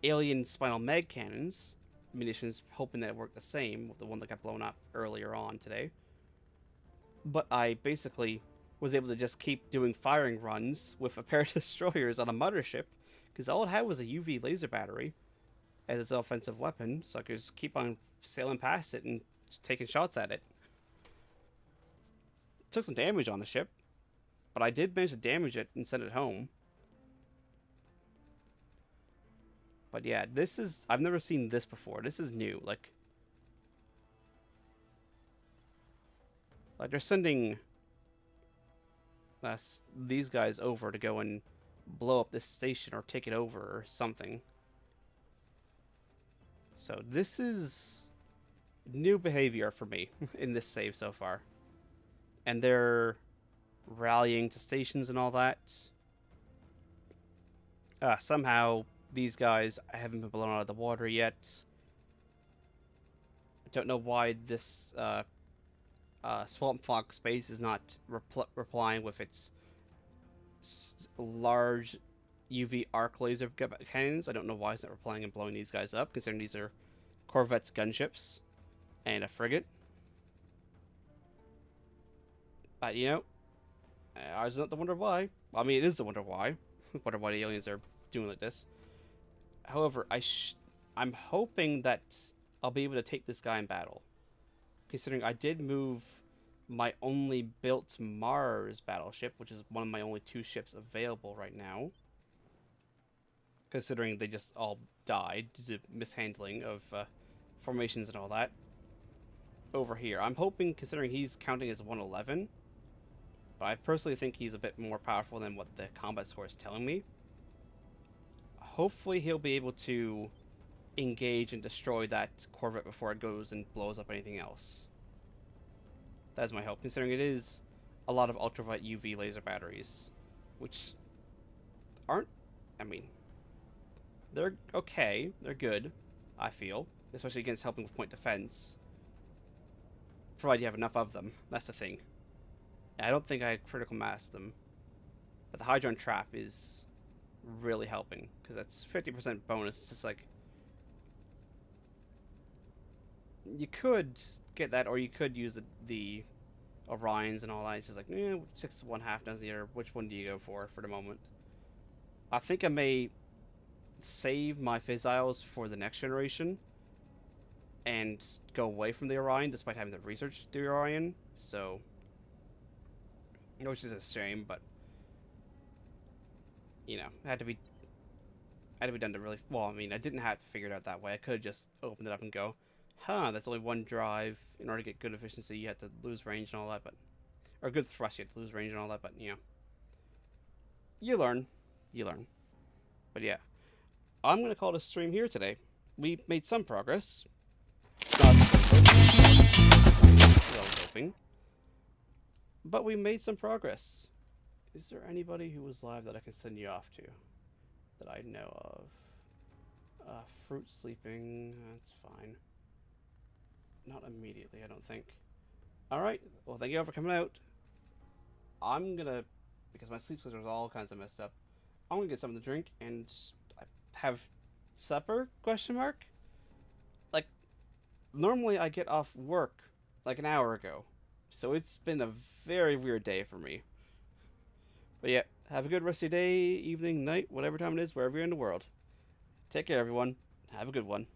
alien spinal mag cannons munitions, hoping that it worked the same with the one that got blown up earlier on today. But I basically was able to just keep doing firing runs with a pair of destroyers on a mothership, because all it had was a UV laser battery as its offensive weapon, so I could just keep on sailing past it and just taking shots at it. Took some damage on the ship, but I did manage to damage it and send it home. But yeah, I've never seen this before. This is new. Like they're sending these guys over to go and blow up this station or take it over or something. So this is new behavior for me in this save so far. And they're rallying to stations and all that. Somehow, these guys haven't been blown out of the water yet. I don't know why this Swamp Fox base is not replying with its large UV arc laser cannons. I don't know why it's not replying and blowing these guys up, considering these are Corvette's gunships and a frigate. But, you know, I was not the wonder why. I mean, it is the wonder why. Wonder why the aliens are doing like this. However, I'm hoping that I'll be able to take this guy in battle. Considering I did move my only built Mars battleship, which is one of my only 2 ships available right now. Considering they just all died due to mishandling of formations and all that. Over here. I'm hoping, considering he's counting as 111, but I personally think he's a bit more powerful than what the combat score is telling me. Hopefully he'll be able to engage and destroy that Corvette before it goes and blows up anything else. That's my hope, considering it is a lot of ultraviolet UV laser batteries, which aren't, I mean, they're okay, they're good, I feel, especially against helping with point defense, provided you have enough of them. That's the thing. I don't think I critical mass them, but the Hydron Trap is really helping, because that's 50% bonus. It's just like, you could get that, or you could use the Orions and all that. It's just like, 6 to 1 half does the other. Which one do you go for the moment? I think I may save my Fizziles for the next generation and go away from the Orion, despite having to research the Orion. So, which is a shame, but you know, it had to be done to really. Well, I mean, I didn't have to figure it out that way. I could have just opened it up and go, that's only 1 drive. In order to get good efficiency, you have to lose range and all that, but or good thrust, you have to lose range and all that. But you know, you learn. But yeah, I'm gonna call this stream here today. We made some progress. Not hoping, but we made some progress. Is there anybody who was live that I can send you off to that I know of? Fruit sleeping, that's fine. Not immediately, I don't think. Alright, well, thank you all for coming out. I'm gonna, because my sleep schedule is all kinds of messed up, I'm gonna get something to drink and have supper, question mark? Like, normally I get off work like an hour ago, so it's been a very weird day for me. But yeah, have a good rest of your day, evening, night, whatever time it is, wherever you're in the world. Take care, everyone. Have a good one.